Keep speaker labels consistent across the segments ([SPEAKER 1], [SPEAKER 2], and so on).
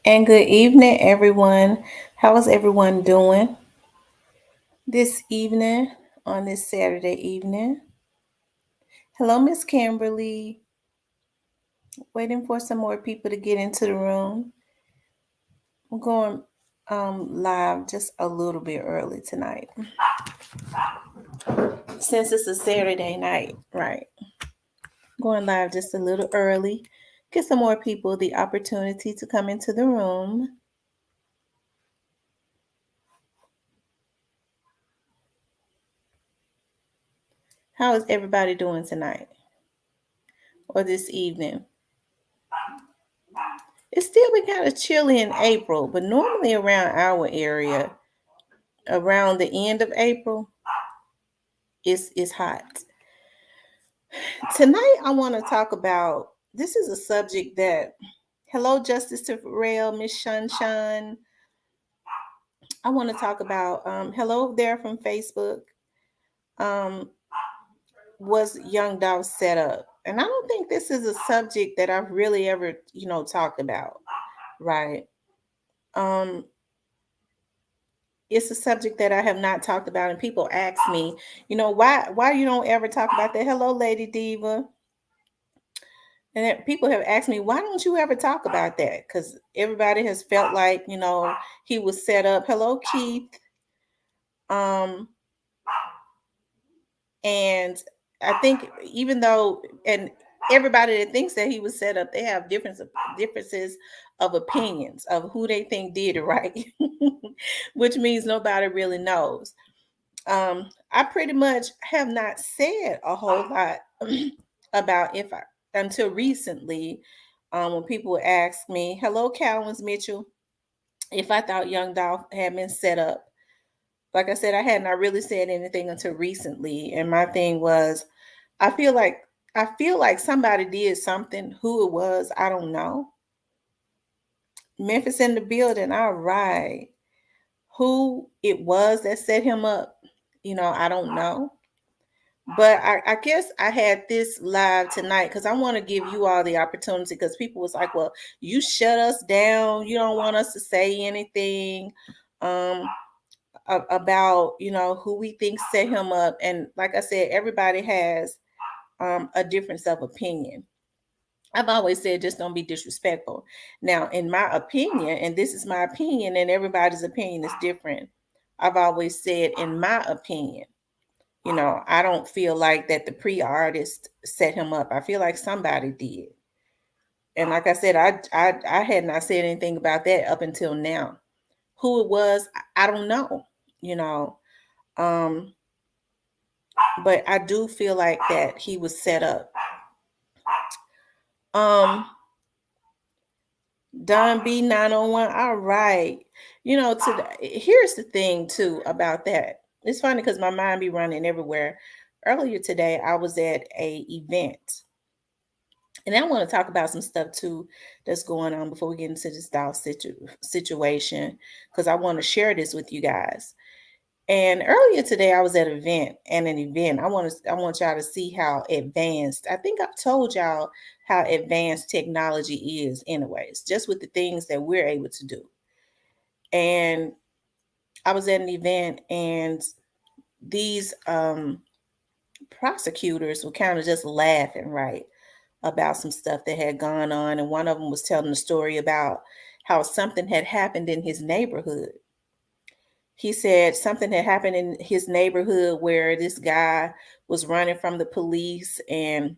[SPEAKER 1] And good evening, everyone. How is everyone doing this evening on this Saturday evening? Hello, Miss Kimberly. Waiting for some more people to get into the room. I'm going live just a little bit early tonight since it's a Saturday night, right? Going live just a little early. Get some more people the opportunity to come into the room. How is everybody doing tonight or this evening? It's still been kind of chilly in April, but normally around our area, around the end of April, it's hot. Tonight, I want to talk about this is a subject that, hello, Justice Terrell, Miss Shun Shun. I want to talk about, hello there from Facebook, um, was Young Dolph Set Up? And I don't think this is a subject that I've really ever, talked about, right? Um, it's a subject that I have not talked about, and people ask me, why you don't ever talk about that. Hello, Lady Diva, and people have asked me, why don't you ever talk about that? Because everybody has felt like he was set up. Hello, Keith, um, and I think even though and everybody that thinks that he was set up, they have differences of opinions of who they think did it right, which means nobody really knows. I pretty much have not said a whole lot about if I until recently, when people would ask me, "Hello, Calvins Mitchell," if I thought Young Dolph had been set up. Like I said, I had not really said anything until recently, and my thing was, I feel like somebody did something. Who it was, I don't know. Memphis in the building. All right. Who it was that set him up, I don't know. But I guess I had this live tonight because I want to give you all the opportunity, because people was like, well, you shut us down. You don't want us to say anything um, about, who we think set him up. And like I said, everybody has a difference of opinion. I've always said, just don't be disrespectful. Now, in my opinion, and this is my opinion, and everybody's opinion is different. I've always said, in my opinion, I don't feel like that the pre-artist set him up. I feel like somebody did. And like I said, I had not said anything about that up until now. Who it was, I don't know, you know. Um, but I do feel like that he was set up. Um, Don B901. All right. Here's the thing too about that. It's funny because my mind be running everywhere. Earlier today, I was at a event. And I want to talk about some stuff too that's going on before we get into this situation, because I want to share this with you guys. And earlier today, I was at an event. I want y'all to see how advanced. I think I've told y'all how advanced technology is, anyways, just with the things that we're able to do. And I was at an event, and these prosecutors were kind of just laughing, right, about some stuff that had gone on. And one of them was telling a story about how something had happened in his neighborhood. He said something had happened in his neighborhood where this guy was running from the police, and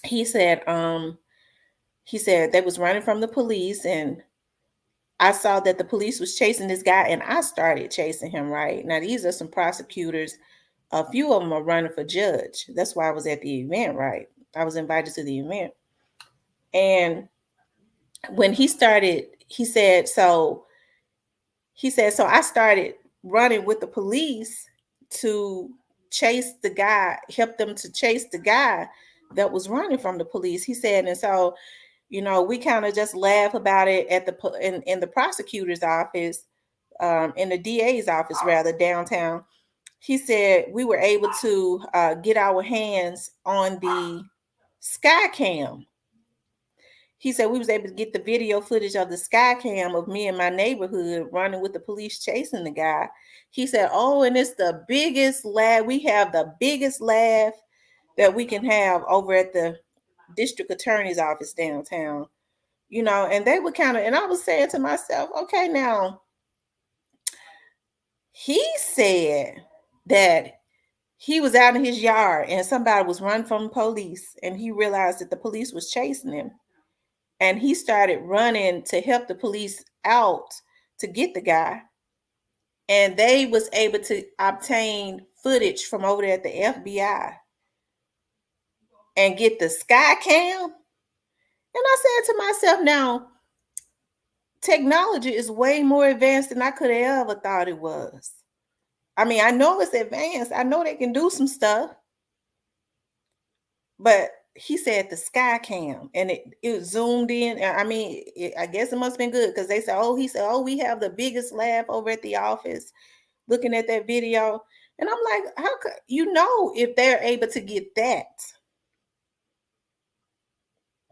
[SPEAKER 1] he said they was running from the police, and I saw that the police was chasing this guy, and I started chasing him. Right now, these are some prosecutors. A few of them are running for judge. That's why I was at the event. Right, I was invited to the event, and when he started, so I started running with the police to chase the guy, help them to chase the guy that was running from the police. He said, and so, we kind of just laugh about it at in the prosecutor's office, in the DA's office rather, downtown. He said we were able to get our hands on the sky cam. He said we was able to get the video footage of the sky cam of me in my neighborhood running with the police chasing the guy. He said, oh, and it's the biggest laugh. We have the biggest laugh that we can have over at the district attorney's office downtown. And they were and I was saying to myself, okay, now he said that he was out in his yard and somebody was running from police and he realized that the police was chasing him. And he started running to help the police out to get the guy. And they was able to obtain footage from over there at the FBI and get the sky cam. And I said to myself, now, technology is way more advanced than I could have ever thought it was. I mean, I know it's advanced. I know they can do some stuff. But he said the sky cam and it zoomed in. I mean, I guess it must have been good because they said, he said, we have the biggest laugh over at the office looking at that video. And I'm like, how could if they're able to get that?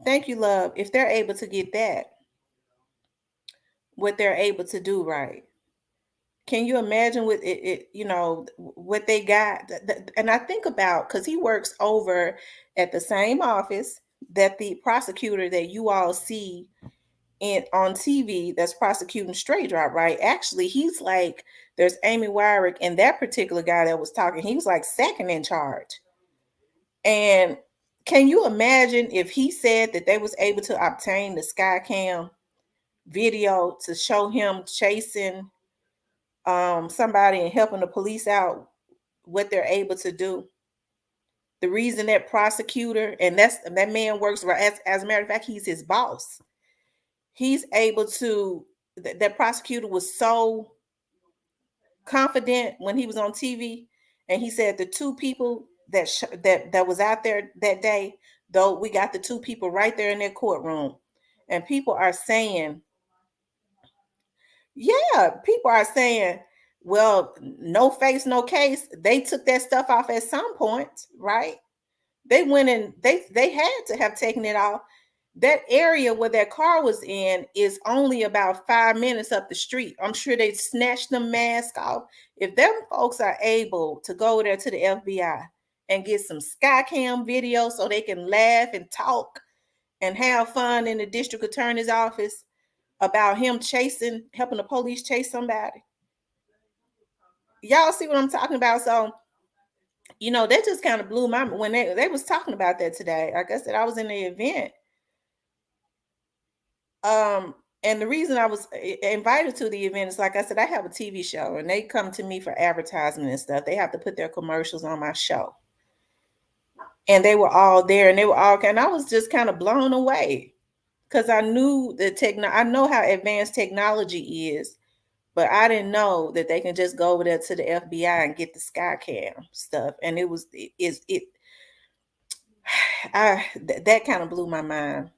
[SPEAKER 1] Thank you, love. If they're able to get that, what they're able to do, right? Can you imagine what what they got? And I think about, because he works over at the same office that the prosecutor that you all see on TV that's prosecuting straight drop, right? Actually, he's like, there's Amy Wyrick and that particular guy that was talking, he was like second in charge. And can you imagine if he said that they was able to obtain the sky cam video to show him chasing somebody and helping the police out, what they're able to do? The reason that prosecutor, and that man works, as a matter of fact, he's his boss. He's able to, that prosecutor was so confident when he was on TV, and he said the two people that was out there that day, though, we got the two people right there in their courtroom. And people are saying, well, no face, no case. They took that stuff off at some point, right? They went and they had to have taken it off. That area where that car was in is only about 5 minutes up the street. I'm sure they snatched the mask off. If them folks are able to go there to the FBI and get some sky cam video so they can laugh and talk and have fun in the district attorney's office about him helping the police chase somebody. Y'all see what I'm talking about? So, that just kind of blew my mind when they was talking about that today. Like I said, I was in the event. And the reason I was invited to the event is, like I said, I have a TV show and they come to me for advertisement and stuff. They have to put their commercials on my show. And they were all there and and I was just kind of blown away because I knew I know how advanced technology is, but I didn't know that they can just go over there to the FBI and get the sky cam stuff. And that kind of blew my mind.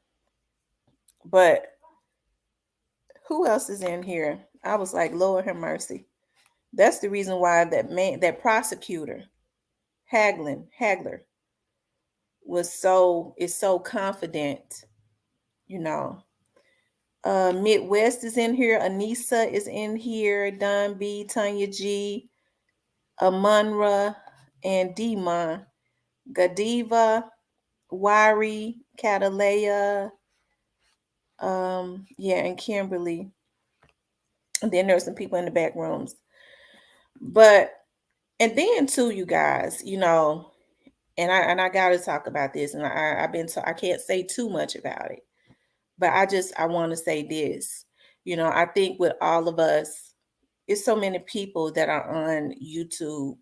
[SPEAKER 1] But who else is in here? I was like, Lord have mercy. That's the reason why that prosecutor, Hagler, is so confident, Midwest is in here. Anissa is in here. Don B, Tanya G, Amunra, and Demon, Gadiva, Wari, Catalea, and Kimberly. And then there's some people in the back rooms. And then too, you guys, and I gotta talk about this, and I can't say too much about it, but I want to say this. I think with all of us, it's so many people that are on YouTube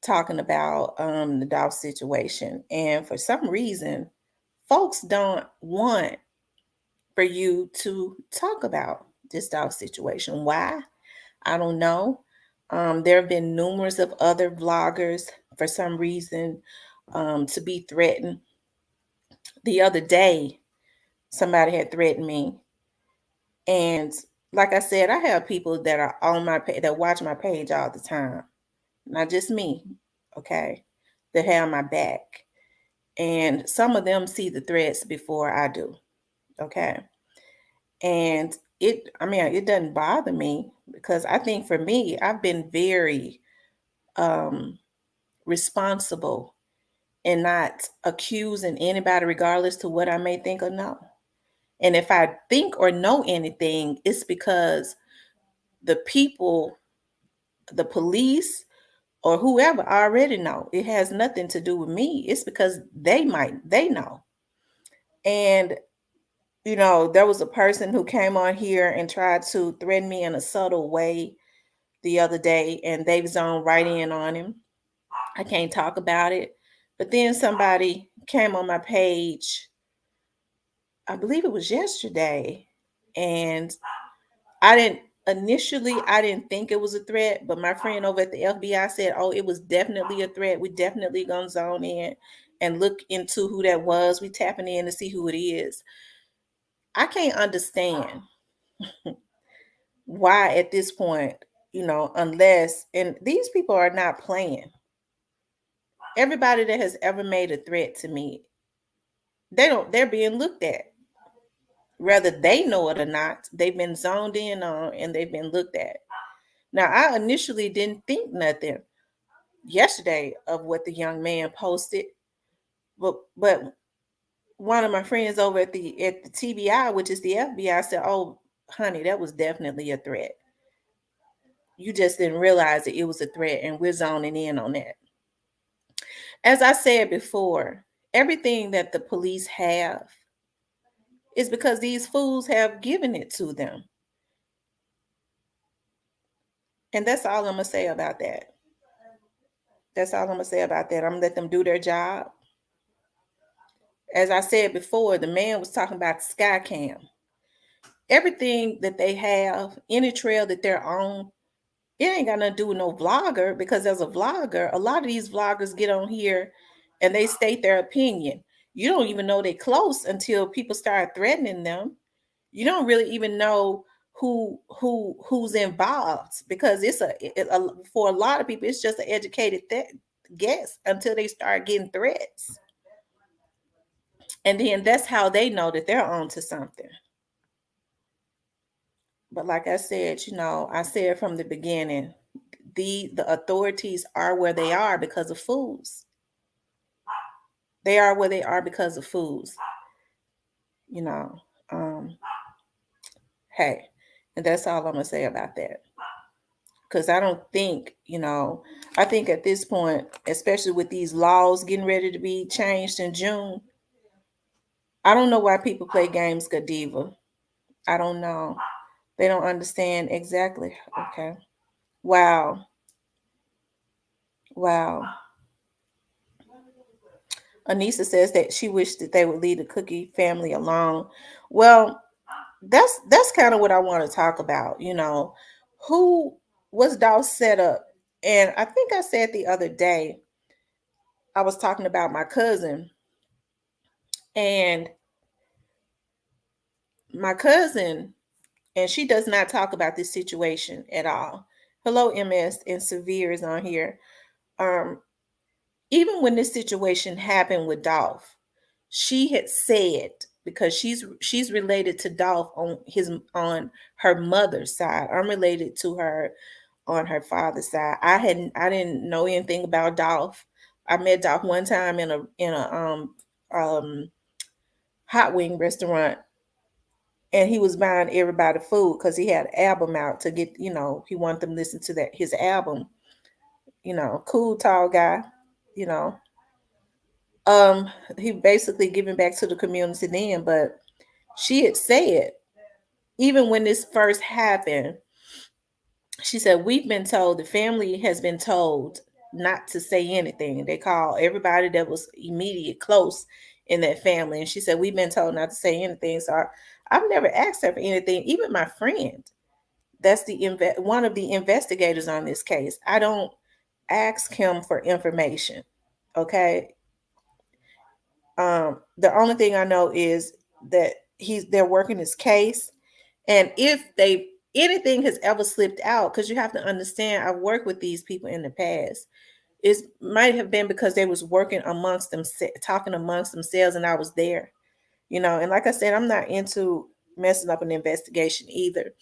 [SPEAKER 1] talking about the Dolph situation, and for some reason, folks don't want for you to talk about this Dolph situation. Why? I don't know. There have been numerous of other vloggers for some reason to be threatened. The other day, somebody had threatened me. And like I said, I have people that are on my page, that watch my page all the time. Not just me, okay? That have my back. And some of them see the threats before I do, Okay. And it doesn't bother me because I think for me, I've been very um, responsible and not accusing anybody, regardless to what I may think or know. And if I think or know anything, it's because the people, the police, or whoever already know. It has nothing to do with me. It's because they know. And there was a person who came on here and tried to threaten me in a subtle way the other day, and they've zoned right in on him. I can't talk about it. But then somebody came on my page, I believe it was yesterday, and I didn't think it was a threat, but my friend over at the FBI said, "Oh, it was definitely a threat. We definitely gonna zone in and look into who that was. We tapping in to see who it is." I can't understand why at this point, unless, and these people are not playing. Everybody that has ever made a threat to me, they're being looked at. Whether they know it or not, they've been zoned in on and they've been looked at. Now, I initially didn't think nothing yesterday of what the young man posted, but one of my friends over at the TBI, which is the FBI, said, "Oh, honey, that was definitely a threat. You just didn't realize that it was a threat, and we're zoning in on that." As I said before, everything that the police have is because these fools have given it to them. And that's all I'm going to say about that. That's all I'm going to say about that. I'm going to let them do their job. As I said before, the man was talking about the sky cam. Everything that they have, any trail that they're on, it ain't got nothing to do with no vlogger, because as a vlogger, a lot of these vloggers get on here and they state their opinion. You don't even know they're close until people start threatening them. You don't really even know who's involved, because for a lot of people it's just an educated guess until they start getting threats, and then that's how they know that they're on to something. But like I said, I said from the beginning, the authorities are where they are because of fools. They are where they are because of fools. You know, um, hey, and that's all I'm gonna say about that. Because I don't think, I think at this point, especially with these laws getting ready to be changed in June, I don't know why people play games, Godiva. I don't know. They don't understand exactly. Okay. Wow. Wow. Anissa says that she wished that they would leave the Cookie family alone. Well, that's kind of what I want to talk about. Who was Dolph Set Up? And I think I said the other day, I was talking about my cousin, and my cousin, and she does not talk about this situation at all. Hello, MS and Severe is on here. Um, Even when this situation happened with Dolph, she had said, because she's related to Dolph on her mother's side. I'm related to her on her father's side. I didn't know anything about Dolph. I met Dolph one time in a hot wing restaurant, and he was buying everybody food because he had an album out to get, he wanted them to listen to his album. Cool tall guy, you know. He basically giving back to the community then, but she had said, even when this first happened, she said, "We've been told, the family has been told not to say anything." They call everybody that was immediate close in that family. And she said, "We've been told not to say anything." So I've never asked her for anything. Even my friend, that's one of the investigators on this case, I don't ask him for information. Okay. The only thing I know is that they're working his case. And if anything has ever slipped out, because you have to understand, I've worked with these people in the past. It might have been because they was working amongst them, talking amongst themselves, and I was there. And like I said, I'm not into messing up an investigation either.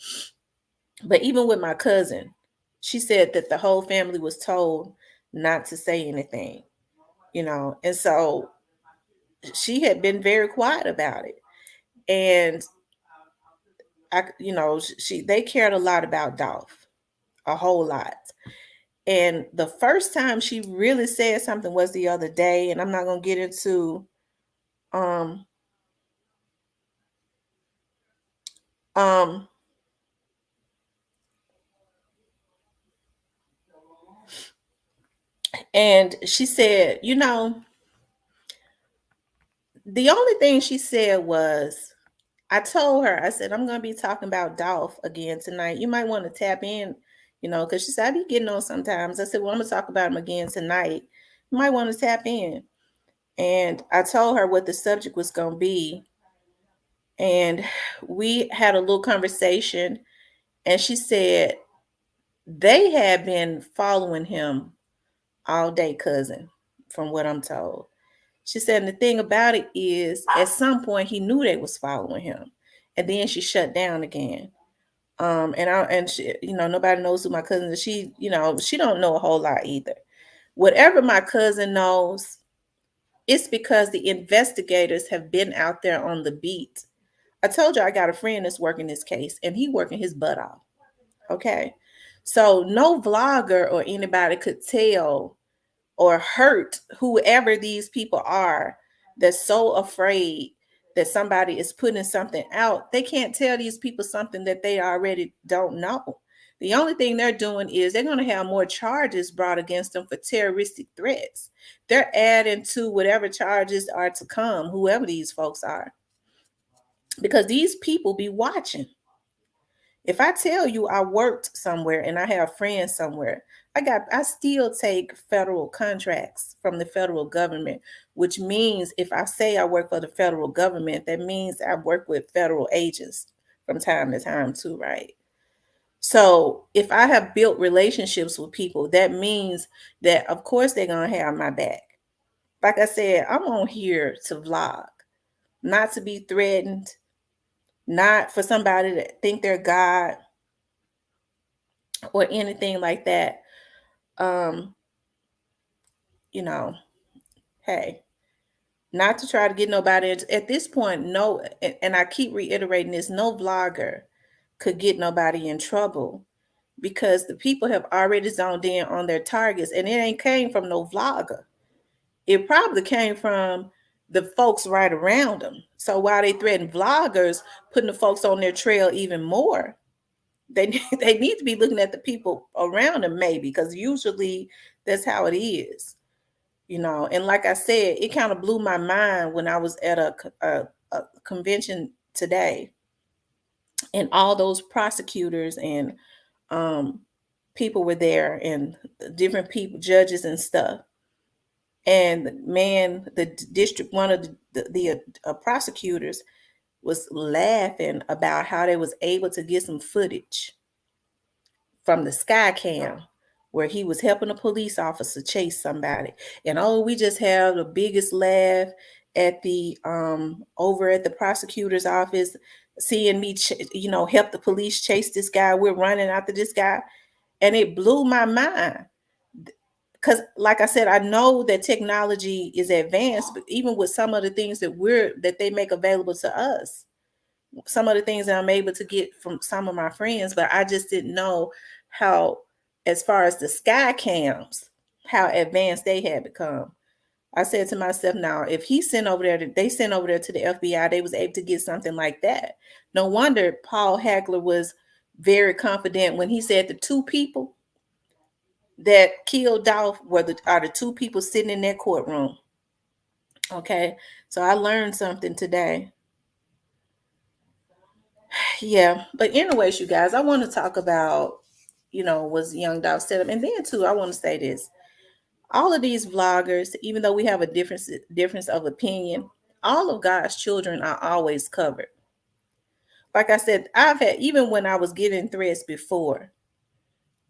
[SPEAKER 1] But even with my cousin, she said that the whole family was told not to say anything. And so she had been very quiet about it. And they cared a lot about Dolph, a whole lot. And the first time she really said something was the other day, and I'm not gonna get into um um and she said, the only thing she said was, I told her, I said, I'm gonna be talking about Dolph again tonight. You might want to tap in, because she said I be getting on sometimes. I said, well, I'm gonna talk about him again tonight. You might want to tap in. And I told her what the subject was gonna be. And we had a little conversation, and she said they had been following him all day, cousin, from what I'm told. She said, and the thing about it is, at some point he knew they was following him, and then she shut down again. And she, nobody knows who my cousin is. She don't know a whole lot either. Whatever my cousin knows, it's because the investigators have been out there on the beat. I told you I got a friend that's working this case, and he working his butt off. Okay, so no vlogger or anybody could tell or hurt whoever these people are that's so afraid that somebody is putting something out. They can't tell these people something that they already don't know. The only thing they're doing is they're going to have more charges brought against them for terroristic threats. They're adding to whatever charges are to come, whoever these folks are, because these people be watching. If I tell you I worked somewhere and I have friends somewhere, I still take federal contracts from the federal government, which means if I say I work for the federal government, that means I work with federal agents from time to time too, right? So if I have built relationships with people, that means that of course they're gonna have my back. Like I said, I'm on here to vlog, not to be threatened, not for somebody to think they're God or anything like that. Um, you know, hey, not to try to get nobody at this point. No, and I keep reiterating this: no vlogger could get nobody in trouble because the people have already zoned in on their targets, and it ain't came from no vlogger. It probably came from the folks right around them. So while they threaten vloggers, putting the folks on their trail even more, they they need to be looking at the people around them, maybe, because usually that's how it is. And like I said, it kind of blew my mind when I was at a convention today, and all those prosecutors and um, people were there, and different people, judges and stuff. And man, the district, one of the prosecutors was laughing about how they was able to get some footage from the sky cam where he was helping a police officer chase somebody. And oh, we just have the biggest laugh at the over at the prosecutor's office, seeing me help the police chase this guy. We're running after this guy. And it blew my mind. Because like I said, I know that technology is advanced, but even with some of the things that they make available to us, some of the things that I'm able to get from some of my friends, but I just didn't know how, as far as the sky cams, how advanced they had become. I said to myself, now, if they sent over there to the FBI, they was able to get something like that. No wonder Paul Hagler was very confident when he said the two people that killed Dolph are the two people sitting in that courtroom. Okay, so I learned something today. Yeah, but anyways, you guys, I want to talk about, was Young Dolph Set Up, and then too, I want to say this: all of these vloggers, even though we have a difference of opinion, all of God's children are always covered. Like I said, I've had, even when I was getting threats before,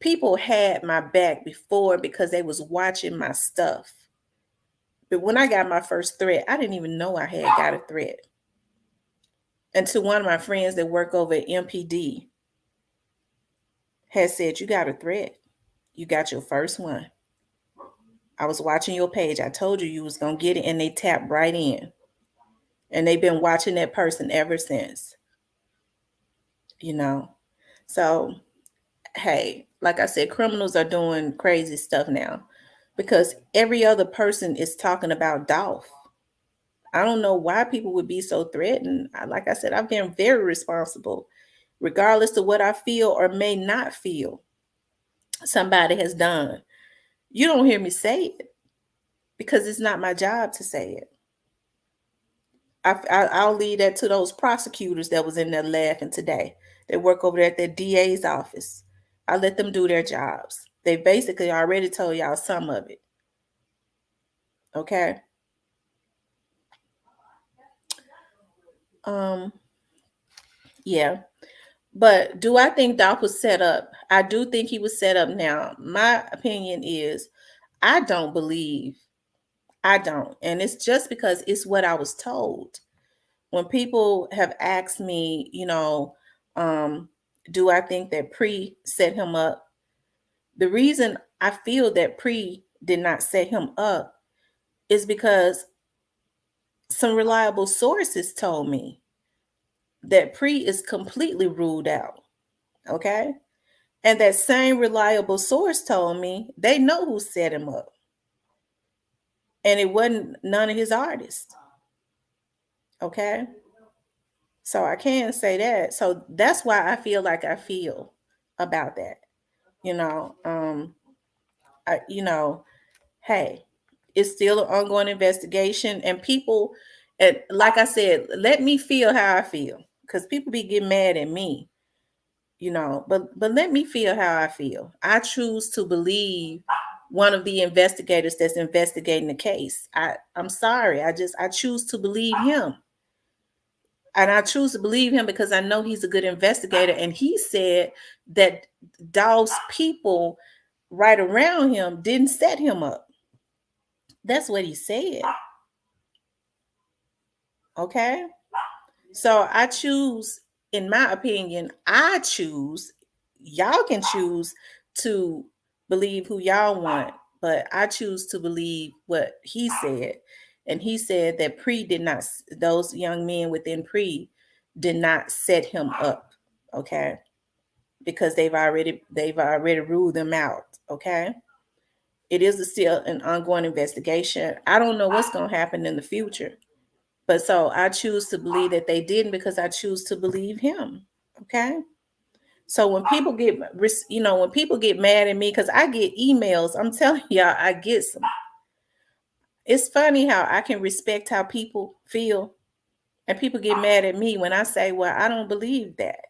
[SPEAKER 1] people had my back before because they was watching my stuff. But when I got my first threat, I didn't even know I had got a threat. And to one of my friends that work over at MPD has said, you got a threat. You got your first one. I was watching your page. I told you was going to get it, and they tapped right in. And they've been watching that person ever since, you know. So, hey, like I said, criminals are doing crazy stuff now because every other person is talking about Dolph. I don't know why people would be so threatened. Like I said, I've been very responsible, regardless of what I feel or may not feel somebody has done. You don't hear me say it because it's not my job to say it. I'll leave that to those prosecutors that was in there laughing today. They work over there at the DA's office. I let them do their jobs. They basically already told y'all some of it. Okay. Yeah. But do I think Doc was set up? I do think he was set up. Now, my opinion is I don't believe. I don't. And it's just because it's what I was told. When people have asked me, do I think that Pre set him up? The reason I feel that Pre did not set him up is because some reliable sources told me that Pre is completely ruled out. Okay. And that same reliable source told me they know who set him up. And it wasn't none of his artists. Okay. So I can say that. So that's why I feel like I feel about that. You know, I, hey, it's still an ongoing investigation, and people, and like I said, let me feel how I feel, because people be getting mad at me, but let me feel how I feel. I choose to believe one of the investigators that's investigating the case. I'm sorry, I choose to believe him. And I choose to believe him because I know he's a good investigator. And he said that Dolph's people right around him didn't set him up. That's what he said. Okay. So I choose, in my opinion, y'all can choose to believe who y'all want, but I choose to believe what he said. And he said that those young men within Pre did not set him up. Okay. Because they've already ruled them out. Okay. It is still an ongoing investigation. I don't know what's going to happen in the future. But so I choose to believe that they didn't because I choose to believe him. Okay. So when people get mad at me, because I get emails, I'm telling y'all, I get some. It's funny how I can respect how people feel, and people get mad at me when I say, well, I don't believe that.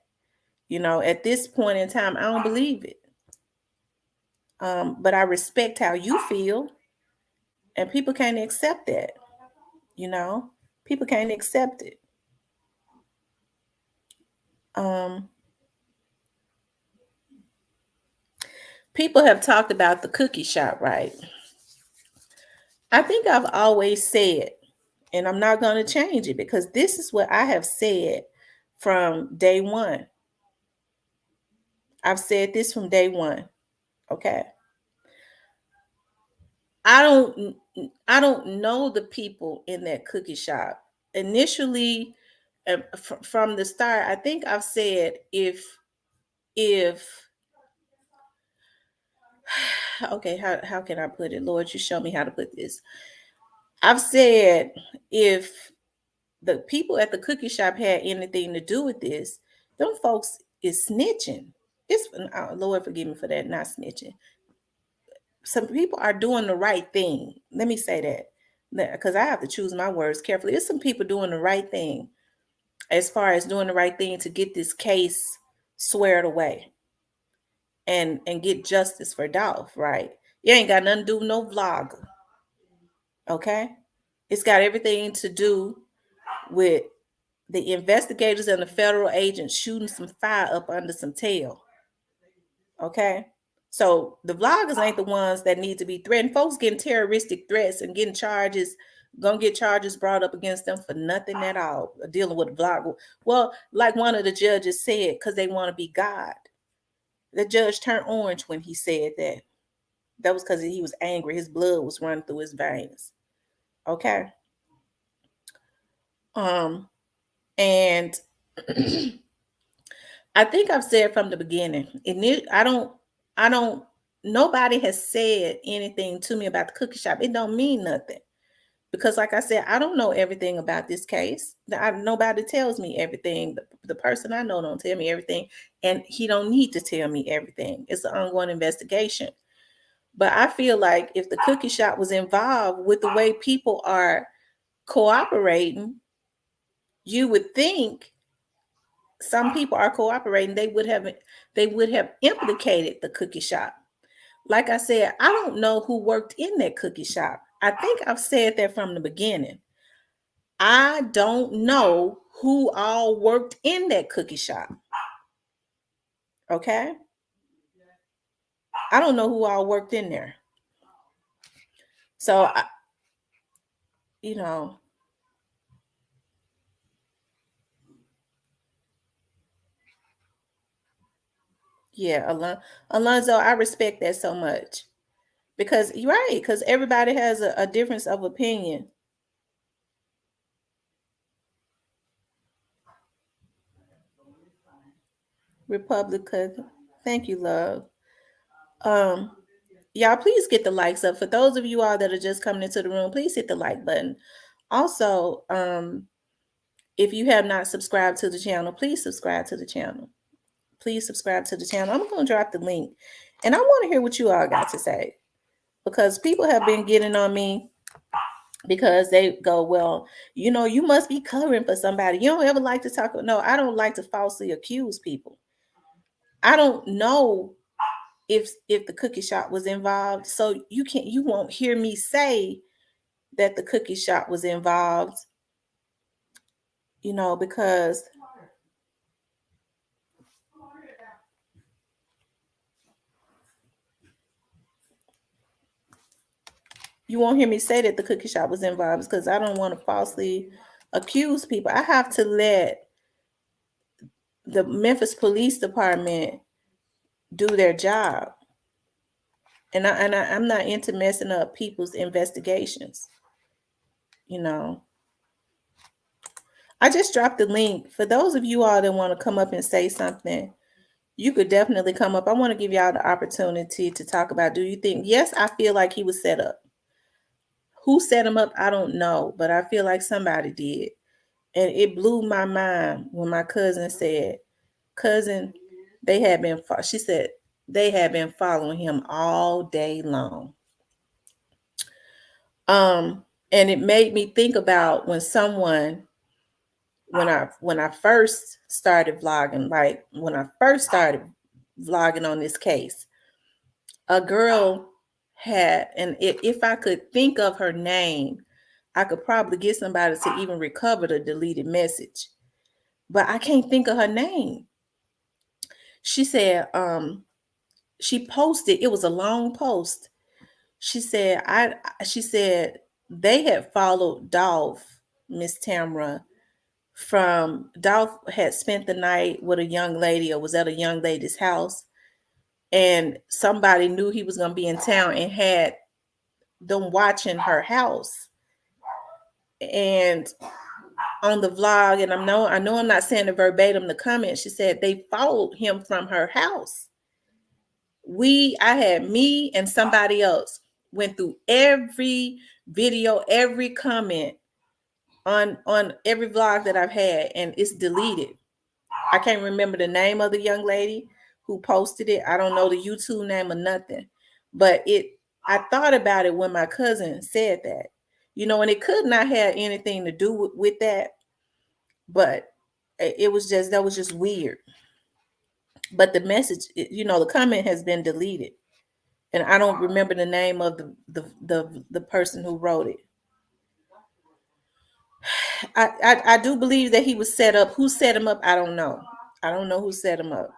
[SPEAKER 1] At this point in time, I don't believe it. But I respect how you feel, and people can't accept that. People can't accept it. People have talked about the cookie shop, right? I think I've always said, and I'm not going to change it because this is what I have said from day one. I've said this from day one. Okay. I don't know the people in that cookie shop. Initially, from the start, I think I've said if okay, how can I put it? Lord, you show me how to put this. I've said if the people at the cookie shop had anything to do with this, them folks is snitching. It's Lord forgive me for that, not snitching. Some people are doing the right thing. Let me say that because I have to choose my words carefully. There's some people doing the right thing as far as doing the right thing to get this case squared away and get justice for Dolph, right? You ain't got nothing to do with no vlogger. Okay? It's got everything to do with the investigators and the federal agents shooting some fire up under some tail. Okay? So the vloggers ain't the ones that need to be threatened. Folks getting terroristic threats and getting charges gonna get charges brought up against them for nothing at all, dealing with a vlog. Well, like one of the judges said, because they want to be God. The judge turned orange when he said that. That was because he was angry. His blood was running through his veins. Okay. And I think I've said from the beginning, I don't, nobody has said anything to me about the cookie shop. It don't mean nothing. Because like I said, I don't know everything about this case. Nobody tells me everything. The person I know don't tell me everything. And he don't need to tell me everything. It's an ongoing investigation. But I feel like if the cookie shop was involved with the way people are cooperating, you would think some people are cooperating. They would have implicated the cookie shop. Like I said, I don't know who worked in that cookie shop. I think I've said that from the beginning. I don't know who all worked in that cookie shop. Okay? I don't know who all worked in there. So, you know, yeah, Alonzo, I respect that so much. Because you're right, because everybody has a difference of opinion. Republican. Thank you, love. Um, y'all, please get the likes up. For those of you all that are just coming into the room, please hit the like button. Also, if you have not subscribed to the channel, please subscribe to the channel. Please subscribe to the channel. I'm going to drop the link. And I want to hear what you all got to say. Because people have been getting on me because they go, well, you must be covering for somebody. You don't ever like to talk. No, I don't like to falsely accuse people. I don't know if the cookie shop was involved. So you won't hear me say that the cookie shop was involved, because you won't hear me say that the cookie shop was involved because I don't want to falsely accuse people. I have to let the Memphis Police Department do their job. I'm not into messing up people's investigations. You know, I just dropped the link for those of you all that want to come up and say something. You could definitely come up. I want to give y'all the opportunity to talk about, do you think, yes, I feel like he was set up. Who set him up? I don't know, but I feel like somebody did. And it blew my mind when my cousin said, cousin, she said, they had been following him all day long. And it made me think about when I first started vlogging, like when I first started vlogging on this case, a girl had, and if I could think of her name, I could probably get somebody to even recover the deleted message. But I can't think of her name. She said, she posted, it was a long post. She said, she said they had followed Dolph, Miss Tamra, from Dolph had spent the night with a young lady or was at a young lady's house. And somebody knew he was going to be in town and had them watching her house. And on the vlog, and I know I'm not saying it verbatim, the comment, she said they followed him from her house. I had me and somebody else went through every video, every comment on every vlog that I've had, and it's deleted. I can't remember the name of the young lady who posted it. I don't know the YouTube name or nothing. But I thought about it when my cousin said that. And it could not have anything to do with that. But that was just weird. But the message, the comment has been deleted. And I don't remember the name of the person who wrote it. I do believe that he was set up. Who set him up? I don't know. I don't know who set him up.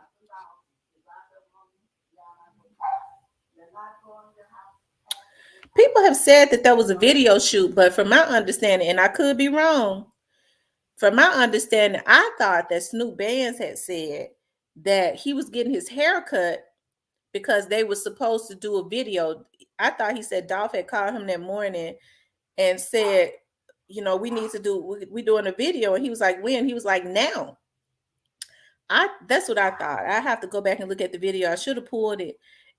[SPEAKER 1] People have said that there was a video shoot, but from my understanding, and I could be wrong, from my understanding, I thought that Snoop Bands had said that he was getting his hair cut because they were supposed to do a video. I thought he said Dolph had called him that morning and said, we need to we doing a video. And he was like, when? He was like, now. That's what I thought. I have to go back and look at the video. I should have pulled it.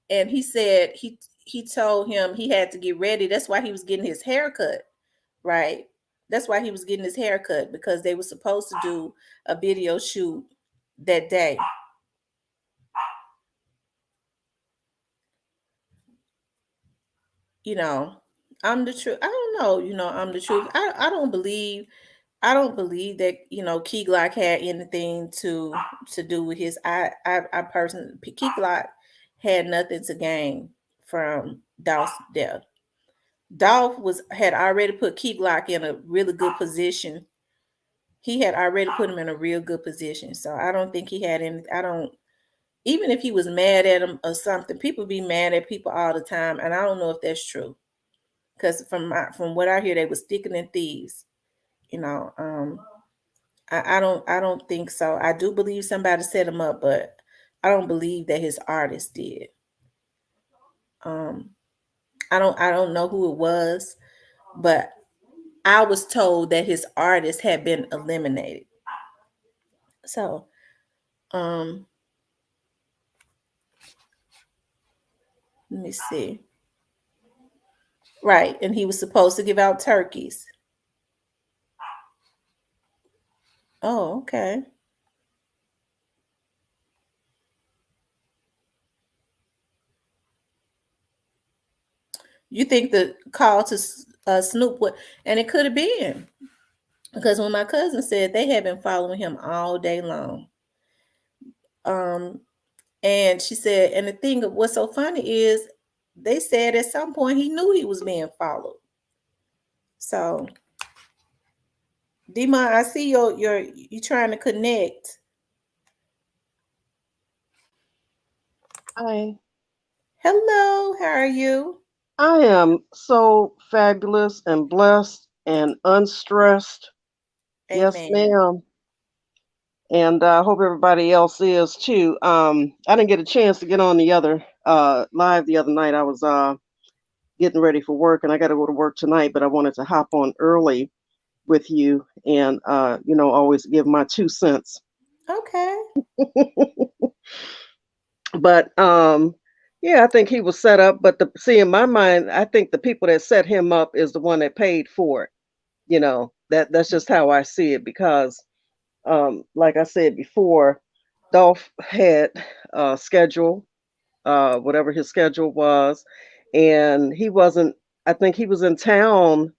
[SPEAKER 1] And he said he told him he had to get ready. That's why he was getting his hair cut, right? That's why he was getting his hair cut, because they were supposed to do a video shoot that day. I'm the truth. I don't know, I'm the truth. I don't believe that Key Glock had anything to do with his. I personally, Key Glock had nothing to gain from Dolph's death. Dolph had already put Key Glock in a really good position. He had already put him in a real good position. So I don't think he had any. I don't. Even if he was mad at him or something, people be mad at people all the time, and I don't know if that's true. Because from what I hear, they were sticking in thieves. You know, I don't think so. I do believe somebody set him up, but I don't believe that his artist did. Um, I don't know who it was, but I was told that his artist had been eliminated. So, um, let me see. Right, and he was supposed to give out turkeys. Oh, okay. You think the call to Snoop would, and it could have been, because when my cousin said they had been following him all day long. Um, and she said, and the thing of what's so funny is they said at some point he knew he was being followed. So, Demon, I see you trying to connect.
[SPEAKER 2] Hi.
[SPEAKER 1] Hello, how are you?
[SPEAKER 2] I am so fabulous and blessed and unstressed. Yes,
[SPEAKER 1] Amen.
[SPEAKER 2] ma'am. And I hope everybody else is too. I didn't get a chance to get on the other live the other night. I was getting ready for work and I got to go to work tonight, but I wanted to hop on early with you and always give my 2 cents.
[SPEAKER 1] Okay.
[SPEAKER 2] But yeah, I think he was set up. But in my mind, I think the people that set him up is the one that paid for it. That's just how I see it because, like I said before, Dolph had a schedule, whatever his schedule was, and he wasn't. I think he was in town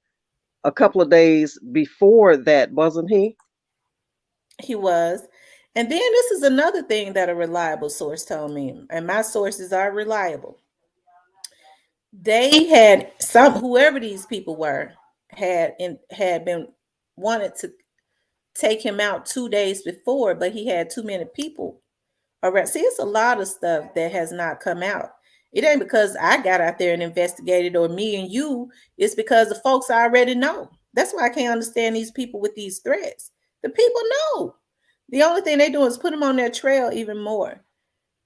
[SPEAKER 2] a couple of days before that, wasn't he?
[SPEAKER 1] He was. And then this is another thing that a reliable source told me, and my sources are reliable. They had whoever these people were had been wanted to take him out 2 days before, but he had too many people around. See, it's a lot of stuff that has not come out. It ain't because I got out there and investigated, or me and you. It's because the folks already know. That's why I can't understand these people with these threats. The people know. The only thing they do is put them on their trail even more.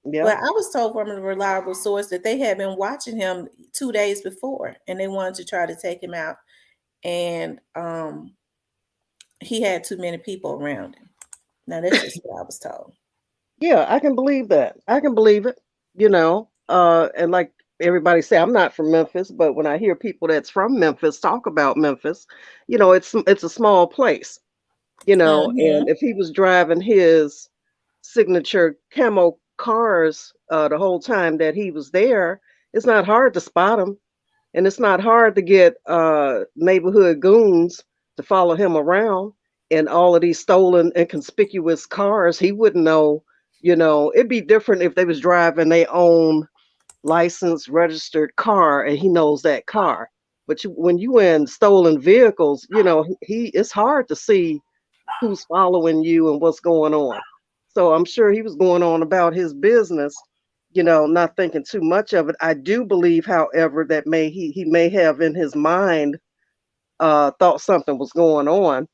[SPEAKER 1] But
[SPEAKER 2] Yep.
[SPEAKER 1] I was told from a reliable source that they had been watching him 2 days before, and they wanted to try to take him out. And he had too many people around him. Now that's just what I was told.
[SPEAKER 2] Yeah, I can believe that. I can believe it. And like everybody say, I'm not from Memphis, but when I hear people that's from Memphis talk about Memphis, it's a small place. And
[SPEAKER 1] Hmm.
[SPEAKER 2] if he was driving his signature camo cars the whole time that he was there, it's not hard to spot him, and it's not hard to get neighborhood goons to follow him around. And all of these stolen and conspicuous cars, he wouldn't know. It'd be different if they was driving their own licensed registered car and he knows that car. But when you in stolen vehicles, he it's hard to see who's following you and what's going on. So I'm sure he was going on about his business, not thinking too much of it. I do believe, however, that he may have in his mind thought something was going on,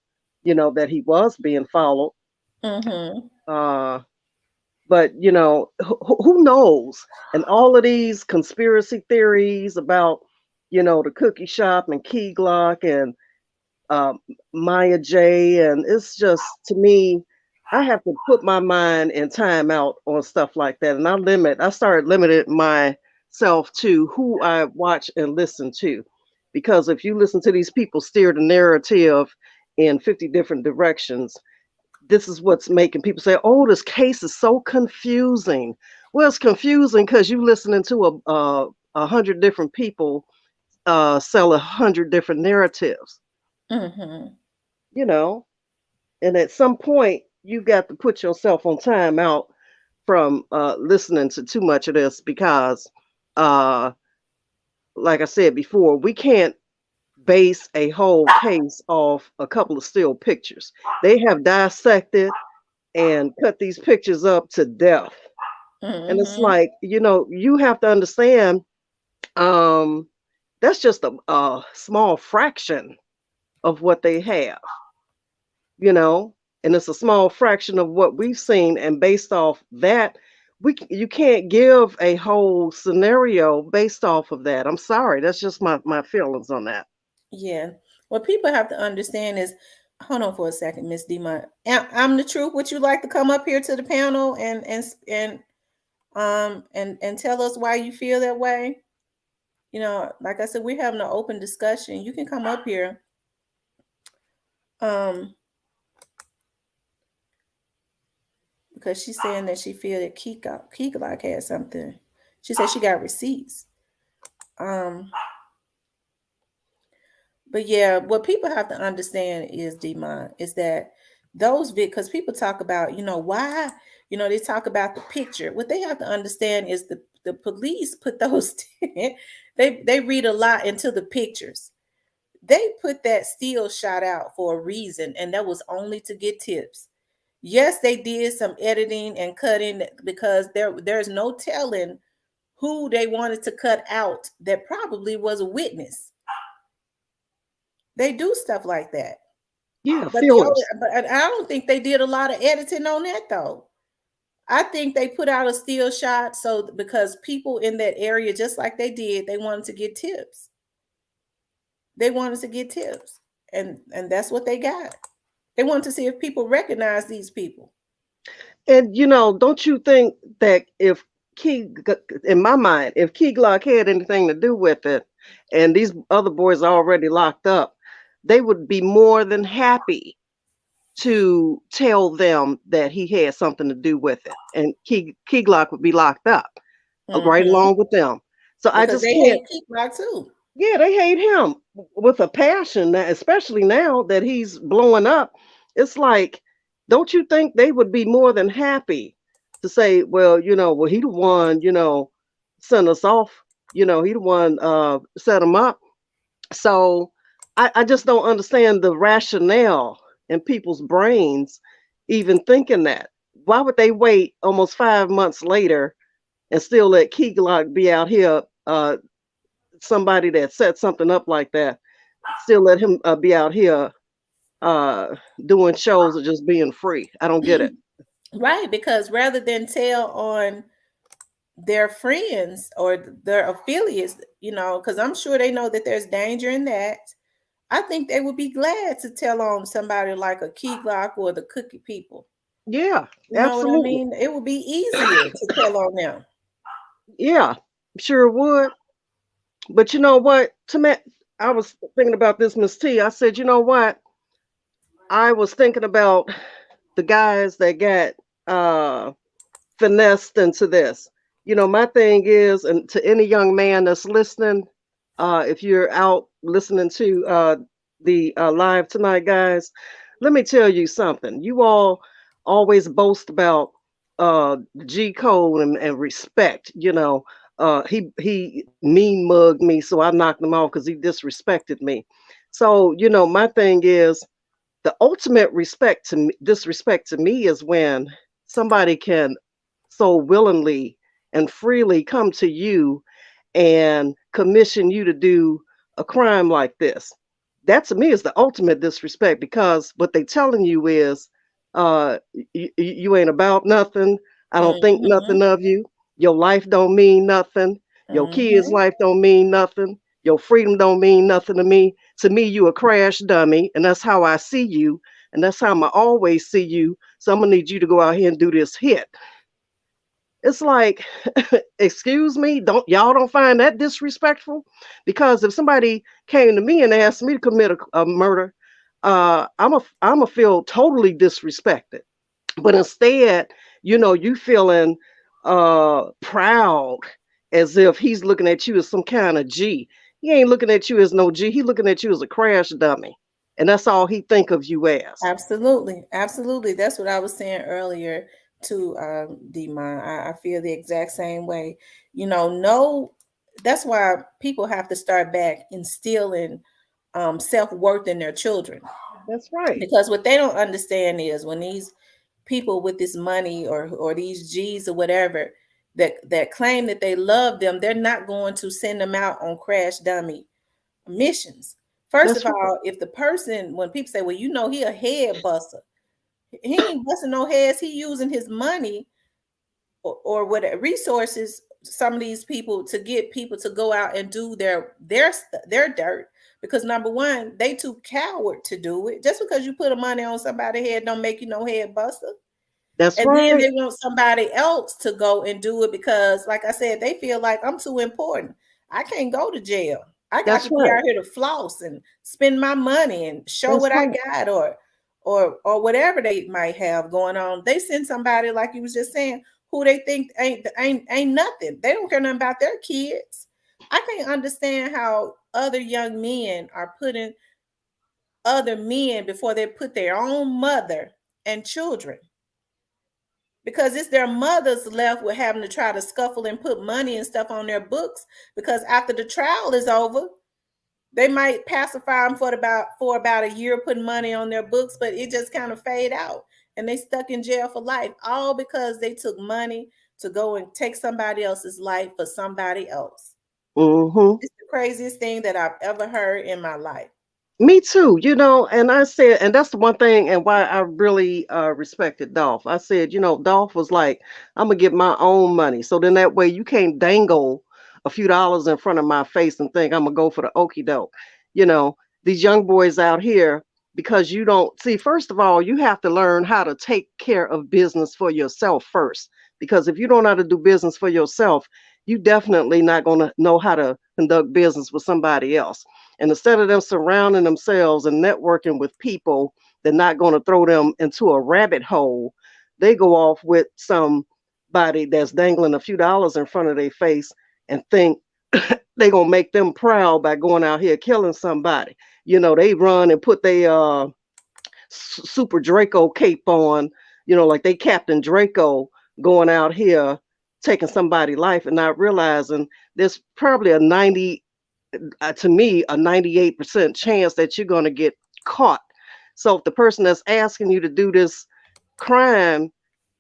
[SPEAKER 2] that he was being followed.
[SPEAKER 1] Mm-hmm.
[SPEAKER 2] Uh, but who knows? And all of these conspiracy theories about, the cookie shop and Key Glock and um, Maya J. And it's just, to me, I have to put my mind in time out on stuff like that. And I started limiting myself to who I watch and listen to. Because if you listen to these people steer the narrative in 50 different directions, this is what's making people say, oh, this case is so confusing. Well, it's confusing because you're listening to a hundred different people sell a hundred different narratives,
[SPEAKER 1] Mm-hmm.
[SPEAKER 2] you know. And at some point, you got to put yourself on time out from listening to too much of this because, uh, like I said before, we can't base a whole case off a couple of still pictures. They have dissected and cut these pictures up to death. And it's
[SPEAKER 1] Mm-hmm.
[SPEAKER 2] like, you have to understand, um, that's just a small fraction of what they have, you know, and it's a small fraction of what we've seen. And based off that, you can't give a whole scenario based off of that. I'm sorry. That's just my feelings on that.
[SPEAKER 1] Yeah. What people have to understand is, hold on for a second, Miss Demont. I'm the truth. Would you like to come up here to the panel and tell us why you feel that way? Like I said, we're having an open discussion. You can come up here. Um, because she's saying that she feel that Key had something. She said she got receipts. Um, but yeah, what people have to understand is, Demont, is that because people talk about, why, they talk about the picture. What they have to understand is the police put those they read a lot into the pictures. They put that still shot out for a reason, and that was only to get tips. Yes, they did some editing and cutting because there's no telling who they wanted to cut out that probably was a witness. They do stuff like that.
[SPEAKER 2] Yeah,
[SPEAKER 1] But the only,
[SPEAKER 2] feelers.
[SPEAKER 1] but I don't think they did a lot of editing on that though. I think they put out a still shot so because people in that area, just like they did, they wanted to get tips. They wanted to get tips, and that's what they got. They wanted to see if people recognize these people.
[SPEAKER 2] And don't you think that if in my mind, if Key Glock had anything to do with it, and these other boys are already locked up, they would be more than happy to tell them that he had something to do with it, and Key Glock would be locked up right
[SPEAKER 1] Hmm.
[SPEAKER 2] along with them. So I
[SPEAKER 1] Because
[SPEAKER 2] just
[SPEAKER 1] they
[SPEAKER 2] can't.
[SPEAKER 1] hate Key Rock too.
[SPEAKER 2] Yeah, they hate him with a passion, especially now that he's blowing up. It's like, don't you think they would be more than happy to say, well, well, he the one, sent us off, he the one set him up. So I just don't understand the rationale in people's brains even thinking that. Why would they wait almost 5 months later and still let Key Glock be out here, somebody that set something up like that, still let him be out here uh, doing shows or just being free? I don't get it.
[SPEAKER 1] Right, because rather than tell on their friends or their affiliates, because I'm sure they know that there's danger in that. I think they would be glad to tell on somebody like a Key Glock or the Cookie people.
[SPEAKER 2] Yeah,
[SPEAKER 1] You know what I
[SPEAKER 2] absolutely.
[SPEAKER 1] mean? It would be easier to tell on them.
[SPEAKER 2] Yeah, sure would. But you know what? I was thinking about this, Miss T. I said, you know what? I was thinking about the guys that got uh, finessed into this. My thing is, and to any young man that's listening, if you're out listening to the live tonight, guys, let me tell you something. You all always boast about G code and respect. He mean mugged me, so I knocked him off because he disrespected me. So my thing is, the ultimate disrespect to me is when somebody can so willingly and freely come to you and commission you to do a crime like this. That to me is the ultimate disrespect, because what they telling you is, you ain't about nothing. I don't think
[SPEAKER 1] Mm-hmm.
[SPEAKER 2] nothing of you. Your life don't mean nothing. Your kids'
[SPEAKER 1] Mm-hmm.
[SPEAKER 2] life don't mean nothing. Your freedom don't mean nothing to me. To me, you a crash dummy, and that's how I see you, and that's how I'm always see you. So I'm gonna need you to go out here and do this hit. It's like, excuse me, don't find that disrespectful? Because if somebody came to me and asked me to commit a murder, I'm a feel totally disrespected. But instead, you feeling proud, as if he's looking at you as some kind of G. He ain't looking at you as no G. He looking at you as a crash dummy, and that's all he think of you as.
[SPEAKER 1] Absolutely, absolutely. That's what I was saying earlier to Demon. I feel the exact same way. No, that's why people have to start back instilling self worth in their children,
[SPEAKER 2] That's right.
[SPEAKER 1] because what they don't understand is when these people with this money or these G's or whatever that claim that they love them, they're not going to send them out on crash dummy missions. First of
[SPEAKER 2] That's right.
[SPEAKER 1] all, if the person, when people say, well, he a head buster, he ain't busting no heads. He using his money or what resources. Some of these people to get people to go out and do their dirt, because number one, they too coward to do it. Just because you put a money on somebody's head don't make you no head buster.
[SPEAKER 2] That's
[SPEAKER 1] And then
[SPEAKER 2] right.
[SPEAKER 1] they want somebody else to go and do it because, like I said, they feel like I'm too important. I can't go to jail. I got
[SPEAKER 2] That's
[SPEAKER 1] to be
[SPEAKER 2] right.
[SPEAKER 1] out here to floss and spend my money and show
[SPEAKER 2] That's
[SPEAKER 1] what I
[SPEAKER 2] right.
[SPEAKER 1] got, or whatever they might have going on. They send somebody, like you was just saying, who they think ain't nothing. They don't care nothing about their kids. I can't understand how other young men are putting other men before they put their own mother and children, because it's their mothers left with having to try to scuffle and put money and stuff on their books, because after the trial is over, they might pacify them for about a year, putting money on their books, but it just kind of fade out and they stuck in jail for life, all because they took money to go and take somebody else's life for somebody else.
[SPEAKER 2] Hmm.
[SPEAKER 1] It's the craziest thing that I've ever heard in my life.
[SPEAKER 2] Me too, and I said, and that's the one thing, and why I really respected Dolph. I said, Dolph was like, I'm gonna get my own money, so then that way you can't dangle a few dollars in front of my face and think I'm gonna go for the okie doke. You know, these young boys out here, because you don't see, first of all, you have to learn how to take care of business for yourself first. Because if you don't know how to do business for yourself, you definitely not gonna know how to conduct business with somebody else. And instead of them surrounding themselves and networking with people that not going to throw them into a rabbit hole, they go off with somebody that's dangling a few dollars in front of their face and think they going to make them proud by going out here killing somebody. They run and put their Super Draco cape on, like they Captain Draco, going out here taking somebody's life and not realizing there's probably to me, a 98% chance that you're going to get caught. So if the person that's asking you to do this crime,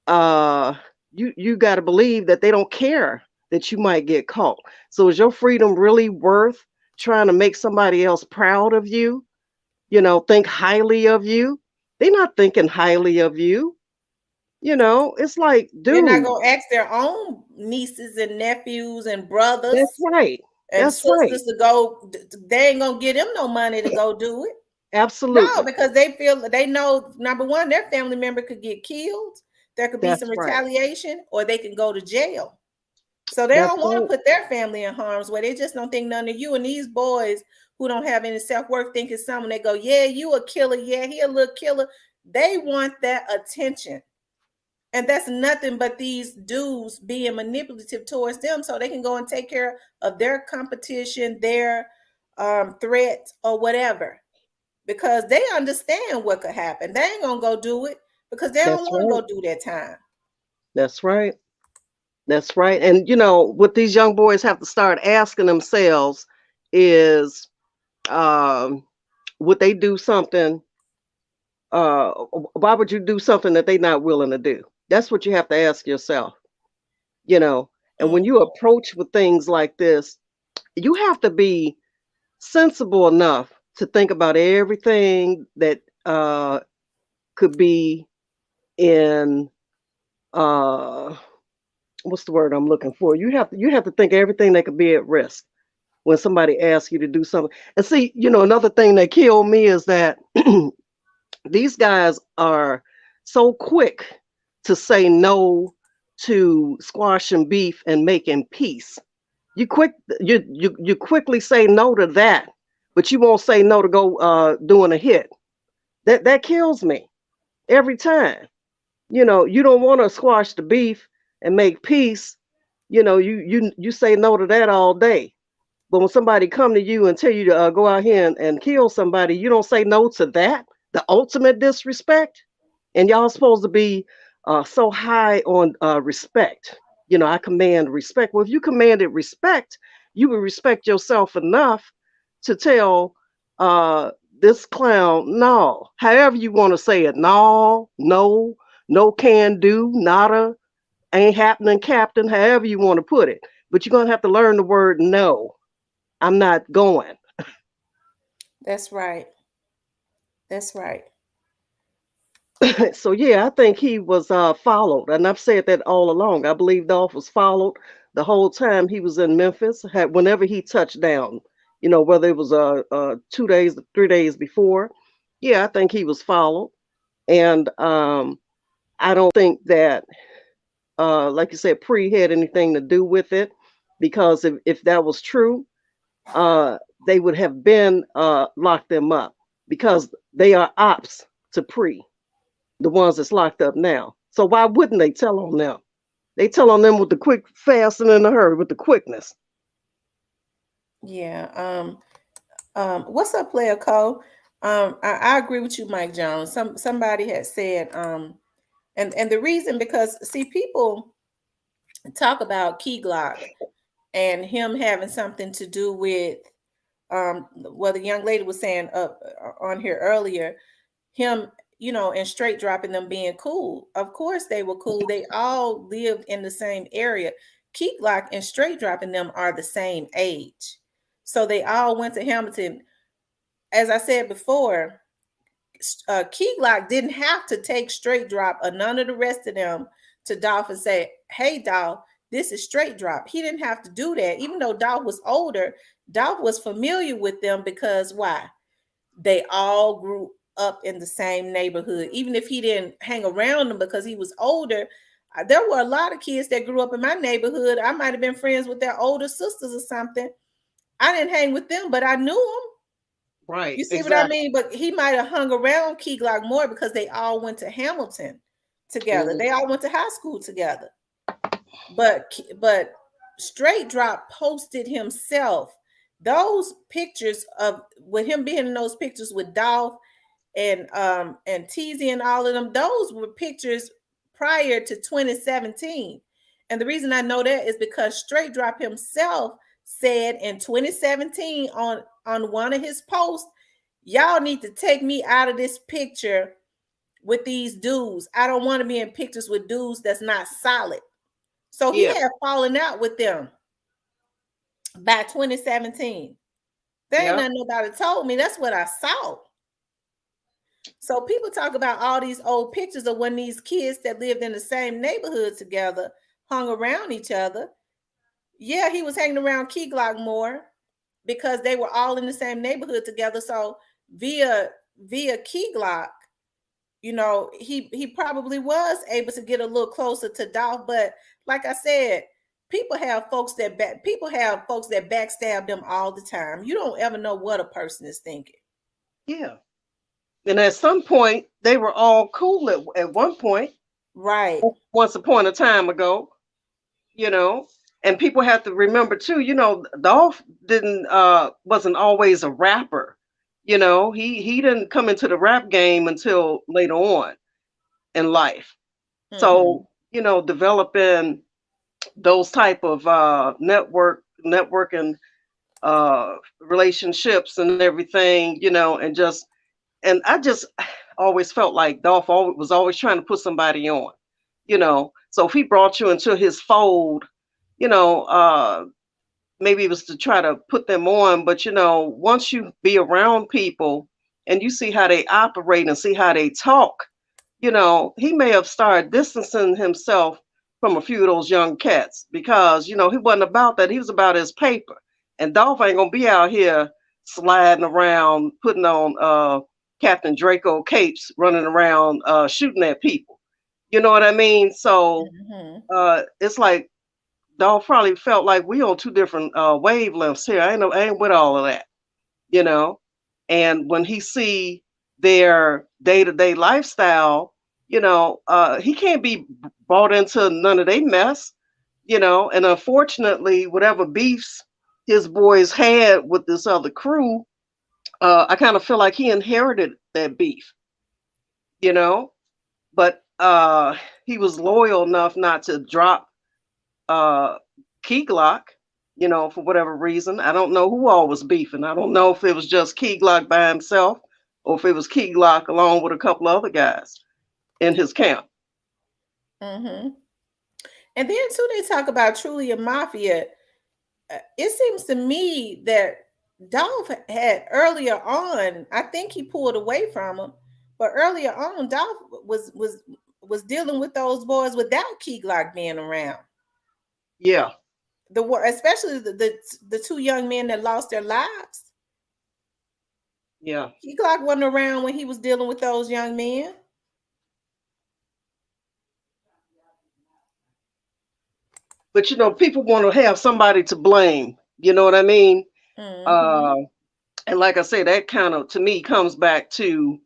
[SPEAKER 2] uh, you got to believe that they don't care that you might get caught. So is your freedom really worth trying to make somebody else proud of you? Think highly of you. They're not thinking highly of you. It's like,
[SPEAKER 1] They're not
[SPEAKER 2] dude,
[SPEAKER 1] going to ask their own nieces and nephews and
[SPEAKER 2] that's
[SPEAKER 1] brothers
[SPEAKER 2] right.
[SPEAKER 1] and
[SPEAKER 2] That's right.
[SPEAKER 1] sisters to go. They ain't gonna get them no money to go do it. No,
[SPEAKER 2] Absolutely.
[SPEAKER 1] because they know, number one, their family member could get killed. There could be
[SPEAKER 2] That's
[SPEAKER 1] some
[SPEAKER 2] right.
[SPEAKER 1] retaliation, or they can go to jail. So they
[SPEAKER 2] That's
[SPEAKER 1] don't want to
[SPEAKER 2] right.
[SPEAKER 1] put their family in harm's way. They just don't think none of you. And these boys who don't have any self worth think it's someone. They go, yeah, you a killer. Yeah, he a little killer. They want that attention. And that's nothing but these dudes being manipulative towards them so they can go and take care of their competition, their threat, or whatever. Because they understand what could happen. They ain't gonna go do it because they don't
[SPEAKER 2] That's
[SPEAKER 1] want to
[SPEAKER 2] right.
[SPEAKER 1] go do that time.
[SPEAKER 2] That's right. That's right. And what these young boys have to start asking themselves is, um, would they do something? Why would you do something that they're not willing to do? That's what you have to ask yourself. You know, And when you
[SPEAKER 1] Mhm.
[SPEAKER 2] approach with things like this, you have to be sensible enough to think about everything that could be in uh, what's the word I'm looking for? You have to think everything that could be at risk when somebody asks you to do something. And see, another thing that killed me is that these guys are so quick to say no to squashing beef and making peace. You quick you quickly say no to that, but you won't say no to go doing a hit. That kills me every time. You don't want to squash the beef and make peace. You say no to that all day. But when somebody come to you and tell you to go out here and kill somebody, you don't say no to that. The ultimate disrespect. And y'all supposed to be so high on respect. I command respect. Well, if you commanded respect, you would respect yourself enough to tell uh, this clown no. However you want to say it, no, no, no can do, nada, ain't happening, captain. However you want to put it, but you're gonna have to learn the word no. I'm not going.
[SPEAKER 1] That's right. That's right.
[SPEAKER 2] So yeah, I think he was followed, and I've said that all along. I believe Dolph was followed the whole time he was in Memphis. Whenever he touched down, whether it was 2 days, 3 days before. Yeah, I think he was followed, and I don't think that, like you said, Pre had anything to do with it, because if that was true, they would have been locked them up, because they are ops to Pre, the ones that's locked up now. So why wouldn't they tell on them? They tell on them with the quick, fast, and in a hurry, with the quickness.
[SPEAKER 1] Yeah. What's up, player Cole? I agree with you, Mike Jones. Somebody had said, and the reason, because see, people talk about Key Glock and him having something to do with, well, the young lady was saying up on here earlier, him, and straight dropping them being cool. Of course they were cool. They all lived in the same area. Key Glock and straight dropping them are the same age. So they all went to Hamilton. As I said before, Key Glock didn't have to take straight drop or none of the rest of them to Dolph and say, "Hey, Dolph, this is straight drop." He didn't have to do that. Even though Dolph was older, Dolph was familiar with them because why? They all grew up in the same neighborhood. Even if he didn't hang around them because he was older, there were a lot of kids that grew up in my neighborhood. I might have been friends with their older sisters or something. I didn't hang with them, but I knew them.
[SPEAKER 2] Right,
[SPEAKER 1] You see what I
[SPEAKER 2] exactly.
[SPEAKER 1] mean? But he might have hung around Key Glock more because they all went to Hamilton together.
[SPEAKER 2] Mhm.
[SPEAKER 1] They all went to high school together. But Straight Drop posted himself those pictures of with him being in those pictures with Dolph and Teasy and all of them. Those were pictures prior to 2017. And the reason I know that is because Straight Drop himself said in 2017 on one of his posts, "Y'all need to take me out of this picture with these dudes. I don't want to be in pictures with dudes that's not solid." So he
[SPEAKER 2] Yeah,
[SPEAKER 1] had fallen out with them by 2017. There ain't
[SPEAKER 2] yeah,
[SPEAKER 1] nothing nobody told me. That's what I saw. So people talk about all these old pictures of when these kids that lived in the same neighborhood together hung around each other. Yeah, he was hanging around Key Glock more because they were all in the same neighborhood together. So via via Key Glock, he probably was able to get a little closer to Dolph. But like I said, people have folks that backstab them all the time. You don't ever know what a person is thinking.
[SPEAKER 2] yeah. And at some point, they were all cool at one point,
[SPEAKER 1] Right.
[SPEAKER 2] once upon a time ago, you know. And people have to remember too, Dolph didn't wasn't always a rapper. He didn't come into the rap game until later on in life.
[SPEAKER 1] Hmm.
[SPEAKER 2] So, developing those type of networking relationships and everything, and I just always felt like Dolph was always trying to put somebody on. So if he brought you into his fold, you know, maybe it was to try to put them on, but once you be around people and you see how they operate and see how they talk, he may have started distancing himself from a few of those young cats because, he wasn't about that. He was about his paper. And Dolph ain't gonna be out here sliding around, putting on Captain Draco capes, running around shooting at people. You know what I mean? So
[SPEAKER 1] Mm-hmm.
[SPEAKER 2] it's like Dolph probably felt like we on two different wavelengths here. I ain't with all of that, you know. And when he see their day to day lifestyle, he can't be brought into none of their mess, And unfortunately, whatever beefs his boys had with this other crew, I kind of feel like he inherited that beef, you know. But he was loyal enough not to drop uh, Key Glock, for whatever reason. I don't know who all was beefing. I don't know if it was just Key Glock by himself or if it was Key Glock along with a couple of other guys in his camp.
[SPEAKER 1] Mm-hmm. And then too, they talk about truly a mafia. It seems to me that Dolph had earlier on. I think he pulled away from him, but earlier on, Dolph was dealing with those boys without Key Glock being around.
[SPEAKER 2] Yeah,
[SPEAKER 1] Especially the two young men that lost their lives.
[SPEAKER 2] yeah.
[SPEAKER 1] Key Glock wasn't around when he was dealing with those young men.
[SPEAKER 2] But people want to have somebody to blame. You know what I mean? Uh,
[SPEAKER 1] Mm-hmm.
[SPEAKER 2] and like I say, that kind of to me comes back to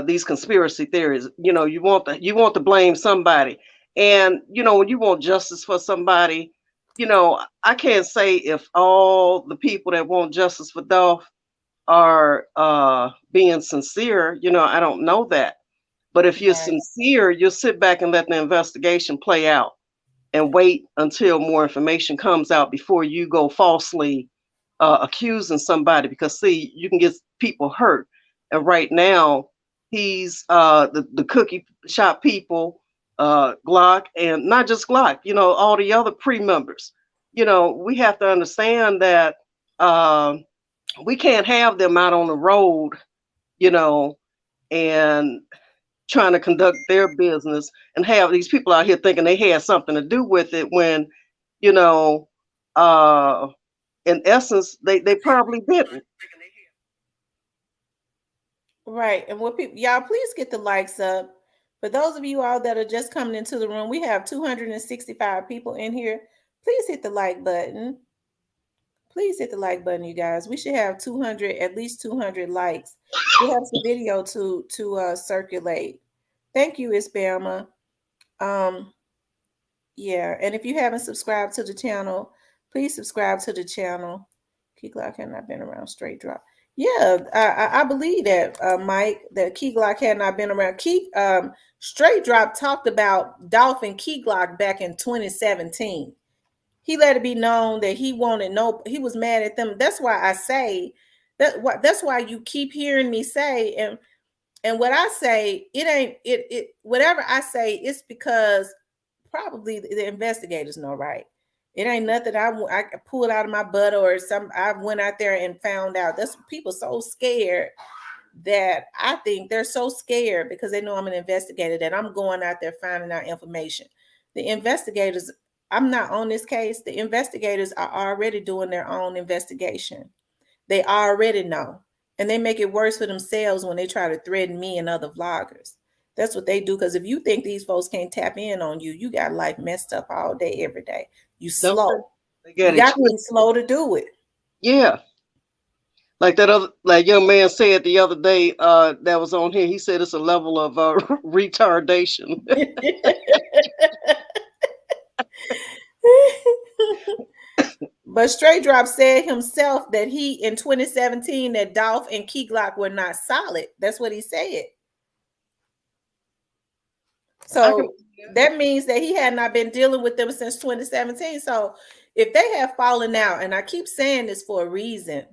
[SPEAKER 2] these conspiracy theories. You want to blame somebody, and when you want justice for somebody, I can't say if all the people that want justice for Dolph are being sincere. I don't know that, but if you're
[SPEAKER 1] Right.
[SPEAKER 2] sincere, you'll sit back and let the investigation play out and wait until more information comes out before you go falsely accusing somebody because see you can get people hurt, and right now he's the cookie shop people, Glock, and not just Glock, all the other pre-members. We have to understand that uh, we can't have them out on the road, you know and trying to conduct their business and have these people out here thinking they had something to do with it when you know uh in essence they probably didn't.
[SPEAKER 1] Right. And what people, y'all, please get the likes up. For those of you all that are just coming into the room, we have 265 people in here. Please hit the like button. Please hit the like button, you guys. We should have 200, at least 200 likes. We have some video to circulate. Thank you, Isbama. Um, yeah, and if you haven't subscribed to the channel, please subscribe to the channel. Key Glock had not been around straight drop. Yeah, I believe that, Mike, that Key Glock had not been around. Straight Drop talked about Dolphin Key Glock back in 2017. He let it be known that he was mad at them. That's why I say that's why you keep hearing me say, and what I say, it ain't it whatever I say, it's because probably the investigators know, right? It ain't nothing I pulled out of my butt or some I went out there and found out. That's people so scared that I think they're so scared because they know I'm an investigator that I'm going out there finding out information. The investigators, I'm not on this case. The investigators are already doing their own investigation. They already know. And they make it worse for themselves when they try to threaten me and other vloggers. That's what they do. Because if you think these folks can't tap in on you, you got life messed up all day, every day. You
[SPEAKER 2] Don't
[SPEAKER 1] slow.
[SPEAKER 2] they
[SPEAKER 1] You
[SPEAKER 2] got it
[SPEAKER 1] got to be
[SPEAKER 2] twisted.
[SPEAKER 1] slow to do it.
[SPEAKER 2] Yeah, like that other like young man said the other day that was on here. He said it's a level of retardation.
[SPEAKER 1] But Straight Drop said himself that he in 2017 that Dolph and Key Glock were not solid. That's what he said.
[SPEAKER 2] I can.
[SPEAKER 1] So that means that he had not been dealing with them since 2017. So if they have fallen out, and I keep saying this for a reason,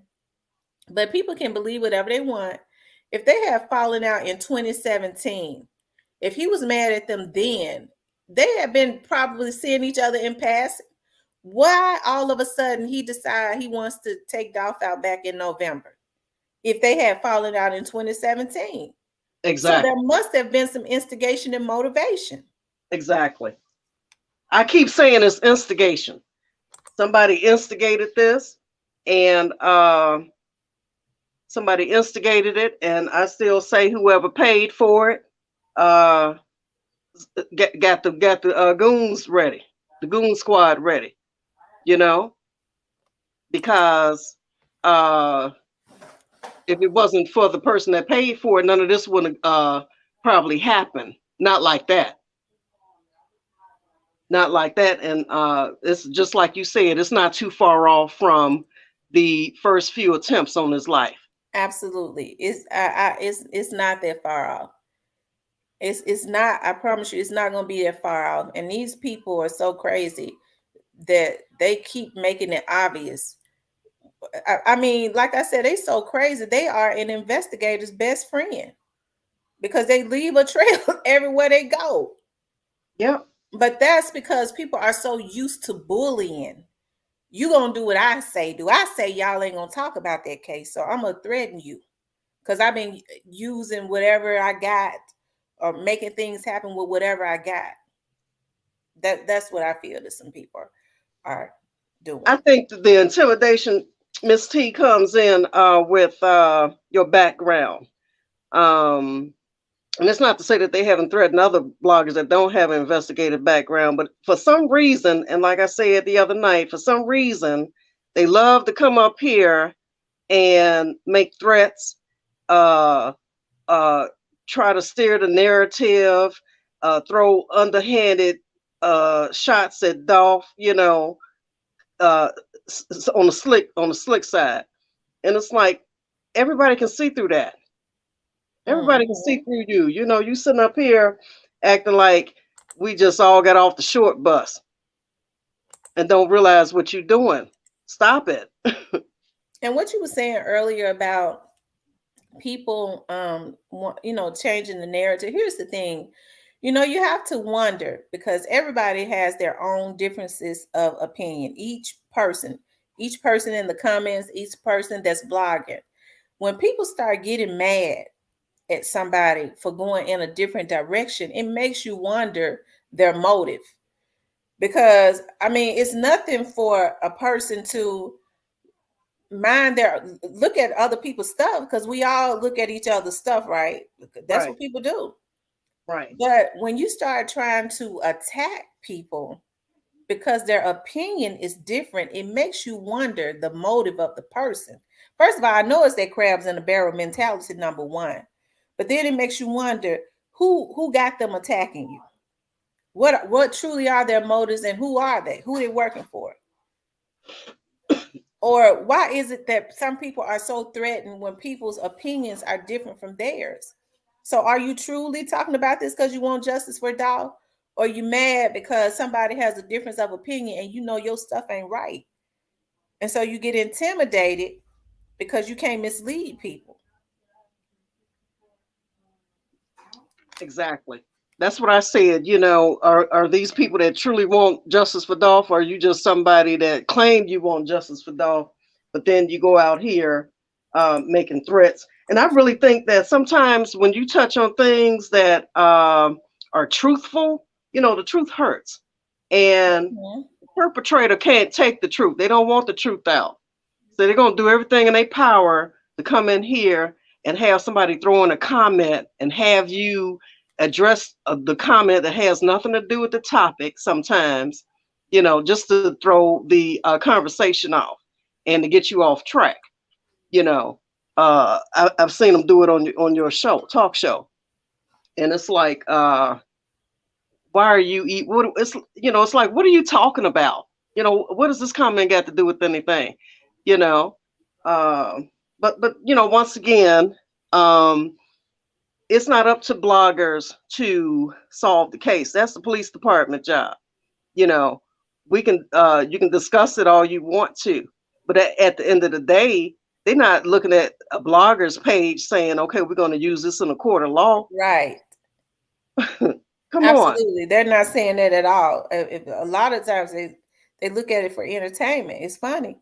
[SPEAKER 1] but people can believe whatever they want. If they have fallen out in 2017, if he was mad at them then, they have been probably seeing each other in passing. Why all of a sudden he decide he wants to take Dolph out back in November if they had fallen out in 2017? So there
[SPEAKER 2] Exactly.
[SPEAKER 1] must have been some instigation and motivation.
[SPEAKER 2] Exactly. I keep saying it's instigation. Somebody instigated this, and somebody instigated it, and I still say whoever paid for it uh, got the goons ready, the goon squad ready. You know, because uh, if it wasn't for the person that paid for it, none of this would probably happen. Not like that. Not like that. And it's just like you said, it's not too far off from the first few attempts on his life.
[SPEAKER 1] Absolutely, it's not that far off. It's not. I promise you, it's not going to be that far off. And these people are so crazy that they keep making it obvious. I mean, like I said, they so crazy. They are an investigator's best friend because they leave a trail everywhere they go.
[SPEAKER 2] Yep.
[SPEAKER 1] But that's because people are so used to bullying. You gonna do what I say. Do I say y'all ain't gonna talk about that case? So I'm gonna threaten you because I've been using whatever I got or making things happen with whatever I got. That's what I feel that some people are
[SPEAKER 2] I
[SPEAKER 1] doing.
[SPEAKER 2] think that the intimidation, Miss T, comes in with your background. Um, and it's not to say that they haven't threatened other bloggers that don't have an investigative background, but for some reason, and like I said the other night, for some reason, they love to come up here and make threats, uh, uh, try to steer the narrative, throw underhanded shots at Dolph, uh, on the slick side, and it's like everybody can see through that. Everybody can see
[SPEAKER 1] Hmm.
[SPEAKER 2] through you. You sitting up here acting like we just all got off the short bus and don't realize what you're doing. Stop it.
[SPEAKER 1] And what you were saying earlier about people changing the narrative. Here's the thing. You have to wonder because everybody has their own differences of opinion. Each person in the comments, each person that's blogging. When people start getting mad at somebody for going in a different direction, it makes you wonder their motive. Because I mean, it's nothing for a person to mind their look at other people's stuff because we all look at each other's stuff, right? That's
[SPEAKER 2] Right,
[SPEAKER 1] what people do.
[SPEAKER 2] right,
[SPEAKER 1] But when you start trying to attack people because their opinion is different, it makes you wonder the motive of the person. First of all, I know it's that crabs in the barrel mentality, number one. But then it makes you wonder who got them attacking you. What truly are their motives and who are they? Who they working for? Or why is it that some people are so threatened when people's opinions are different from theirs? So are you truly talking about this because you want justice for Doll? Or you mad because somebody has a difference of opinion and you know your stuff ain't right? And so you get intimidated because you can't mislead people.
[SPEAKER 2] exactly. That's what I said. Are these people that truly want justice for Dolph, or are you just somebody that claimed you want justice for Dolph, but then you go out here making threats? And I really think that sometimes when you touch on things that are truthful, the truth hurts. And
[SPEAKER 1] Mhm.
[SPEAKER 2] the perpetrator can't take the truth. They don't want the truth out. So they're going to do everything in their power to come in here and have somebody throw in a comment and have you address the comment that has nothing to do with the topic sometimes, just to throw the conversation off and to get you off track. You know, I've seen them do it on your show, talk show. And it's like, why are you eat? What it's like, what are you talking about? What does this comment got to do with anything? You know, um, but once again, um, it's not up to bloggers to solve the case. That's the police department job. You know, you can discuss it all you want to, but at the end of the day, they're not looking at a blogger's page saying, okay, we're going to use this in a court of law.
[SPEAKER 1] Right.
[SPEAKER 2] Come on.
[SPEAKER 1] Absolutely. They're not saying that at all. If, a lot of times They look at it for entertainment. It's funny.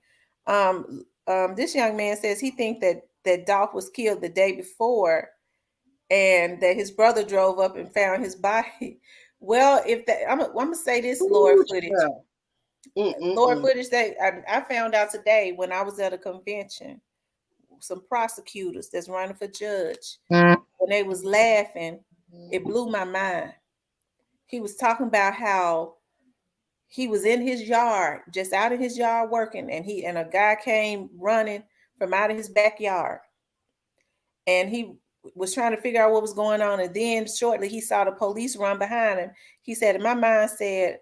[SPEAKER 1] This young man says he think that Dolph was killed the day before, and that his brother drove up and found his body. Well, if that, I'm gonna say this, Lord
[SPEAKER 2] Ooh,
[SPEAKER 1] footage,
[SPEAKER 2] child.
[SPEAKER 1] Lord
[SPEAKER 2] Mm-mm-mm.
[SPEAKER 1] footage that I found out today when I was at a convention. Some prosecutors that's running for judge, when they was laughing, it blew my mind. He was talking about how he was in his yard, just out in his yard working, and a guy came running from out of his backyard, and he was trying to figure out what was going on. And then shortly he saw the police run behind him. He said, in my mind said,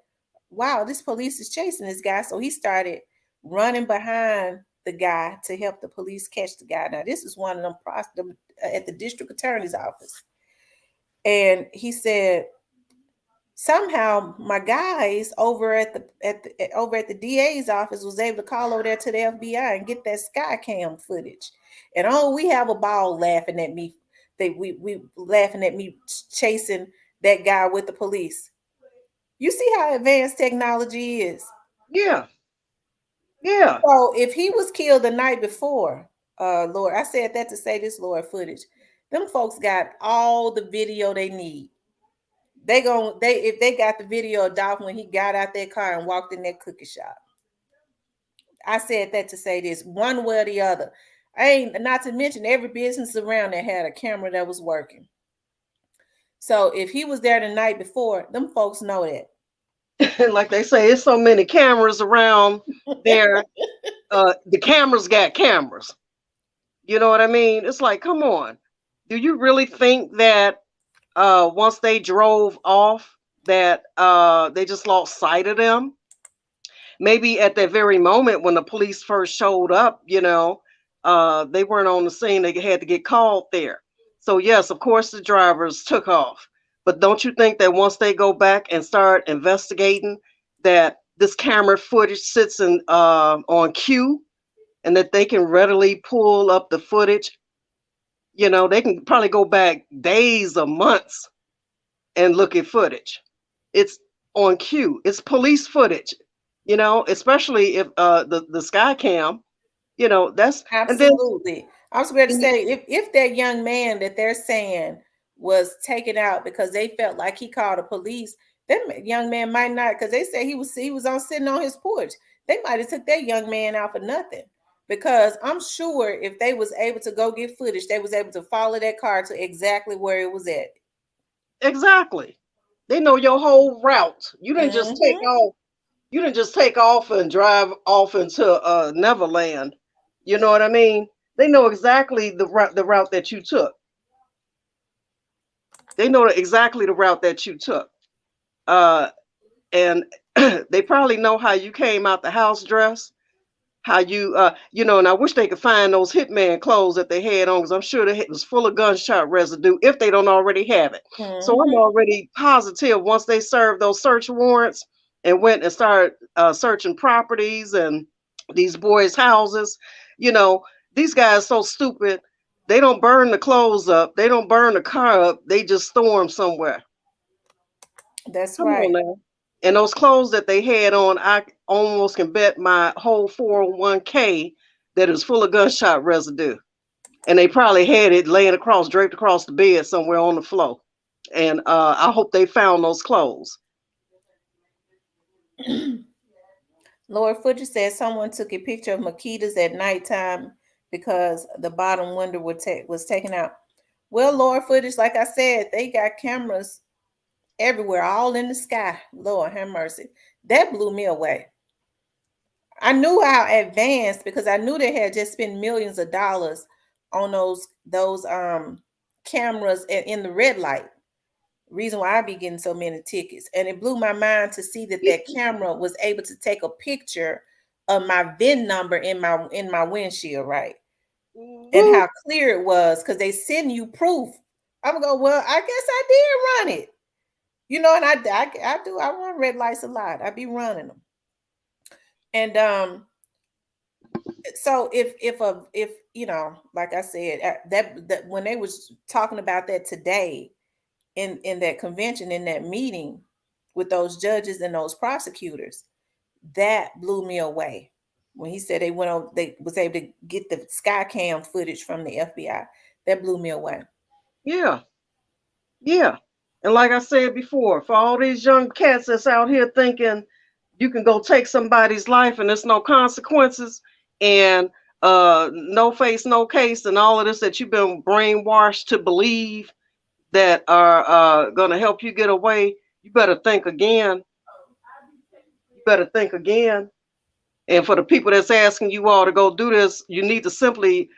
[SPEAKER 1] wow, this police is chasing this guy. So he started running behind the guy to help the police catch the guy. Now this is one of them at the district attorney's office. And he said, somehow my guys over at the DA's office was able to call over there to the FBI and get that sky cam footage. And oh, we have a ball laughing at me. We laughing at me chasing that guy with the police. You see how advanced technology is.
[SPEAKER 2] Yeah, yeah.
[SPEAKER 1] So if he was killed the night before, Lord, I said that to say this, Lord footage. Them folks got all the video they need. They if they got the video of Dolph when he got out that car and walked in that cookie shop. I said that to say this one way or the other. I ain't not to mention every business around that had a camera that was working. So if he was there the night before, them folks know that.
[SPEAKER 2] Like they say, it's so many cameras around there. The cameras got cameras. You know what I mean? It's like, come on. Do you really think that once they drove off that they just lost sight of them? Maybe at that very moment when the police first showed up, they weren't on the scene. They had to get called there. So yes, of course the drivers took off. But don't you think that once they go back and start investigating, that this camera footage sits in on cue, and that they can readily pull up the footage? They can probably go back days or months and look at footage. It's on cue. It's police footage, especially if the sky cam, that's and then
[SPEAKER 1] Absolutely. I was going to say if that young man that they're saying was taken out because they felt like he called the police, that young man might not, because they say he was on sitting on his porch. They might have took that young man out for nothing. Because I'm sure if they was able to go get footage, they was able to follow that car to exactly where it was at.
[SPEAKER 2] exactly. They know your whole route. You didn't just take
[SPEAKER 1] Hmm.
[SPEAKER 2] off. You didn't just take off and drive off into Neverland. You know what I mean? They know exactly the route that you took. They know exactly the route that you took. Uh, and they probably know how you came out the house dressed, how and I wish they could find those hitman clothes that they had on, because I'm sure it was full of gunshot residue if they don't already have it. So I'm
[SPEAKER 1] Hmm.
[SPEAKER 2] already positive once they served those search warrants and went and started searching properties and these boys' houses, you know, these guys so stupid. They don't burn the clothes up. They don't burn the car up. They just storm somewhere.
[SPEAKER 1] That's
[SPEAKER 2] Come on
[SPEAKER 1] right.
[SPEAKER 2] now. And those clothes that they had on, I almost can bet my whole 401k that it was full of gunshot residue. And they probably had it laying across, draped across the bed somewhere on the floor. And I hope they found those clothes.
[SPEAKER 1] Lord Footer said someone took a picture of Makita's at nighttime because the bottom window was taken out. Well, Lord Footage, like I said, they got cameras everywhere, all in the sky. Lord have mercy. That blew me away. I knew how advanced because I knew they had just spent millions of dollars on those cameras in the red light. Reason why I be getting so many tickets. And it blew my mind to see that camera was able to take a picture of my VIN number in my windshield, right? And
[SPEAKER 2] Woo.
[SPEAKER 1] how clear it was because they send you proof. I'm gonna go, well, I guess I did run it. And I run red lights a lot. I be running them. And so if like I said, that when they was talking about that today in that convention, in that meeting with those judges and those prosecutors, That blew me away. When he said they was able to get the sky cam footage from the FBI. That blew me away.
[SPEAKER 2] Yeah, yeah. And like I said before, for all these young cats that's out here thinking you can go take somebody's life and there's no consequences and no face, no case, and all of this that you've been brainwashed to believe that are going to help you get away, you better think again. You better think again. And for the people that's asking you all to go do this, you need to simply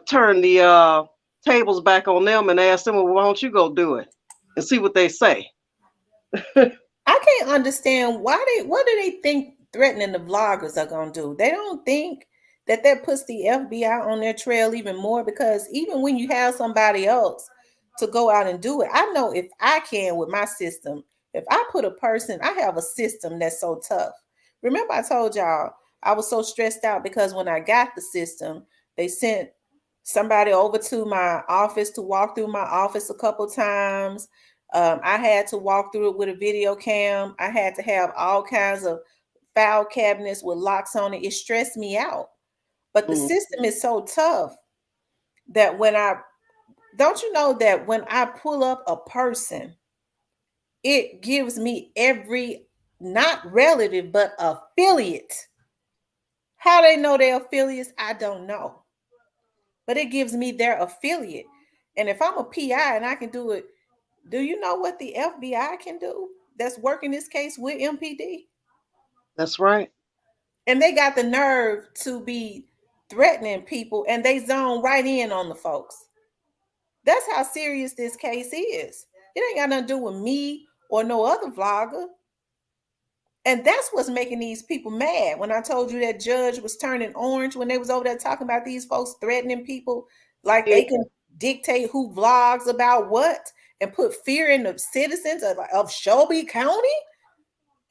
[SPEAKER 2] turn the tables back on them and ask them, well, why don't you go do it and see what they say?
[SPEAKER 1] I can't understand what do they think threatening the vloggers are gonna do? They don't think that puts the FBI on their trail even more, because even when you have somebody else to go out and do it, I know if I can with my system, if I put a person, I have a system that's so tough. Remember, I told y'all I was so stressed out because when I got the system, they sent somebody over to my office to walk through my office a couple times. I had to walk through it with a video cam. I had to have all kinds of file cabinets with locks on it. It stressed me out. But the
[SPEAKER 2] Mm,
[SPEAKER 1] system is so tough that when I don't you know that when I pull up a person, it gives me every not relative but affiliate. How they know they're affiliates, I don't know. But it gives me their affiliate. And if I'm a PI and I can do it, do you know what the FBI can do that's working this case with MPD?
[SPEAKER 2] that's right.
[SPEAKER 1] And they got the nerve to be threatening people and they zone right in on the folks. That's how serious this case is. It ain't got nothing to do with me or no other vlogger. And that's what's making these people mad. When I told you that judge was turning orange when they was over there talking about these folks threatening people like
[SPEAKER 2] Yeah.
[SPEAKER 1] they can dictate who vlogs about what and put fear in the citizens of Shelby County.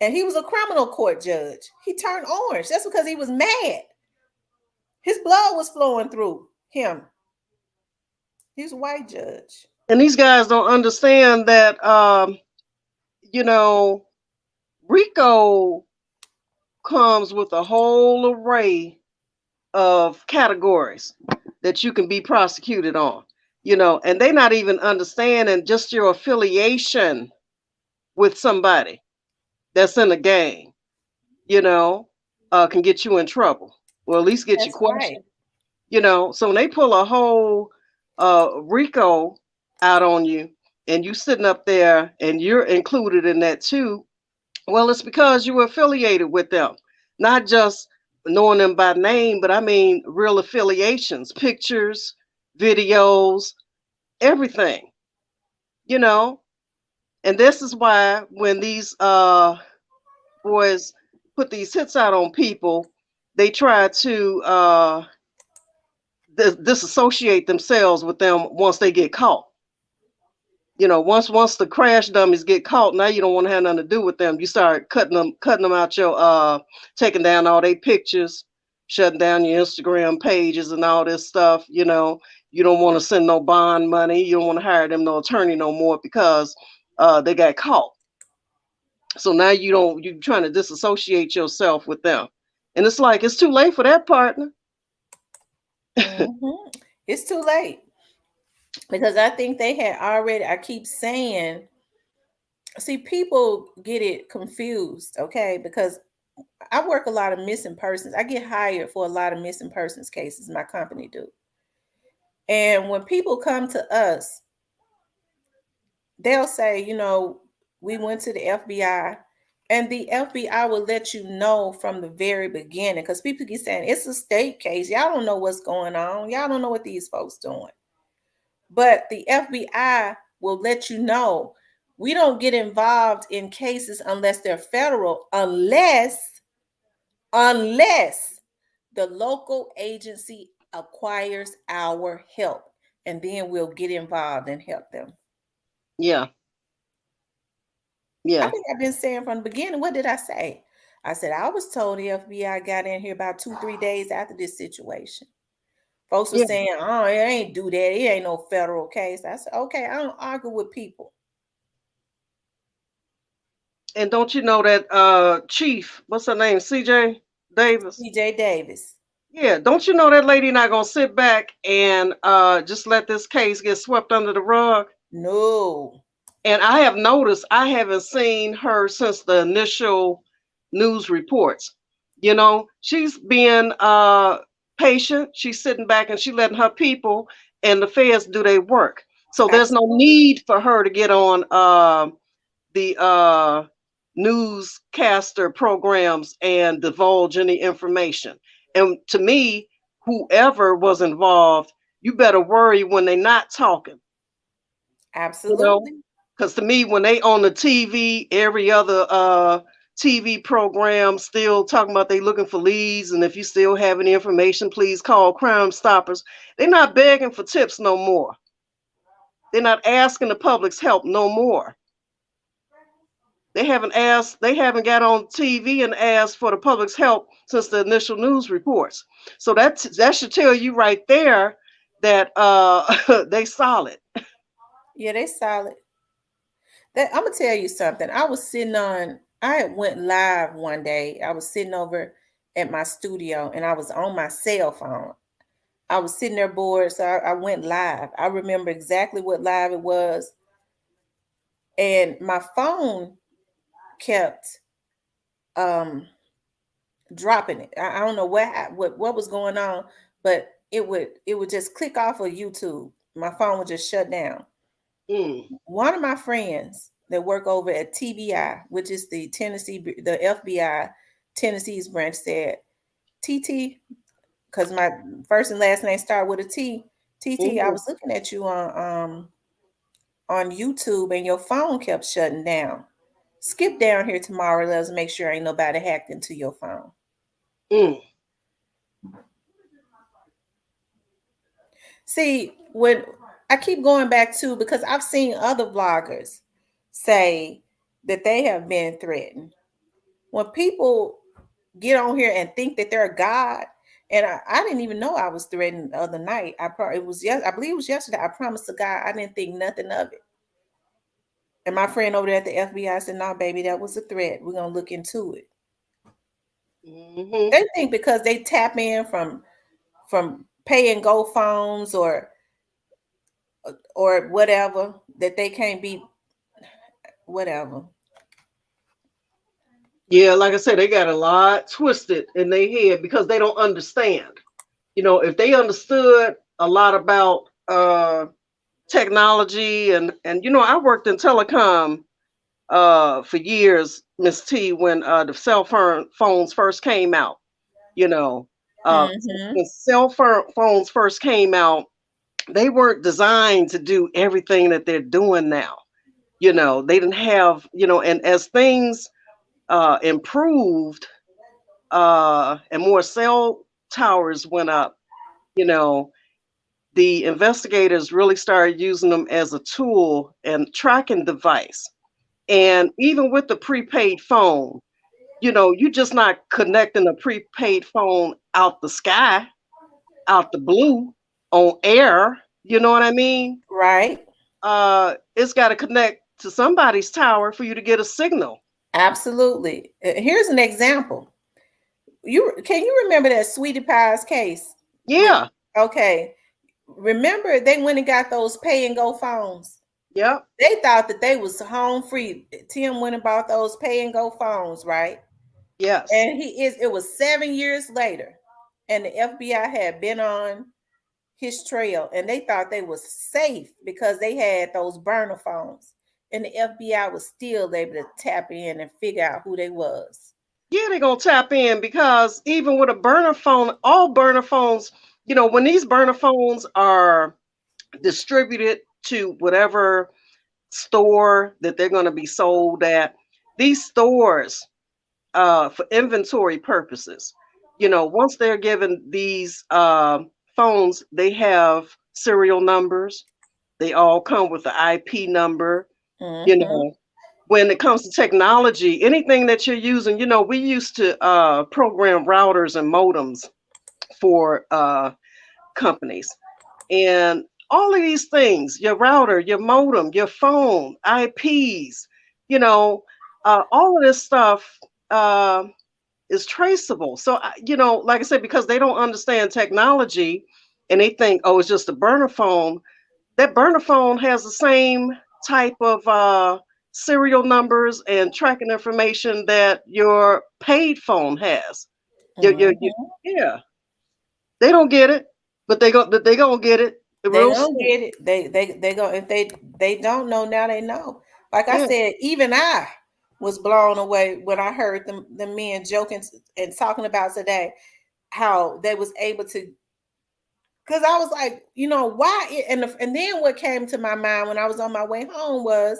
[SPEAKER 1] And he was a criminal court judge. He turned orange. That's because he was mad. His blood was flowing through him. He's a white judge.
[SPEAKER 2] And these guys don't understand that, you know, RICO comes with a whole array of categories that you can be prosecuted on, and they not even understanding just your affiliation with somebody that's in a gang, you know, can get you in trouble, or at least get you
[SPEAKER 1] That's right.
[SPEAKER 2] questioned, So when they pull a whole RICO out on you and you sitting up there and you're included in that too, well, it's because you were affiliated with them, not just knowing them by name, but I mean real affiliations, pictures, videos, everything, you know. And this is why when these boys put these hits out on people, they try to disassociate themselves with them once they get caught. Once the crash dummies get caught, now you don't want to have nothing to do with them. You start cutting them out your taking down all their pictures, shutting down your Instagram pages and all this stuff. You don't want to send no bond money. You don't want to hire them no attorney no more because they got caught. So now you're trying to disassociate yourself with them. And it's like it's too late for that, partner.
[SPEAKER 1] Mm-hmm. It's too late because I think they had already. I keep saying, see, people get it confused, okay? Because I work a lot of missing persons. I get hired for a lot of missing persons cases. My company do, and when people come to us, they'll say, we went to the FBI. And the FBI will let you know from the very beginning because people keep saying it's a state case. Y'all don't know what's going on. Y'all don't know what these folks doing. But the FBI will let you know we don't get involved in cases unless they're federal, unless the local agency acquires our help, and then we'll get involved and help them.
[SPEAKER 2] Yeah,
[SPEAKER 1] I
[SPEAKER 2] yeah,
[SPEAKER 1] think I've been saying from the beginning. What did I say? I said I was told the FBI got in here about 2-3 days after this situation. Folks were
[SPEAKER 2] yeah.
[SPEAKER 1] saying, "Oh, it ain't do that. It ain't no federal case." I said, "Okay, I don't argue with people."
[SPEAKER 2] And don't you know that Chief, what's her name, CJ Davis?
[SPEAKER 1] PJ Davis.
[SPEAKER 2] Yeah, don't you know that lady not gonna sit back and just let this case get swept under the rug?
[SPEAKER 1] No.
[SPEAKER 2] And I have noticed I haven't seen her since the initial news reports. You know, she's being patient. She's sitting back and she letting her people and the feds do their work. So there's no
[SPEAKER 1] Absolutely.
[SPEAKER 2] need for her to get on the newscaster programs and divulge any information. And to me, whoever was involved, you better worry when they're not talking, you know,
[SPEAKER 1] Absolutely.
[SPEAKER 2] because to me, when they on the TV, every other TV program still talking about they looking for leads, and if you still have any information, please call Crime Stoppers. They're not begging for tips no more. They're not asking the public's help no more. They haven't got on TV and asked for the public's help since the initial news reports. So that should tell you right there that they solid.
[SPEAKER 1] Yeah, they solid. That I'm gonna tell you something. I had went live one day. I was sitting over at my studio and I was on my cell phone. I was sitting there bored, so I went live. I remember exactly what live it was, and my phone kept um dropping it. I don't know what was going on, but it would just click off of YouTube. My phone would just shut down.
[SPEAKER 2] Mm,
[SPEAKER 1] One of my friends that work over at TBI, which is the FBI Tennessee's branch, said, "TT," because my first and last name start with a T. TT, I
[SPEAKER 2] mm,
[SPEAKER 1] was looking at you on YouTube and your phone kept shutting down. Skip down here tomorrow. Let's make sure ain't nobody hacked into your phone.
[SPEAKER 2] mm.
[SPEAKER 1] See, when I keep going back to, because I've seen other vloggers say that they have been threatened. When people get on here and think that they're God, and I didn't even know I was threatened the other night. I believe it was yesterday. I promised to God I didn't think nothing of it. And my friend over there at the FBI said, "No, baby, that was a threat. We're gonna look into it."
[SPEAKER 2] Hmm.
[SPEAKER 1] They think because they tap in from pay and go phones or whatever that they can't be whatever.
[SPEAKER 2] Yeah, like I said, they got a lot twisted in their head because they don't understand. You know, if they understood a lot about technology and you know, I worked in telecom for years, Miss T, when the phones first came out. You know,
[SPEAKER 1] Mm-hmm.
[SPEAKER 2] when phones first came out, they weren't designed to do everything that they're doing now. You know, they didn't have, you know, and as things improved and more cell towers went up, you know, the investigators really started using them as a tool and tracking device. And even with the prepaid phone, you know, you're just not connecting a prepaid phone out the sky, out the blue, on air. You know what I mean?
[SPEAKER 1] Right.
[SPEAKER 2] It's got to connect to somebody's tower for you to get a signal.
[SPEAKER 1] Absolutely. Here's an example. You remember that Sweetie Pie's case with
[SPEAKER 2] Yeah,
[SPEAKER 1] okay. Remember they went and got those pay and go phones.
[SPEAKER 2] yep,
[SPEAKER 1] They thought that they was home free. Tim went and bought those pay and go phones, right?
[SPEAKER 2] yes.
[SPEAKER 1] And it was 7 years later, and the FBI had been on his trail and they thought they was safe because they had those burner phones. And the FBI was still able to tap in and figure out who they was.
[SPEAKER 2] Yeah, they're going to tap in because even with a burner phone, all burner phones, you know, when these burner phones are distributed to whatever store that they're going to be sold at, these stores, for inventory purposes, you know, once they're given these phones, they have serial numbers. They all come with the IP number, you
[SPEAKER 1] Mm-hmm.
[SPEAKER 2] know. When it comes to technology, anything that you're using, you know, we used to program routers and modems for companies. And all of these things, your router, your modem, your phone, IPs, you know, all of this stuff uh, is traceable. So, like I said, because they don't understand technology and they think, oh, it's just a burner phone. That burner phone has the same type of serial numbers and tracking information that your paid phone has. Your
[SPEAKER 1] Hmm.
[SPEAKER 2] yeah, they don't get it, but they gonna get it
[SPEAKER 1] They
[SPEAKER 2] real
[SPEAKER 1] don't
[SPEAKER 2] soon.
[SPEAKER 1] get it. They go if they don't know now they know. Like I
[SPEAKER 2] Yeah,
[SPEAKER 1] said, even I was blown away when I heard the men joking and talking about today how they was able to. Because I was like, why? And then what came to my mind when I was on my way home was,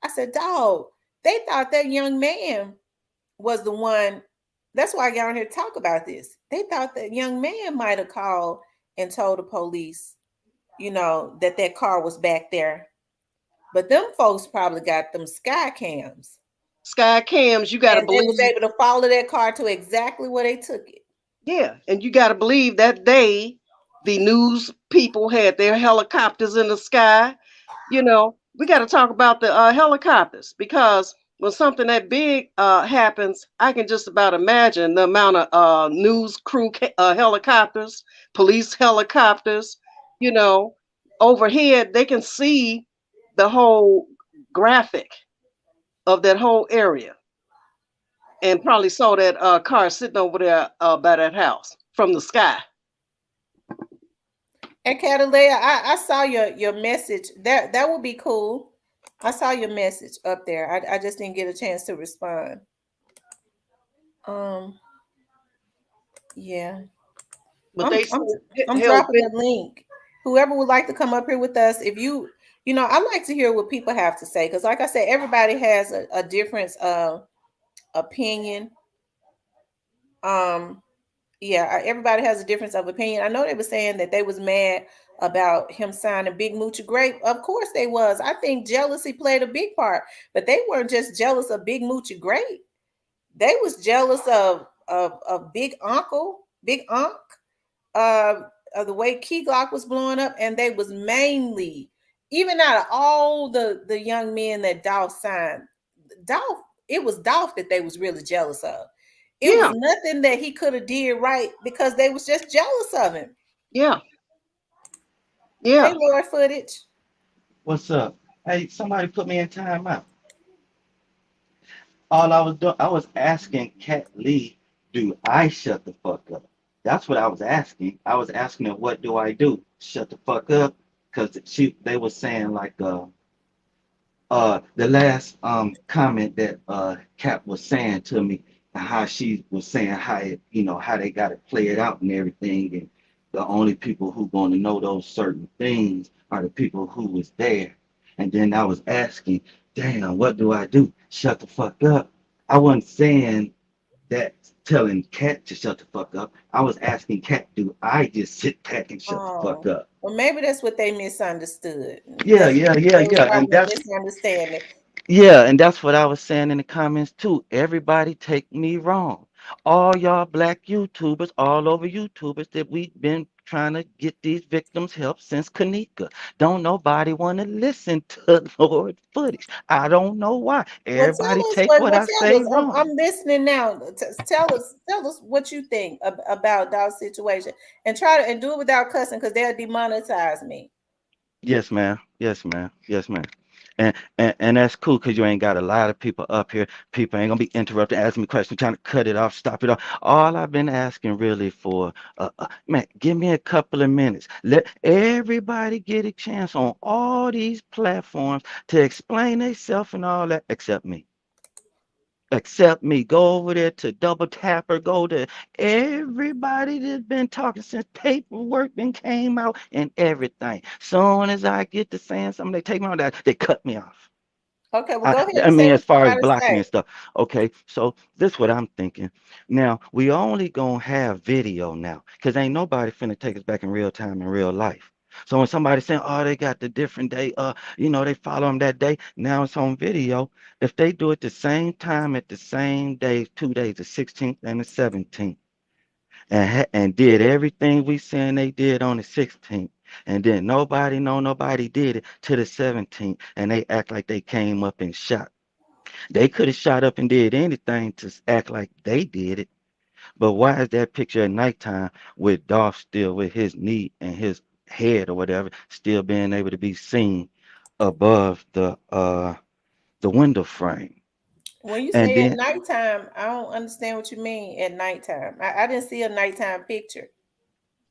[SPEAKER 1] I said, dog, they thought that young man was the one. That's why I got on here to talk about this. They thought that young man might have called and told the police, that that car was back there. But them folks probably got them sky cams.
[SPEAKER 2] sky cams. You got to
[SPEAKER 1] And they was
[SPEAKER 2] believe.
[SPEAKER 1] able to follow that car to exactly where they took it.
[SPEAKER 2] Yeah, and you got to believe that day the news people had their helicopters in the sky. We got to talk about the helicopters because when something that big happens, I can just about imagine the amount of news crew helicopters, police helicopters, you know, overhead. They can see the whole graphic of that whole area and probably saw that car sitting over there by that house from the sky.
[SPEAKER 1] And Catalea, I saw your message. That would be cool. I saw your message up there. I just didn't get a chance to respond. Um, yeah.
[SPEAKER 2] But
[SPEAKER 1] I'm
[SPEAKER 2] they
[SPEAKER 1] I'm
[SPEAKER 2] so
[SPEAKER 1] I'm
[SPEAKER 2] hell
[SPEAKER 1] dropping
[SPEAKER 2] bent.
[SPEAKER 1] the link. Whoever would like to come up here with us, if I like to hear what people have to say because, like I said, everybody has a different opinion. Um, yeah, everybody has a difference of opinion. I know they were saying that they was mad about him signing Big Moochie Grape. Of course they was. I think jealousy played a big part, but they weren't just jealous of Big Moochie Grape. They was jealous of Big Unc, uh, of the way Key Glock was blowing up, and they was mainly, even out of all the young men that Dolph signed, Dolph, it was Dolph that they was really jealous of. It was
[SPEAKER 2] Yeah,
[SPEAKER 1] nothing that he could have did right because they was just jealous of him.
[SPEAKER 2] yeah,
[SPEAKER 1] Hey,
[SPEAKER 2] yeah.
[SPEAKER 1] Lord Footage.
[SPEAKER 3] What's up? Hey, somebody put me in timeout. All I was doing, I was asking Cat Lee, do I shut the fuck up? That's what I was asking. I was asking her, what do I do? Shut the fuck up? Because they were saying like, the last comment that Cap was saying to me, and how she was saying how how they got to play it out and everything, and the only people who going to know those certain things are the people who was there. And then I was asking, damn, what do I do? Shut the fuck up. I wasn't saying that, telling Cat to shut the fuck up. I was asking Cat, do I just sit back and shut the fuck
[SPEAKER 1] Oh,
[SPEAKER 3] up?
[SPEAKER 1] well, maybe that's what they misunderstood.
[SPEAKER 3] Yeah,
[SPEAKER 1] That's
[SPEAKER 3] yeah, yeah,
[SPEAKER 1] They was
[SPEAKER 3] yeah. And
[SPEAKER 1] probably
[SPEAKER 3] that's
[SPEAKER 1] misunderstanding.
[SPEAKER 3] Yeah, and that's what I was saying in the comments too. Everybody take me wrong. All y'all black YouTubers, all over YouTubers that we've been trying to get these victims help since Kanika. Don't nobody want to listen to Lord footage. I don't know why.
[SPEAKER 1] Well,
[SPEAKER 3] Everybody
[SPEAKER 1] tell us
[SPEAKER 3] take
[SPEAKER 1] what.
[SPEAKER 3] what
[SPEAKER 1] Well,
[SPEAKER 3] I
[SPEAKER 1] tell
[SPEAKER 3] say
[SPEAKER 1] us. I'm
[SPEAKER 3] wrong.
[SPEAKER 1] listening now. Tell us what you think about Dog's situation, and try to and do it without cussing because they'll demonetize me.
[SPEAKER 3] Yes, ma'am. Yes, ma'am. Yes, ma'am. And that's cool because you ain't got a lot of people up here. People ain't gonna be interrupting, asking me questions, trying to cut it off, stop it off. All I've been asking really for, man, give me a couple of minutes. Let everybody get a chance on all these platforms to explain themselves and all that, except me. Except me. Go over there to Double Tapper. Go to everybody that's been talking since paperwork been came out and everything. Soon as I get to saying something, they take me on that. They cut me off.
[SPEAKER 1] Okay, well, go
[SPEAKER 3] I,
[SPEAKER 1] ahead
[SPEAKER 3] I
[SPEAKER 1] and say
[SPEAKER 3] mean,
[SPEAKER 1] what
[SPEAKER 3] as
[SPEAKER 1] you
[SPEAKER 3] far as
[SPEAKER 1] gotta
[SPEAKER 3] blocking
[SPEAKER 1] say.
[SPEAKER 3] and stuff. Okay, so this what I'm thinking. Now we only gonna have video now, cause ain't nobody finna take us back in real time in real life. So when somebody saying, oh, they got the different day, they follow them that day. Now it's on video. If they do it the same time at the same day, 2 days, the 16th and the 17th, and did everything we saying they did on the 16th, and then nobody did it to the 17th, and they act like they came up and shot. They could have shot up and did anything to act like they did it. But why is that picture at nighttime with Dolph still with his knee and his head or whatever still being able to be seen above the window frame?
[SPEAKER 1] When you
[SPEAKER 3] And
[SPEAKER 1] say at
[SPEAKER 3] then
[SPEAKER 1] nighttime, I don't understand what you mean at nighttime. I didn't see a nighttime picture.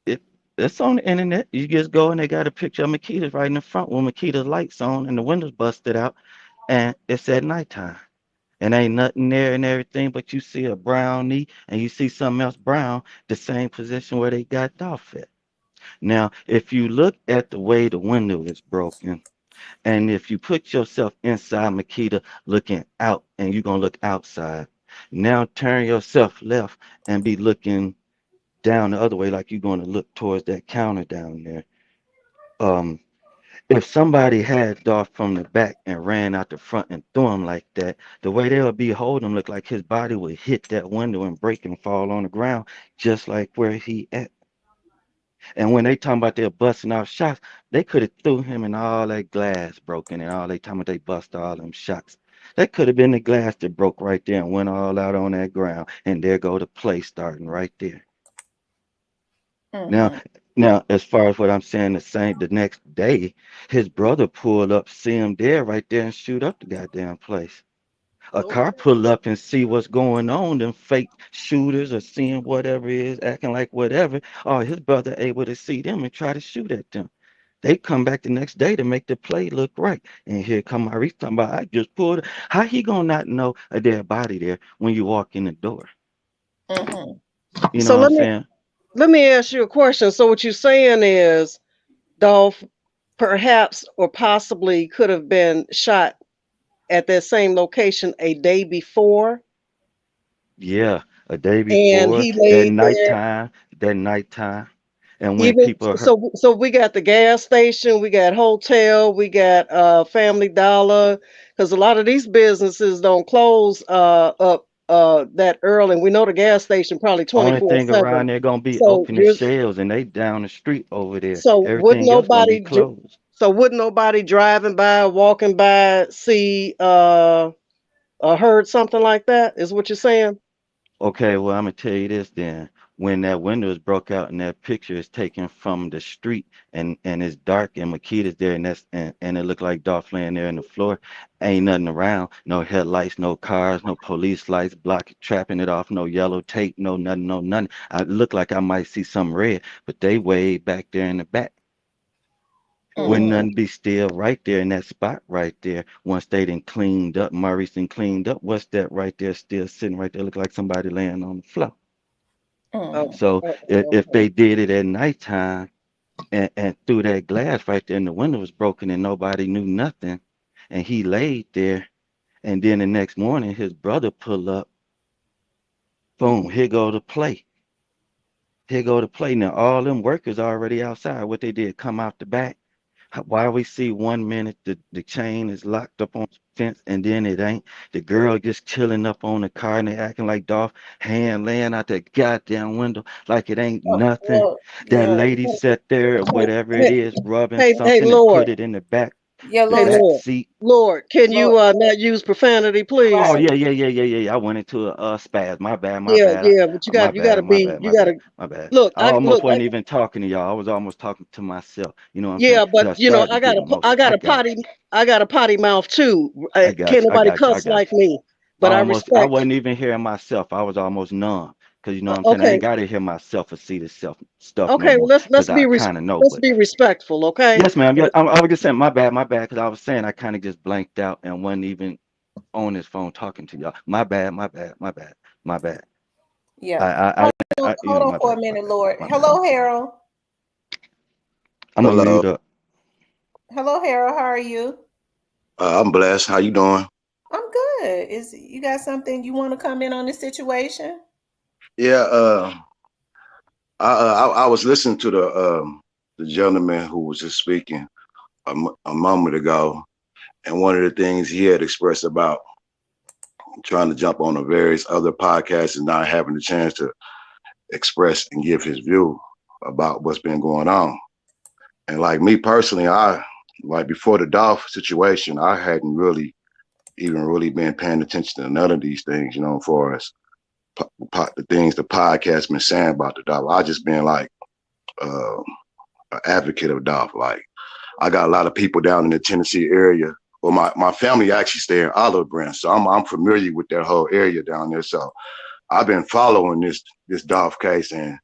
[SPEAKER 3] it it's on the internet. You just go and they got a picture of Makita's right in the front with Makita's lights on and the windows busted out, and it's at nighttime. And ain't nothing there and everything, but you see a brown knee and you see something else brown, the same position where they got Dolph at. Now, if you look at the way the window is broken, and if you put yourself inside Makita looking out and you're gonna look outside, now turn yourself left and be looking down the other way like you're gonna look towards that counter down there. Um, if somebody had Dolph from the back and ran out the front and threw him like that, the way they would be holding him look like his body would hit that window and break and fall on the ground, just like where he at. And when they talking about they're busting off shots, they could have threw him and all that glass broken and all they talking about they bust all them shots. That could have been the glass that broke right there and went all out on that ground. And there go the play starting right there. Now,
[SPEAKER 1] Mm-hmm.
[SPEAKER 3] now, as far as what I'm saying, the next day, his brother pulled up, see him there right there and shoot up the goddamn place. A car
[SPEAKER 1] Okay.
[SPEAKER 3] pull up and see what's going on, them fake shooters or seeing whatever it is, acting like whatever. Oh, his brother able to see them and try to shoot at them. They come back the next day to make the play look right. And here come Maurice talking about, I just pulled. How he gonna not know a dead body there when you walk in the door?
[SPEAKER 1] Mm-hmm.
[SPEAKER 3] You know
[SPEAKER 2] So
[SPEAKER 3] what I'm saying?
[SPEAKER 2] let me ask you a question. So what you're saying is Dolph perhaps or possibly could have been shot at that same location a day before,
[SPEAKER 3] Yeah, a day
[SPEAKER 2] and
[SPEAKER 3] before,
[SPEAKER 2] he laid there.
[SPEAKER 3] that nighttime. And when
[SPEAKER 2] Even
[SPEAKER 3] people heard,
[SPEAKER 2] so, we got the gas station, we got hotel, we got Family Dollar, because a lot of these businesses don't close up that early. And we know the gas station probably twenty
[SPEAKER 3] only
[SPEAKER 2] four
[SPEAKER 3] thing around
[SPEAKER 2] seven.
[SPEAKER 3] there gonna be
[SPEAKER 2] So
[SPEAKER 3] open the
[SPEAKER 2] you're
[SPEAKER 3] shells and they down the street over there.
[SPEAKER 2] so would
[SPEAKER 3] Everything else gonna be
[SPEAKER 2] nobody
[SPEAKER 3] closed.
[SPEAKER 2] so would nobody driving by, walking by, see or heard something like that? Is what you're saying?
[SPEAKER 3] Okay, well, I'm gonna tell you this then. When that window is broke out and that picture is taken from the street and it's dark and Makita's there and it looked like Dolph laying there on the floor, ain't nothing around, no headlights, no cars, no police lights blocking, trapping it off, no yellow tape, no nothing, no nothing. I look like I might see something red, but they way back there in the back. Wouldn't
[SPEAKER 1] Mm-hmm.
[SPEAKER 2] Mm-hmm.
[SPEAKER 3] nothing be still right there in that spot right there once they done cleaned up, Maurice done cleaned up. What's that right there still sitting right there? Look like somebody laying on the floor.
[SPEAKER 2] Oh,
[SPEAKER 1] Mm-hmm.
[SPEAKER 3] So if
[SPEAKER 2] okay.
[SPEAKER 3] they did it at nighttime and through that glass right there and the window was broken and nobody knew nothing and he laid there and then the next morning his brother pull up, boom, here go to play. Here go to play. Now all them workers already outside. What they did, come out the back. Why we see 1 minute the chain is locked up on the fence and then it ain't. The girl just chilling up on the car and they acting like Dolph, hand laying out that goddamn window like it ain't
[SPEAKER 1] Oh,
[SPEAKER 3] nothing.
[SPEAKER 1] well,
[SPEAKER 3] That
[SPEAKER 1] yeah,
[SPEAKER 3] lady sat there or whatever it
[SPEAKER 2] Hey,
[SPEAKER 3] is, rubbing
[SPEAKER 2] hey,
[SPEAKER 3] something and
[SPEAKER 2] Lord.
[SPEAKER 3] put it in the back,
[SPEAKER 1] yeah,
[SPEAKER 3] the
[SPEAKER 2] Hey,
[SPEAKER 1] Lord,
[SPEAKER 3] back
[SPEAKER 2] Lord.
[SPEAKER 3] seat.
[SPEAKER 2] Lord, can
[SPEAKER 1] Lord,
[SPEAKER 2] you not use profanity,
[SPEAKER 3] Oh
[SPEAKER 2] please?
[SPEAKER 1] right.
[SPEAKER 3] yeah. I went into a spaz. My bad, my
[SPEAKER 2] Yeah,
[SPEAKER 3] bad.
[SPEAKER 2] yeah, but
[SPEAKER 3] My
[SPEAKER 2] you gotta
[SPEAKER 3] bad, my
[SPEAKER 2] be,
[SPEAKER 3] bad,
[SPEAKER 2] you
[SPEAKER 3] my bad,
[SPEAKER 2] gotta
[SPEAKER 3] my bad.
[SPEAKER 2] look.
[SPEAKER 3] I almost
[SPEAKER 2] Look,
[SPEAKER 3] wasn't even talking to y'all. I was almost talking to myself. You know what I'm saying?
[SPEAKER 2] yeah, but
[SPEAKER 3] Because I started to get
[SPEAKER 2] I
[SPEAKER 3] emotional.
[SPEAKER 2] got a potty, I got a potty mouth too.
[SPEAKER 3] I got
[SPEAKER 2] Can't
[SPEAKER 3] you. I
[SPEAKER 2] nobody
[SPEAKER 3] got you. I
[SPEAKER 2] cuss
[SPEAKER 3] got
[SPEAKER 2] like
[SPEAKER 3] you.
[SPEAKER 2] me, but I
[SPEAKER 3] Almost, I
[SPEAKER 2] respect.
[SPEAKER 3] wasn't even hearing myself. I was almost numb. Because you know what I'm saying? I
[SPEAKER 2] Okay,
[SPEAKER 3] ain't got to hear myself or see this self stuff no
[SPEAKER 2] okay. Well,
[SPEAKER 3] more. Because I kind of know.
[SPEAKER 2] let's
[SPEAKER 3] But
[SPEAKER 2] be respectful, okay?
[SPEAKER 3] yes, ma'am. Yeah, I was just saying my bad. Because I was saying I kind of just blanked out and wasn't even on this phone talking to y'all. My bad.
[SPEAKER 1] Yeah. Hold on
[SPEAKER 3] My
[SPEAKER 1] for
[SPEAKER 3] bad,
[SPEAKER 1] a
[SPEAKER 3] my
[SPEAKER 1] minute,
[SPEAKER 3] bad,
[SPEAKER 1] Lord.
[SPEAKER 3] my bad.
[SPEAKER 1] Hello, Harold.
[SPEAKER 3] I'm gonna
[SPEAKER 4] Hello.
[SPEAKER 3] mute up.
[SPEAKER 1] Hello, Harold. How are you?
[SPEAKER 4] I'm blessed. How you doing?
[SPEAKER 1] I'm good. Is you got something you want to comment on this situation?
[SPEAKER 4] Yeah. I was listening to the gentleman who was just speaking a moment ago, and one of the things he had expressed about trying to jump on the various other podcasts and not having the chance to express and give his view about what's been going on. And like me personally, I like before the Dolph situation, I hadn't really even really been paying attention to none of these things, you know, as far as the things the podcast been saying about the Dolph. I just been like uh, an advocate of Dolph. Like I got a lot of people down in the Tennessee area. Well, my family actually stay in Olive Branch, so I'm familiar with that whole area down there. So I've been following this Dolph case, and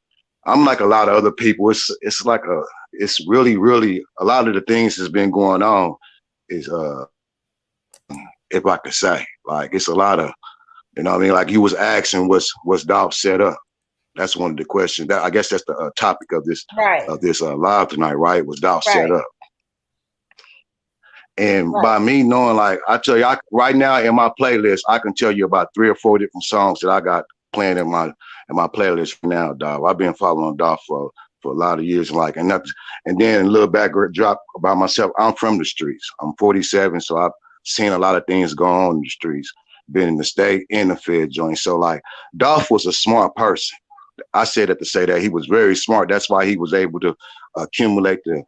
[SPEAKER 4] I'm like a lot of other people. It's really a lot of the things that's been going on is if I could say, like it's a lot of, you know what I mean? Like you was asking what's Dolph set up. That's one of the questions. That I guess that's the topic of
[SPEAKER 1] Right,
[SPEAKER 4] this live tonight, right? Was Dolph set
[SPEAKER 1] right,
[SPEAKER 4] up? And
[SPEAKER 1] right.
[SPEAKER 4] by me knowing, like I tell you, right now in my playlist, I can tell you about 3 or 4 different songs that I got playing in my playlist now, Dolph. I've been following Dolph for a lot of years, like and then a little background drop about myself. I'm from the streets. I'm 47, so I've seen a lot of things go on in the streets. Been in the state and the Fed joint. So like Dolph was a smart person. I said that to say that he was very smart. That's why he was able to accumulate the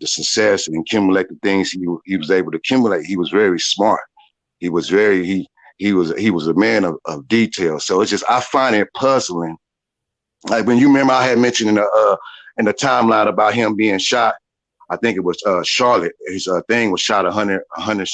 [SPEAKER 4] success and accumulate the things he was able to accumulate. He was very smart. He was very he was a man of detail. So it's just I find it puzzling. Like when you remember I had mentioned in the timeline about him being shot. I think it was Charlotte. His thing was shot 100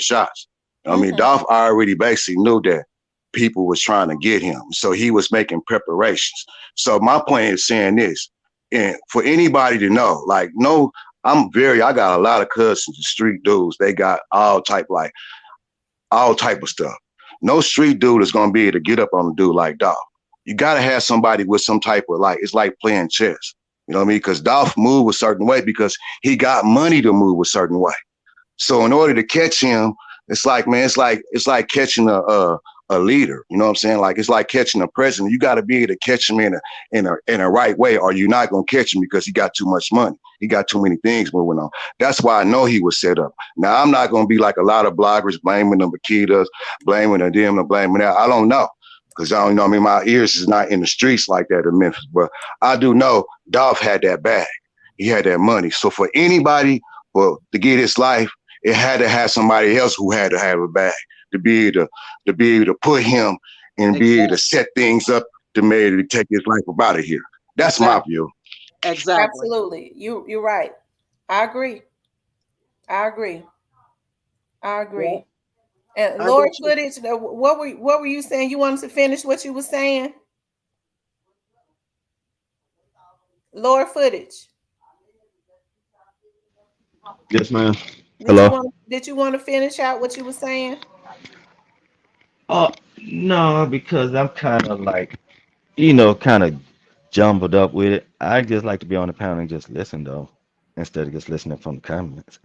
[SPEAKER 4] shots. I mean,
[SPEAKER 1] Mm-hmm.
[SPEAKER 4] Dolph already basically knew that people was trying to get him, so he was making preparations. So my point is saying this, and for anybody to know, like, no, I got a lot of cousins, street dudes. They got all type of stuff. No street dude is gonna be able to get up on a dude like Dolph. You gotta have somebody with some type of like, it's like playing chess. You know what I mean? Because Dolph moved a certain way because he got money to move a certain way. So in order to catch him, it's like, man, it's like catching a leader. You know what I'm saying? Like it's like catching a president. You got to be able to catch him in a right way, or you're not gonna catch him because he got too much money. He got too many things moving on. That's why I know he was set up. Now I'm not gonna be like a lot of bloggers blaming the Makitas, blaming them, and blaming that. I don't know. Because I don't know. I mean, my ears is not in the streets like that in Memphis, but I do know Dolph had that bag. He had that money. So for anybody to get his life, it had to have somebody else who had to have a bag to be able to put him and be able to
[SPEAKER 2] Exactly.
[SPEAKER 4] set things up to maybe take his life up out of here. That's my
[SPEAKER 2] Exactly.
[SPEAKER 4] view.
[SPEAKER 2] Exactly.
[SPEAKER 1] Absolutely. You're right. I agree. I agree. I
[SPEAKER 2] Yeah,
[SPEAKER 1] agree. And
[SPEAKER 2] I
[SPEAKER 1] Lord
[SPEAKER 2] get you.
[SPEAKER 1] footage, what were you saying? You wanted to finish what you were saying? Lord footage.
[SPEAKER 3] Yes, ma'am.
[SPEAKER 1] Did you
[SPEAKER 3] Hello.
[SPEAKER 1] want to finish out what you were saying?
[SPEAKER 3] Oh no, because I'm kind of like, kind of jumbled up with it. I just like to be on the panel and just listen though, instead of just listening from the comments.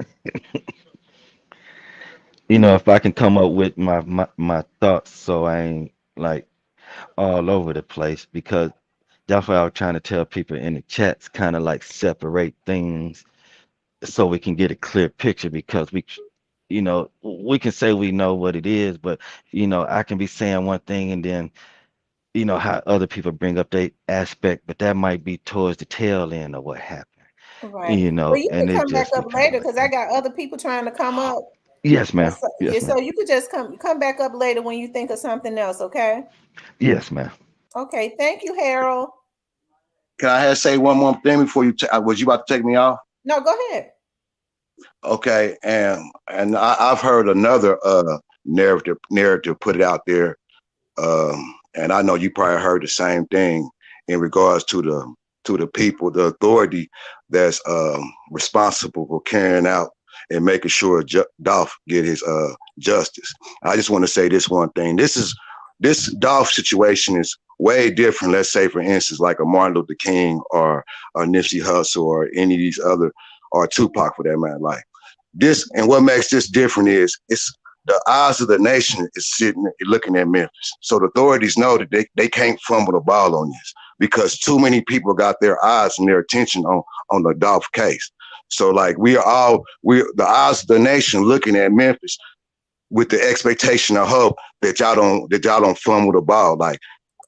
[SPEAKER 3] If I can come up with my thoughts so I ain't like all over the place, because that's what I was trying to tell people in the chats, kind of like separate things so we can get a clear picture, because we can say we know what it is, but I can be saying one thing, and then how other people bring up their aspect, but that might be towards the tail end of what happened,
[SPEAKER 1] Right. Well, you
[SPEAKER 3] and
[SPEAKER 1] can
[SPEAKER 3] it
[SPEAKER 1] come back
[SPEAKER 3] just be
[SPEAKER 1] up
[SPEAKER 3] kind of
[SPEAKER 1] later
[SPEAKER 3] like
[SPEAKER 1] because I
[SPEAKER 3] that.
[SPEAKER 1] got other people trying to come up.
[SPEAKER 3] Yes,
[SPEAKER 1] And
[SPEAKER 3] ma'am.
[SPEAKER 1] so, yeah,
[SPEAKER 3] Yes,
[SPEAKER 1] so
[SPEAKER 3] ma'am.
[SPEAKER 1] you could just come back up later when you think of something else, okay?
[SPEAKER 3] Yes, ma'am.
[SPEAKER 1] Okay, thank you, Harold.
[SPEAKER 4] Can I say one more thing before was you about to take me off?
[SPEAKER 1] No, go ahead.
[SPEAKER 4] Okay, and I've heard another narrative put it out there. And I know you probably heard the same thing in regards to the people, the authority that's responsible for carrying out and making sure Dolph get his justice. I just want to say this one thing. This Dolph situation is way different. Let's say, for instance, like a Martin Luther King or Nipsey Hussle or any of these other, or Tupac for that matter. Like this, and what makes this different is it's the eyes of the nation is sitting looking at Memphis. So the authorities know that they can't fumble the ball on this because too many people got their eyes and their attention on the Dolph case. So like we the eyes of the nation looking at Memphis with the expectation of hope that y'all don't fumble the ball. Like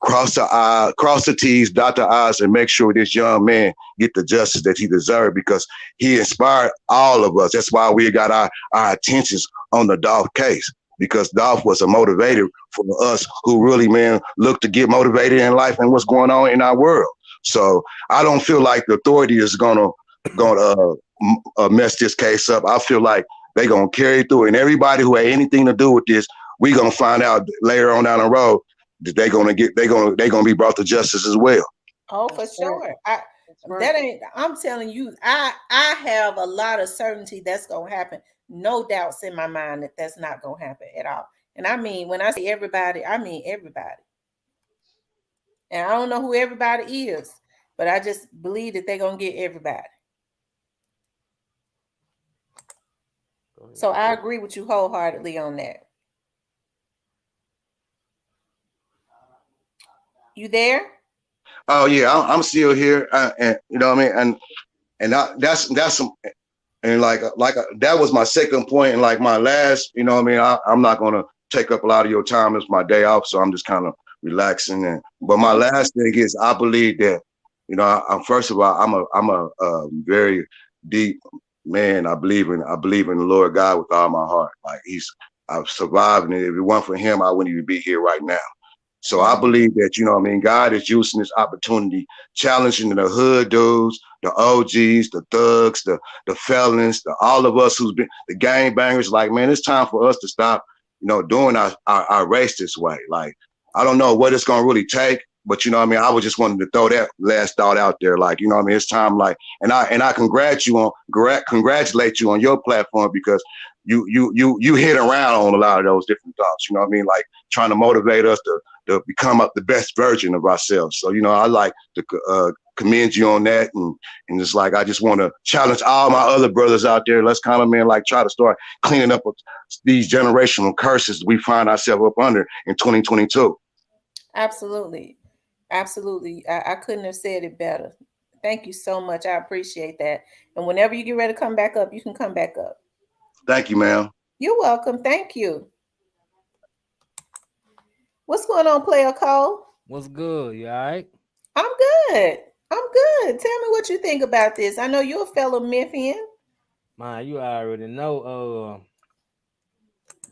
[SPEAKER 4] cross the T's, dot the I's, and make sure this young man get the justice that he deserved because he inspired all of us. That's why we got our attentions on the Dolph case because Dolph was a motivator for us who really, man, look to get motivated in life and what's going on in our world. So I don't feel like the authority is gonna mess this case up. I feel like they're gonna carry through, and everybody who had anything to do with this, we gonna find out later on down the road that they gonna be brought to justice as well.
[SPEAKER 1] Oh, for
[SPEAKER 2] That's right.
[SPEAKER 1] sure.
[SPEAKER 2] That's right.
[SPEAKER 1] That ain't. I'm telling you, I have a lot of certainty that's gonna happen. No doubts in my mind that that's not gonna happen at all. And I mean, when I say everybody, I mean everybody. And I don't know who everybody is, but I just believe that they're gonna get everybody. So I agree with you wholeheartedly on that. You there?
[SPEAKER 4] Oh yeah, I'm still here, and you know what I mean, and that's some and that was my second point and like my last, you know what I mean. I'm not gonna take up a lot of your time. It's my day off, so I'm just kind of relaxing. And but my
[SPEAKER 1] Mhm.
[SPEAKER 4] last thing is I believe that you know I'm first of all I'm a very deep man. I believe in the Lord God with all my heart. Like I've survived, and if it weren't for Him, I wouldn't even be here right now. So I
[SPEAKER 1] Mhm.
[SPEAKER 4] believe that, you know what I mean, God is using this opportunity, challenging the hood dudes, the OGs, the thugs, the felons, all of us who's been the gang bangers, like, man, it's time for us to stop, doing our race this way. Like, I don't know what it's gonna really take, but you know what I mean, I was just wanting to throw that last thought out there. Like, you know what I mean, it's time like and I congratulate you on your platform because you hit around on a lot of those different thoughts, you know what I mean? Like trying to motivate us to become up the best version of ourselves. So, I like to commend you on that. And it's like, I just want to challenge all my other brothers out there. Let's kind of, man, like try to start cleaning up these generational curses we find ourselves up under in 2022.
[SPEAKER 1] Absolutely. Absolutely. I couldn't have said it better. Thank you so much. I appreciate that. And whenever you get ready to come back up, you can come back up.
[SPEAKER 4] Thank you, ma'am.
[SPEAKER 1] You're welcome. Thank you. What's going on, Player Cole?
[SPEAKER 5] What's good? You all right?
[SPEAKER 1] I'm good. I'm good. Tell me what you think about this. I know you're a fellow Memphian.
[SPEAKER 5] Man, you already know.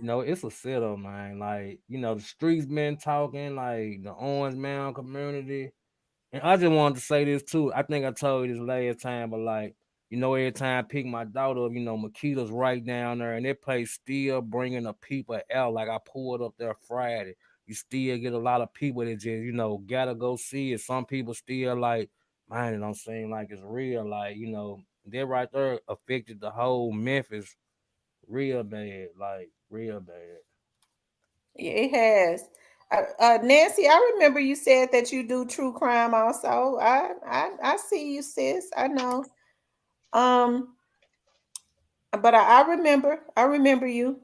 [SPEAKER 5] It's a setup, man. Like, the streets been talking, like the Orange Mound community. And I just wanted to say this too. I think I told you this last time, but like, every time I pick my daughter up, Makita's right down there, and that place still bringing the people out. Like I pulled up there Friday, you still get a lot of people that just, gotta go see it. Some people still like, man, it don't seem like it's real. Like, that right there affected the whole Memphis real bad, like real bad.
[SPEAKER 1] Yeah, it has. Nancy, I remember you said that you do true crime also. I see you, sis. I know. Um, but I remember you.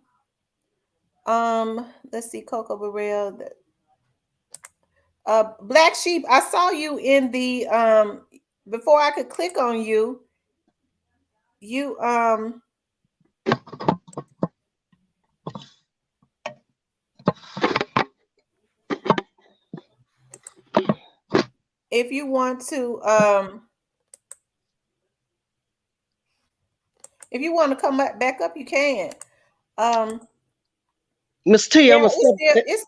[SPEAKER 1] Let's see, Coco Burrell. Black Sheep. I saw you in the before I could click on you. You if you want to if you want to come back up, you can. Um,
[SPEAKER 2] Miss T,
[SPEAKER 1] yeah, it's still it's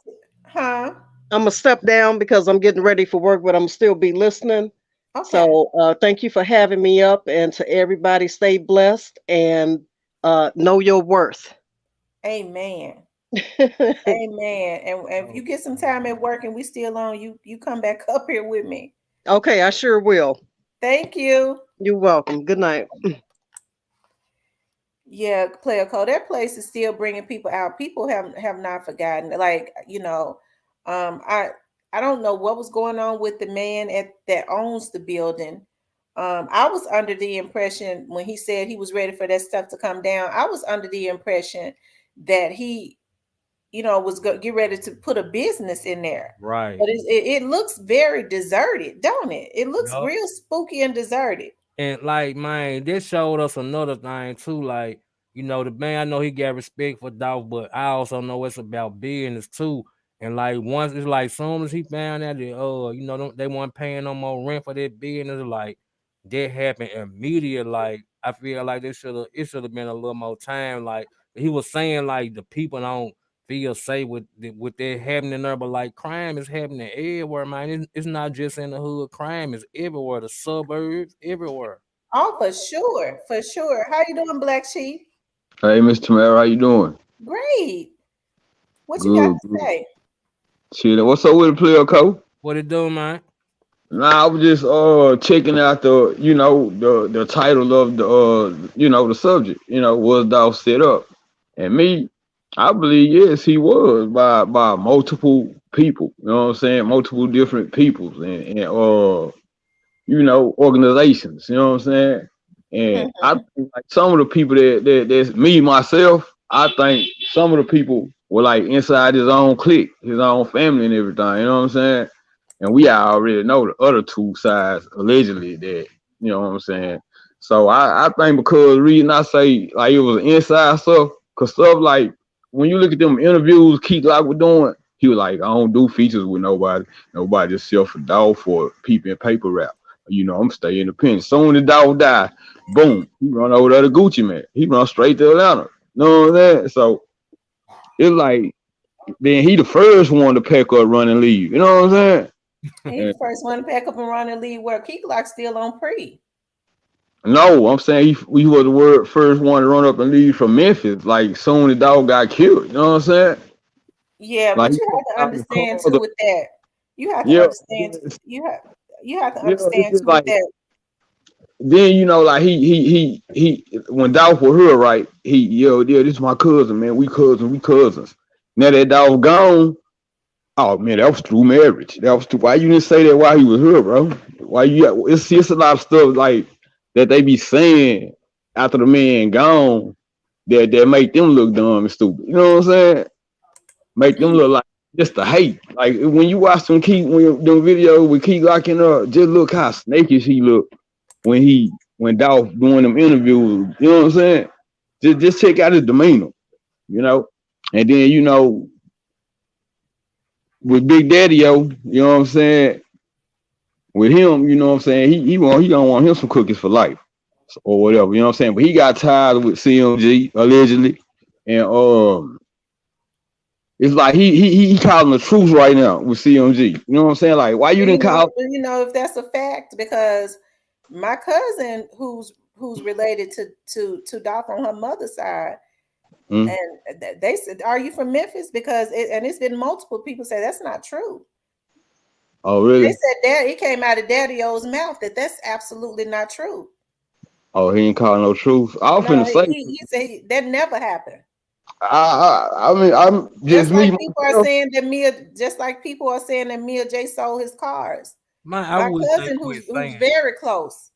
[SPEAKER 1] huh.
[SPEAKER 2] I'm gonna step down because I'm getting ready for work, but I'm still be listening.
[SPEAKER 1] Okay.
[SPEAKER 2] So thank you for having me up, and to everybody, stay blessed and know your worth.
[SPEAKER 1] Amen. Amen. And if you get some time at work and we still on, you come back up here with me.
[SPEAKER 2] Okay, I sure will.
[SPEAKER 1] Thank you.
[SPEAKER 2] You're welcome. Good night.
[SPEAKER 1] Yeah, player code. That place is still bringing people out. People have not forgotten. Like um, I I don't know what was going on with the man at that owns the building. I was under the impression when he said he was ready for that stuff to come down. I was under the impression that he, was going to get ready to put a business in there.
[SPEAKER 5] Right.
[SPEAKER 1] But it looks very deserted, don't it? It looks
[SPEAKER 5] Yup.
[SPEAKER 1] real spooky and deserted.
[SPEAKER 5] And like, man, this showed us another thing too. Like, the man, I know he got respect for Dolph, but I also know it's about business too. And like once it's like soon as he found out that they weren't paying no more rent for that business, like that happened immediate. Like I feel like it should have been a little more time. Like he was saying like the people don't feel safe with that happening there, but like crime is happening everywhere, man. It's not just in the hood. Crime is everywhere, the suburbs, everywhere.
[SPEAKER 1] Oh, for sure, for sure. How you doing, Black Sheep?
[SPEAKER 6] Hey, Miss Tamara, how you doing?
[SPEAKER 1] Great. What you got
[SPEAKER 6] Good,
[SPEAKER 1] to
[SPEAKER 6] good.
[SPEAKER 1] say?
[SPEAKER 6] Shit, what's up with the player, Cole?
[SPEAKER 5] What it do, man?
[SPEAKER 6] Nah, I was just checking out the title of the subject, was Dolph set up? And me, I believe yes, he was by multiple people, you know what I'm saying? Multiple different peoples and organizations. You know what I'm saying? And I think like some of the people that's me myself, I think some of the people were like inside his own clique, his own family and everything. You know what I'm saying? And we already know the other two sides allegedly that, you know what I'm saying? So I think because the reason I say like it was inside stuff, cause stuff like when you look at them interviews Keith Lock was doing, he was like, I don't do features with nobody except for dog for peep and paper rap. I'm staying independent. Soon the dog die, boom, he run over there to Gucci man. He run straight to Atlanta. You know what I'm saying? So it's like then he the first one to pack up, run and leave. You know what I'm saying?
[SPEAKER 1] He
[SPEAKER 6] And
[SPEAKER 1] the first one to pack up and run and leave where Key Glock still on pre.
[SPEAKER 6] no, I'm saying he was the first one to run up and leave from Memphis. Like soon the dog got killed. You know what I'm saying?
[SPEAKER 1] Yeah,
[SPEAKER 6] Like
[SPEAKER 1] but
[SPEAKER 6] he
[SPEAKER 1] you
[SPEAKER 6] took
[SPEAKER 1] have to
[SPEAKER 6] out his car.
[SPEAKER 1] understand too with that. You have to
[SPEAKER 6] Yeah,
[SPEAKER 1] understand. You have to
[SPEAKER 6] it's
[SPEAKER 1] understand
[SPEAKER 6] just
[SPEAKER 1] too with
[SPEAKER 6] like
[SPEAKER 1] that.
[SPEAKER 6] then like he when Dolph was here, right? Yeah, this is my cousin, man. We cousins. Now that dog gone. Oh man, that was through marriage. That was through. Why you didn't say that while he was here, bro? Why you? It's a lot of stuff like that they be saying after the man gone that make them look dumb and stupid. You know what I'm saying? Make them look like just the hate. Like when you watch them videos with Keith locking up, just look how snakish he looked when Dolph doing them interviews. You know what I'm saying? Just check out his demeanor. You know, and then with Big Daddy, you know what I'm saying? With him, you know what I'm saying? He don't want him some cookies for life or whatever, you know what I'm saying? But he got tired with CMG allegedly, and it's like he calling the truth right now with CMG. You know what I'm saying? Like, why you didn't call?
[SPEAKER 1] You know if that's a fact because my cousin, who's related to Doc on her mother's side,
[SPEAKER 6] Mm?
[SPEAKER 1] and they said, "Are you from Memphis?" Because it's been multiple people say that's not true.
[SPEAKER 6] Oh,
[SPEAKER 1] They
[SPEAKER 6] really?
[SPEAKER 1] said that it came out of Daddy O's mouth that's absolutely not true.
[SPEAKER 6] Oh, he ain't calling no truth. I was
[SPEAKER 1] No,
[SPEAKER 6] finna say,
[SPEAKER 1] he said that never happened.
[SPEAKER 6] I mean, I'm just
[SPEAKER 1] Just like
[SPEAKER 6] me
[SPEAKER 1] people are
[SPEAKER 6] myself.
[SPEAKER 1] saying that just like people are saying that Mia J sold his cars.
[SPEAKER 5] Man, I
[SPEAKER 1] My
[SPEAKER 5] wish they
[SPEAKER 1] cousin,
[SPEAKER 5] quit
[SPEAKER 1] who's
[SPEAKER 5] saying that.
[SPEAKER 1] very close,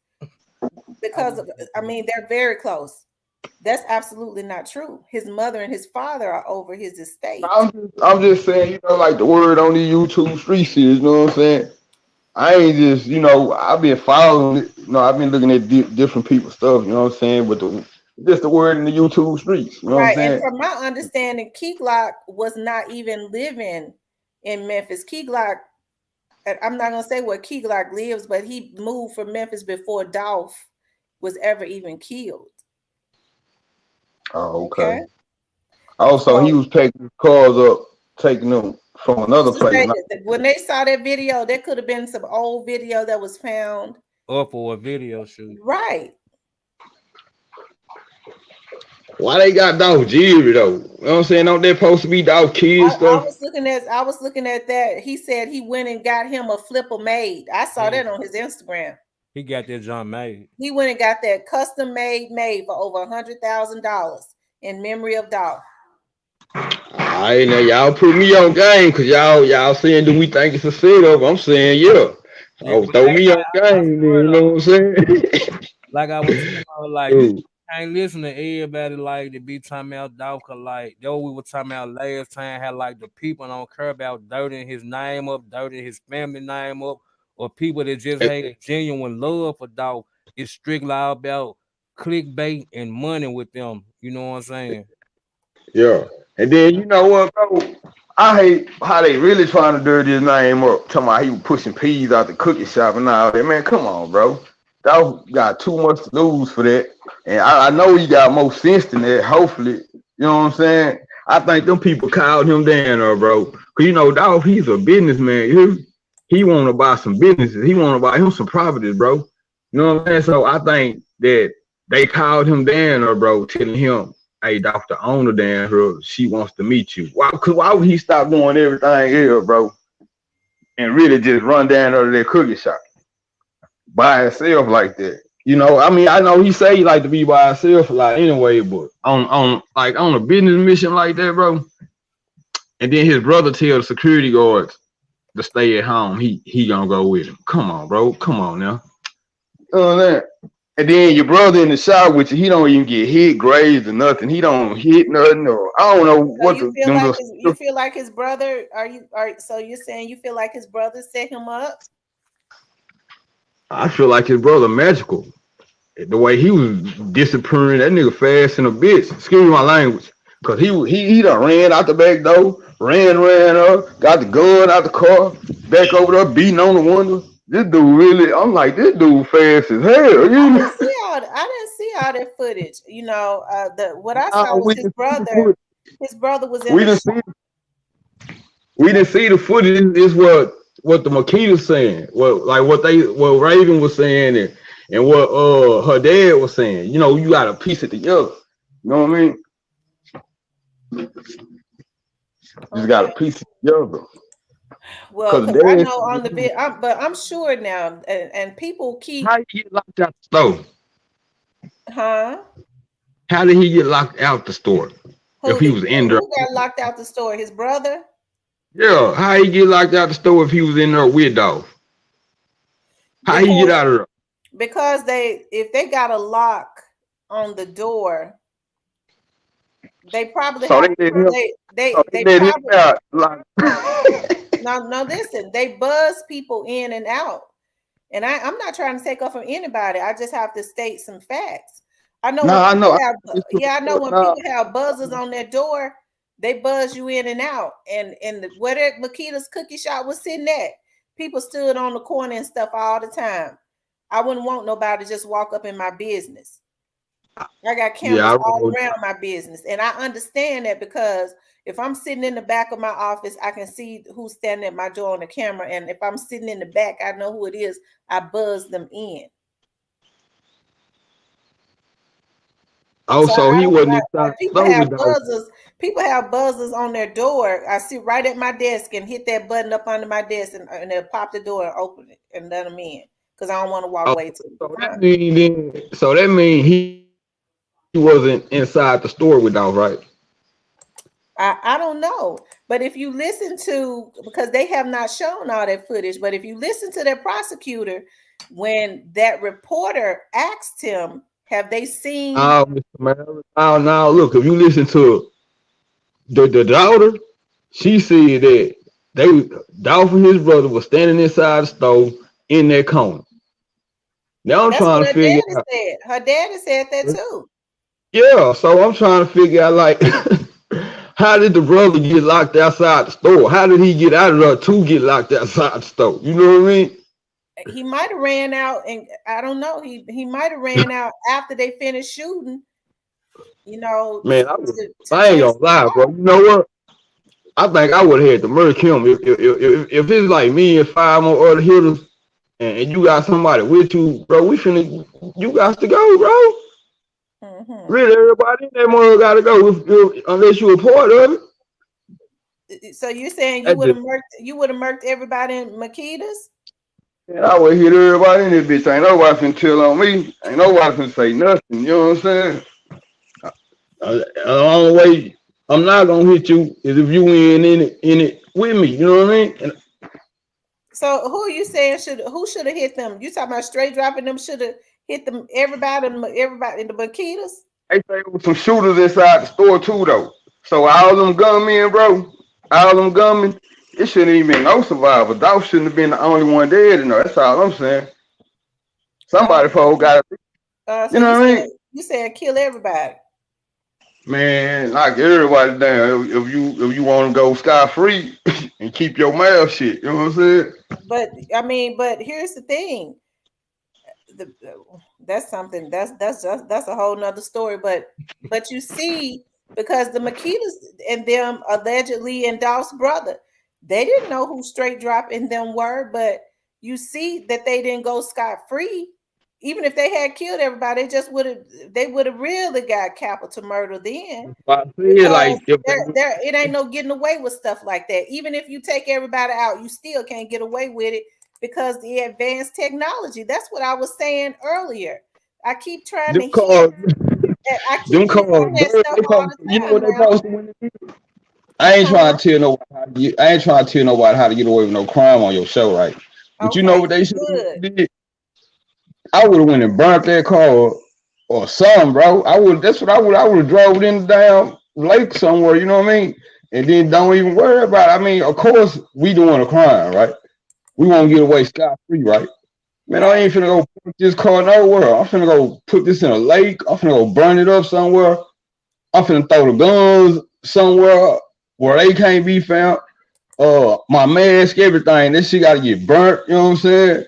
[SPEAKER 5] I
[SPEAKER 1] because
[SPEAKER 5] wish
[SPEAKER 1] of,
[SPEAKER 5] they
[SPEAKER 1] I
[SPEAKER 5] quit.
[SPEAKER 1] mean, they're very close. That's absolutely not true. His mother and his father are over his estate.
[SPEAKER 6] I'm just saying, like the word on the YouTube streets is, you know what I'm saying? I ain't just, I've been following it. I've been looking at different people's stuff, you know what I'm saying? But just the word in the YouTube streets, you know what I'm
[SPEAKER 1] Right. And
[SPEAKER 6] saying?
[SPEAKER 1] from my understanding, Key Glock was not even living in Memphis. Key Glock, I'm not gonna say where Key Glock lives, but he moved from Memphis before Dolph was ever even killed.
[SPEAKER 6] Oh,
[SPEAKER 1] Okay.
[SPEAKER 6] okay. Also, he
[SPEAKER 1] So
[SPEAKER 6] was packing his cars up, taking them from
[SPEAKER 1] who's
[SPEAKER 6] another
[SPEAKER 1] to
[SPEAKER 6] place.
[SPEAKER 1] say that when they saw that video, there could have been some old video that was found.
[SPEAKER 5] Or for a video shoot.
[SPEAKER 1] Right.
[SPEAKER 6] Why they got dog jewelry though? You know what I'm saying? Don't they supposed to be dog kids
[SPEAKER 1] I
[SPEAKER 6] stuff?
[SPEAKER 1] was looking at that. He said he went and got him a flipper made. I saw
[SPEAKER 5] Yeah,
[SPEAKER 1] that on his Instagram.
[SPEAKER 5] he got that John made.
[SPEAKER 1] He went and got that custom made for over $100,000 in memory of Dolph.
[SPEAKER 6] All right, now y'all put me on game because y'all saying do we think it's a setup? I'm saying yeah.
[SPEAKER 5] Yeah,
[SPEAKER 6] So
[SPEAKER 5] but
[SPEAKER 6] throw
[SPEAKER 5] hey,
[SPEAKER 6] me
[SPEAKER 5] man,
[SPEAKER 6] on
[SPEAKER 5] I
[SPEAKER 6] game, then,
[SPEAKER 5] swear
[SPEAKER 6] you know what I'm saying?
[SPEAKER 5] like I was saying, like you
[SPEAKER 6] Dude,
[SPEAKER 5] can't listen to everybody like to be talking about Dawka like though we were talking about last time how like the people don't care about dirtying his name up, dirtying his family name up, or people that just
[SPEAKER 6] eh,
[SPEAKER 5] had genuine love for Dawg. It's strictly all about clickbait and money with them. You know what I'm saying?
[SPEAKER 6] yeah. And then you know what, bro? I hate how they really trying to dirty his name up. Talking about he was pushing peas out the cookie shop and all that. Man, come on, bro. Dolph got too much to lose for that. And I know he got more sense than that, hopefully. You know what I'm saying? I think them people called him down there, bro. Cause you know, Dolph, he's a businessman. He wanna buy some businesses. He wanna buy him some properties, bro. You know what I'm saying? So I think that they called him down there, bro, telling him, hey, Dr. Owner down here, she wants to meet you. Why would he stop doing everything here, bro? And really just run down to that cookie shop by himself like that. You know, I mean, I know he say he like to be by himself a lot anyway, but on a business mission like that, bro. And then his brother tell the security guards to stay at home. He gonna go with him. Come on, bro. Come on now. You know that. And then your brother in the shop with you, he don't even get hit, grazed, or nothing. He don't hit nothing, or I don't know
[SPEAKER 1] So
[SPEAKER 6] what
[SPEAKER 1] you feel like his brother? So you're saying you feel like his brother set him up?
[SPEAKER 6] I feel like his brother magical. The way he was disappearing, that nigga fast in a bitch. Excuse my language. Cause he done ran out the back door, ran up, got the gun out the car, back over there beating on the window. This dude really, I'm like, this dude fast as hell. You know?
[SPEAKER 1] I didn't see all that footage. You know, what I
[SPEAKER 6] Nah,
[SPEAKER 1] saw was
[SPEAKER 6] we
[SPEAKER 1] his
[SPEAKER 6] didn't see the
[SPEAKER 1] brother.
[SPEAKER 6] footage.
[SPEAKER 1] His brother was in
[SPEAKER 6] We
[SPEAKER 1] the
[SPEAKER 6] didn't
[SPEAKER 1] shop.
[SPEAKER 6] we didn't see the footage. This is what the Makita's saying. What Raven was saying and what her dad was saying. You know, you gotta piece it together. You know what I mean? Just gotta
[SPEAKER 1] Okay.
[SPEAKER 6] piece it together.
[SPEAKER 1] Well,
[SPEAKER 6] Cause
[SPEAKER 1] because I know on the bit, but I'm sure now, and people keep,
[SPEAKER 6] how he get locked out the store?
[SPEAKER 1] huh?
[SPEAKER 6] How did he get locked out the store if he was in there?
[SPEAKER 1] Who got locked out the store? His brother?
[SPEAKER 6] Yeah, how he get locked out the store if he was in there with Dolph? How he get
[SPEAKER 1] Because
[SPEAKER 6] out of there?
[SPEAKER 1] because if they got a lock on the door, they probably
[SPEAKER 6] So
[SPEAKER 1] have
[SPEAKER 6] they let him. So they
[SPEAKER 1] they
[SPEAKER 6] let him
[SPEAKER 1] probably
[SPEAKER 6] out. Like,
[SPEAKER 1] no listen, they buzz people in and out. And I'm not trying to take off from anybody. I just have to state some facts. I know when
[SPEAKER 6] nah, I
[SPEAKER 1] people
[SPEAKER 6] know.
[SPEAKER 1] have
[SPEAKER 6] I
[SPEAKER 1] yeah, I know when
[SPEAKER 6] nah,
[SPEAKER 1] people have buzzers on their door, they buzz you in and out. And where that Makita's cookie shop was sitting at, people stood on the corner and stuff all the time. I wouldn't want nobody to just walk up in my business. I got
[SPEAKER 6] yeah,
[SPEAKER 1] cameras
[SPEAKER 6] I
[SPEAKER 1] all
[SPEAKER 6] rode.
[SPEAKER 1] around my business. And I understand that because if I'm sitting in the back of my office, I can see who's standing at my door on the camera. And if I'm sitting in the back, I know who it is. I buzz them in.
[SPEAKER 6] Oh,
[SPEAKER 1] So
[SPEAKER 6] so he wasn't inside the
[SPEAKER 1] people
[SPEAKER 6] store
[SPEAKER 1] have
[SPEAKER 6] with Dolph.
[SPEAKER 1] buzzers. People have buzzers on their door. I sit right at my desk and hit that button up under my desk, and they'll pop the door and open it and let them in because I don't want to walk
[SPEAKER 6] Oh,
[SPEAKER 1] way to the
[SPEAKER 6] so that
[SPEAKER 1] front.
[SPEAKER 6] mean then, so that mean he wasn't inside the store with Dolph, right?
[SPEAKER 1] I don't know. But if you listen to, because they have not shown all that footage, but if you listen to their prosecutor, when that reporter asked him, have they seen?
[SPEAKER 6] Oh, Mr. Mayor. Oh, now look, if you listen to the daughter, she said that Dolph and his brother was standing inside the store in that corner. Now I'm
[SPEAKER 1] That's
[SPEAKER 6] trying
[SPEAKER 1] what
[SPEAKER 6] to
[SPEAKER 1] her
[SPEAKER 6] figure
[SPEAKER 1] daddy
[SPEAKER 6] out.
[SPEAKER 1] said. Her daddy said that too.
[SPEAKER 6] Yeah, so I'm trying to figure out like how did the brother get locked outside the store? How did he get out of there to get locked outside the store? You know what I mean?
[SPEAKER 1] He might have ran out, and I don't know. He might have ran out after they finished shooting. You know,
[SPEAKER 6] Man,
[SPEAKER 1] to
[SPEAKER 6] I ain't
[SPEAKER 1] chase
[SPEAKER 6] gonna
[SPEAKER 1] them
[SPEAKER 6] lie, bro.
[SPEAKER 1] down.
[SPEAKER 6] You know what? I think I would have had to murder him if it's like me and five more other hitters and you got somebody with you, bro. You got to go, bro.
[SPEAKER 1] Mhm.
[SPEAKER 6] Really, everybody in that mother got to go unless you a part of it.
[SPEAKER 1] So you're saying
[SPEAKER 6] That just,
[SPEAKER 1] you would have murked everybody in Makita's?
[SPEAKER 6] man, I would hit everybody in this bitch. Ain't nobody finna tell on me. Ain't nobody finna say nothing. You know what I'm saying? The only way I'm not gonna hit you is if you in it with me. You know what I mean? And
[SPEAKER 1] So who are you saying who should have hit them? You talking about straight dropping them should have hit them everybody in the Makita's?
[SPEAKER 6] they say there was some shooters inside the store too, though. So all them gunmen, bro, all them gunmen, it shouldn't even been no survivor. Dolph shouldn't have been the only one dead in there. That's all I'm saying.
[SPEAKER 1] Uh,
[SPEAKER 6] Somebody probably got it.
[SPEAKER 1] so
[SPEAKER 6] You know what I mean?
[SPEAKER 1] you said kill everybody.
[SPEAKER 6] Man, knock everybody down. If you want to go scot free and keep your mouth shit, you know what I'm saying?
[SPEAKER 1] But I mean, but here's the thing. The That's something that's a whole nother story. But you see, because the Makitas and them allegedly and Dolph's brother, they didn't know who Straight Drop and them were, but you see that they didn't go scot free. Even if they had killed everybody, they would have really got capital murder then,
[SPEAKER 6] But I feel
[SPEAKER 1] because
[SPEAKER 6] like if they,
[SPEAKER 1] there it ain't no getting away with stuff like that. Even if you take everybody out, you still can't get away with it because the advanced technology. That's what I was saying earlier. I keep trying
[SPEAKER 6] them
[SPEAKER 1] to hit.
[SPEAKER 6] cars,
[SPEAKER 1] I keep
[SPEAKER 6] them
[SPEAKER 1] hitting
[SPEAKER 6] cars,
[SPEAKER 1] on that stuff
[SPEAKER 6] they
[SPEAKER 1] all
[SPEAKER 6] post, you
[SPEAKER 1] the
[SPEAKER 6] know
[SPEAKER 1] time
[SPEAKER 6] what they
[SPEAKER 1] now.
[SPEAKER 6] posted when they did? I ain't trying
[SPEAKER 1] Huh?
[SPEAKER 6] to tell nobody how to get, I ain't trying to tell nobody how to get away with no crime on your show, right? But you know
[SPEAKER 1] Okay,
[SPEAKER 6] what they should
[SPEAKER 1] good.
[SPEAKER 6] have did? I would have went and burnt that car or something, bro. I would. That's what I would. I would have drove it in the damn lake somewhere. You know what I mean? And then don't even worry about it. I mean, of course, we doing a crime, right? We won't get away scot free, right? Man, I
[SPEAKER 1] Right.
[SPEAKER 6] ain't finna go put this car nowhere. I'm finna go put this in a lake. I'm finna go burn it up somewhere. I'm finna throw the guns somewhere where they can't be found. My mask, everything. This shit gotta get burnt. You know what I'm saying?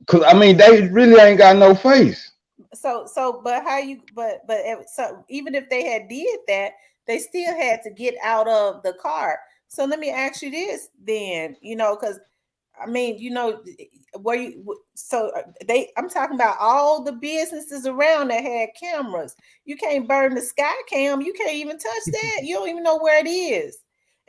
[SPEAKER 6] Cause I mean, they really ain't got no face.
[SPEAKER 1] But how you? So even if they had did that, they still had to get out of the car. So let me ask you this, then. Because I mean, where you so they I'm talking about all the businesses around that had cameras. You can't burn the sky cam, you can't even touch that. You don't even know where it is.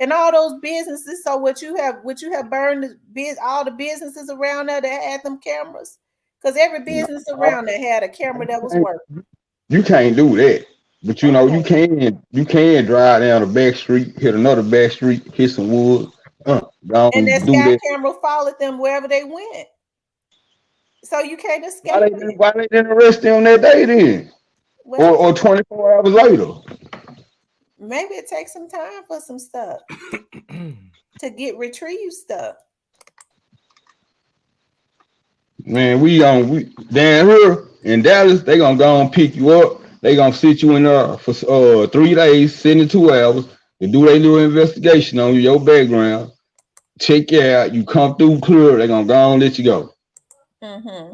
[SPEAKER 1] And all those businesses, so what you have burned all the businesses around there that had them cameras? Because every
[SPEAKER 6] No,
[SPEAKER 1] business around there had a camera that was working.
[SPEAKER 6] you can't do that. But you know,
[SPEAKER 1] Okay.
[SPEAKER 6] you can drive down a back street, hit another back street, hit some wood, go
[SPEAKER 1] And that
[SPEAKER 6] and do
[SPEAKER 1] sky
[SPEAKER 6] that.
[SPEAKER 1] camera followed them wherever they went. So you can't
[SPEAKER 6] Why
[SPEAKER 1] escape
[SPEAKER 6] they
[SPEAKER 1] it.
[SPEAKER 6] didn't why they didn't arrest him that day then?
[SPEAKER 1] Well,
[SPEAKER 6] Or 24 hours later.
[SPEAKER 1] maybe it takes some time for some stuff to get retrieved stuff.
[SPEAKER 6] Man, we down here in Dallas, they gonna go and pick you up. They gonna sit you in there for 3 days, 72 hours, to do their little investigation on you, your background, check you out. You come through clear, they gonna go and let you go.
[SPEAKER 1] Mm-hmm.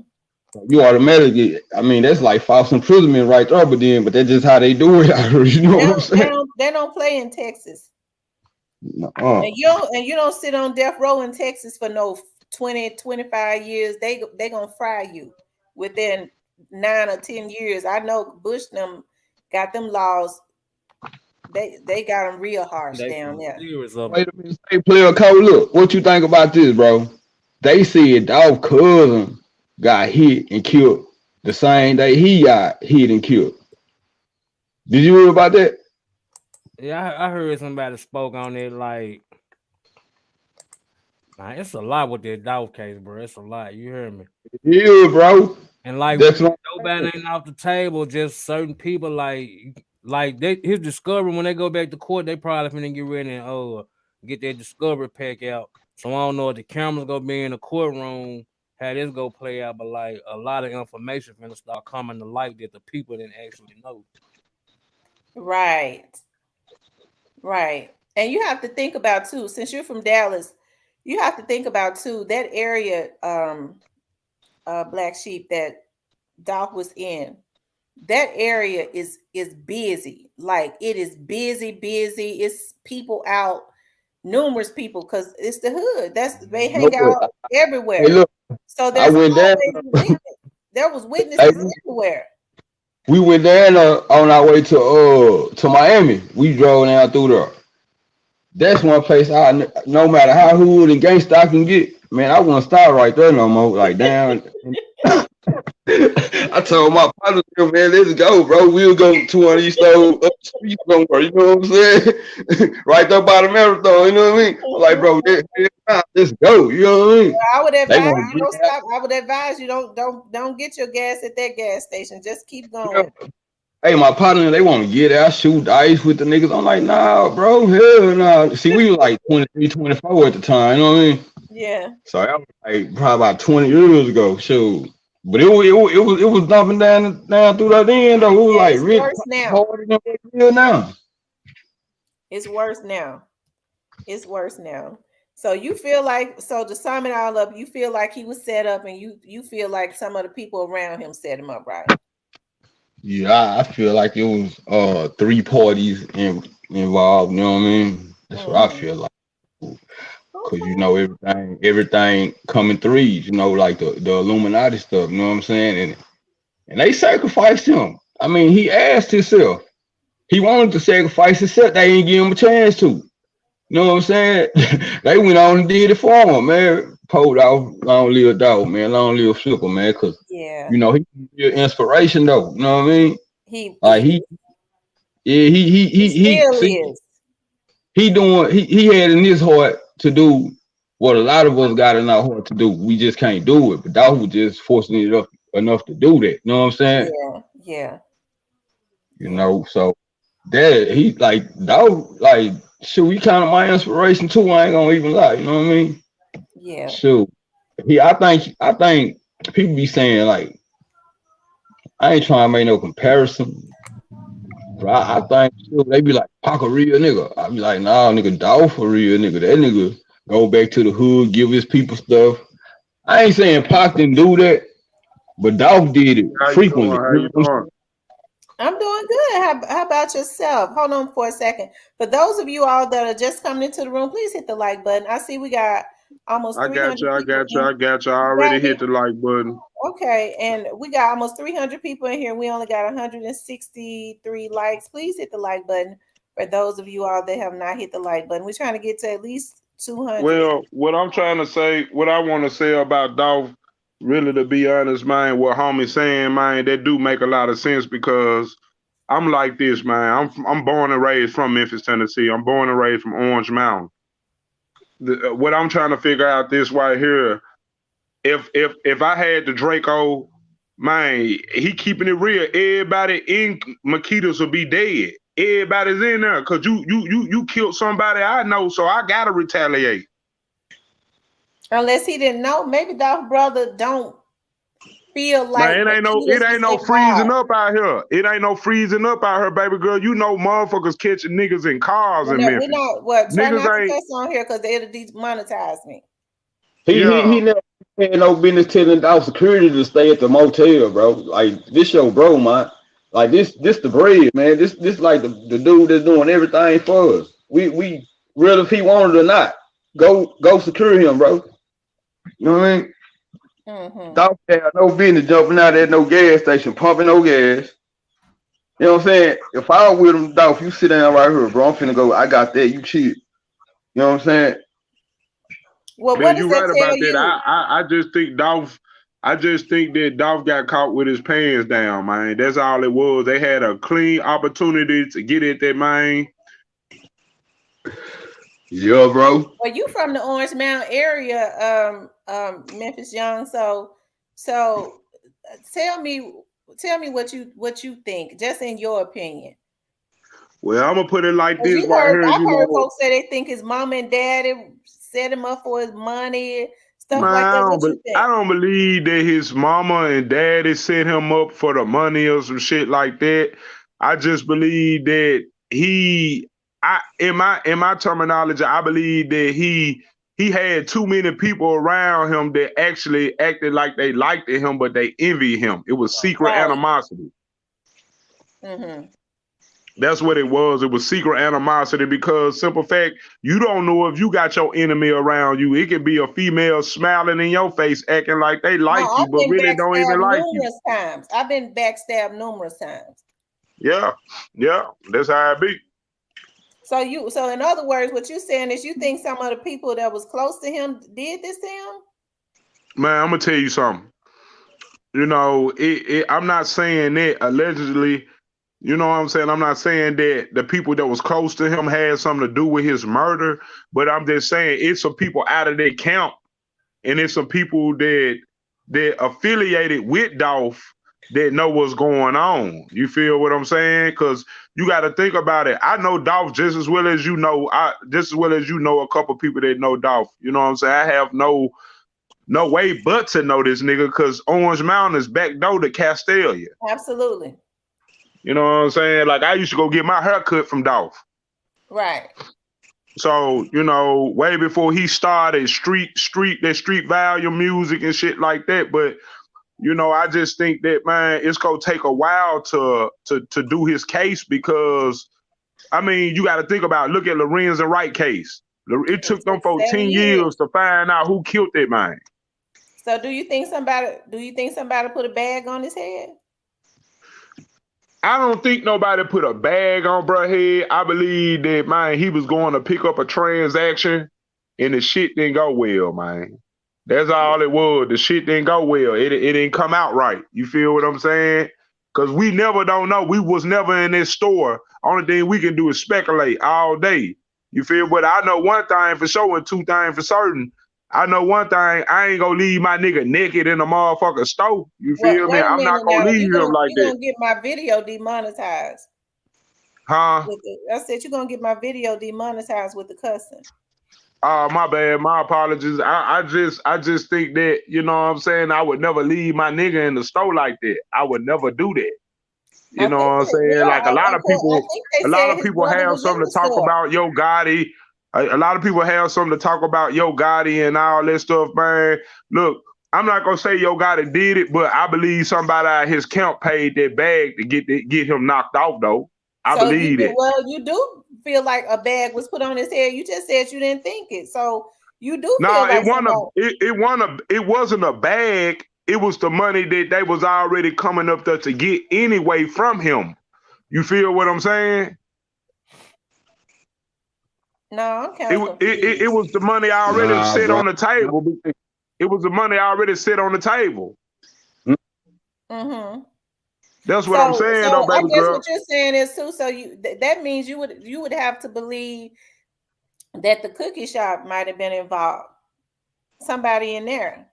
[SPEAKER 6] You automatically, I mean, that's like false imprisonment right there, but that's just how they do it out here. You know
[SPEAKER 1] They
[SPEAKER 6] what I'm
[SPEAKER 1] don't, they
[SPEAKER 6] saying?
[SPEAKER 1] don't they don't play in Texas.
[SPEAKER 6] Uh,
[SPEAKER 1] And you don't sit on death row in Texas for no 20, 25 years. They gonna fry you within 9 or 10 years. I know Bush them got them laws. They got them real harsh
[SPEAKER 5] They
[SPEAKER 1] down
[SPEAKER 5] some
[SPEAKER 1] there.
[SPEAKER 5] serious of
[SPEAKER 6] Wait
[SPEAKER 5] it.
[SPEAKER 6] a minute, say player code. Look, what you think about this, bro? They said Dolph cousin got hit and killed the same day he got hit and killed. Did you hear about that?
[SPEAKER 5] Yeah, I heard somebody spoke on it like, nah, it's a lot with that dog case, bro. It's a lot. You hear me?
[SPEAKER 6] Yeah, bro.
[SPEAKER 5] And like
[SPEAKER 6] That's what I'm
[SPEAKER 5] nobody
[SPEAKER 6] saying.
[SPEAKER 5] ain't off the table, just certain people like his discovery when they go back to court, they probably finna get ready and get their discovery pack out. So I don't know if the cameras gonna be in the courtroom, how this go play out, but like a lot of information finna start coming to light that the people didn't actually know.
[SPEAKER 1] Right, right. And you have to think about too, since you're from Dallas, you have to think about too that area, Black Sheep, that Doc was in. That area is busy. Like it is busy. It's people out, numerous people, because it's the hood. They
[SPEAKER 6] No,
[SPEAKER 1] hang
[SPEAKER 6] but
[SPEAKER 1] out
[SPEAKER 6] hey,
[SPEAKER 1] everywhere.
[SPEAKER 6] look,
[SPEAKER 1] So
[SPEAKER 6] I
[SPEAKER 1] there's
[SPEAKER 6] went down.
[SPEAKER 1] always a witness. There was
[SPEAKER 6] Hey,
[SPEAKER 1] witnesses everywhere.
[SPEAKER 6] we went down on our way to Miami. We drove down through there. That's one place no matter how hood and gangsta I can get, man, I won't stop right there no more. Like down. I told my partner, man, let's go, bro. We'll go to one of these stores up the street somewhere. You know what I'm saying? Right there by the marathon. You know what I mean? I'm like, bro, let's go. You know what I mean?
[SPEAKER 1] I would
[SPEAKER 6] They
[SPEAKER 1] advise
[SPEAKER 6] want
[SPEAKER 1] you
[SPEAKER 6] to
[SPEAKER 1] don't
[SPEAKER 6] get out.
[SPEAKER 1] stop. I would advise you don't get your gas at that gas station. Just keep
[SPEAKER 6] Yeah.
[SPEAKER 1] going.
[SPEAKER 6] Hey, my partner, they want to get out, shoot dice with the niggas. I'm like, nah, bro, hell nah. See, we were like 23, 24 at the time. You know what I mean?
[SPEAKER 1] Yeah.
[SPEAKER 6] So that was like probably about 20 years ago. Shoot. But it was dumping down through that end though. It was
[SPEAKER 1] Yeah,
[SPEAKER 6] like
[SPEAKER 1] it's
[SPEAKER 6] really
[SPEAKER 1] worse now.
[SPEAKER 6] harder than what it is now.
[SPEAKER 1] It's worse now. It's worse now. So you feel like, so to sum it all up, you feel like he was set up, and you feel like some of the people around him set him up, right?
[SPEAKER 6] Yeah, I feel like it was three parties involved. You know what I mean? That's what I
[SPEAKER 1] Mm-hmm.
[SPEAKER 6] feel like. Cause you
[SPEAKER 1] Okay.
[SPEAKER 6] know everything coming threes. You know, like the Illuminati stuff. You know what I'm saying? And they sacrificed him. I mean, he asked himself. He wanted to sacrifice himself. They ain't give him a chance to. You know what I'm saying? They went on and did it for him, man. Pulled off, long live dog, man. Long live Flipper, man. Cause
[SPEAKER 1] Yeah.
[SPEAKER 6] you know he your inspiration though. You know what I mean?
[SPEAKER 1] He
[SPEAKER 6] Like
[SPEAKER 1] is.
[SPEAKER 6] yeah,
[SPEAKER 1] He
[SPEAKER 6] he
[SPEAKER 1] still
[SPEAKER 6] see
[SPEAKER 1] is.
[SPEAKER 6] he had in his heart to do what a lot of us got in our heart to do. We just can't do it. But dog was just forcing it up enough to do that. You know what I'm saying?
[SPEAKER 1] Yeah. Yeah.
[SPEAKER 6] You
[SPEAKER 1] Yeah.
[SPEAKER 6] know, so that he like dog like shoot, he kind of my inspiration too. I ain't gonna even lie. You know what I mean?
[SPEAKER 1] Yeah.
[SPEAKER 6] Shoot. I think people be saying like I ain't trying to make no comparison, but I think shoot, they be like Pac a real nigga. I be like, nah, nigga, Dolph a real nigga. That nigga go back to the hood, give his people stuff. I ain't saying Pac didn't do that, but Dolph did it
[SPEAKER 7] How you doing?
[SPEAKER 6] frequently.
[SPEAKER 7] How
[SPEAKER 6] You know
[SPEAKER 7] you
[SPEAKER 6] what
[SPEAKER 7] doing?
[SPEAKER 1] I'm doing good. How about yourself? Hold on for a second. For those of you all that are just coming into the room, please hit the like button. I see we got almost
[SPEAKER 7] I got
[SPEAKER 1] 300
[SPEAKER 7] you. I
[SPEAKER 1] people
[SPEAKER 7] got you.
[SPEAKER 1] in.
[SPEAKER 7] I got you. I
[SPEAKER 1] You
[SPEAKER 7] already
[SPEAKER 1] got
[SPEAKER 7] hit
[SPEAKER 1] me?
[SPEAKER 7] the like button.
[SPEAKER 1] Okay, and we got almost 300 people in here. We only got 163 likes. Please hit the like button for those of you all that have not hit the like button. We're trying to get to at least 200.
[SPEAKER 7] Well, what I'm trying to say, what I want to say about Dolph, really to be honest, man, what homie saying, man, that do make a lot of sense because I'm like this, man. I'm born and raised from Memphis, Tennessee. I'm born and raised from Orange Mountain. What I'm trying to figure out this right here, if I had the Draco, man, he keeping it real. Everybody in Makitas will be dead. Everybody's in there because you killed somebody I know, so I gotta retaliate.
[SPEAKER 1] Unless he didn't know, maybe Dolph brother don't feel
[SPEAKER 7] Man,
[SPEAKER 1] like
[SPEAKER 7] it
[SPEAKER 1] Makitas
[SPEAKER 7] ain't
[SPEAKER 1] was
[SPEAKER 7] no freezing
[SPEAKER 1] involved.
[SPEAKER 7] up out here. It ain't no freezing up out here, baby girl. You know motherfuckers catching niggas in cars
[SPEAKER 1] Well,
[SPEAKER 7] in
[SPEAKER 1] no, we're
[SPEAKER 7] Memphis.
[SPEAKER 1] not. Well, try
[SPEAKER 7] Niggas
[SPEAKER 1] not to
[SPEAKER 7] ain't,
[SPEAKER 1] cuss on here because it'll demonetize me.
[SPEAKER 7] yeah.
[SPEAKER 6] He never had no business telling our security to stay at the motel, bro. Like this your bro, man. Like this the bread, man. This like the dude that's doing everything for us. We real if he wanted or not. Go secure him, bro. You know what I mean?
[SPEAKER 1] Mm-hmm.
[SPEAKER 6] Dog had no business jumping out at no gas station, pumping no gas. You know what I'm saying? If I was with him, dog, if you sit down right here, bro, I'm finna go. I got that. You chill. You know what I'm saying?
[SPEAKER 1] Well,
[SPEAKER 7] Man,
[SPEAKER 1] what does
[SPEAKER 7] you
[SPEAKER 1] that
[SPEAKER 7] right
[SPEAKER 1] tell
[SPEAKER 7] about that.
[SPEAKER 1] you?
[SPEAKER 7] I just think Dolph. I just think that Dolph got caught with his pants down, man. That's all it was. They had a clean opportunity to get at that man.
[SPEAKER 6] Yeah, bro.
[SPEAKER 1] Well, you from the Orange Mountain area, Memphis Young. So tell me what you think, just in your opinion.
[SPEAKER 7] Well, I'm gonna put it like
[SPEAKER 1] 'Cause
[SPEAKER 7] this right here.
[SPEAKER 1] I've
[SPEAKER 7] You
[SPEAKER 1] heard
[SPEAKER 7] know,
[SPEAKER 1] folks say they think his mom and daddy set him up for his money, stuff
[SPEAKER 7] man,
[SPEAKER 1] like that. What you
[SPEAKER 7] I
[SPEAKER 1] think?
[SPEAKER 7] don't believe that his mama and daddy set him up for the money or some shit like that. I just believe that in my terminology, I believe that he had too many people around him that actually acted like they liked him, but they envied him. It was secret
[SPEAKER 1] Right.
[SPEAKER 7] animosity.
[SPEAKER 1] Mm-hmm.
[SPEAKER 7] That's what it was. It was secret animosity because simple fact, you don't know if you got your enemy around you. It could be a female smiling in your face, acting like they
[SPEAKER 1] No,
[SPEAKER 7] like you,
[SPEAKER 1] I've
[SPEAKER 7] but
[SPEAKER 1] been
[SPEAKER 7] really don't even
[SPEAKER 1] backstabbed
[SPEAKER 7] like you.
[SPEAKER 1] numerous times. I've been backstabbed numerous times.
[SPEAKER 7] Yeah, yeah, that's how it be.
[SPEAKER 1] So in other words, what you're saying is you think some of the people that was close to him did this to him?
[SPEAKER 7] Man, I'm gonna tell you something. You know, I'm not saying that allegedly. You know what I'm saying? I'm not saying that the people that was close to him had something to do with his murder, but I'm just saying it's some people out of that camp, and it's some people that affiliated with Dolph that know what's going on. You feel what I'm saying? Because you got to think about it. I know Dolph just as well as you know. Just as well as you know a couple people that know Dolph. You know what I'm saying? I have no no way but to know this nigga because Orange Mountain is back door to Castelia.
[SPEAKER 1] Absolutely.
[SPEAKER 7] You know what I'm saying? Like I used to go get my hair cut from Dolph.
[SPEAKER 1] Right.
[SPEAKER 7] So, you know, way before he started street value music and shit like that. But, you know, I just think that, man, it's gonna take a while to do his case because I mean, you gotta think about look at Lorenz and Wright case. It took them for
[SPEAKER 1] 7
[SPEAKER 7] 10
[SPEAKER 1] years.
[SPEAKER 7] years to find out who killed that man.
[SPEAKER 1] So do you think somebody put a bag on his head?
[SPEAKER 7] I don't think nobody put a bag on bruh head. I believe that, man, he was going to pick up a transaction and the shit didn't go well, man. That's all it was. The shit didn't go well. It didn't come out right. You feel what I'm saying? Because we never don't know. We was never in this store. Only thing we can do is speculate all day. You feel? But I know one thing for sure and two things for certain. I know one thing. I ain't gonna leave my nigga naked in the motherfucking store. You feel me?
[SPEAKER 1] Wait a
[SPEAKER 7] I'm not
[SPEAKER 1] minute
[SPEAKER 7] gonna
[SPEAKER 1] now.
[SPEAKER 7] leave him like
[SPEAKER 1] You
[SPEAKER 7] that.
[SPEAKER 1] gonna get my video demonetized.
[SPEAKER 7] Huh?
[SPEAKER 1] I said you're gonna get my video demonetized with the cussing.
[SPEAKER 7] My bad. My apologies. I just think that, you know what I'm saying, I would never leave my nigga in the store like that. I would never do that. You know what I'm saying? Like a lot of people have something to talk about Yo Gotti. A lot of people have something to talk about Yo Gotti and all that stuff, man. Look, I'm not gonna say Yo Gotti did it, but I believe somebody at his camp paid that bag to get him knocked off, though. I believe it.
[SPEAKER 1] Well, you do feel like a bag was put on his head. You just said you didn't think it, so you do feel like
[SPEAKER 7] it wasn't a bag. It was the money that they was already coming up there to get anyway from him. You feel what I'm saying?
[SPEAKER 1] No, I'm kind of confused.
[SPEAKER 7] It was the money already set on the table. It was the money already set on the table.
[SPEAKER 1] Mm-hmm.
[SPEAKER 7] That's what I'm saying, though, baby
[SPEAKER 1] I guess
[SPEAKER 7] girl.
[SPEAKER 1] what you're saying is too. So that means you would have to believe that the cookie shop might have been involved. Somebody in there.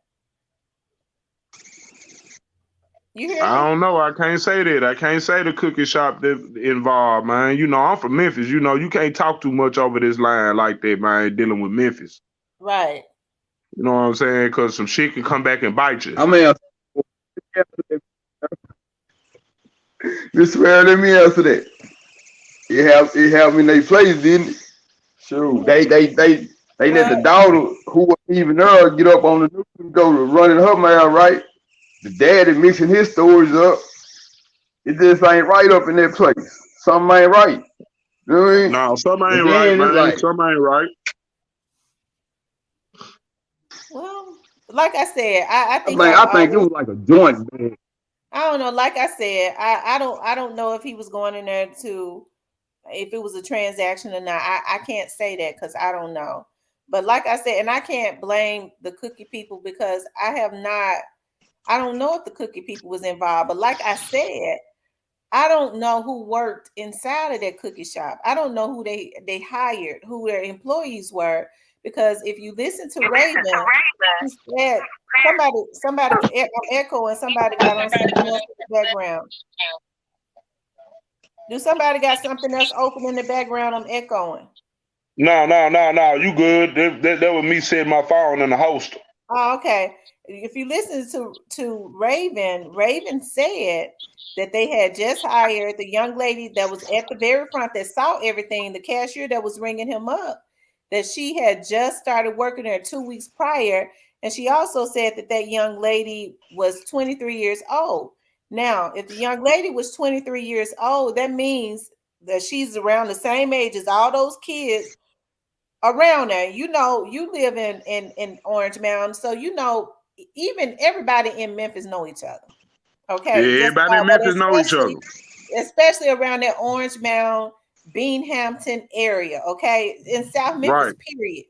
[SPEAKER 1] You hear me?
[SPEAKER 7] I don't know. I can't say that. I can't say the cookie shop that involved, man. You know, I'm from Memphis. You know, you can't talk too much over this line like that, man, dealing with Memphis.
[SPEAKER 1] Right.
[SPEAKER 7] You know what I'm saying? Because some shit can come back and bite you.
[SPEAKER 6] I mean, let me answer that. It happened in their place, didn't it? Sure. They let the daughter who was even there get up on the news and go to running her mouth, right? The daddy mixing his stories up. It just ain't right up in that place. Something ain't right. You know what I mean?
[SPEAKER 7] No, something ain't right, man. Like, something ain't right.
[SPEAKER 1] Well, like I said, I think
[SPEAKER 6] it was like a joint, man.
[SPEAKER 1] I don't know. Like I said, I don't know if he was going in there if it was a transaction or not. I can't say that because I don't know. But like I said, and I can't blame the cookie people because I don't know if the cookie people was involved. But like I said, I don't know who worked inside of that cookie shop. I don't know who they hired, who their employees were. Because if you listen to Raven, he said somebody echoing, somebody got on something else in the background. Do somebody got something else open in the background? I'm echoing.
[SPEAKER 7] No. You good. That was me setting my phone in the holster.
[SPEAKER 1] Oh, okay. If you listen to Raven said that they had just hired the young lady that was at the very front that saw everything, the cashier that was ringing him up, that she had just started working there 2 weeks prior. And she also said that young lady was 23 years old. Now, if the young lady was 23 years old, that means that she's around the same age as all those kids around there. You know, you live in Orange Mountain, so you know even everybody in Memphis know each other. Okay,
[SPEAKER 7] yeah, everybody in Memphis know each other,
[SPEAKER 1] especially around that Orange Mountain, Beanhampton area. Okay, in South Memphis, period.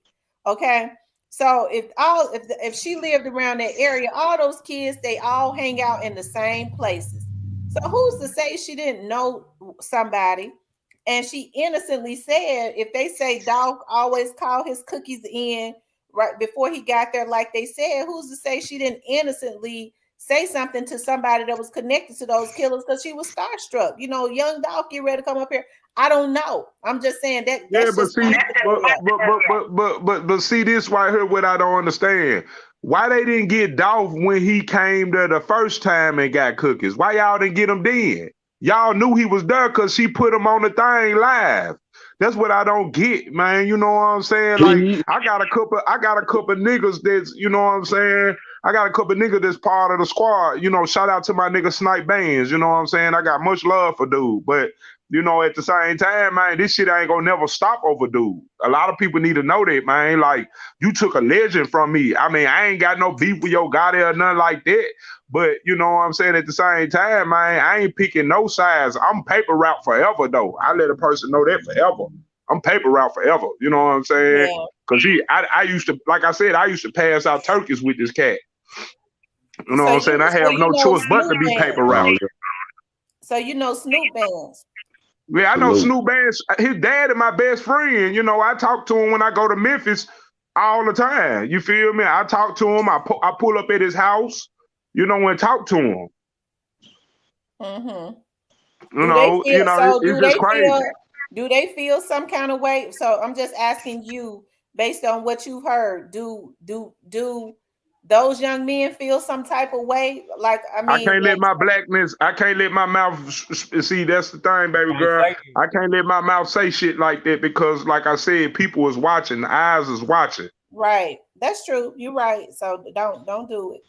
[SPEAKER 1] Okay, so if she lived around that area, all those kids they all hang out in the same places. So who's to say she didn't know somebody? And she innocently said, if they say Dolph always called his cookies in right before he got there, like they said, who's to say she didn't innocently say something to somebody that was connected to those killers because she was starstruck? You know, Young Dolph get ready to come up here. I don't know. I'm just saying that.
[SPEAKER 7] Yeah, but see this right here, what I don't understand. Why they didn't get Dolph when he came there the first time and got cookies? Why y'all didn't get him then? Y'all knew he was there because she put him on the thing live. That's what I don't get, man. You know what I'm saying? Like, I got a couple niggas that's, you know what I'm saying? I got a couple niggas that's part of the squad. You know, shout out to my nigga Snipe Bands. You know what I'm saying? I got much love for dude. But, you know, at the same time, man, this shit ain't gonna never stop over dude. A lot of people need to know that, man. Like, you took a legend from me. I mean, I ain't got no beef with your guy or nothing like that. But you know what I'm saying? At the same time, man, I ain't picking no sides. I'm paper route forever, though. I let a person know that forever. I'm paper route forever. You know what I'm saying?
[SPEAKER 1] Yeah.
[SPEAKER 7] Because I used to, like I said, I used to pass out turkeys with this cat. You know what I'm saying? I have no choice but to be paper route.
[SPEAKER 1] So you know Snoop Bands.
[SPEAKER 7] Yeah, I know Snoop Bands. His dad is my best friend. You know, I talk to him when I go to Memphis all the time. You feel me? I talk to him. I pull up at his house, you know, and talk to him.
[SPEAKER 1] Mm-hmm.
[SPEAKER 7] It's
[SPEAKER 1] do they feel some kind of way? So I'm just asking you, based on what you've heard, do those young men feel some type of way? Like, I mean,
[SPEAKER 7] I can't let my blackness, I can't let my mouth, see, that's the thing, baby girl. I can't let my mouth say shit like that because, like I said, people is watching, the eyes is watching.
[SPEAKER 1] Right. That's true. You're right. So don't do it.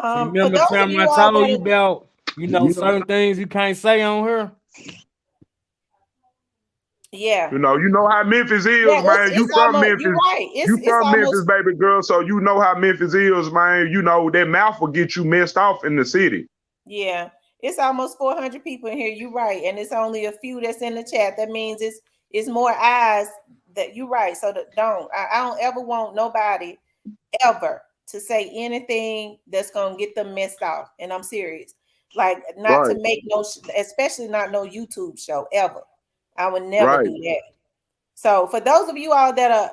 [SPEAKER 5] Remember, Tim, I told you about, you know, certain things you can't say on her.
[SPEAKER 1] Yeah.
[SPEAKER 7] You know how Memphis is, man. You from Memphis.
[SPEAKER 1] You're right.
[SPEAKER 7] You from Memphis, baby girl. So you know how Memphis is, man. You know, that mouth will get you messed off in the city.
[SPEAKER 1] Yeah. It's almost 400 people in here. You're right. And it's only a few that's in the chat. That means it's more eyes that you're right. So I don't ever want nobody ever to say anything that's gonna get them messed off. And I'm serious. Like, not to make especially not no YouTube show ever. I would never do that. So for those of you all that are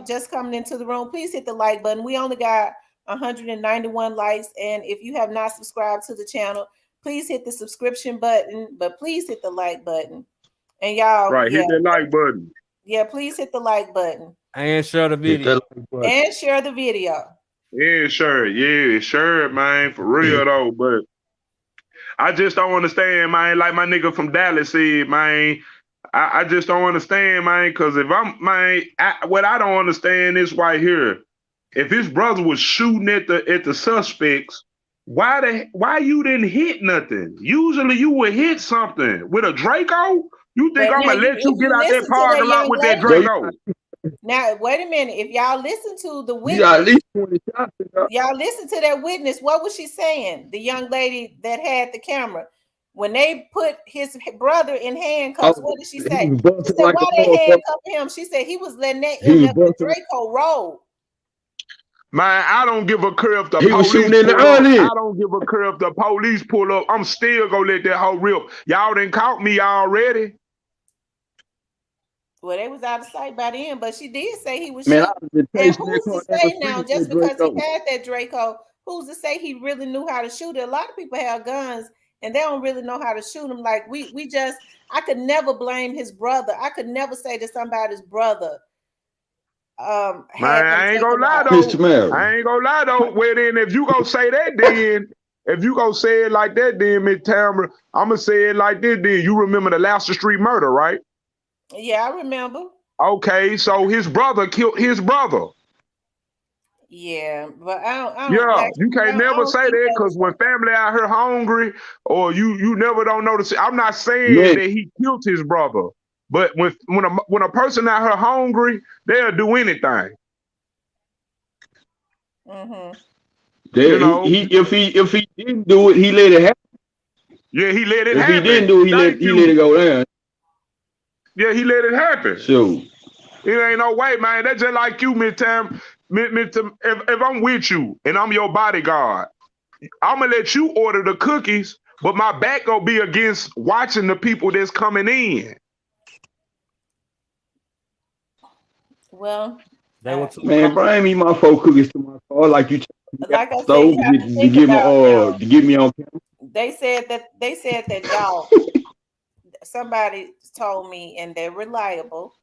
[SPEAKER 1] just coming into the room, please hit the like button. We only got 191 likes, and if you have not subscribed to the channel, please hit the subscription button, but please hit the like button. And y'all,
[SPEAKER 7] hit that like button.
[SPEAKER 1] Yeah, please hit the like button
[SPEAKER 5] and share the video.
[SPEAKER 1] And share the video.
[SPEAKER 7] Yeah, sure, man, for real though. But I just don't understand, man. Like my nigga from Dallas said, man. I just don't understand, man, because if what I don't understand is right here. If his brother was shooting at the suspects, why you didn't hit nothing? Usually you would hit something. With a Draco? You think I'm gonna let you get out that parking lot with that Draco?
[SPEAKER 1] Now, wait a minute. If y'all listen to the witness, y'all listen to that witness. What was she saying? The young lady that had the camera. When they put his brother in handcuffs, what did she say? She said, why they handcuff him? She said he was letting that Draco roll.
[SPEAKER 7] Man, I don't give a care if the police pull up. I don't give a care if the police pull up. I'm still gonna let that hoe rip. Y'all done caught me already.
[SPEAKER 1] Well, they was out of sight by then, but she did say he was shooting. And who's to say now, just because he had that Draco, who's to say he really knew how to shoot it? A lot of people have guns and they don't really know how to shoot them. Like I could never blame his brother. I could never say that somebody's brother
[SPEAKER 7] Man, I ain't gonna lie though. Well then, if you gonna say that, then if you gonna say it like that, then Miss Tamara, I'm gonna say it like this. Then you remember the Laster Street murder, right?
[SPEAKER 1] Yeah, I remember.
[SPEAKER 7] Okay, so his brother killed his brother.
[SPEAKER 1] Yeah, but I don't.
[SPEAKER 7] Yeah,
[SPEAKER 1] like,
[SPEAKER 7] you can't never say that because when family out here hungry, or you never don't know the. I'm not saying that he killed his brother, but when a person out here hungry, they'll do anything.
[SPEAKER 6] Mm-hmm. If he didn't do it, he let it happen.
[SPEAKER 7] Yeah, he let it happen.
[SPEAKER 6] If he didn't do it, he let it go down.
[SPEAKER 7] Yeah, he let it happen.
[SPEAKER 6] So
[SPEAKER 7] it ain't no way, man. That's just like you, Miss Tam. If I'm with you and I'm your bodyguard, I'm gonna let you order the cookies, but my back gonna be against watching the people that's coming in.
[SPEAKER 1] Well,
[SPEAKER 6] man, bring me my 4 cookies to my car, like you.
[SPEAKER 1] Like I said, you have to think
[SPEAKER 6] to get me on camera.
[SPEAKER 1] They said that Dolph. Somebody told me, and they're reliable,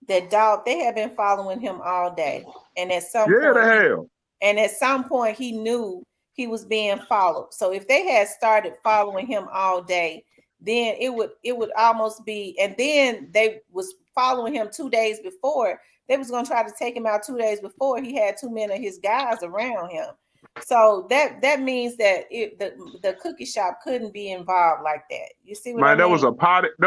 [SPEAKER 1] that Dolph, they have been following him all day, and at some point,
[SPEAKER 7] they have.
[SPEAKER 1] And at some point he knew he was being followed. So if they had started following him all day, then it would almost be, and then they was following him 2 days before. They was gonna try to take him out 2 days before. He had too many of his guys around him. So that means that the cookie shop couldn't be involved like that. You see what I
[SPEAKER 7] Man,
[SPEAKER 1] mean?
[SPEAKER 7] there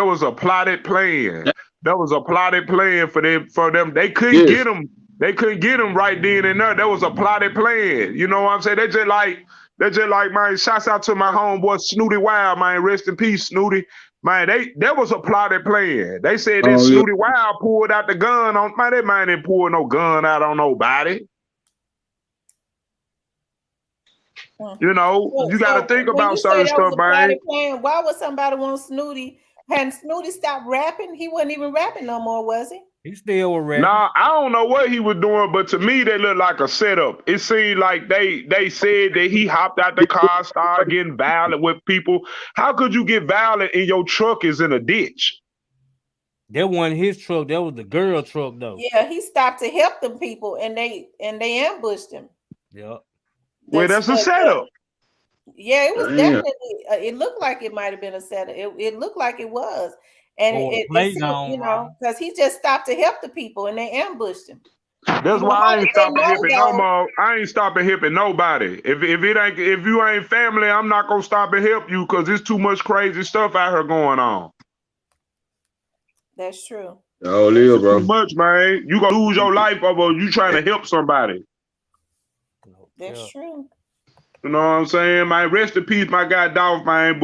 [SPEAKER 7] was a plotted plan. That was a plotted plan for them. They couldn't
[SPEAKER 6] Yes.
[SPEAKER 7] get him. They couldn't get him right then and there. That was a plotted plan. You know what I'm saying? They just like, man, shouts out to my homeboy Snooty Wild, man. Rest in peace, Snooty. Man, that was a plotted plan. They said that
[SPEAKER 6] Yeah.
[SPEAKER 7] Snooty Wild pulled out the gun on, man, that man didn't pull no gun out on nobody. You know, you got to think
[SPEAKER 1] when
[SPEAKER 7] about
[SPEAKER 1] you say
[SPEAKER 7] certain
[SPEAKER 1] that was
[SPEAKER 7] stuff,
[SPEAKER 1] a
[SPEAKER 7] man.
[SPEAKER 1] plotted plan, why would somebody want Snooty? Hadn't Snooty stopped rapping? He wasn't even rapping no more, was he?
[SPEAKER 5] He still was rapping.
[SPEAKER 7] Nah, I don't know what he was doing, but to me, that looked like a setup. It seemed like they said that he hopped out the car, started getting violent with people. How could you get violent and your truck is in a ditch?
[SPEAKER 5] That wasn't his truck. That was the girl truck, though.
[SPEAKER 1] Yeah, he stopped to help them people, and they ambushed him.
[SPEAKER 5] Yep.
[SPEAKER 7] Well, that's a setup.
[SPEAKER 1] Yeah, it was
[SPEAKER 6] Damn.
[SPEAKER 1] definitely. It looked like it might have been a setup. It looked like it was, and
[SPEAKER 5] Or a
[SPEAKER 1] it
[SPEAKER 5] playground,
[SPEAKER 1] you know, because he just stopped to help the people, and they ambushed him.
[SPEAKER 7] That's why I ain't stopping hipping no more. I ain't stopping hipping nobody. If you ain't family, I'm not gonna stop and help you because there's too much crazy stuff out here going on.
[SPEAKER 1] That's true.
[SPEAKER 6] Oh, yeah, bro.
[SPEAKER 7] Too much, man. You gonna lose your life over you trying to help somebody.
[SPEAKER 1] That's true.
[SPEAKER 7] You know what I'm saying, man? Rest in peace, my guy Dolph, man.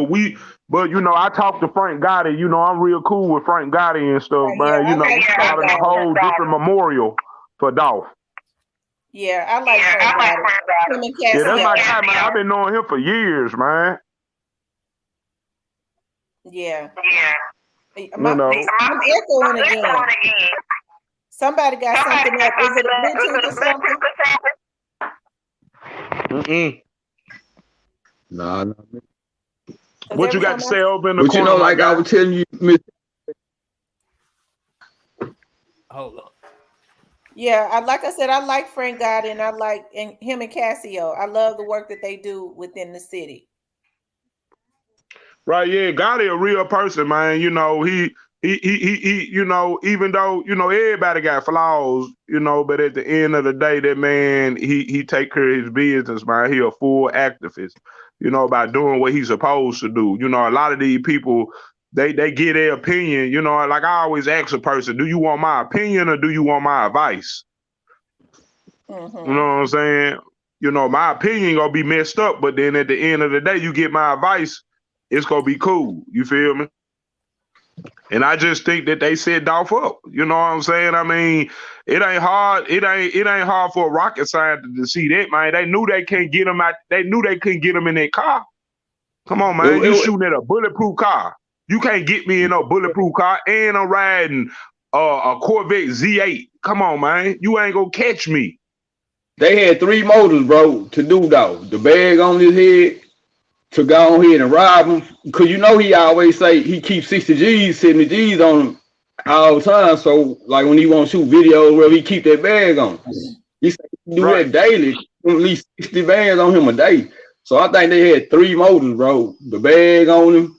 [SPEAKER 7] But you know, I talked to Frank Gotti. You know, I'm real cool with Frank Gotti and stuff, man.
[SPEAKER 1] Yeah,
[SPEAKER 7] you know, we started a whole different memorial for Dolph.
[SPEAKER 1] Yeah, I like Frank Gotti. Him and
[SPEAKER 7] Yeah, that's my
[SPEAKER 1] Cassio.
[SPEAKER 7] guy, man. I've been knowing him for years, man.
[SPEAKER 1] Yeah.
[SPEAKER 7] You know.
[SPEAKER 1] I'm echoing again. Somebody got something up. Is it a Bluetooth or something?
[SPEAKER 6] Nah.
[SPEAKER 7] What you got to say over in the
[SPEAKER 6] But
[SPEAKER 7] corner?
[SPEAKER 6] you know, like I was telling you, Miss.
[SPEAKER 5] Hold on.
[SPEAKER 1] Yeah, like I said, I like Frank Gotti, and I like him and Cassio. I love the work that they do within the city.
[SPEAKER 7] Right, yeah, Gotti a real person, man. You know, he you know, even though, you know, everybody got flaws, you know, but at the end of the day, that man, he take care of his business, man. He a full activist, you know, by doing what he's supposed to do. You know, a lot of these people, they get their opinion, you know, like I always ask a person, do you want my opinion or do you want my advice?
[SPEAKER 1] Mm-hmm.
[SPEAKER 7] You know what I'm saying? You know, my opinion gonna be messed up, but then at the end of the day, you get my advice, it's gonna be cool. You feel me? And I just think that they set Dolph up. You know what I'm saying? I mean, it ain't hard. It ain't hard for a rocket scientist to see that, man. They knew they can't get him out. They knew they couldn't get him in that car. Come on, man. You shooting at a bulletproof car. You can't get me in a bulletproof car, and I'm riding a Corvette Z8. Come on, man. You ain't gonna catch me.
[SPEAKER 6] They had 3 motives, bro, to do though. The bag on his head, to go on here and rob him. Cause you know he always say he keeps 60 G's, 70 G's on him all the time. So like when he want to shoot videos where he keep that bag on. He say he do that daily, at least 60 bags on him a day. So I think they had 3 motives, bro. The bag on him,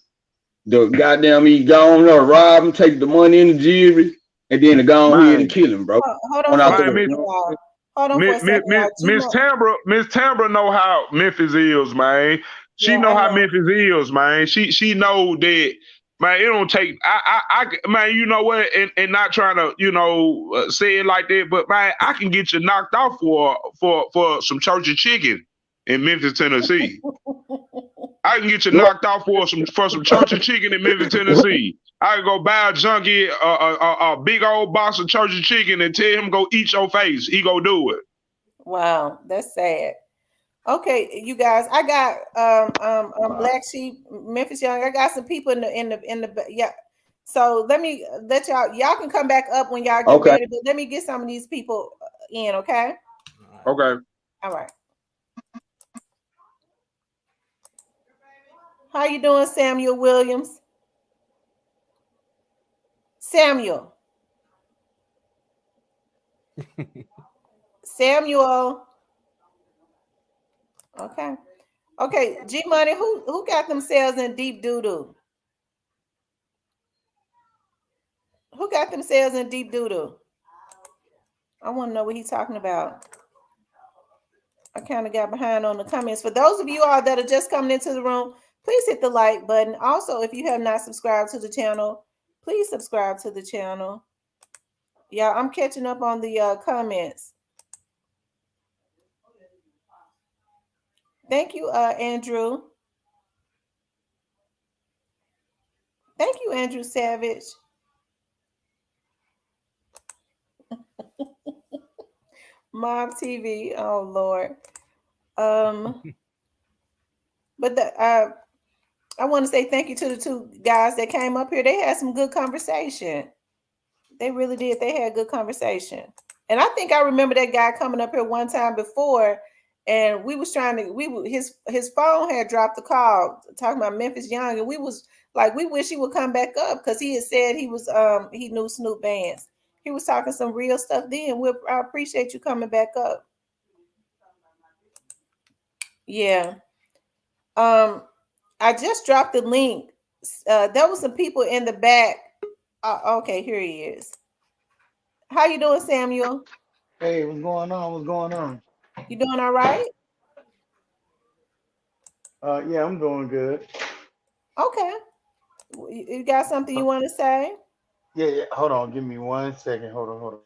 [SPEAKER 6] the goddamn he go on there, rob him, take the money in the jewelry, and then to go on here and kill him, bro.
[SPEAKER 1] Hold on for a second, y'all. Hold on for a second, y'all.
[SPEAKER 7] Miss Tambra know how Memphis is, man. She know how Memphis is, man. She know that, man. It don't take. I man. You know what? And not trying to, you know, say it like that, but man, I can get you knocked off for some church of chicken in Memphis, Tennessee. I can get you knocked off for some church of chicken in Memphis, Tennessee. I can go buy a junkie a big old box of church of chicken and tell him go eat your face. He go do it.
[SPEAKER 1] Wow, that's sad. Okay, you guys, I got Black Sheep, Memphis Young. I got some people in the yeah. So let y'all can come back up when y'all get ready, but let me get some of these people in, okay?
[SPEAKER 7] Okay.
[SPEAKER 1] All right. How you doing, Samuel Williams? Samuel. Samuel. Okay. Okay, G Money, who got themselves in deep doo doo? Who got themselves in deep doo doo? I want to know what he's talking about. I kind of got behind on the comments. For those of you all that are just coming into the room, please hit the like button. Also, if you have not subscribed to the channel, please subscribe to the channel. Yeah, I'm catching up on the comments. Thank you, Andrew. Thank you, Andrew Savage. Mob TV. Oh Lord. Um, but I want to say thank you to the two guys that came up here. They had some good conversation. They really did. They had good conversation. And I think I remember that guy coming up here one time before, and we was trying to his phone had dropped the call talking about Memphis Young, and we was like, we wish he would come back up because he had said he was he knew Snoop Bands. He was talking some real stuff then. I appreciate you coming back up. Yeah. I just dropped the link. There was some people in the back. Okay, here he is. How you doing, Samuel?
[SPEAKER 8] Hey, what's going on? What's going on?
[SPEAKER 1] You doing all right?
[SPEAKER 8] Yeah, I'm doing good.
[SPEAKER 1] Okay. You got something
[SPEAKER 8] Uh,
[SPEAKER 1] you want to say?
[SPEAKER 8] yeah, yeah. Hold on, give me 1 second. Hold on.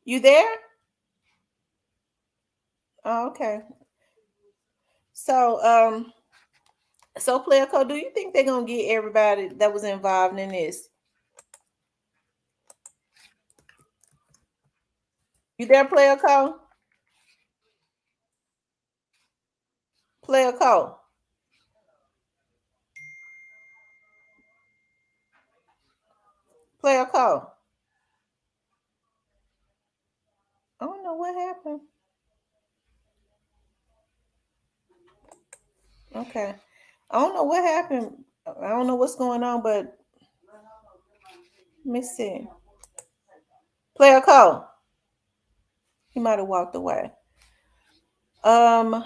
[SPEAKER 1] You there? Oh, okay. So, so Player Code, do you think they're gonna get everybody that was involved in this? You there, Player Code? Player Code. Player Code. I don't know what happened. Okay. I don't know what happened. I don't know what's going on, but let me see. Player Code. He might have walked away. Um,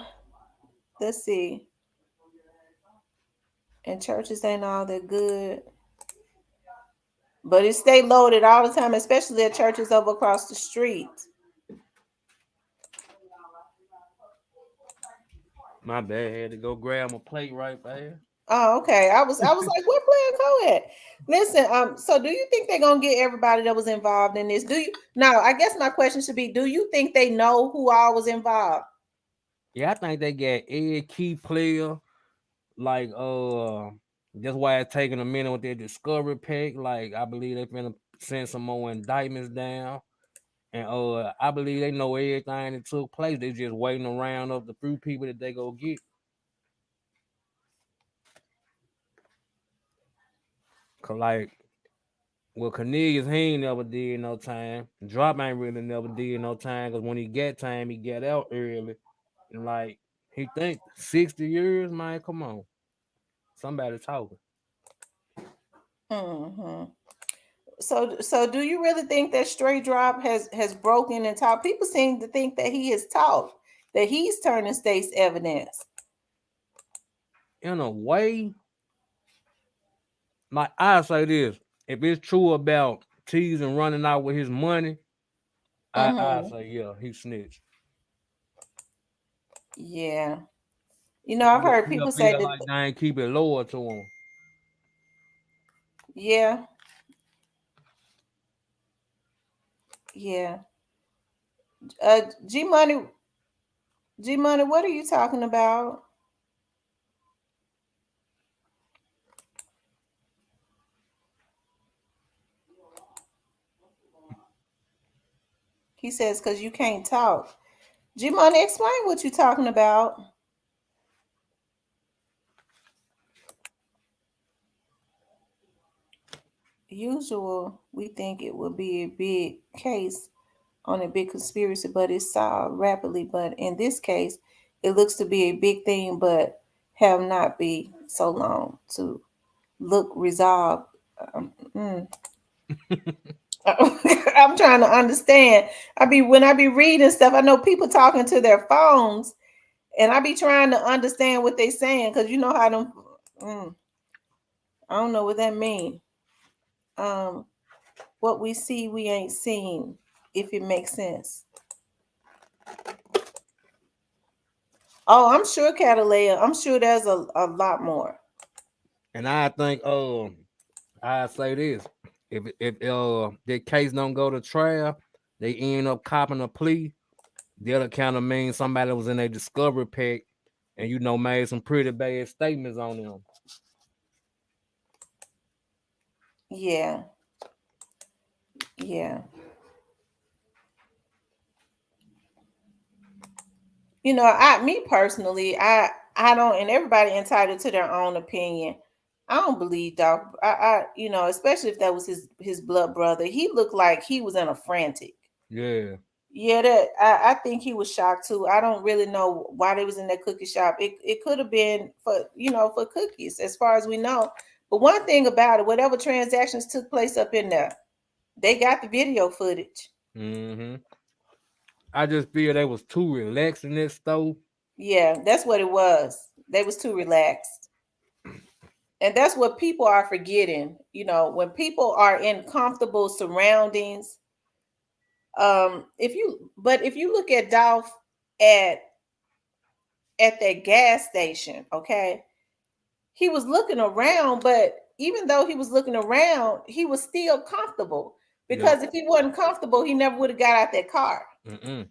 [SPEAKER 1] let's see. And churches ain't all that good. But it stay loaded all the time, especially at churches over across the street.
[SPEAKER 5] My bad, had to go grab my plate right there.
[SPEAKER 1] Oh, okay. I was like, where Player Co at? Listen, so do you think they're gonna get everybody that was involved in this? Do you now I guess my question should be, do you think they know who all was involved?
[SPEAKER 5] Yeah, I think they got every key player. Like that's why it's taking a minute with their discovery pack. Like I believe they finna send some more indictments down. And I believe they know everything that took place. They just waiting around of the few people that they go get. Cause like well Cornelius he ain't never did no time. Drop ain't really never did no time because when he get time he get out early. And like he think 60 years, man, come on. Somebody talking.
[SPEAKER 1] Hmm. So do you really think that Stray Drop has broken and talked? People seem to think that he has talked, that he's turning state's evidence.
[SPEAKER 5] In a way, like I say this, if it's true about teasing running out with his money, I
[SPEAKER 1] Hmm.
[SPEAKER 5] say yeah, he snitched.
[SPEAKER 1] Yeah. I've heard
[SPEAKER 5] He'll
[SPEAKER 1] people say
[SPEAKER 5] feel
[SPEAKER 1] that.
[SPEAKER 5] like they ain't keep it lower to him.
[SPEAKER 1] Yeah, yeah. Uh, G Money, G Money, what are you talking about? He says, because you can't talk. G Money, explain what you're talking about. Usual, we think it would be a big case on a big conspiracy, but it's solved rapidly. But in this case, it looks to be a big thing, but have not been so long to look resolved. Um, mm. I'm trying to understand. When I be reading stuff, I know people talking to their phones, and I be trying to understand what they saying because you know how them. Mm, I don't know what that mean. Um, what we see, we ain't seen. If it makes sense. Oh, I'm sure Catalina. I'm sure there's a lot more.
[SPEAKER 5] And I think I say this. If that case don't go to trial, they end up copping a plea. That'll kind of mean somebody was in a discovery pack and made some pretty bad statements on them.
[SPEAKER 1] Yeah, yeah. Me personally, I don't, and everybody entitled to their own opinion. I don't believe Doc. Especially if that was his blood brother. He looked like he was in a frantic.
[SPEAKER 5] Yeah.
[SPEAKER 1] Yeah, that I think he was shocked too. I don't really know why they was in that cookie shop. It could have been for cookies, as far as we know. But one thing about it, whatever transactions took place up in there, they got the video footage.
[SPEAKER 5] Mm-hmm. I just feel they was too relaxed in that stove.
[SPEAKER 1] Yeah, that's what it was. They was too relaxed. And that's what people are forgetting. When people are in comfortable surroundings, if you look at Dolph at that gas station, okay, he was looking around, but even though he was looking around, he was still comfortable.
[SPEAKER 5] Yep.
[SPEAKER 1] Because if he wasn't comfortable, he never would have got out that car.
[SPEAKER 5] Mm-mm.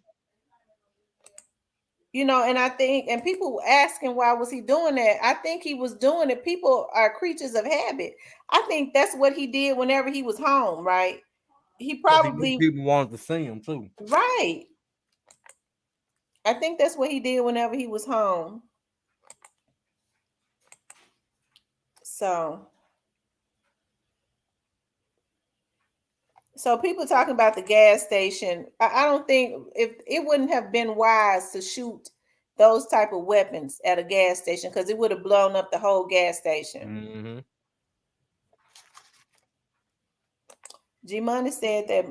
[SPEAKER 1] And I think, and people asking why was he doing that? I think he was doing it. People are creatures of habit. I think that's what he did whenever he was home, right? He
[SPEAKER 5] Because he knew
[SPEAKER 1] probably,
[SPEAKER 5] people wanted to see him too.
[SPEAKER 1] right. I think that's what he did whenever he was home. So, people talking about the gas station. I don't think if it wouldn't have been wise to shoot those type of weapons at a gas station because it would have blown up the whole gas station.
[SPEAKER 5] Mm-hmm.
[SPEAKER 1] G Money said that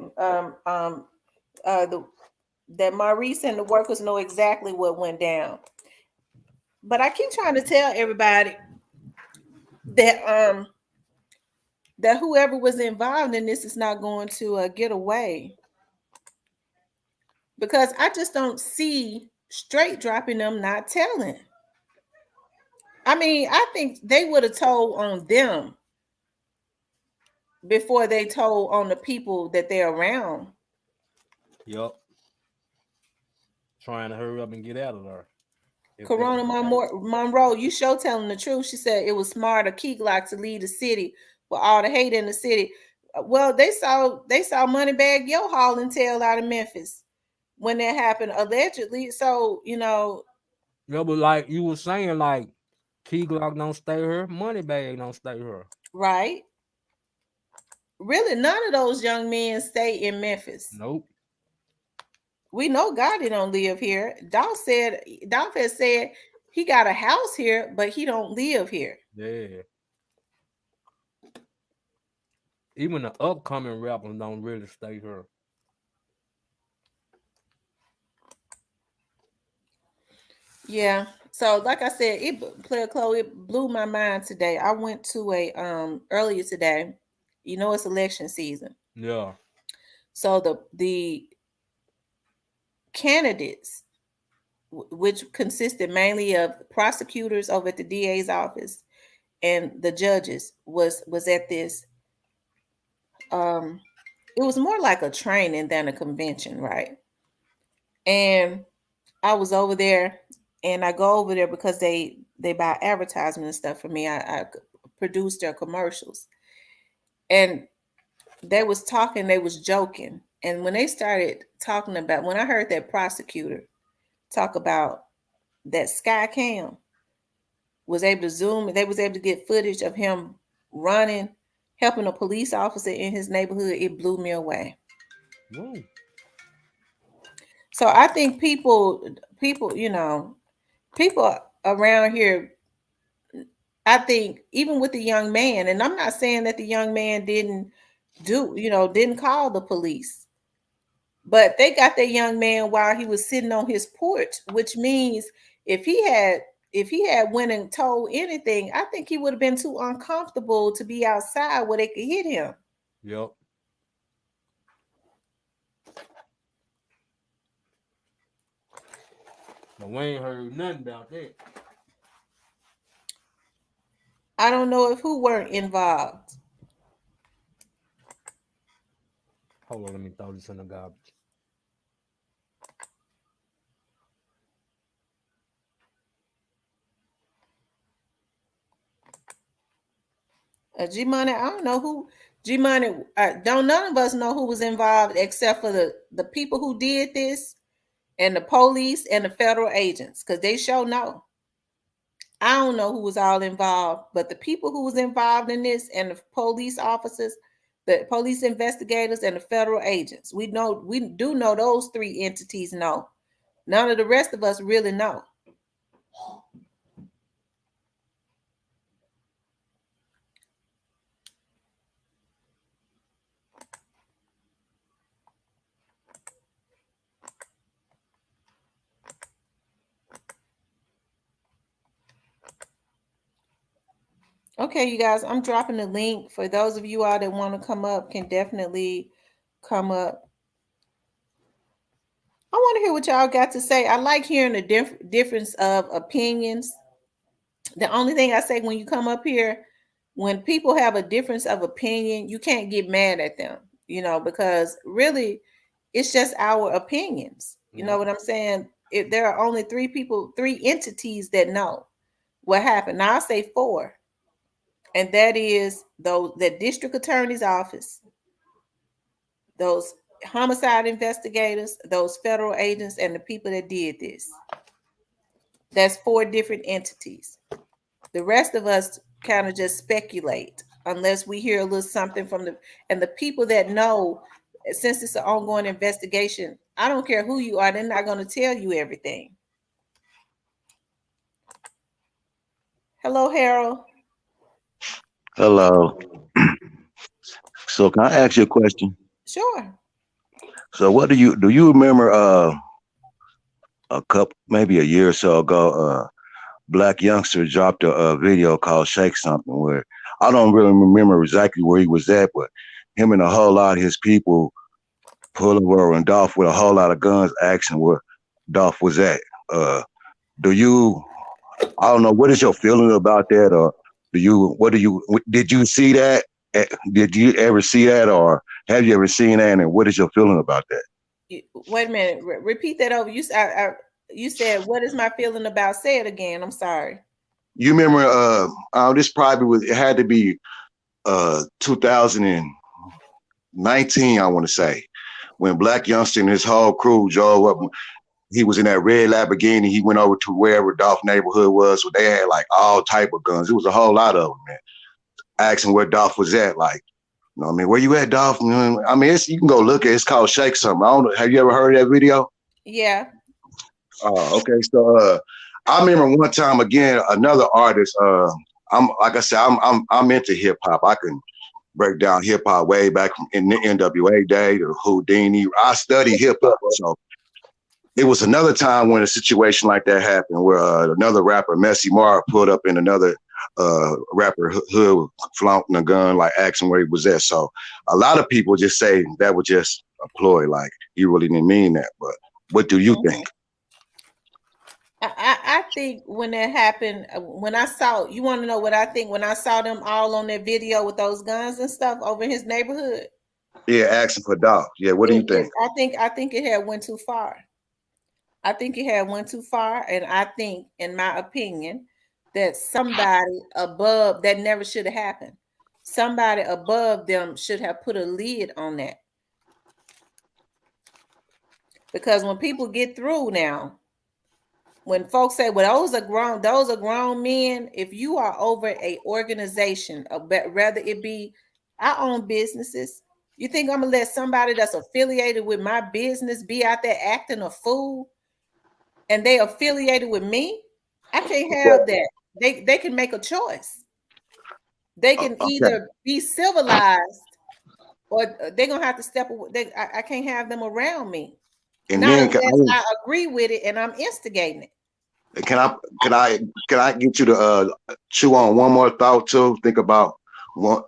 [SPEAKER 1] that Maurice and the workers know exactly what went down. But I keep trying to tell everybody that that whoever was involved in this is not going to get away, because I just don't see straight dropping them not telling. I mean, I think they would have told on them before they told on the people that they're around.
[SPEAKER 5] Yup. Trying to hurry up and get out of there. If that
[SPEAKER 1] Corona
[SPEAKER 5] was the case.
[SPEAKER 1] Monroe, you show telling the truth. She said it was smart of Key Glock to leave the city with all the hate in the city. Well, they saw Moneybag Yo hauling tail out of Memphis when that happened allegedly. So
[SPEAKER 5] Yeah, but like you were saying, like Key Glock don't stay here, money bag don't stay here.
[SPEAKER 1] right? Really, none of those young men stay in Memphis.
[SPEAKER 5] Nope.
[SPEAKER 1] We know Gotti don't live here. Dolph has said he got a house here, but he don't live here.
[SPEAKER 5] Yeah. Even the upcoming rappers don't really stay here.
[SPEAKER 1] Yeah. So, like I said, Player Chloe, it blew my mind today. I went to a earlier today. It's election season,
[SPEAKER 5] Yeah.
[SPEAKER 1] so the candidates, which consisted mainly of prosecutors over at the DA's office and the judges, was at this. Um, it was more like a training than a convention, right? And I was over there, and I go over there because they buy advertisement and stuff for me. I produce their commercials, and they was talking, they was joking, and when they started talking about, when I heard that prosecutor talk about that sky cam was able to zoom, and they was able to get footage of him running, helping a police officer in his neighborhood, it blew me away.
[SPEAKER 5] Woo.
[SPEAKER 1] So I think people, people around here, I think even with the young man, and I'm not saying that the young man didn't call the police, but they got that young man while he was sitting on his porch, which means if he had went and told anything, I think he would have been too uncomfortable to be outside where they could hit him.
[SPEAKER 5] Yep. But we ain't heard nothing about that.
[SPEAKER 1] I don't know if who weren't involved.
[SPEAKER 5] Hold on, let me throw this in the garbage.
[SPEAKER 1] G Money, I don't know who G Money. Don't none of us know who was involved except for the people who did this and the police and the federal agents, because they sure know. I don't know who was all involved, but the people who was involved in this and the police officers, the police investigators, and the federal agents, we do know those three entities know. None of the rest of us really know. Okay, you guys, I'm dropping the link for those of you all that want to come up. Can definitely come up. I want to hear what y'all got to say. I like hearing the difference of opinions. The only thing I say when you come up here, when people have a difference of opinion, you can't get mad at them, because really it's just our opinions. You know what I'm saying? If there are only three entities that know what happened. Now I say four. And that is the district attorney's office, those homicide investigators, those federal agents, and the people that did this. That's four different entities. The rest of us kind of just speculate unless we hear a little something from the people that know, since it's an ongoing investigation, I don't care who you are, they're not going to tell you everything. Hello, Harold.
[SPEAKER 4] Hello. So can I ask you a question?
[SPEAKER 1] Sure.
[SPEAKER 4] So what do you remember a couple maybe a year or so ago black youngster dropped a video called Shake Something where I don't really remember exactly where he was at, but him and a whole lot of his people pull over and Dolph with a whole lot of guns asking where Dolph was at. Do you I don't know, what is your feeling about that, or did you see that? Did you ever see that, or have you ever seen that, and what is your feeling about that?
[SPEAKER 1] Wait a minute. Repeat that over. You said, "What is my feeling about?" Say it again. I'm sorry.
[SPEAKER 4] You remember? This probably was. It had to be 2019. I want to say when Black Youngster and his whole crew drove up. He was in that red Lamborghini. He went over to wherever Dolph neighborhood was. So they had like all type of guns. It was a whole lot of them, man. Asking where Dolph was at, like, where you at, Dolph? You can go look at it. It's called Shake Something. I don't know. Have you ever heard of that video?
[SPEAKER 1] Yeah.
[SPEAKER 4] Oh, okay. So I remember one time again, another artist. I'm like I said, I'm into hip hop. I can break down hip hop way back in the NWA day to Houdini. I study hip hop, so it was another time when a situation like that happened, where another rapper, Messy Mark, pulled up in another rapper hood, flaunting a gun, like asking where he was at. So a lot of people just say that was just a ploy, like he really didn't mean that. But what do you think?
[SPEAKER 1] I think when that happened, when I saw, you want to know what I think when I saw them all on that video with those guns and stuff over in his neighborhood?
[SPEAKER 4] Yeah, asking for Dolph. Yeah, what do you think?
[SPEAKER 1] I think it had went too far. I think it had went too far, and I think, in my opinion, that somebody above that never should have happened. Somebody above them should have put a lid on that. Because when people get through now, when folks say, well, those are grown men, if you are over a organization, whether it be, I own businesses, You think I'm gonna let somebody that's affiliated with my business be out there acting a fool and they affiliated with me? I can't have that. They can make a choice. They can
[SPEAKER 4] Okay.
[SPEAKER 1] either be civilized or they're gonna have to step away. I can't have them around me.
[SPEAKER 4] And
[SPEAKER 1] Not
[SPEAKER 4] then
[SPEAKER 1] unless I agree with it and I'm instigating it.
[SPEAKER 4] can I can I get you to chew on one more thought too? Think about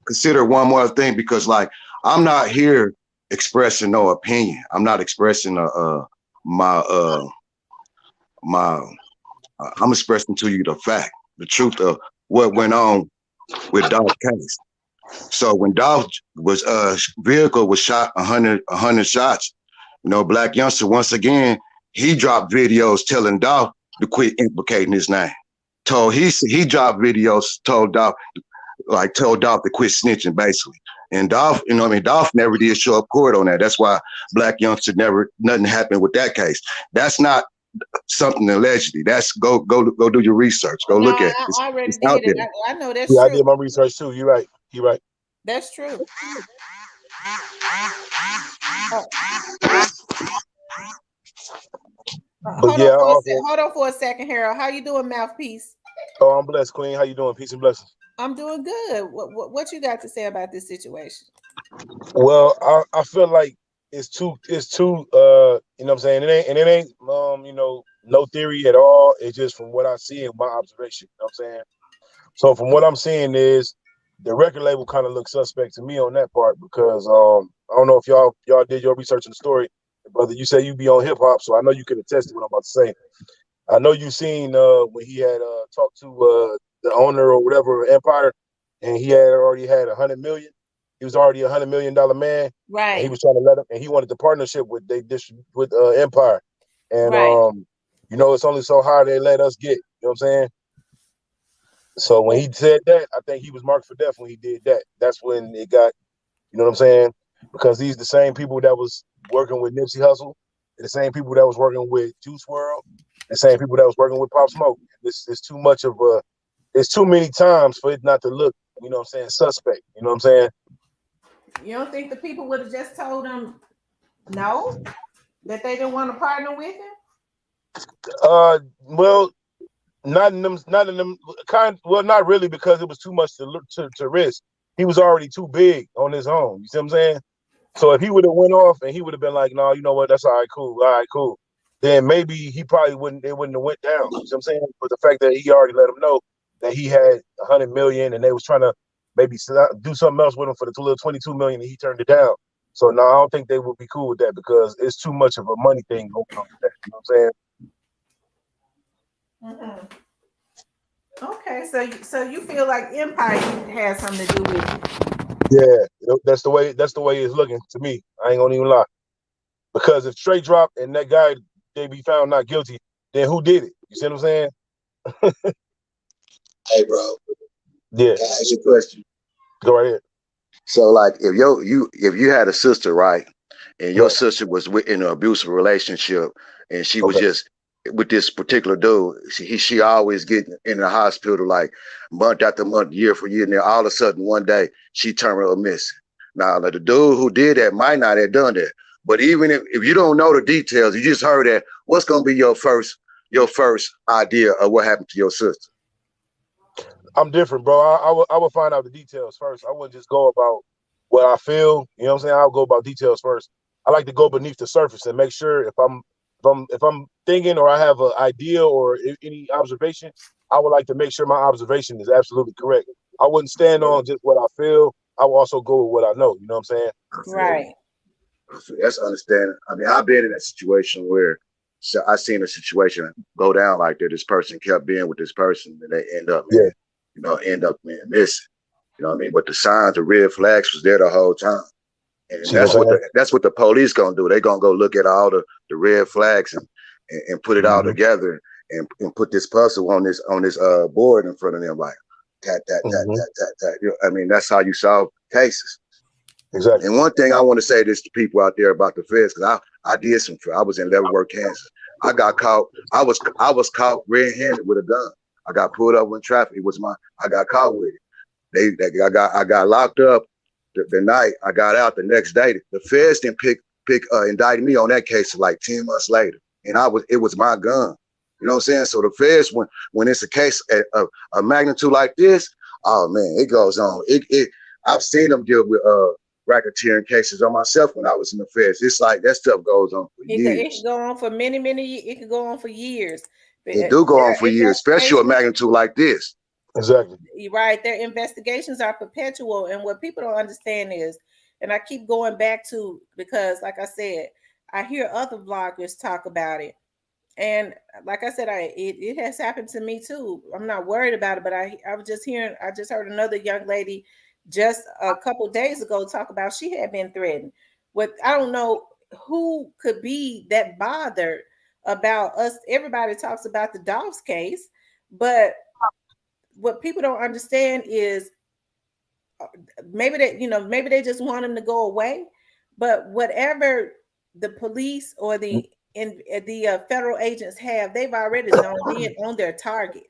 [SPEAKER 4] consider one more thing, because like I'm not here expressing no opinion. I'm not expressing my my I'm expressing to you the fact, the truth of what went on with Dolph case. So when Dolph was vehicle was shot 100 shots, you know, Black Youngster once again he dropped videos telling Dolph to quit implicating his name. He dropped videos told Dolph to quit snitching basically. And Dolph, you know what I mean, Dolph never did show up court on that. That's why Black Youngster nothing happened with that case. That's not something allegedly. That's go do your research. Go
[SPEAKER 1] No,
[SPEAKER 4] look at it.
[SPEAKER 1] I already
[SPEAKER 4] It's out
[SPEAKER 1] did it.
[SPEAKER 4] there.
[SPEAKER 1] I know that's
[SPEAKER 9] Yeah, I
[SPEAKER 1] true.
[SPEAKER 9] did my research too. You're right. You're right.
[SPEAKER 1] That's true. Uh,
[SPEAKER 9] But yeah, I also.
[SPEAKER 1] hold on for a second, Harold. How you doing, mouthpiece?
[SPEAKER 9] Oh, I'm blessed, Queen. How you doing? Peace and blessings.
[SPEAKER 1] I'm doing good. What you got to say about this situation?
[SPEAKER 9] Well, I feel like it's too you know what I'm saying? It ain't no theory at all. It's just from what I see and my observation. You know what I'm saying? So from what I'm seeing is the record label kind of looks suspect to me on that part because I don't know if y'all did your research in the story, brother. You say you be on hip hop, so I know you can attest to what I'm about to say. I know you seen when he had talked to the owner or whatever Empire, and he had already had 100 million. He was already $100 million man, and he
[SPEAKER 1] Right.
[SPEAKER 9] was trying to let him, and he wanted the partnership with Empire, and
[SPEAKER 1] Right.
[SPEAKER 9] it's only so high they let us get. You know what I'm saying? So when he said that, I think he was marked for death when he did that. That's when it got, you know what I'm saying? Because these the same people that was working with Nipsey Hussle, the same people that was working with Juice WRLD, the same people that was working with Pop Smoke. This is too much of a, it's too many times for it not to look, you know what I'm saying, suspect. You know what I'm saying?
[SPEAKER 1] You don't think the people would have just told him no, that they didn't want to partner with him?
[SPEAKER 9] Well, not in them kind. Well, not really, because it was too much to risk. He was already too big on his own. You see what I'm saying? So if he would have went off and he would have been like, no, you know what, that's all right, cool, then maybe he probably wouldn't. It wouldn't have went down. You know what I'm saying? But the fact that he already let him know that he had 100 million and they was trying to maybe do something else with him for the little 22 million, and he turned it down. So no, I don't think they would be cool with that because it's too much of a money thing going on with that. You know what I'm saying?
[SPEAKER 1] Mm-hmm. Okay, so you feel like Empire has something to do with it?
[SPEAKER 9] Yeah, that's the way it's looking to me. I ain't gonna even lie. Because if Trey dropped and that guy they be found not guilty, then who did it? You see what I'm saying?
[SPEAKER 4] Hey, bro.
[SPEAKER 9] Yeah.
[SPEAKER 4] Can I ask you a question?
[SPEAKER 9] Go right ahead.
[SPEAKER 4] So, like, if you had a sister, right, and your
[SPEAKER 9] Right.
[SPEAKER 4] sister was in an abusive relationship, and she was
[SPEAKER 9] Okay.
[SPEAKER 4] just with this particular dude, she always getting in the hospital like month after month, year for year, and then all of a sudden one day she turned her missing. Now, the dude who did that might not have done that, but even if you don't know the details, you just heard that. What's gonna be your first idea of what happened to your sister?
[SPEAKER 9] I'm different, bro. I would find out the details first. I wouldn't just go about what I feel. You know what I'm saying? I'll go about details first. I like to go beneath the surface and make sure if I'm thinking or I have an idea or any observation, I would like to make sure my observation is absolutely correct. I wouldn't stand on just what I feel. I will also go with what I know. You know what I'm saying?
[SPEAKER 1] Right.
[SPEAKER 4] That's understanding. I mean, I've been in a situation where I seen a situation go down like that. This person kept being with this person, and they
[SPEAKER 9] Yeah.
[SPEAKER 4] end up being missing. You know what I mean? But the signs, the red flags was there the whole time. And
[SPEAKER 9] See what I'm saying?
[SPEAKER 4] that's what the police gonna do. They gonna go look at all the red flags and put it all
[SPEAKER 9] Mm-hmm.
[SPEAKER 4] together and put this puzzle on this board in front of them, like tat tat tat
[SPEAKER 9] Mm-hmm.
[SPEAKER 4] tat tat tat. You know, I mean, that's how you solve cases.
[SPEAKER 9] Exactly.
[SPEAKER 4] And one thing I want to say this to people out there about the feds, because I did some. I was in Leavenworth, Kansas. I got caught. I was caught red-handed with a gun. I got pulled up in traffic. I got caught with it. I got locked up. the night I got out the next day, the feds didn't indicted me on that case like 10 months later. And it was my gun. You know what I'm saying? So the feds, when it's a case of a magnitude like this, oh man, it goes on. I've seen them deal with racketeering cases on myself when I was in the feds. It's like that stuff goes on for
[SPEAKER 1] It
[SPEAKER 4] years.
[SPEAKER 1] could go on for many. It could go on for years.
[SPEAKER 4] It do go on for years, especially a magnitude like this.
[SPEAKER 9] Exactly.
[SPEAKER 1] Right. Their investigations are perpetual. And what people don't understand is, and I keep going back to, because like I said, I hear other vloggers talk about it. And like I said, it has happened to me too. I'm not worried about it, but I just heard another young lady just a couple days ago talk about she had been threatened. I don't know who could be that bothered about us. Everybody talks about the Dolph's case, but what people don't understand is maybe they just want him to go away, but whatever the police or the federal agents have, they've already zoned in on their target.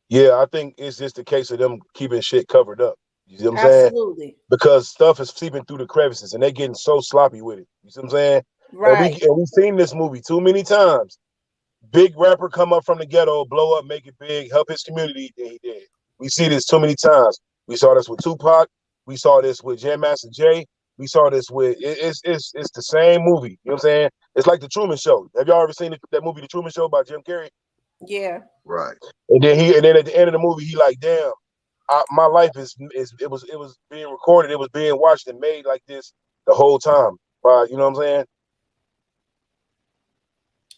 [SPEAKER 9] Yeah, I think it's just a case of them keeping shit covered up. You see what I'm saying?
[SPEAKER 1] Absolutely.
[SPEAKER 9] Because stuff is seeping through the crevices and they getting so sloppy with it. You see what I'm saying?
[SPEAKER 1] Right.
[SPEAKER 9] And we've seen this movie too many times. Big rapper come up from the ghetto, blow up, make it big, help his community, and he did. We see this too many times. We saw this with Tupac. We saw this with Jam Master Jay. We saw this with it's the same movie. You know what I'm saying? It's like the Truman Show. Have y'all ever seen that movie, The Truman Show, by Jim Carrey?
[SPEAKER 1] Yeah.
[SPEAKER 4] Right.
[SPEAKER 9] And then at the end of the movie, he like, damn, my life it was being recorded, it was being watched and made like this the whole time. You know what I'm saying?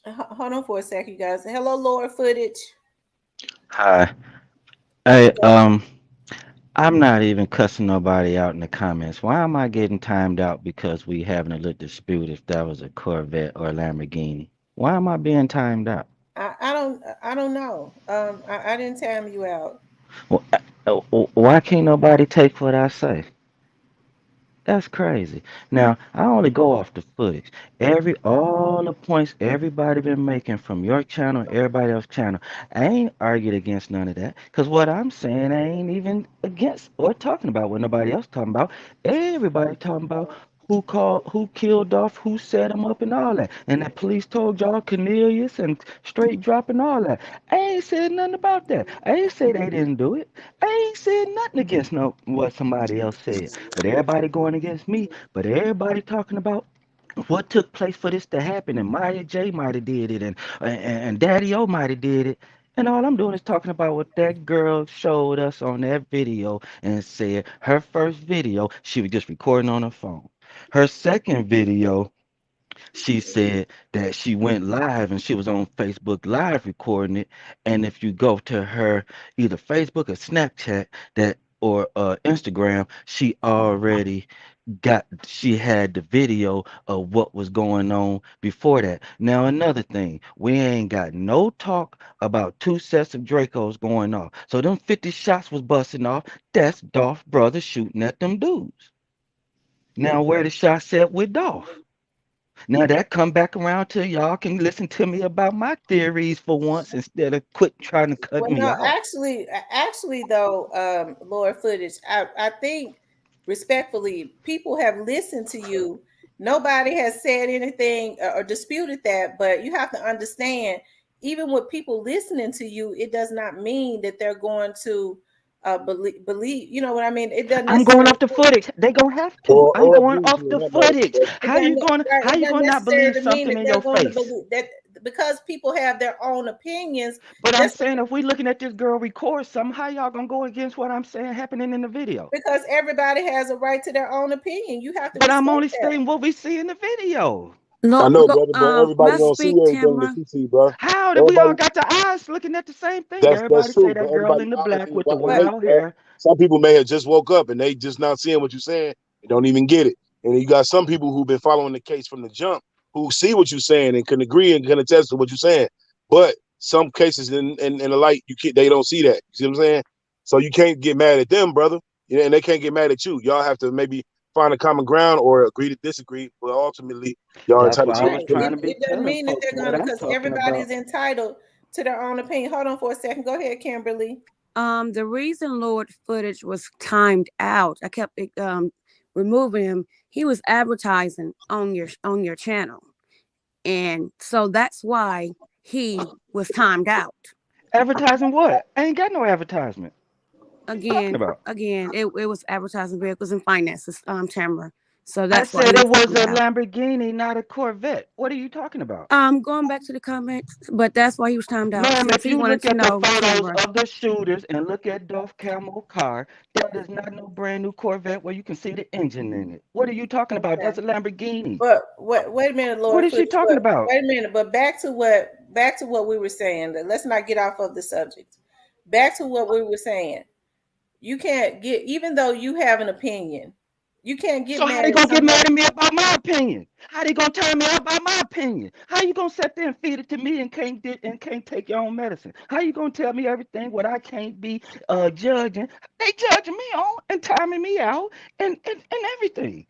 [SPEAKER 1] Hold on for a second, you guys. Hello, Lord Footage.
[SPEAKER 3] Hi. Hey, I'm not even cussing nobody out in the comments. Why am I getting timed out because we having a little dispute if that was a Corvette or a Lamborghini? Why am I being timed out?
[SPEAKER 1] I don't know. I didn't time you out.
[SPEAKER 3] Why can't nobody take what I say? That's crazy. Now, I only go off the footage. All the points everybody been making from your channel, everybody else's channel. I ain't argued against none of that. Cause what I'm saying, I ain't even against or talking about what nobody else talking about. Everybody talking about who killed Dolph, who set him up and all that. And the police told y'all Cornelius and straight drop and all that. I ain't said nothing about that. I ain't say they didn't do it. I ain't said nothing against no what somebody else said. But everybody going against me, but everybody talking about what took place for this to happen, and Maya J might have did it, and Daddy O might have did it. And all I'm doing is talking about what that girl showed us on that video and said her first video, she was just recording on her phone. Her second video, she said that she went live and she was on Facebook Live recording it. And if you go to her either Facebook or Snapchat that or Instagram, she had the video of what was going on before that. Now another thing, we ain't got no talk about two sets of Dracos going off. So them 50 shots was busting off. That's Dolph brother shooting at them dudes. Now where the shots at with Dolph? Now that come back around to y'all can listen to me about my theories for once instead of quit trying to cut
[SPEAKER 1] Well,
[SPEAKER 3] me
[SPEAKER 1] no,
[SPEAKER 3] off.
[SPEAKER 1] actually, though, Lord Footage, I think respectfully, people have listened to you. Nobody has said anything or disputed that, but you have to understand, even with people listening to you, it does not mean that they're going to believe. You know what I mean? It doesn't
[SPEAKER 3] I'm going
[SPEAKER 1] necessarily.
[SPEAKER 3] off the footage. They gonna have to. I'm
[SPEAKER 9] Or
[SPEAKER 3] going
[SPEAKER 9] agree with
[SPEAKER 3] off
[SPEAKER 9] you
[SPEAKER 3] the
[SPEAKER 9] on that matter,
[SPEAKER 3] footage.
[SPEAKER 9] brother.
[SPEAKER 3] How
[SPEAKER 1] It
[SPEAKER 3] you
[SPEAKER 1] doesn't
[SPEAKER 3] gonna not believe
[SPEAKER 1] necessarily mean
[SPEAKER 3] something
[SPEAKER 1] that
[SPEAKER 3] in
[SPEAKER 1] they're
[SPEAKER 3] your
[SPEAKER 1] going to
[SPEAKER 3] face?
[SPEAKER 1] believe that, because people have their own opinions.
[SPEAKER 3] But I'm
[SPEAKER 1] Just
[SPEAKER 3] saying if we looking at this girl record something, how y'all gonna go against what I'm saying happening in the video?
[SPEAKER 1] because everybody has a right to their own opinion. You have to
[SPEAKER 3] But I'm
[SPEAKER 1] respect
[SPEAKER 3] only
[SPEAKER 1] that.
[SPEAKER 3] stating what we see in the video.
[SPEAKER 9] I
[SPEAKER 10] No,
[SPEAKER 9] know, brother, but
[SPEAKER 10] may
[SPEAKER 9] everybody
[SPEAKER 10] I
[SPEAKER 9] don't see
[SPEAKER 10] speak,
[SPEAKER 9] everything that
[SPEAKER 10] Tamara?
[SPEAKER 9] you see, bro.
[SPEAKER 3] How did we all
[SPEAKER 9] Everybody,
[SPEAKER 3] got the eyes looking at the same thing?
[SPEAKER 9] that's
[SPEAKER 3] Everybody say
[SPEAKER 9] true, but
[SPEAKER 3] that girl
[SPEAKER 9] everybody
[SPEAKER 3] in the
[SPEAKER 9] eyes
[SPEAKER 3] black
[SPEAKER 9] ain't
[SPEAKER 3] with the
[SPEAKER 1] But
[SPEAKER 9] awake,
[SPEAKER 3] wild
[SPEAKER 9] bro.
[SPEAKER 3] hair.
[SPEAKER 9] Some people may have just woke up and they just not seeing what you're saying and don't even get it. And you got some people who've been following the case from the jump who see what you're saying and can agree and can attest to what you're saying. But some cases in the light, they don't see that. You see what I'm saying? So you can't get mad at them, brother. You know, and they can't get mad at you. Y'all have to maybe find a common ground or agree to disagree. But ultimately, y'all
[SPEAKER 3] That's
[SPEAKER 9] entitled
[SPEAKER 3] why
[SPEAKER 9] to
[SPEAKER 3] I
[SPEAKER 9] your
[SPEAKER 3] was
[SPEAKER 1] right,
[SPEAKER 3] trying
[SPEAKER 9] opinion.
[SPEAKER 3] to be
[SPEAKER 1] it doesn't
[SPEAKER 3] telling
[SPEAKER 1] mean that
[SPEAKER 3] folks
[SPEAKER 1] they're
[SPEAKER 3] what
[SPEAKER 1] going to,
[SPEAKER 3] I'm
[SPEAKER 1] because
[SPEAKER 3] talking
[SPEAKER 1] everybody's
[SPEAKER 3] about.
[SPEAKER 1] entitled to their own opinion. Hold on for a second. Go ahead, Kimberly.
[SPEAKER 10] The reason Lord footage was timed out, I kept removing him. He was advertising on your channel, and so that's why he was timed out.
[SPEAKER 3] Advertising what? I ain't got no advertisement. What you talking
[SPEAKER 10] Again,
[SPEAKER 3] about?
[SPEAKER 10] it was advertising vehicles and finances, Tamara. So
[SPEAKER 3] I
[SPEAKER 10] that's why he
[SPEAKER 3] said it
[SPEAKER 10] was
[SPEAKER 3] was
[SPEAKER 10] timed
[SPEAKER 3] a
[SPEAKER 10] out.
[SPEAKER 3] Lamborghini, not a Corvette. What are you talking about?
[SPEAKER 10] Going back to the comments, but that's why he was timed out.
[SPEAKER 3] Ma'am,
[SPEAKER 10] Since
[SPEAKER 3] if
[SPEAKER 10] he
[SPEAKER 3] you
[SPEAKER 10] wanted
[SPEAKER 3] look
[SPEAKER 10] to
[SPEAKER 3] at the
[SPEAKER 10] know,
[SPEAKER 3] photos
[SPEAKER 10] Tamara.
[SPEAKER 3] of the shooters and look at Dolph Camo car, that is not no brand new Corvette where you can see the engine in it. What are you talking about?
[SPEAKER 1] Okay.
[SPEAKER 3] That's a Lamborghini.
[SPEAKER 1] But wait a minute,
[SPEAKER 3] What
[SPEAKER 1] Lord
[SPEAKER 3] is she
[SPEAKER 1] footage.
[SPEAKER 3] talking
[SPEAKER 1] But
[SPEAKER 3] about?
[SPEAKER 1] wait a minute. But back to what we were saying. Let's not get off of the subject. Back to what we were saying. You can't get, even though you have an opinion, you can't get
[SPEAKER 3] So how
[SPEAKER 1] mad
[SPEAKER 3] they
[SPEAKER 1] at
[SPEAKER 3] gonna get
[SPEAKER 1] somebody.
[SPEAKER 3] mad at me about my opinion? How they gonna turn me out about my opinion? How you gonna sit there and feed it to me and can't take your own medicine? How you gonna tell me everything what I can't be judging? They judging me on and timing me out and everything.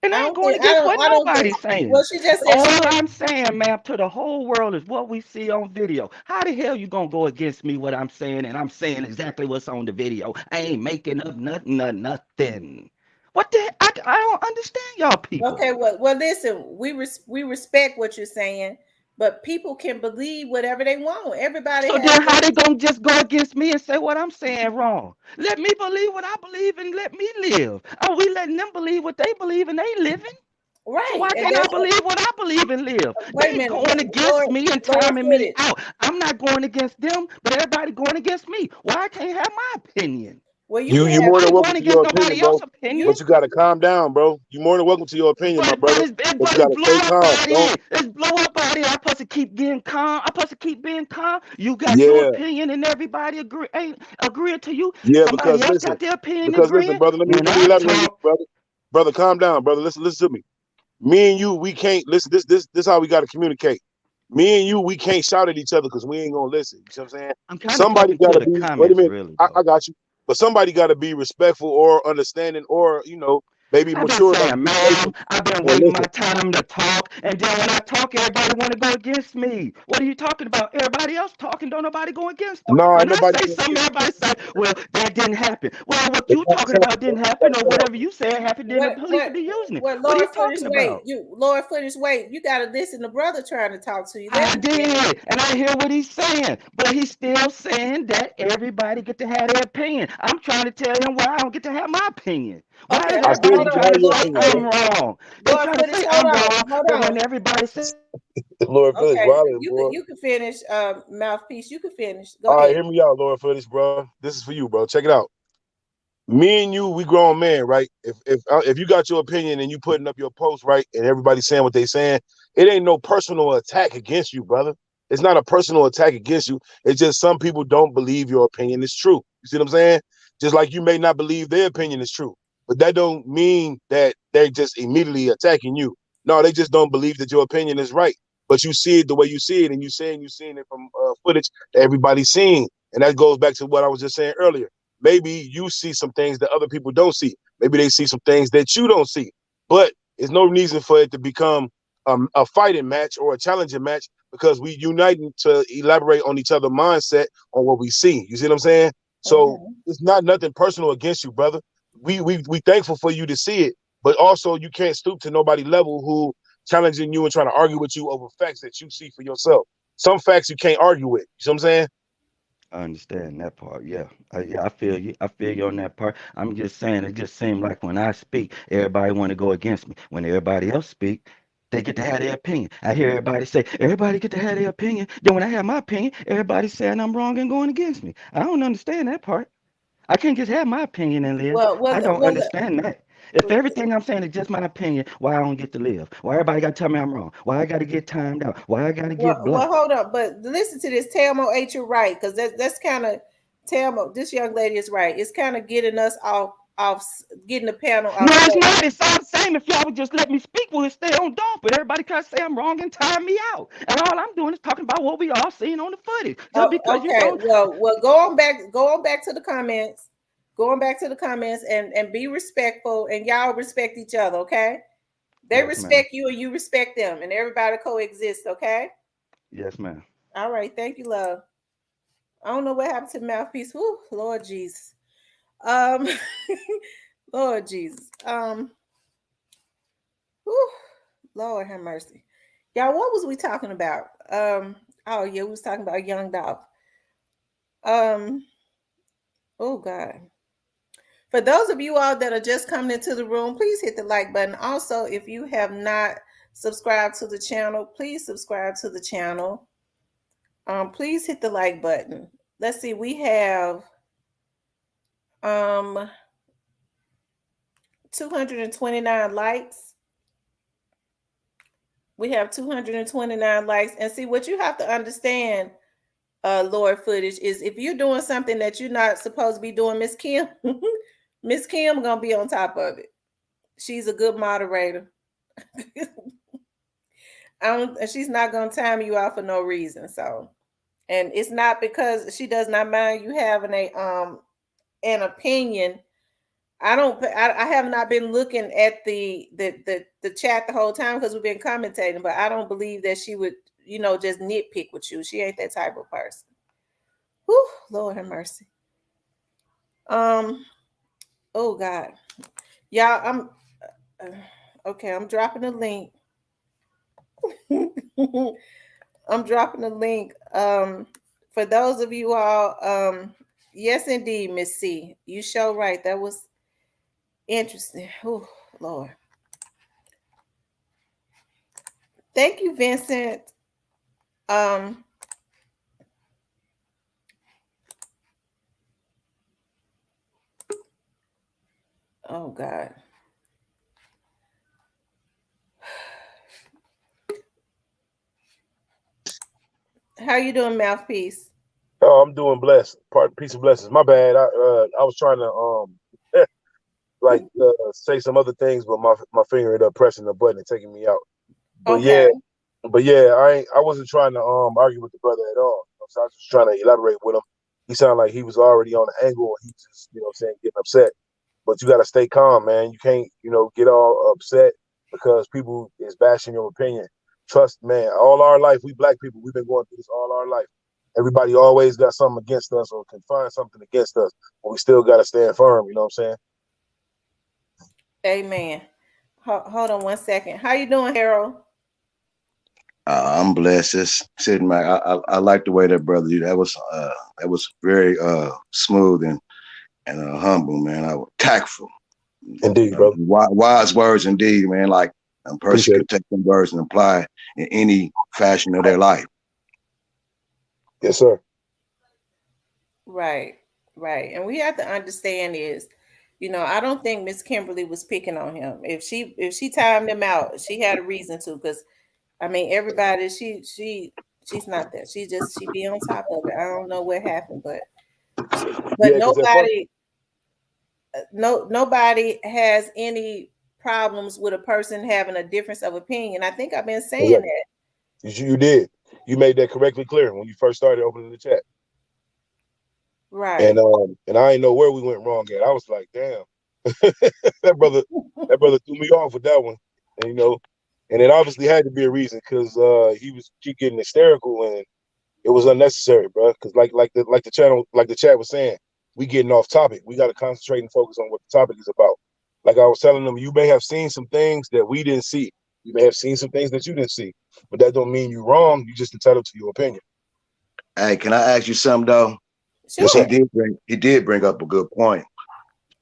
[SPEAKER 3] And I ain't going against what
[SPEAKER 1] I don't think.
[SPEAKER 3] nobody's saying.
[SPEAKER 1] Well, she just said
[SPEAKER 3] All
[SPEAKER 1] she didn't.
[SPEAKER 3] I'm saying, ma'am, to the whole world is what we see on video. How the hell you gonna go against me what I'm saying and I'm saying exactly what's on the video? I ain't making up nothing. What the I don't understand y'all people.
[SPEAKER 1] Okay, well, listen. We respect what you're saying, but people can believe whatever they want. Everybody
[SPEAKER 3] So
[SPEAKER 1] has
[SPEAKER 3] then how
[SPEAKER 1] their
[SPEAKER 3] they gonna just go against me and say what I'm saying wrong? Let me believe what I believe and let me live. Are we letting them believe what they believe and they living? So
[SPEAKER 1] right,
[SPEAKER 3] why
[SPEAKER 1] and
[SPEAKER 3] can't I
[SPEAKER 1] that's
[SPEAKER 3] believe what I believe and live?
[SPEAKER 1] wait a
[SPEAKER 3] They
[SPEAKER 1] minute,
[SPEAKER 3] going against
[SPEAKER 1] Lord,
[SPEAKER 3] me and
[SPEAKER 1] Lord
[SPEAKER 3] timing me
[SPEAKER 1] footage.
[SPEAKER 3] out. I'm not going against them, but everybody going against me. Why I can't have my opinion?
[SPEAKER 1] Well, you can
[SPEAKER 9] You
[SPEAKER 1] have
[SPEAKER 9] more
[SPEAKER 3] I
[SPEAKER 9] than
[SPEAKER 3] ain't
[SPEAKER 9] welcome
[SPEAKER 3] going
[SPEAKER 9] to your
[SPEAKER 3] against
[SPEAKER 9] opinion,
[SPEAKER 3] nobody
[SPEAKER 9] bro.
[SPEAKER 3] else's
[SPEAKER 1] you.
[SPEAKER 3] opinion.
[SPEAKER 9] But you gotta calm down, bro. You more than welcome to your opinion, my
[SPEAKER 3] But
[SPEAKER 9] brother. But you
[SPEAKER 3] it's
[SPEAKER 9] gotta
[SPEAKER 3] blow
[SPEAKER 9] stay
[SPEAKER 3] up
[SPEAKER 9] calm.
[SPEAKER 3] out
[SPEAKER 9] Don't.
[SPEAKER 3] here. It's blow up out here. I'm supposed to keep getting calm. I'm supposed to keep being calm. You got your
[SPEAKER 9] Yeah,
[SPEAKER 3] opinion and everybody ain't agreeing to you.
[SPEAKER 9] yeah.
[SPEAKER 3] Somebody else got their opinion
[SPEAKER 9] Because listen,
[SPEAKER 3] agreeing.
[SPEAKER 9] brother. Let me
[SPEAKER 3] When
[SPEAKER 9] let me
[SPEAKER 3] I
[SPEAKER 9] elaborate with you,
[SPEAKER 3] talk,
[SPEAKER 9] brother. Brother, calm down, brother. Listen to me. Me and you, we can't listen. This how we gotta communicate. Me and you, we can't shout at each other because we ain't gonna listen. You see what I'm saying?
[SPEAKER 3] I'm kind of
[SPEAKER 9] Somebody
[SPEAKER 3] talking to
[SPEAKER 9] gotta
[SPEAKER 3] the
[SPEAKER 9] be. Wait a
[SPEAKER 3] comments,
[SPEAKER 9] minute.
[SPEAKER 3] really,
[SPEAKER 9] I
[SPEAKER 3] though.
[SPEAKER 9] got you. But somebody gotta be respectful or understanding or maybe
[SPEAKER 3] I've been
[SPEAKER 9] mature enough to
[SPEAKER 3] saying,
[SPEAKER 9] be
[SPEAKER 3] ma'am,
[SPEAKER 9] patient
[SPEAKER 3] I've been
[SPEAKER 9] and
[SPEAKER 3] waiting my
[SPEAKER 9] listen.
[SPEAKER 3] time to talk, and then when I talk, everybody want to go against me. What are you talking about? Everybody else talking, don't nobody go against them.
[SPEAKER 9] No, ain't
[SPEAKER 3] When I
[SPEAKER 9] nobody
[SPEAKER 3] say
[SPEAKER 9] gonna
[SPEAKER 3] something,
[SPEAKER 9] get
[SPEAKER 3] everybody say, well, that didn't happen. Well, what
[SPEAKER 9] it's
[SPEAKER 3] you
[SPEAKER 9] gotta
[SPEAKER 3] talking
[SPEAKER 9] shut up,
[SPEAKER 3] about
[SPEAKER 9] bro.
[SPEAKER 3] didn't
[SPEAKER 9] You
[SPEAKER 3] happen,
[SPEAKER 9] gotta
[SPEAKER 3] or
[SPEAKER 9] shut up.
[SPEAKER 3] whatever you said happened, then the police
[SPEAKER 1] What
[SPEAKER 3] would be using it.
[SPEAKER 1] what
[SPEAKER 3] What are
[SPEAKER 1] Lord
[SPEAKER 3] you
[SPEAKER 1] footage?
[SPEAKER 3] talking
[SPEAKER 1] Wait,
[SPEAKER 3] about?
[SPEAKER 1] Lord footage. Wait, you got to listen. The brother trying to talk to you. Let
[SPEAKER 3] I
[SPEAKER 1] him finish.
[SPEAKER 3] did, and I hear what he's saying, but he's still saying that everybody get to have their opinion. I'm trying to tell him why I don't get to have my opinion. Why
[SPEAKER 1] Okay,
[SPEAKER 3] is
[SPEAKER 9] I said
[SPEAKER 1] hold
[SPEAKER 3] everybody
[SPEAKER 9] you can
[SPEAKER 1] on,
[SPEAKER 3] trying
[SPEAKER 9] have
[SPEAKER 3] to
[SPEAKER 9] your
[SPEAKER 1] Lord
[SPEAKER 3] say
[SPEAKER 9] opinion,
[SPEAKER 3] I'm
[SPEAKER 1] footage.
[SPEAKER 9] brother.
[SPEAKER 3] wrong? They
[SPEAKER 1] Lord
[SPEAKER 3] trying to
[SPEAKER 1] footage.
[SPEAKER 3] say
[SPEAKER 1] Hold
[SPEAKER 3] I'm
[SPEAKER 1] on,
[SPEAKER 3] wrong,
[SPEAKER 1] hold
[SPEAKER 3] but
[SPEAKER 1] on.
[SPEAKER 3] when everybody say
[SPEAKER 9] Lord Phillips
[SPEAKER 1] Okay,
[SPEAKER 9] Wilder, boy.
[SPEAKER 1] you can finish. Mouthpiece. You can finish. Go
[SPEAKER 9] All right,
[SPEAKER 1] ahead.
[SPEAKER 9] hear me out, Lord Phillips, bro. This is for you, bro. Check it out. Me and you, we grown men, right? If you got your opinion and you putting up your post, right, and everybody saying what they saying, it ain't no personal attack against you, brother. It's not a personal attack against you. It's just some people don't believe your opinion is true. You see what I'm saying? Just like you may not believe their opinion is true, but that don't mean that they're just immediately attacking you. No, they just don't believe that your opinion is right. But you see it the way you see it, and you seeing it from footage that everybody's seeing, and that goes back to what I was just saying earlier. Maybe you see some things that other people don't see. Maybe they see some things that you don't see. But there's no reason for it to become a fighting match or a challenging match because we uniting to elaborate on each other's mindset on what we see. You see what I'm saying? So
[SPEAKER 1] Mhm.
[SPEAKER 9] it's not nothing personal against you, brother. We thankful for you to see it, but also you can't stoop to nobody level who challenging you and trying to argue with you over facts that you see for yourself. Some facts you can't argue with. You see what I'm saying?
[SPEAKER 3] I understand that part. Yeah, I feel you. I feel you on that part. I'm just saying, it just seems like when I speak, everybody want to go against me. When everybody else speak, they get to have their opinion. I hear everybody say, everybody get to have their opinion. Then when I have my opinion, everybody's saying I'm wrong and going against me. I don't understand that part. I can't just have my opinion and live.
[SPEAKER 1] Well,
[SPEAKER 3] I
[SPEAKER 1] well,
[SPEAKER 3] don't
[SPEAKER 1] well,
[SPEAKER 3] understand that. If everything I'm saying is just my opinion, why I don't get to live? Why everybody got to tell me I'm wrong? Why I got to get timed out? Why I got to get
[SPEAKER 1] well.
[SPEAKER 3] blocked?
[SPEAKER 1] Hold up, but listen to this. Telmo ain't you right? Because that's kind of Telmo. This young lady is right. It's kind of getting us getting the panel
[SPEAKER 3] No,
[SPEAKER 1] off.
[SPEAKER 3] it's not. It's all the same. If y'all would just let me speak, we'll stay on dog. But everybody try to say I'm wrong and time me out. And all I'm doing is talking about what we all seen on the footage. Just
[SPEAKER 1] Oh,
[SPEAKER 3] because you
[SPEAKER 1] okay.
[SPEAKER 3] don't,
[SPEAKER 1] Well, go on back to the comments. Going back to the comments and be respectful, and y'all respect each other, okay? They
[SPEAKER 3] yes, ma'am.
[SPEAKER 1] respect you and you respect them, and everybody coexist, okay?
[SPEAKER 3] Yes, ma'am.
[SPEAKER 1] All right. Thank you, love. I don't know what happened to mouthpiece. Whew, Lord Jesus. Um, Lord Jesus. Whew, Lord have mercy. Y'all, what was we talking about? Oh yeah, we was talking about Young Dolph. Um, oh God. For those of you all that are just coming into the room, please hit the like button. Also, if you have not subscribed to the channel, please subscribe to the channel. Please hit the like button. Let's see, we have 229 likes. We have 229 likes. And see, what you have to understand, Lord Footage, is if you're doing something that you're not supposed to be doing, Miss Kim, Miss Kim gonna be on top of it. She's a good moderator. She's not gonna time you out for no reason. So, and it's not because she does not mind you having an opinion. I have not been looking at the chat the whole time because we've been commentating, but I don't believe that she would, just nitpick with you. She ain't that type of person. Whew, Lord have mercy. Oh God, y'all, okay. I'm dropping a link. I'm dropping a link. For those of you all, yes, indeed, Miss C, you show right. That was interesting. Oh Lord. Thank you, Vincent. Oh God. How you doing, Mouthpiece?
[SPEAKER 9] Oh, I'm doing blessed. Peace and blessings. My bad. I was trying to say some other things, but my finger ended up pressing the button and taking me out. But
[SPEAKER 1] Okay.
[SPEAKER 9] yeah, I wasn't trying to argue with the brother at all. So I was just trying to elaborate with him. He sounded like he was already on the angle and he just, getting upset. But you gotta stay calm, man. You can't, get all upset because people is bashing your opinion. Trust, man, all our life, we black people, we've been going through this all our life. Everybody always got something against us or can find something against us, but we still gotta stand firm, you know what I'm saying?
[SPEAKER 1] Amen. Hold on one second. How you doing, Harold?
[SPEAKER 4] I'm blessed. Just sitting back. I like the way that brother did. That was very smooth and humble, man. I was tactful.
[SPEAKER 9] Indeed, bro.
[SPEAKER 4] Wise words indeed, man. Like a person
[SPEAKER 9] Appreciate
[SPEAKER 4] could take them words and apply in any fashion of their life.
[SPEAKER 9] Yes, sir.
[SPEAKER 1] Right, right. And we have to understand is, I don't think Miss Kimberly was picking on him. If she timed him out, she had a reason to. Because I mean, everybody, she's not that. She be on top of it. I don't know what happened, but
[SPEAKER 9] Yeah, because at first,
[SPEAKER 1] nobody has any problems with a person having a difference of opinion. I think I've been saying
[SPEAKER 9] correct.
[SPEAKER 1] that.
[SPEAKER 9] You did. You made that correctly clear when you first started opening the chat.
[SPEAKER 1] Right.
[SPEAKER 9] And I didn't know where we went wrong at. I was like, damn, that brother threw me off with that one. And and it obviously had to be a reason because he was keep getting hysterical and it was unnecessary, bro. Because like the chat was saying, we getting off topic. We got to concentrate and focus on what the topic is about. Like I was telling them, you may have seen some things that we didn't see. You may have seen some things that you didn't see, but that don't mean you're wrong. You just entitled to your opinion.
[SPEAKER 4] Hey, can I ask you something though?
[SPEAKER 9] Yes,
[SPEAKER 4] Because
[SPEAKER 1] Sure.
[SPEAKER 9] sir.
[SPEAKER 4] he did bring up a good point.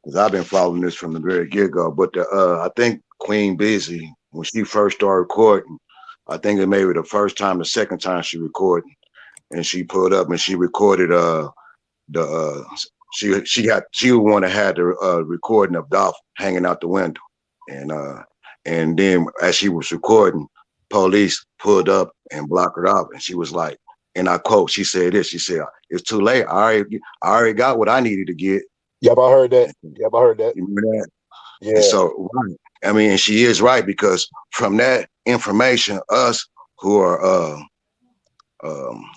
[SPEAKER 4] Because I've been following this from the very get go. But I think Queen Busy, when she first started recording, I think it may be the first time, the second time she recorded, and she pulled up and she recorded the she was one that had the recording of Dolph hanging out the window, and then as she was recording, police pulled up and blocked her out, and she was like, and I quote, she said this, she said, "It's too late. I already got what I needed to get."
[SPEAKER 9] Yep, I heard that. Yep, I heard that.
[SPEAKER 4] You remember that? And
[SPEAKER 9] Yeah.
[SPEAKER 4] so, right. I mean, and she is right because from that information, us who are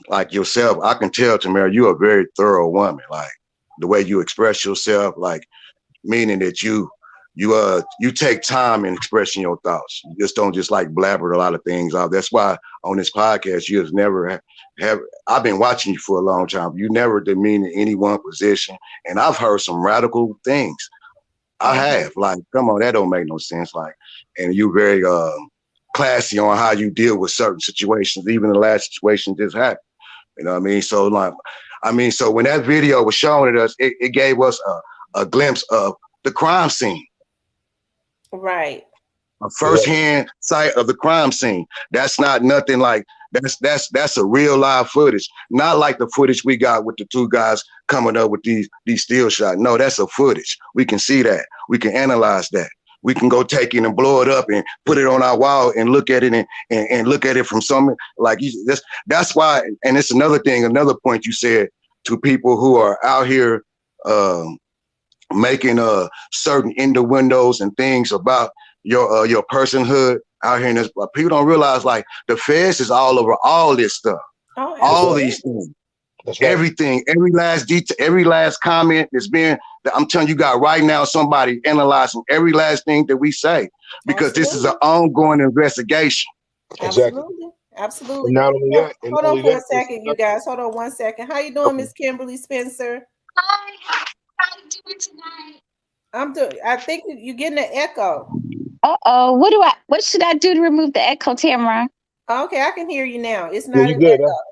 [SPEAKER 4] like yourself, I can tell, Tamara, you're a very thorough woman. Like the way you express yourself, like meaning that you you take time in expressing your thoughts. You just don't just like blabber a lot of things out. That's why on this podcast you have never have I've been watching you for a long time. You never demean in any one position, and I've heard some radical things. I have, like, come on, that don't make no sense. Like, and you very classy on how you deal with certain situations. Even the last situation just happened. You know what I mean? So like, so when that video was showing us, it gave us a glimpse of the crime scene.
[SPEAKER 1] Right.
[SPEAKER 4] A first-hand sight of the crime scene. That's not nothing like that's a real live footage. Not like the footage we got with the two guys coming up with these still shots. No, that's a footage. We can see that. We can analyze that. We can go take it and blow it up and put it on our wall and look at it and look at it from some like that's why. And it's another thing, another point you said to people who are out here making certain innuendos and things about your personhood out here in this. People don't realize like the feds is all over all this stuff, all these things. That's right. Everything, every last detail, every last comment that's been. I'm telling you, got right now somebody analyzing every last thing that we say because this is an ongoing investigation.
[SPEAKER 1] Absolutely. Absolutely.
[SPEAKER 9] And not only that,
[SPEAKER 1] hold on for a second, you guys. Hold on 1 second. How you doing, Miss Kimberly Spencer?
[SPEAKER 11] Hi. How you doing tonight?
[SPEAKER 1] I'm doing. I think you're getting an echo.
[SPEAKER 11] Uh-oh. What should I do to remove the echo, Tamara?
[SPEAKER 1] Okay, I can hear you now. It's not an
[SPEAKER 9] good,
[SPEAKER 1] echo.
[SPEAKER 9] huh?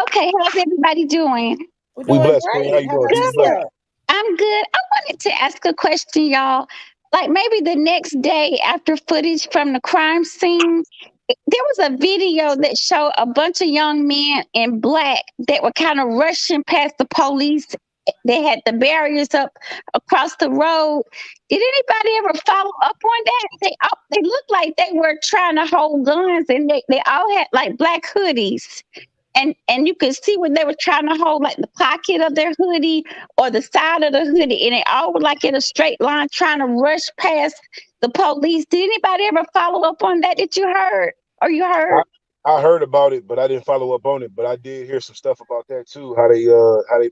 [SPEAKER 11] Okay, how's everybody doing?
[SPEAKER 1] We're doing
[SPEAKER 9] blessed,
[SPEAKER 1] great.
[SPEAKER 9] How you
[SPEAKER 1] How
[SPEAKER 9] doing?
[SPEAKER 1] about yourself?
[SPEAKER 11] I'm good. I wanted to ask a question, y'all. Like maybe the next day after footage from the crime scene, there was a video that showed a bunch of young men in black that were kind of rushing past the police. They had the barriers up across the road. Did anybody ever follow up on that? They looked like they were trying to hold guns, and they all had like black hoodies. And you could see when they were trying to hold like the pocket of their hoodie or the side of the hoodie, and they all were like in a straight line trying to rush past the police. Did anybody ever follow up on that? Did you heard? Or you heard?
[SPEAKER 9] I heard about it, but I didn't follow up on it. But I did hear some stuff about that too. How they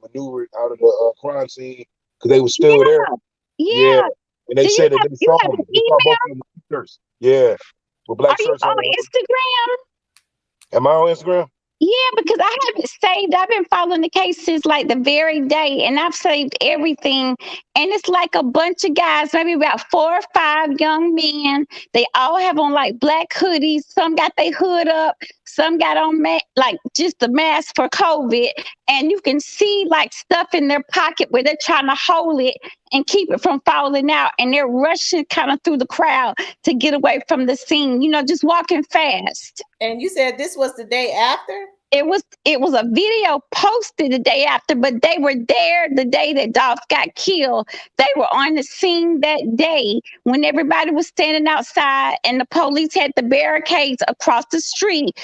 [SPEAKER 9] maneuvered out of the crime scene because they were still there.
[SPEAKER 11] Yeah.
[SPEAKER 9] And they said that they saw them. They saw both of them with shirts. Yeah, with black shirts on.
[SPEAKER 11] Are you on Instagram?
[SPEAKER 9] Am I on Instagram?
[SPEAKER 11] Yeah, because I haven't saved. I've been following the cases like the very day, and I've saved everything. And it's like a bunch of guys, maybe about 4 or 5 young men. They all have on like black hoodies. Some got their hood up. Some got on like just the mask for COVID. And you can see like stuff in their pocket where they're trying to hold it and keep it from falling out. And they're rushing kind of through the crowd to get away from the scene, just walking fast.
[SPEAKER 1] And you said this was the day after?
[SPEAKER 11] It was a video posted the day after, but they were there the day that Dolph got killed. They were on the scene that day when everybody was standing outside and the police had the barricades across the street,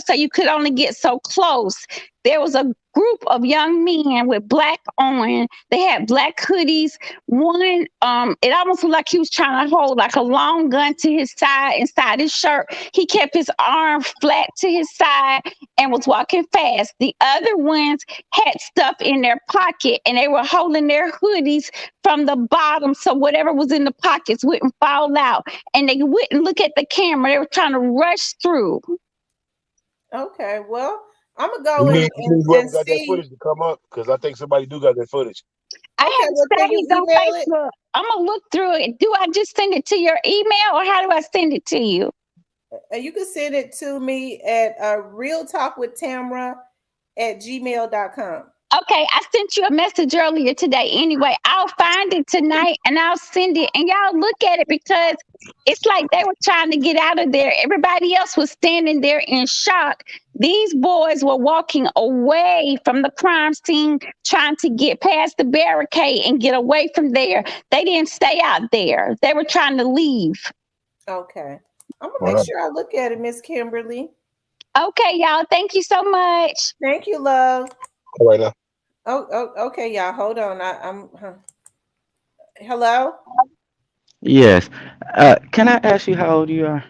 [SPEAKER 11] so you could only get so close. There was a group of young men with black on. They had black hoodies. One, it almost looked like he was trying to hold like a long gun to his side inside his shirt. He kept his arm flat to his side and was walking fast. The other ones had stuff in their pocket and they were holding their hoodies from the bottom so whatever was in the pockets wouldn't fall out. And they wouldn't look at the camera. They were trying to rush through.
[SPEAKER 1] Okay, well, I'm gonna go
[SPEAKER 9] and
[SPEAKER 1] and
[SPEAKER 9] got
[SPEAKER 1] see.
[SPEAKER 9] that footage to come up because I think somebody do got that footage.
[SPEAKER 11] I have saved on Facebook. I'm gonna look through it. Do I just send it to your email, or how do I send it to you?
[SPEAKER 1] You can send it to me at realtalkwithtamra@gmail.com.
[SPEAKER 11] Okay, I sent you a message earlier today. Anyway, I'll find it tonight and I'll send it. And y'all look at it because it's like they were trying to get out of there. Everybody else was standing there in shock. These boys were walking away from the crime scene, trying to get past the barricade and get away from there. They didn't stay out there. They were trying to leave.
[SPEAKER 1] Okay. I'm going to make sure I look at it, Miss Kimberly.
[SPEAKER 11] Okay, y'all. Thank you so much.
[SPEAKER 1] Thank you, love.
[SPEAKER 9] All right now.
[SPEAKER 1] Oh, okay, y'all. Hold on. I'm. Hello?
[SPEAKER 3] Yes. Can I ask you how old you are?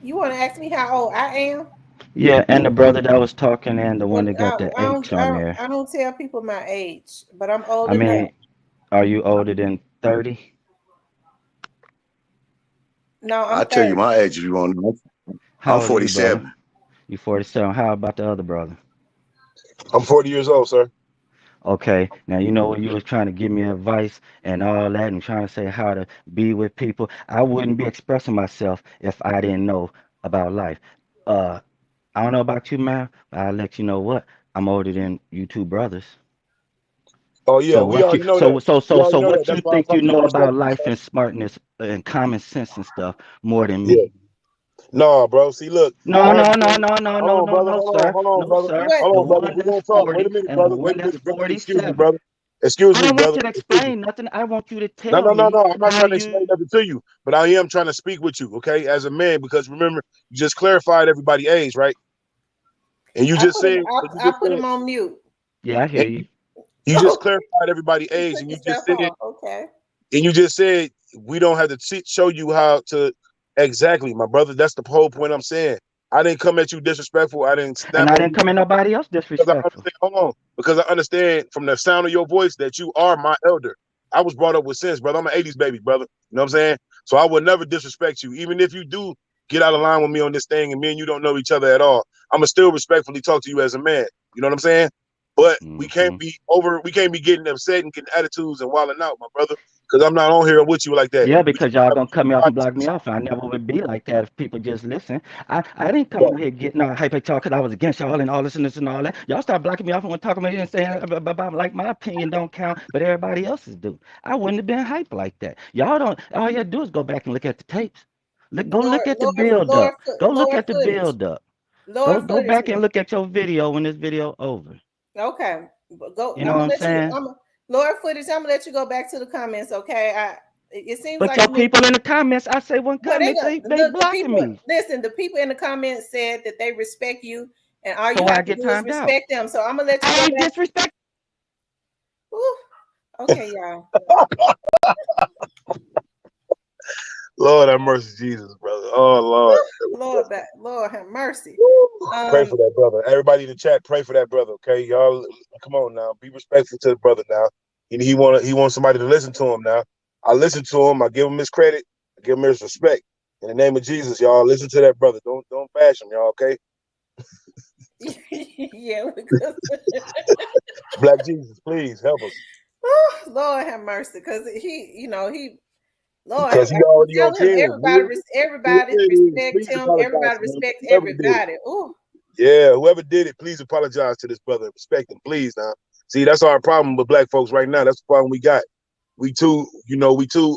[SPEAKER 1] You want to ask me how old I am?
[SPEAKER 3] Yeah, and the brother that was talking and the one
[SPEAKER 1] Well,
[SPEAKER 3] that got the H on there.
[SPEAKER 1] I don't tell people my age, but I'm old
[SPEAKER 3] I
[SPEAKER 1] enough.
[SPEAKER 3] mean, are you older than 30?
[SPEAKER 1] No, I'm
[SPEAKER 4] I tell you
[SPEAKER 1] 30.
[SPEAKER 4] my age if you want to know. I'm
[SPEAKER 3] How old are you, brother?
[SPEAKER 4] 47.
[SPEAKER 3] You 47. How about the other brother?
[SPEAKER 9] I'm 40 years old, sir.
[SPEAKER 3] Okay, now you know when you was trying to give me advice and all that and trying to say how to be with people, I wouldn't be expressing myself if I didn't know about life. Uh, I don't know about you, man, but I'll let you know what. I'm older than you two brothers.
[SPEAKER 9] Oh yeah,
[SPEAKER 3] So
[SPEAKER 9] we
[SPEAKER 3] what you
[SPEAKER 9] already know that. We already know that.
[SPEAKER 3] what you
[SPEAKER 9] That's why I
[SPEAKER 3] think you
[SPEAKER 9] talk to you
[SPEAKER 3] know about
[SPEAKER 9] respectfully,
[SPEAKER 3] life
[SPEAKER 9] sir.
[SPEAKER 3] and smartness and common sense and stuff more than
[SPEAKER 9] Yeah.
[SPEAKER 3] me?
[SPEAKER 9] No, bro. See, look,
[SPEAKER 3] No,
[SPEAKER 9] I
[SPEAKER 3] no, no,
[SPEAKER 9] understand.
[SPEAKER 3] no, no,
[SPEAKER 9] Hold
[SPEAKER 3] no,
[SPEAKER 9] on,
[SPEAKER 3] no,
[SPEAKER 9] brother.
[SPEAKER 3] no, sir.
[SPEAKER 9] Hold on,
[SPEAKER 3] No,
[SPEAKER 9] brother.
[SPEAKER 3] sir.
[SPEAKER 1] What?
[SPEAKER 9] Hold
[SPEAKER 3] The
[SPEAKER 9] on, brother.
[SPEAKER 3] one
[SPEAKER 9] We're
[SPEAKER 3] that's
[SPEAKER 9] gonna talk. Wait a
[SPEAKER 3] 40
[SPEAKER 9] minute,
[SPEAKER 3] and the
[SPEAKER 9] brother.
[SPEAKER 3] one
[SPEAKER 9] Wait a
[SPEAKER 3] that's
[SPEAKER 9] minute, brother. Excuse me,
[SPEAKER 3] 47.
[SPEAKER 9] brother. Excuse
[SPEAKER 3] I
[SPEAKER 9] me,
[SPEAKER 3] don't want
[SPEAKER 9] brother.
[SPEAKER 3] you to
[SPEAKER 9] Excuse me.
[SPEAKER 3] explain nothing. I want you to
[SPEAKER 9] No,
[SPEAKER 3] tell
[SPEAKER 9] no, no,
[SPEAKER 3] me
[SPEAKER 9] no. I'm not
[SPEAKER 3] how
[SPEAKER 9] trying to explain
[SPEAKER 3] you.
[SPEAKER 9] nothing to you, but I am trying to speak with you, okay, as a man, because remember, you just clarified everybody's age, right? And you
[SPEAKER 1] I
[SPEAKER 9] just
[SPEAKER 1] put him.
[SPEAKER 9] said,
[SPEAKER 1] I put him on mute.
[SPEAKER 3] Yeah, I hear
[SPEAKER 9] and
[SPEAKER 3] you.
[SPEAKER 9] you just
[SPEAKER 1] Oh,
[SPEAKER 9] clarified everybody's
[SPEAKER 1] he
[SPEAKER 9] age,
[SPEAKER 1] took
[SPEAKER 9] and
[SPEAKER 1] himself off. Okay.
[SPEAKER 9] you just said we don't have to show you how to exactly, my brother. That's the whole point I'm saying. I didn't come at you disrespectful. I didn't
[SPEAKER 3] And
[SPEAKER 9] snap
[SPEAKER 3] I
[SPEAKER 9] on
[SPEAKER 3] didn't
[SPEAKER 9] you
[SPEAKER 3] come in nobody else
[SPEAKER 9] because I
[SPEAKER 3] disrespectful.
[SPEAKER 9] understand. Hold on, because I understand from the sound of your voice that you are my elder. I was brought up with sense, brother. I'm an '80s baby, brother. You know what I'm saying? So I would never disrespect you, even if you do get out of line with me on this thing, and me and you don't know each other at all. I'ma still respectfully talk to you as a man. You know what I'm saying? But we
[SPEAKER 3] Hmm.
[SPEAKER 9] can't be over. We can't be getting upset and getting attitudes and wilding out, my brother. Because I'm not on here with you like that.
[SPEAKER 3] Yeah,
[SPEAKER 9] We
[SPEAKER 3] because
[SPEAKER 9] can
[SPEAKER 3] y'all
[SPEAKER 9] have
[SPEAKER 3] gonna cut me off and block me
[SPEAKER 9] conversations.
[SPEAKER 3] off. I never would be like that if people just listen. I didn't come
[SPEAKER 9] Yeah,
[SPEAKER 3] on here getting all hype at y'all because I was against y'all and all this and this and all that. Y'all start blocking me off and want to talk about me and saying about like my opinion don't count, but everybody else's do. I wouldn't have been hype like that. Y'all don't. All you do is go back and look at the tapes. Go look at the build up. Go look
[SPEAKER 1] Lower
[SPEAKER 3] at the
[SPEAKER 1] footage.
[SPEAKER 3] build up.
[SPEAKER 1] Lower
[SPEAKER 3] Go
[SPEAKER 1] footage.
[SPEAKER 3] back and look at your video when this video over.
[SPEAKER 1] Okay. Go.
[SPEAKER 3] You know
[SPEAKER 1] I'm
[SPEAKER 3] what
[SPEAKER 1] gonna
[SPEAKER 3] I'm
[SPEAKER 1] let you.
[SPEAKER 3] saying?
[SPEAKER 1] Lower footage. I'm gonna let you go back to the comments. Okay. It seems
[SPEAKER 3] But
[SPEAKER 1] like
[SPEAKER 3] your
[SPEAKER 1] you.
[SPEAKER 3] people in the comments, I say one
[SPEAKER 1] Well, they
[SPEAKER 3] comment,
[SPEAKER 1] got
[SPEAKER 3] they
[SPEAKER 1] the
[SPEAKER 3] blocking
[SPEAKER 1] people.
[SPEAKER 3] me.
[SPEAKER 1] Listen, the people in the comments said that they respect you, and all
[SPEAKER 3] So
[SPEAKER 1] you
[SPEAKER 3] why I
[SPEAKER 1] have to
[SPEAKER 3] get
[SPEAKER 1] do is
[SPEAKER 3] timed out?
[SPEAKER 1] respect them. So I'm gonna let you
[SPEAKER 3] I
[SPEAKER 1] go
[SPEAKER 3] ain't
[SPEAKER 1] back.
[SPEAKER 3] disrespect.
[SPEAKER 1] Whew. Okay, y'all.
[SPEAKER 9] Lord have mercy, Jesus, brother. Oh Lord.
[SPEAKER 1] Lord have mercy.
[SPEAKER 9] Pray for
[SPEAKER 1] Um,
[SPEAKER 9] that brother. Everybody in the chat, pray for that brother. Okay, y'all, come on now, be respectful to the brother now. He wants somebody to listen to him now. I listen to him. I give him his credit. I give him his respect. In the name of Jesus, y'all, listen to that brother. Don't bash him, y'all. Okay,
[SPEAKER 1] yeah, because
[SPEAKER 9] Black Jesus, please help us
[SPEAKER 1] Lord have mercy, because Lord,
[SPEAKER 9] because he
[SPEAKER 1] I keep
[SPEAKER 9] already on
[SPEAKER 1] telling him
[SPEAKER 9] 10.
[SPEAKER 1] everybody respect
[SPEAKER 9] Please
[SPEAKER 1] him.
[SPEAKER 9] apologize
[SPEAKER 1] Everybody
[SPEAKER 9] to him.
[SPEAKER 1] respect
[SPEAKER 9] Whoever did it.
[SPEAKER 1] everybody. Oh,
[SPEAKER 9] Yeah, whoever did it, please apologize to this brother. Respect him, please. Now, see, that's our problem with black folks right now. That's the problem we got. We too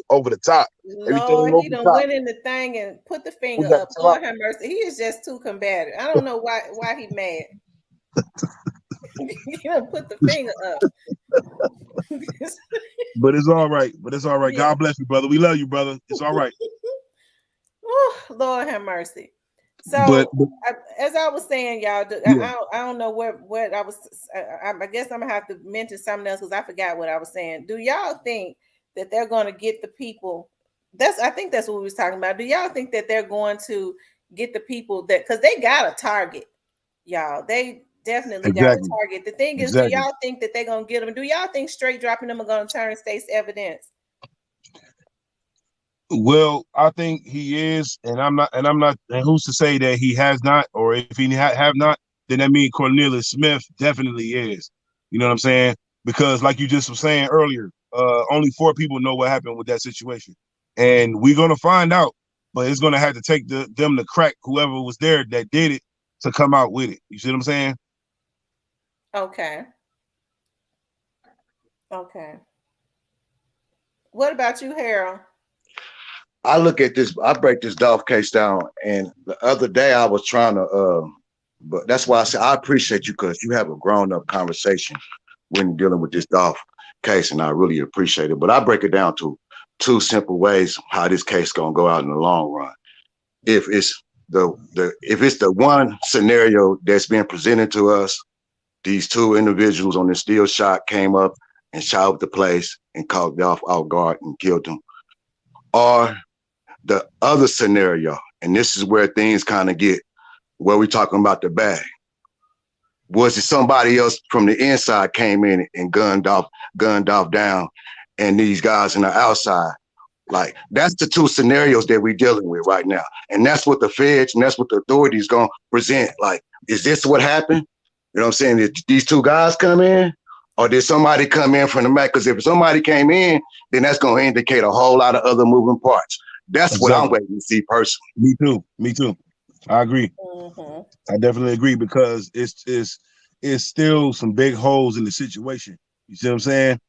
[SPEAKER 9] over the top. Everything
[SPEAKER 1] Lord,
[SPEAKER 9] over
[SPEAKER 1] he
[SPEAKER 9] the
[SPEAKER 1] done
[SPEAKER 9] top.
[SPEAKER 1] went in the thing and put the
[SPEAKER 9] We
[SPEAKER 1] finger
[SPEAKER 9] got to
[SPEAKER 1] up.
[SPEAKER 9] chill out.
[SPEAKER 1] Lord have mercy. He is just too combative. I don't know why he mad. He done put the finger up.
[SPEAKER 9] But it's all right. But it's all right.
[SPEAKER 1] Yeah.
[SPEAKER 9] God bless you, brother. We love you, brother. It's all right.
[SPEAKER 1] Oh, Lord have mercy.
[SPEAKER 9] But,
[SPEAKER 1] So, as I was saying, y'all,
[SPEAKER 9] yeah,
[SPEAKER 1] I don't know what I was. I guess I'm gonna have to mention something else because I forgot what I was saying. Do y'all think that they're going to get the people? I think that's what we was talking about. Do y'all think that they're going to get the people that because they got a target, y'all? They definitely got a
[SPEAKER 9] exactly.
[SPEAKER 1] target. The thing is, do
[SPEAKER 9] Exactly.
[SPEAKER 1] y'all think that they're gonna get them? Do y'all think straight dropping them are gonna turn state's evidence?
[SPEAKER 9] Well, I think he is, and and who's to say that he has not, or if he have not, then that means Cornelius Smith definitely is. You know what I'm saying? Because like you just were saying earlier, only 4 people know what happened with that situation, and we're gonna find out. But it's gonna have to take them to crack whoever was there that did it to come out with it. You see what I'm saying?
[SPEAKER 1] Okay. Okay. What about you, Harold?
[SPEAKER 4] I look at this, I break this Dolph case down, and the other day I was trying to, but that's why I say I appreciate you because you have a grown up conversation when dealing with this Dolph case, and I really appreciate it. But I break it down to 2 simple ways how this case gonna go out in the long run. If it's if it's the one scenario that's been presented to us, these 2 individuals on this steel shot came up and shot up the place and caught Dolph off guard and killed him, or the other scenario, and this is where things kind of get where we talking about the bag. Was it somebody else from the inside came in and gunned off down, and these guys on the outside? Like that's the two scenarios that we're dealing with right now, and that's what the feds and that's what the authorities gonna present. Like, is this what happened? You know what I'm saying? Did these two guys come in, or did somebody come in from the back? Because if somebody came in, then that's gonna indicate a whole lot of other moving parts. That's what I'm
[SPEAKER 9] Exactly.
[SPEAKER 4] waiting to see personally.
[SPEAKER 9] Me too. Me too. I agree.
[SPEAKER 1] Mm-hmm.
[SPEAKER 9] I definitely agree because it's still some big holes in the situation. You see what I'm saying?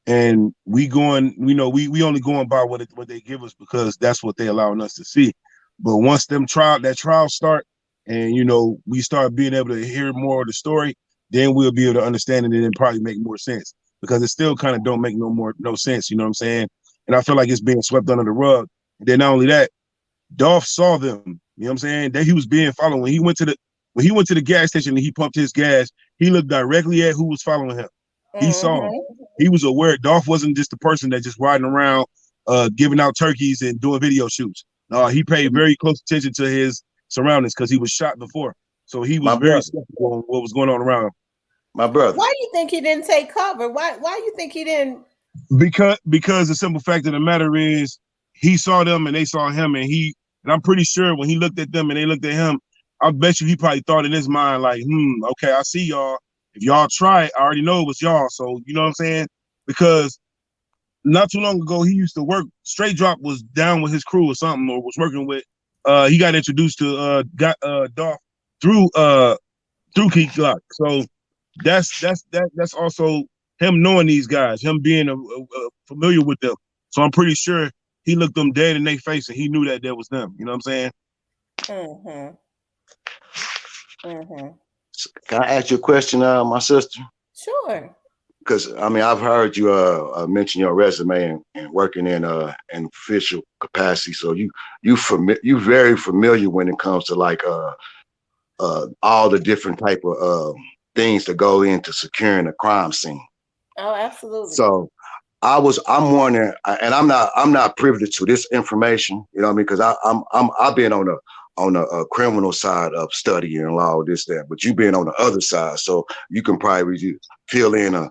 [SPEAKER 9] And we going, we only going by what they give us because that's what they allowing us to see. But once that trial start, and we start being able to hear more of the story, then we'll be able to understand it and then probably make more sense because it still kind of don't make no sense. You know what I'm saying? And I feel like it's being swept under the rug. And then not only that, Dolph saw them. You know what I'm saying? That he was being followed when he went to the gas station and he pumped his gas. He looked directly at who was following him. He saw him.
[SPEAKER 1] Mm-hmm.
[SPEAKER 9] He was aware. Dolph wasn't just the person that just riding around, giving out turkeys and doing video shoots. No, he paid very close attention to his surroundings because he was shot before. So he was
[SPEAKER 4] My
[SPEAKER 9] very
[SPEAKER 4] brother,
[SPEAKER 9] skeptical on what was going on around him.
[SPEAKER 4] my brother.
[SPEAKER 1] Why do you think he didn't take cover? Why you think he didn't?
[SPEAKER 9] Because the simple fact of the matter is he saw them and they saw him, and I'm pretty sure when he looked at them and they looked at him, I bet you he probably thought in his mind like, okay, I see y'all. If y'all try it, I already know it was y'all. So you know what I'm saying? Because not too long ago he used to work. Straight Drop was down with his crew or something, or was working with. He got introduced to Dolph through Keith Glock. So that's also him knowing these guys, him being familiar with them. So I'm pretty sure he looked them dead in their face and he knew that was them. You know what I'm saying?
[SPEAKER 1] Mm-hmm. Mm-hmm.
[SPEAKER 4] Can I ask you a question, my sister?
[SPEAKER 1] Sure.
[SPEAKER 4] Because I mean, I've heard you mention your resume and working in an official capacity. So you very familiar when it comes to like all the different type of things that go into securing a crime scene.
[SPEAKER 1] Oh, absolutely.
[SPEAKER 4] So I'm wondering, and I'm not privy to this information, you know what I mean? Because I've been on a criminal side of studying law, this, that, but you've been on the other side, so you can probably fill in a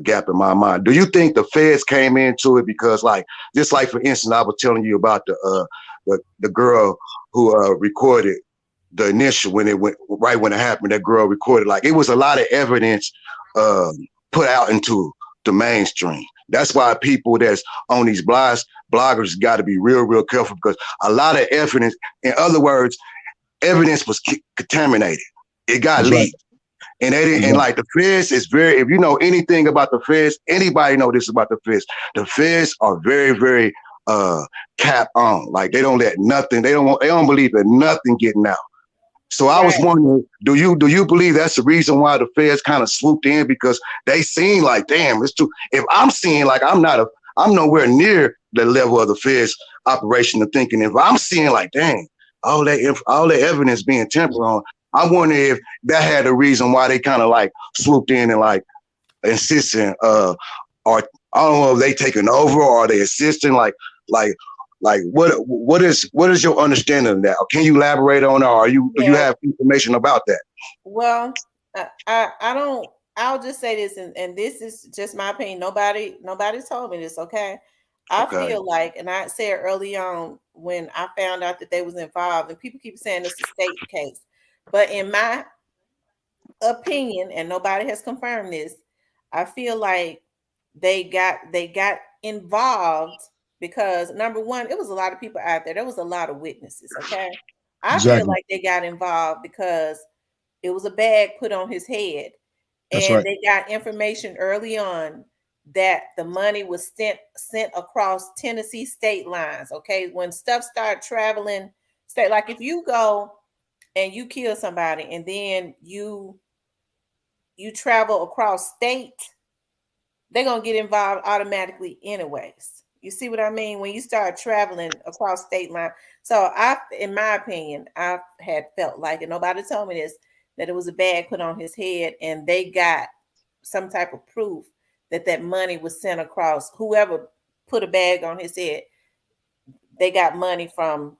[SPEAKER 4] gap in my mind. Do you think the feds came into it because, like, just like for instance, I was telling you about the girl who recorded the initial when it went right when it happened. That girl recorded, like, it was a lot of evidence put out into the mainstream. That's why people that's on these bloggers got to be real careful, because a lot of evidence, in other words, evidence was contaminated. It got
[SPEAKER 9] That's
[SPEAKER 4] leaked.
[SPEAKER 9] Right.
[SPEAKER 4] And they didn't, and like the feds is very, if you know anything about the feds, anybody know this about the feds. The feds are very cap on. Like they don't let nothing, they don't believe that nothing getting out. So I was wondering, do you believe that's the reason why the feds kind of swooped in, because they seen like, damn, it's too. If I'm seeing like I'm nowhere near the level of the feds operation of thinking. If I'm seeing like, dang, all that evidence being tempered on, I wonder if that had a reason why they kind of like swooped in and like insisting, or I don't know if they taking over or are they assisting, like what is your understanding of that? Or can you elaborate on it? Or do you have information about that?
[SPEAKER 1] Well, I don't. I'll just say this, and this is just my opinion. Nobody told me this. Okay, I feel like, and I said early on when I found out that they was involved, and people keep saying it's a state case, but in my opinion, and nobody has confirmed this, I feel like they got involved because, number one, it was a lot of people out there. There was a lot of witnesses. Okay, I feel
[SPEAKER 9] Exactly.
[SPEAKER 1] like they got involved because it was a bag put on his head,
[SPEAKER 9] That's
[SPEAKER 1] and
[SPEAKER 9] right.
[SPEAKER 1] they got information early on that the money was sent across Tennessee state lines. Okay, when stuff started traveling state, like if you go and you kill somebody and then you travel across state, they're gonna get involved automatically anyways. You see what I mean? When you start traveling across state line. So in my opinion, I had felt like, and nobody told me this, that it was a bag put on his head and they got some type of proof that that money was sent across. Whoever put a bag on his head, they got money from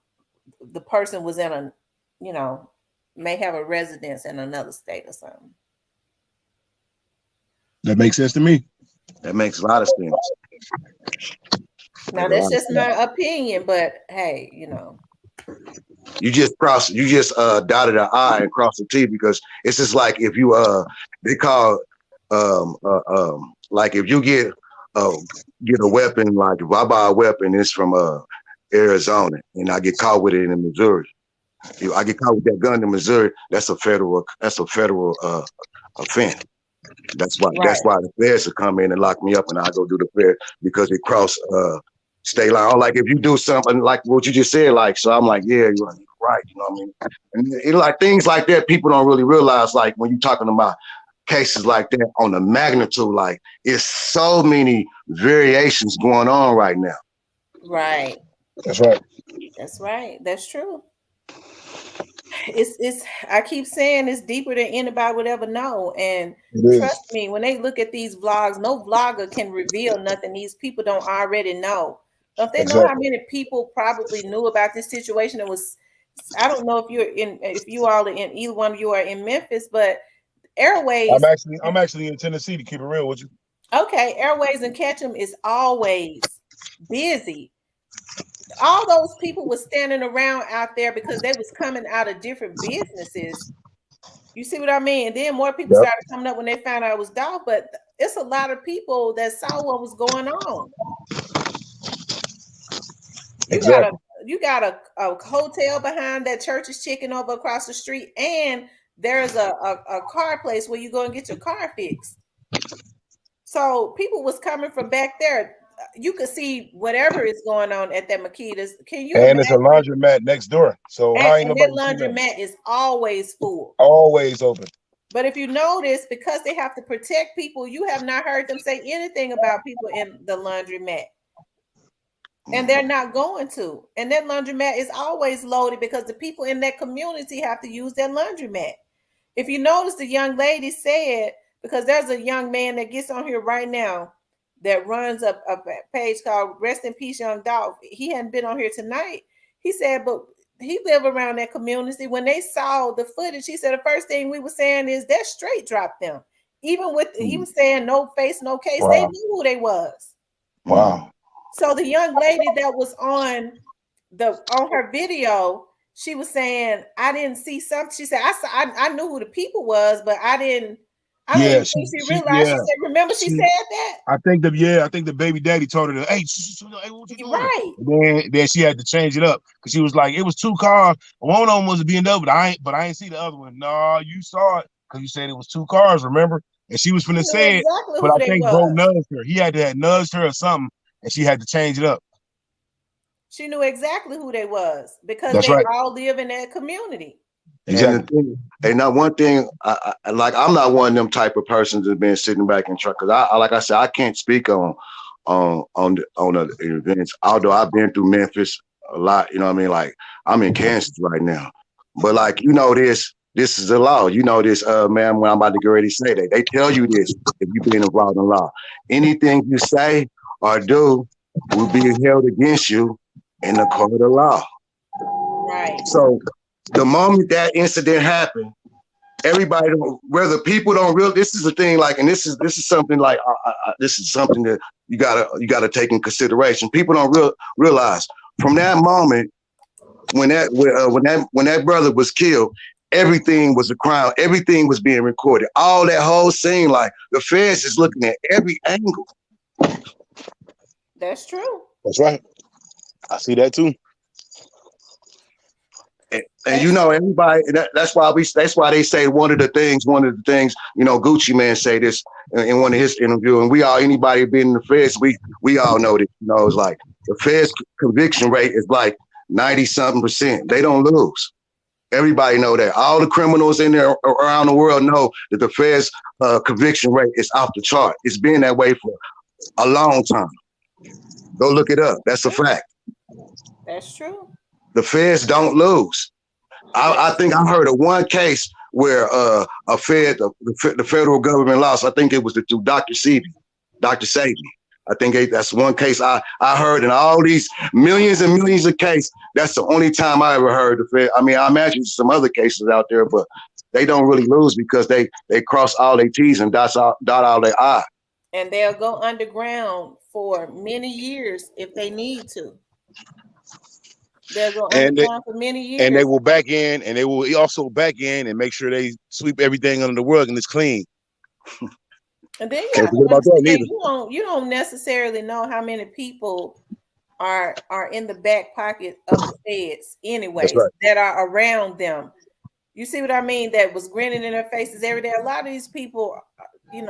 [SPEAKER 1] the person was in a, may have a residence in another state or something.
[SPEAKER 9] That makes sense to me.
[SPEAKER 4] That makes a lot of sense.
[SPEAKER 1] Now that's just my opinion, but hey,
[SPEAKER 4] You just dotted an I and crossed the T because it's just like if you they call like if you get a weapon, like if I buy a weapon, it's from Arizona and I get caught with it in Missouri. If I get caught with that gun in Missouri, that's a federal offense. That's why the feds will come in and lock me up and I go do the fair because it cross state line. Or like if you do something like what you just said, like so I'm like, yeah, you're right, you know what I mean? And it, like things like that, people don't really realize, like when you're talking about cases like that on the magnitude, like it's so many variations going on right now.
[SPEAKER 1] Right.
[SPEAKER 9] That's right.
[SPEAKER 1] That's right. That's true. It's I keep saying it's deeper than anybody would ever know. And trust me, when they look at these vlogs, no vlogger can reveal nothing these people don't already know. Don't they know how many people probably knew about this situation? It was, I don't know if you all are in, either one of you are in Memphis, but Airways.
[SPEAKER 9] I'm actually in Tennessee, to keep it real with you.
[SPEAKER 1] Okay, Airways and Ketchum is always busy. All those people were standing around out there because they was coming out of different businesses. You see what I mean? And then more people started coming up when they found out it was Dolph, but it's a lot of people that saw what was going on. You got a hotel behind that Church's Chicken over across the street, and there's a car place where you go and get your car fixed. So people was coming from back there. You could see whatever is going on at that Makita's. Can you?
[SPEAKER 9] And it's a laundromat next door. So how ain't nobody
[SPEAKER 1] that laundromat is always full.
[SPEAKER 9] Always open.
[SPEAKER 1] But if you notice, because they have to protect people, you have not heard them say anything about people in the laundromat. And they're not going to. And that laundromat is always loaded because the people in that community have to use that laundromat. If you notice, the young lady said, because there's a young man that gets on here right now that runs a page called Rest in Peace, Young Dolph. He hadn't been on here tonight. He said, but he lived around that community. When they saw the footage, he said the first thing we were saying is that straight dropped them. Even with, he was saying no face, no case. Wow. They knew who they was.
[SPEAKER 9] Wow.
[SPEAKER 1] So the young lady that was on her video, she was saying, I didn't see something. She said, I knew who the people was, but I didn't. I don't think she realized. She said, remember she said that?
[SPEAKER 9] I think the baby daddy told her, hey, what you doing?
[SPEAKER 1] Right.
[SPEAKER 9] Then she had to change it up because she was like, it was two cars. One of them was a BMW, but I ain't see the other one. No, you saw it because you said it was two cars, remember? And she was finna say it, but I think bro nudged her. He had to have nudged her or something, and she had to change it up.
[SPEAKER 1] She knew exactly who they was because they all live in that community.
[SPEAKER 4] Exactly. And now one thing, I'm not one of them type of persons that's been sitting back in truck, because like I said, I can't speak on the events. Although I've been through Memphis a lot, you know what I mean. Like I'm in Kansas right now, but like this is the law. You know this, man. When I'm about to get ready to say that, they tell you this if you've been involved in law. Anything you say or do will be held against you in the court of law.
[SPEAKER 1] Right.
[SPEAKER 4] So the moment that incident happened, everybody, whether people don't realize, this is the thing, like, and this is something like, this is something that you gotta take in consideration. People don't realize from that moment when that brother was killed, everything was a crime. Everything was being recorded. All that whole scene, like the feds is looking at every angle.
[SPEAKER 1] That's true.
[SPEAKER 9] That's right. I see that too.
[SPEAKER 4] And you know, everybody, that's why they say one of the things, you know, Gucci Man say this in one of his interviews, and anybody been in the feds, we all know this, you know, it's like the feds conviction rate is like 90-something%. They don't lose. Everybody know that. All the criminals in there around the world know that the feds conviction rate is off the chart. It's been that way for a long time. Go look it up. That's a fact.
[SPEAKER 1] That's true.
[SPEAKER 4] The feds don't lose. I think I heard of one case where the federal government lost. I think it was through Dr. Sebi. I think that's one case I heard in all these millions and millions of cases. That's the only time I ever heard the Fed. I mean, I imagine some other cases out there, but they don't really lose because they cross all their T's and dot all their I's.
[SPEAKER 1] and they'll go underground for many years if they need to. They'll go
[SPEAKER 9] And they,
[SPEAKER 1] underground for many
[SPEAKER 9] and they
[SPEAKER 1] years.
[SPEAKER 9] will back in, and they will also back in and make sure they sweep everything under the rug and it's clean.
[SPEAKER 1] And then you
[SPEAKER 9] Can't
[SPEAKER 1] have
[SPEAKER 9] forget
[SPEAKER 1] to
[SPEAKER 9] about that
[SPEAKER 1] understand
[SPEAKER 9] neither.
[SPEAKER 1] you don't necessarily know how many people are in the back pocket of the feds
[SPEAKER 9] That's
[SPEAKER 1] anyways
[SPEAKER 9] right.
[SPEAKER 1] that are around them. You see what I mean? That was grinning in their faces every day. A lot of these people, be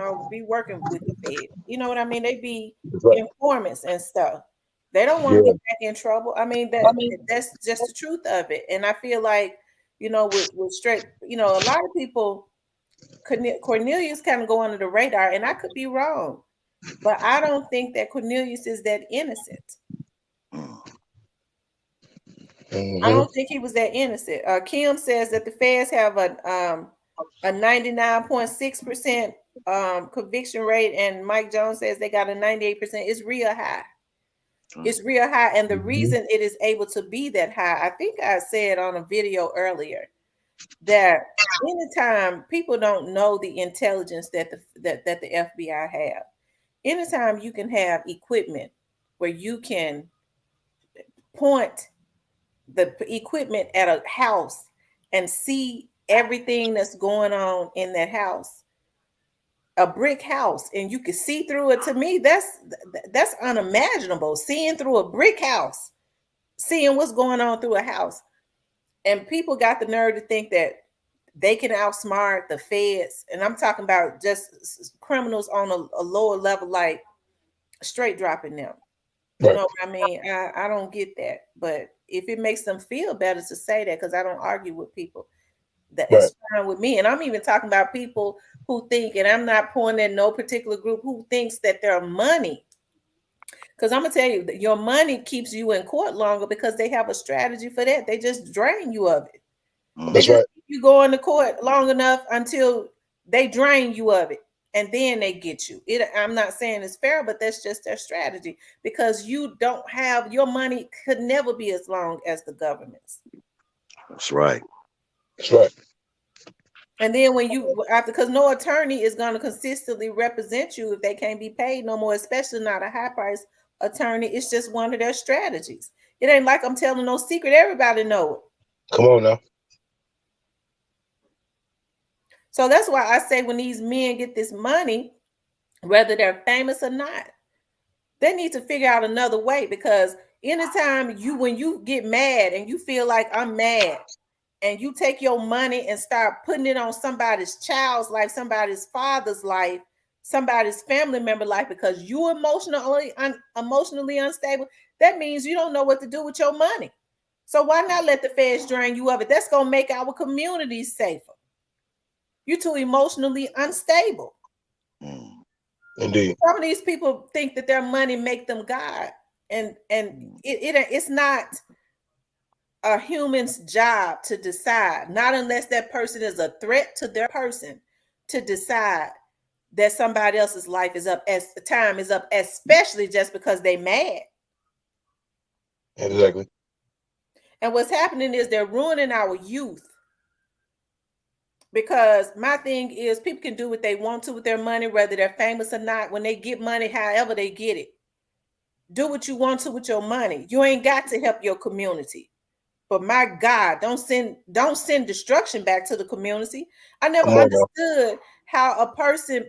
[SPEAKER 1] working with the Fed. You know what I mean? They be
[SPEAKER 9] That's right.
[SPEAKER 1] informants and stuff. They don't want to
[SPEAKER 9] Yeah.
[SPEAKER 1] get back in trouble. I mean, that's just the truth of it. And I feel like, with straight, a lot of people, Cornelius kind of go under the radar, and I could be wrong, but I don't think that Cornelius is that innocent. I
[SPEAKER 9] Mm-hmm.
[SPEAKER 1] don't think he was that innocent. Kim says that the feds have a 99.6% conviction rate, and Mike Jones says they got a 98%. It's real high. It's real high, and the reason it is able to be that high, I think I said on a video earlier that anytime people don't know the intelligence that the FBI have, anytime you can have equipment where you can point the equipment at a house and see everything that's going on in that house, a brick house, and you can see through it. To me, that's unimaginable. Seeing through a brick house, seeing what's going on through a house. And people got the nerve to think that they can outsmart the feds. And I'm talking about just criminals on a lower level, like straight dropping them. You
[SPEAKER 9] Right.
[SPEAKER 1] know what I mean? I don't get that. But if it makes them feel better to say that, because I don't argue with people, that
[SPEAKER 9] Right.
[SPEAKER 1] is fine with me. And I'm even talking about people who think, and I'm not pointing at no particular group, who thinks that their money, because I'm gonna tell you that your money keeps you in court longer because they have a strategy for that. They just drain you of it. They
[SPEAKER 9] That's
[SPEAKER 1] just
[SPEAKER 9] right.
[SPEAKER 1] keep you going to court long enough until they drain you of it, and then they get you. I'm not saying it's fair, but that's just their strategy, because you don't have, your money could never be as long as the government's.
[SPEAKER 4] That's right.
[SPEAKER 9] That's right.
[SPEAKER 1] And then when you after, because no attorney is going to consistently represent you if they can't be paid no more, especially not a high price attorney. It's just one of their strategies. It ain't like I'm telling no secret. Everybody know it.
[SPEAKER 9] Come on now.
[SPEAKER 1] So that's why I say when these men get this money, whether they're famous or not, they need to figure out another way, because anytime when you get mad and you feel like I'm mad, and you take your money and start putting it on somebody's child's life, somebody's father's life, somebody's family member life, because you emotionally unstable, that means you don't know what to do with your money. So why not let the feds drain you of it? That's going to make our communities safer. You're too emotionally unstable.
[SPEAKER 9] Indeed.
[SPEAKER 1] Some of these people think that their money make them God, and it's not a human's job to decide, not unless that person is a threat to their person, to decide that somebody else's life is up, as the time is up, especially just because they mad.
[SPEAKER 9] Exactly.
[SPEAKER 1] And what's happening is they're ruining our youth, because my thing is people can do what they want to with their money, whether they're famous or not. When they get money, however they get it, do what you want to with your money. You ain't got to help your community. But my God, don't send destruction back to the community. I never
[SPEAKER 9] Come on now.
[SPEAKER 1] understood how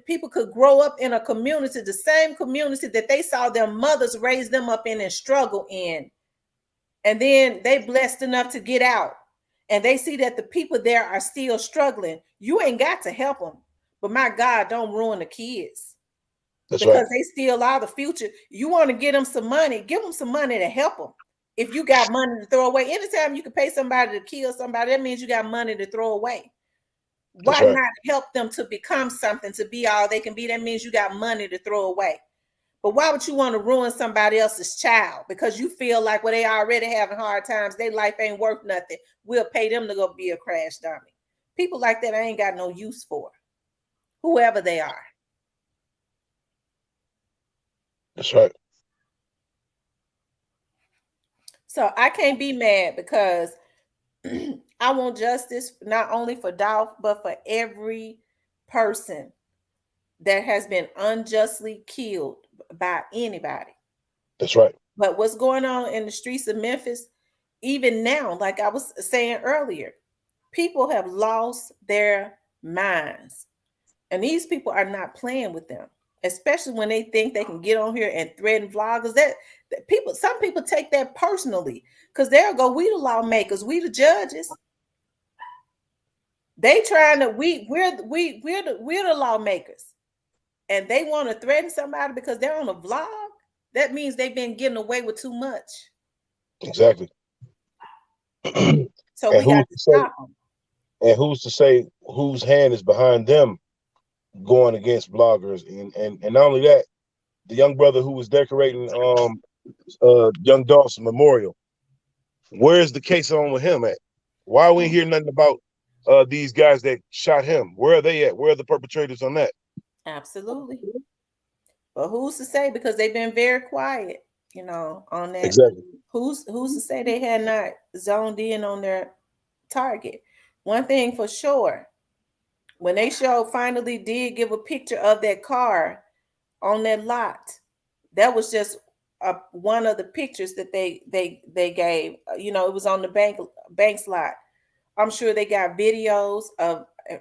[SPEAKER 1] people could grow up in a community, the same community that they saw their mothers raise them up in and struggle in. And then they blessed enough to get out. And they see that the people there are still struggling. You ain't got to help them. But my God, don't ruin the kids,
[SPEAKER 9] That's right.
[SPEAKER 1] because they still are the future. You want to get them some money, give them some money to help them. If you got money to throw away, anytime you can pay somebody to kill somebody, that means you got money to throw away.
[SPEAKER 9] That's
[SPEAKER 1] Why
[SPEAKER 9] right.
[SPEAKER 1] not help them to become something, to be all they can be? That means you got money to throw away. But why would you want to ruin somebody else's child because you feel like, well, they already having hard times, their life ain't worth nothing, we'll pay them to go be a crash dummy? People like that I ain't got no use for, whoever they are.
[SPEAKER 9] That's right.
[SPEAKER 1] So I can't be mad, because I want justice not only for Dolph, but for every person that has been unjustly killed by anybody.
[SPEAKER 9] That's right.
[SPEAKER 1] But what's going on in the streets of Memphis, even now, like I was saying earlier, people have lost their minds. And these people are not playing with them, especially when they think they can get on here and threaten vloggers. That people, some people take that personally because they'll go, we the lawmakers, we the judges. They trying to we're the lawmakers, and they want to threaten somebody because they're on a vlog. That means they've been getting away with too much.
[SPEAKER 9] Exactly.
[SPEAKER 1] So
[SPEAKER 9] And
[SPEAKER 1] we got to stop them.
[SPEAKER 9] And who's to say whose hand is behind them going against bloggers? And not only that, the young brother who was decorating Young Dolph's memorial, where's the case on with him at? Why we ain't hear nothing about these guys that shot him? Where are they at? Where are the perpetrators on that?
[SPEAKER 1] Absolutely. But who's to say, because they've been very quiet, on that.
[SPEAKER 9] Exactly.
[SPEAKER 1] Who's to say they had not zoned in on their target? One thing for sure, when they finally did give a picture of that car on that lot, that was just one of the pictures that they gave. It was on the bank's lot. I'm sure they got videos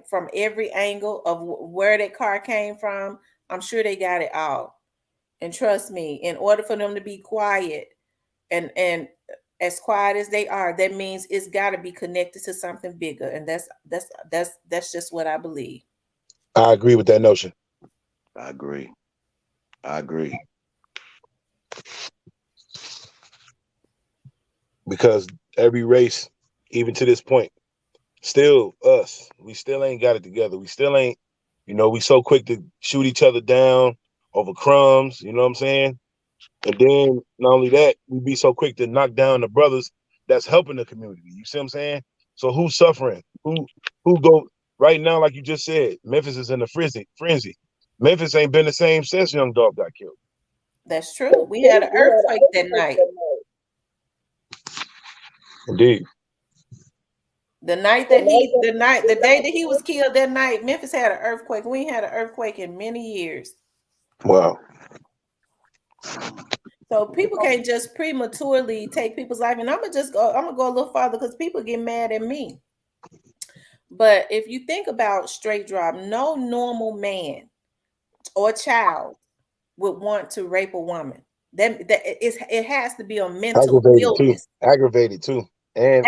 [SPEAKER 1] from every angle of where that car came from. I'm sure they got it all. And trust me, in order for them to be quiet and as quiet as they are, that means it's got to be connected to something bigger. And that's just what I believe.
[SPEAKER 9] I agree with that notion.
[SPEAKER 4] I agree.
[SPEAKER 9] Because every race, even to this point, still us, we still ain't got it together. We still ain't, we so quick to shoot each other down over crumbs, you know what I'm saying? And then not only that, we be so quick to knock down the brothers that's helping the community. You see what I'm saying? So who's suffering? Who go right now, like you just said, Memphis is in a frenzy. Memphis ain't been the same since Young Dolph got killed.
[SPEAKER 1] That's true. We had an earthquake that night.
[SPEAKER 9] Indeed.
[SPEAKER 1] The day that he was killed that night, Memphis had an earthquake. We ain't had an earthquake in many years.
[SPEAKER 9] Wow.
[SPEAKER 1] So people can't just prematurely take people's life. And I'm gonna go a little farther because people get mad at me. But if you think about straight drop, no normal man or child would want to rape a woman. It has to be a mental illness.
[SPEAKER 9] Aggravated too. And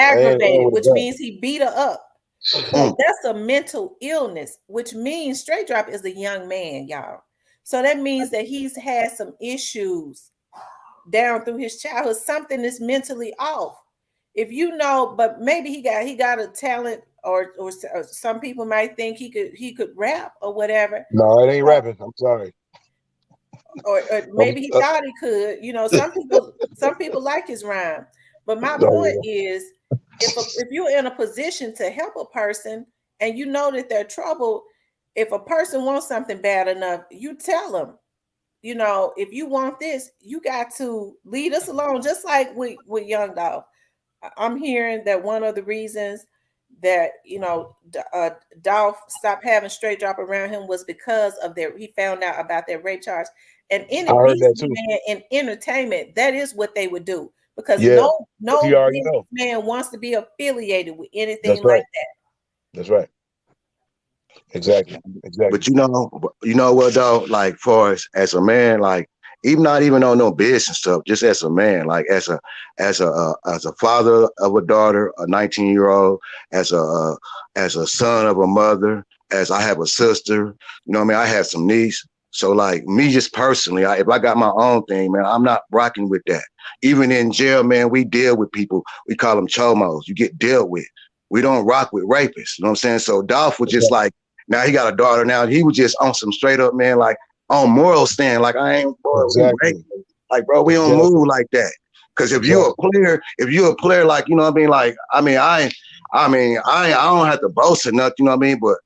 [SPEAKER 1] which means he beat her up. So that's a mental illness, which means straight drop is a young man, y'all. So that means that he's had some issues down through his childhood. Something is mentally off. But maybe he got a talent, or some people might think he could rap or whatever.
[SPEAKER 9] No, it ain't rapping. I'm sorry.
[SPEAKER 1] Or maybe he thought he could. Some people like his rhyme. But my point is, if you're in a position to help a person and you know that they're trouble, if a person wants something bad enough, you tell them, if you want this, you got to leave us alone. Just like with Young Dolph. I'm hearing that one of the reasons that Dolph stopped having straight drop around him was because of he found out about their rape charge. And in entertainment, that is what they would do, because no man wants to be affiliated with anything like that.
[SPEAKER 9] That's right. Exactly.
[SPEAKER 4] But you know what though? Like, for us as a man, like, even not even on no business stuff, just as a man, like as a father of a daughter, a 19-year-old, as a son of a mother, as I have a sister, I have some niece. So like me, just personally, if I got my own thing, man, I'm not rocking with that. Even in jail, man, we deal with people. We call them chomos. You get dealt with. We don't rock with rapists. You know what I'm saying? So Dolph was just like, now he got a daughter now. He was just on some straight up, man, like on moral stand. Like, I ain't, boy,
[SPEAKER 9] exactly.
[SPEAKER 4] Like, bro, we don't move like that. Because if you're a player, like, you know what I mean? Like, I don't have to boast or nothing, you know what I mean? But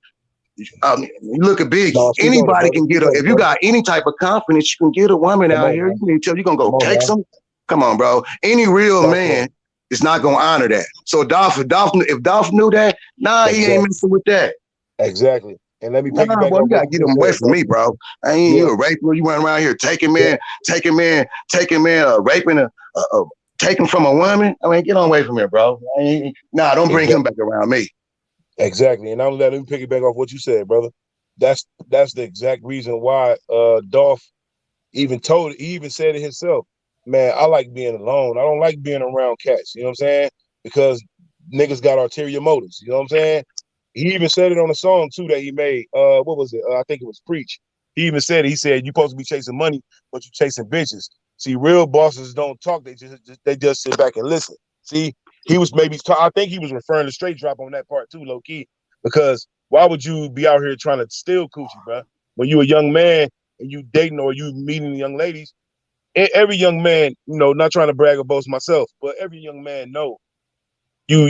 [SPEAKER 4] you look at Biggie. No, anybody can get if you got any type of confidence, you can get a woman out here. You need to tell you gonna go take some. Come on, bro. Any real man is not gonna honor that. So if Dolph knew that, he ain't messing with that.
[SPEAKER 9] Exactly. And let me
[SPEAKER 4] Nah,
[SPEAKER 9] piggyback
[SPEAKER 4] boy,
[SPEAKER 9] off
[SPEAKER 4] you
[SPEAKER 9] what
[SPEAKER 4] gotta
[SPEAKER 9] you
[SPEAKER 4] get
[SPEAKER 9] just
[SPEAKER 4] them away
[SPEAKER 9] said,
[SPEAKER 4] from
[SPEAKER 9] bro.
[SPEAKER 4] me, bro. I ain't
[SPEAKER 9] Yeah,
[SPEAKER 4] you a raper. You run around here taking
[SPEAKER 9] yeah,
[SPEAKER 4] raping taking from a woman. I mean, get on away from here, bro. Don't bring him
[SPEAKER 9] exactly,
[SPEAKER 4] back around me.
[SPEAKER 9] exactly. And I'm let me piggyback off what you said, brother. That's the exact reason why Dolph he even said it himself. Man, I like being alone. I don't like being around cats. You know what I'm saying? Because niggas got ulterior motives. You know what I'm saying? He even said it on a song too that he made. What was it? I think it was Preach. He even said it. He said, "You supposed to be chasing money, but you chasing bitches." See, real bosses don't talk. They just sit back and listen. See, he was I think he was referring to Straight Drop on that part too, low key. Because why would you be out here trying to steal coochie, bro? When you a young man and you dating or you meeting young ladies, every young man, not trying to brag or boast myself, but every young man know you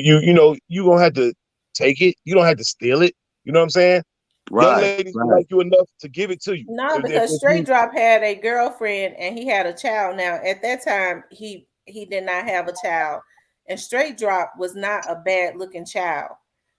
[SPEAKER 9] gonna have to take it. You don't have to steal it. You know what I'm saying? Young
[SPEAKER 4] Right,
[SPEAKER 9] ladies will
[SPEAKER 4] right.
[SPEAKER 9] like you enough to give it to you.
[SPEAKER 1] No, because
[SPEAKER 9] If
[SPEAKER 1] Straight
[SPEAKER 9] you
[SPEAKER 1] Drop had a girlfriend and he had a child. Now, at that time, he did not have a child, and Straight Drop was not a bad looking child.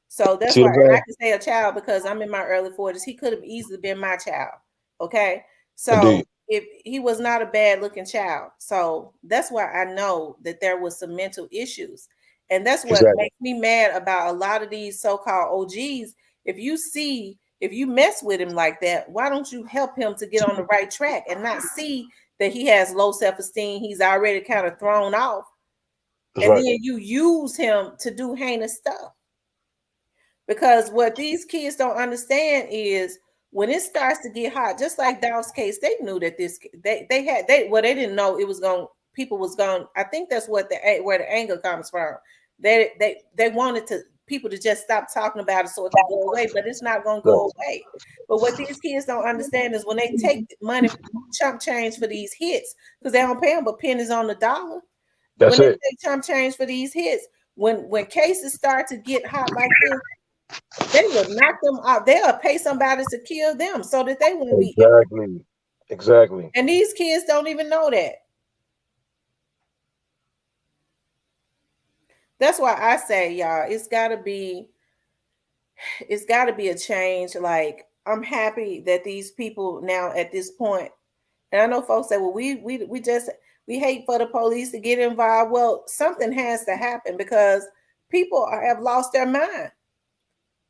[SPEAKER 1] So that's
[SPEAKER 9] see
[SPEAKER 1] why,
[SPEAKER 9] what I'm
[SPEAKER 1] and I
[SPEAKER 9] saying?
[SPEAKER 1] can say a child because I'm in my early 40s. He could have easily been my child. Okay, so
[SPEAKER 9] Indeed,
[SPEAKER 1] if he was not a bad looking child, so that's why I know that there was some mental issues, and that's what
[SPEAKER 9] exactly,
[SPEAKER 1] makes me mad about a lot of these so-called OGs. If you mess with him like that, why don't you help him to get on the right track and not see that he has low self-esteem? He's already kind of thrown off,
[SPEAKER 9] that's
[SPEAKER 1] and
[SPEAKER 9] right,
[SPEAKER 1] then you use him to do heinous stuff. Because what these kids don't understand is when it starts to get hot, just like Dolph's case, they knew that they didn't know it was going people was going. I think that's where the anger comes from. They wanted to people to just stop talking about it so it could go away, but it's not going to
[SPEAKER 9] right,
[SPEAKER 1] go away. But what these kids don't understand is when they take money, chump change for these hits, because they don't pay them but pennies on the dollar. When
[SPEAKER 9] that's
[SPEAKER 1] they
[SPEAKER 9] it,
[SPEAKER 1] take chump change for these hits, when cases start to get hot like this, they will knock them out. They'll pay somebody to kill them so that they won't be in.
[SPEAKER 9] exactly, exactly.
[SPEAKER 1] And these kids don't even know that. That's why I say, y'all, it's gotta be a change. Like, I'm happy that these people now at this point, and I know folks say, well, we hate for the police to get involved. Well, something has to happen because people have lost their mind.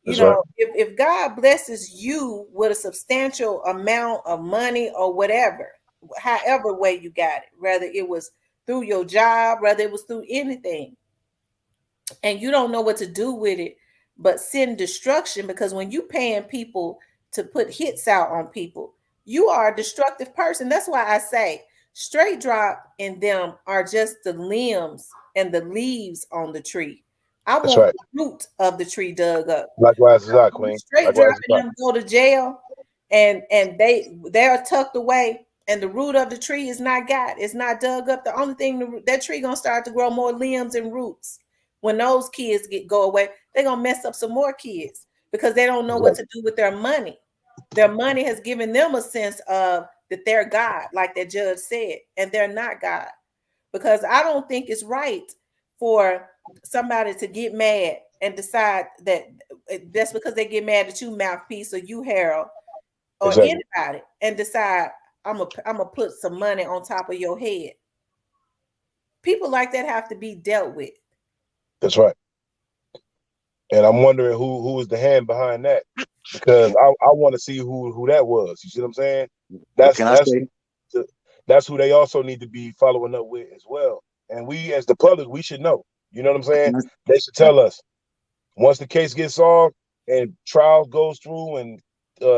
[SPEAKER 1] You
[SPEAKER 9] That's right,
[SPEAKER 1] know, if God blesses you with a substantial amount of money or whatever, however way you got it, whether it was through your job, whether it was through anything, and you don't know what to do with it, but send destruction, because when you paying people to put hits out on people, you are a destructive person. That's why I say Straight Drop and them are just the limbs and the leaves on the tree. I
[SPEAKER 9] that's
[SPEAKER 1] want
[SPEAKER 9] right.
[SPEAKER 1] the root of the tree dug up.
[SPEAKER 9] Likewise is I, Queen.
[SPEAKER 1] Straight
[SPEAKER 9] Likewise is
[SPEAKER 1] dropping
[SPEAKER 9] I.
[SPEAKER 1] them go to jail, and they are tucked away, and the root of the tree is not got, it's not dug up. The only thing, that tree gonna start to grow more limbs and roots. When those kids go away, they're gonna mess up some more kids because they don't know what
[SPEAKER 9] Exactly,
[SPEAKER 1] to do with their money. Their money has given them a sense of that they're God, like that judge said, and they're not God. Because I don't think it's right for somebody to get mad and decide that that's because they get mad at you, Mouthpiece, or you, Harold, or
[SPEAKER 9] exactly.
[SPEAKER 1] anybody, and decide I'm gonna put some money on top of your head. People like that have to be dealt with.
[SPEAKER 9] That's right. And I'm wondering who was the hand behind that because I want to see who that was. You see what I'm saying?
[SPEAKER 4] But
[SPEAKER 9] That's
[SPEAKER 4] can I
[SPEAKER 9] that's
[SPEAKER 4] say?
[SPEAKER 9] that's who they also need to be following up with as well. And we, as the public, we should know. You know what I'm saying?
[SPEAKER 4] Can I,
[SPEAKER 9] They should tell us once the case gets solved and trial goes through and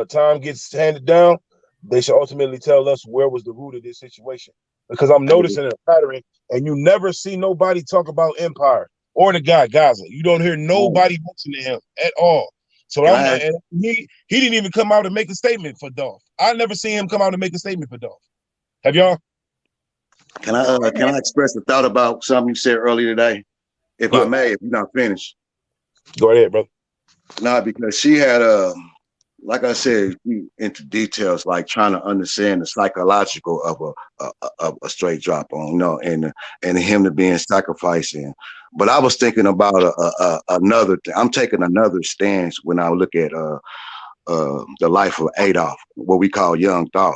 [SPEAKER 9] time gets handed down. They should ultimately tell us where was the root of this situation. Because I'm noticing a pattern, and you never see nobody talk about Empire or the guy Gaza. You don't hear nobody mention him at all. So
[SPEAKER 4] can
[SPEAKER 9] I'm
[SPEAKER 4] I
[SPEAKER 9] and he didn't even come out and make a statement for Dolph. I never seen him come out and make a statement for Dolph. Have y'all?
[SPEAKER 4] can I express a thought about something you said earlier today? If I
[SPEAKER 9] Yeah,
[SPEAKER 4] may, if you're not finished.
[SPEAKER 9] go ahead, brother.
[SPEAKER 4] No, because she had like I said, into details, like trying to understand the psychological of a straight drop on, and him to being sacrificing. But I was thinking about another thing. I'm taking another stance when I look at the life of Adolf, what we call Young Dolph.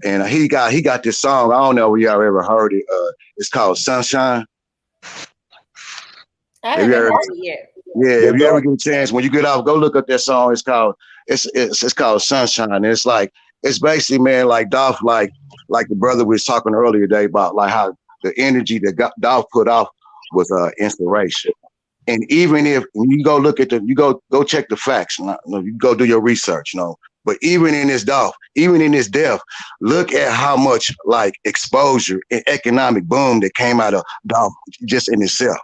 [SPEAKER 4] And he got this song. I don't know if y'all ever heard it. It's called Sunshine.
[SPEAKER 1] I
[SPEAKER 4] Have you
[SPEAKER 1] haven't
[SPEAKER 4] ever?
[SPEAKER 1] heard it yet.
[SPEAKER 4] Yeah, if
[SPEAKER 9] Yes,
[SPEAKER 4] you ever
[SPEAKER 9] sir.
[SPEAKER 4] get a chance, when you get out, go look up that song. It's called Sunshine. And it's basically, man, like Dolph, like the brother was talking earlier today about like how the energy that Dolph put off was inspiration. And even if you go look at you go check the facts, you go do your research, But even in this death, look at how much like exposure and economic boom that came out of Dolph just in itself.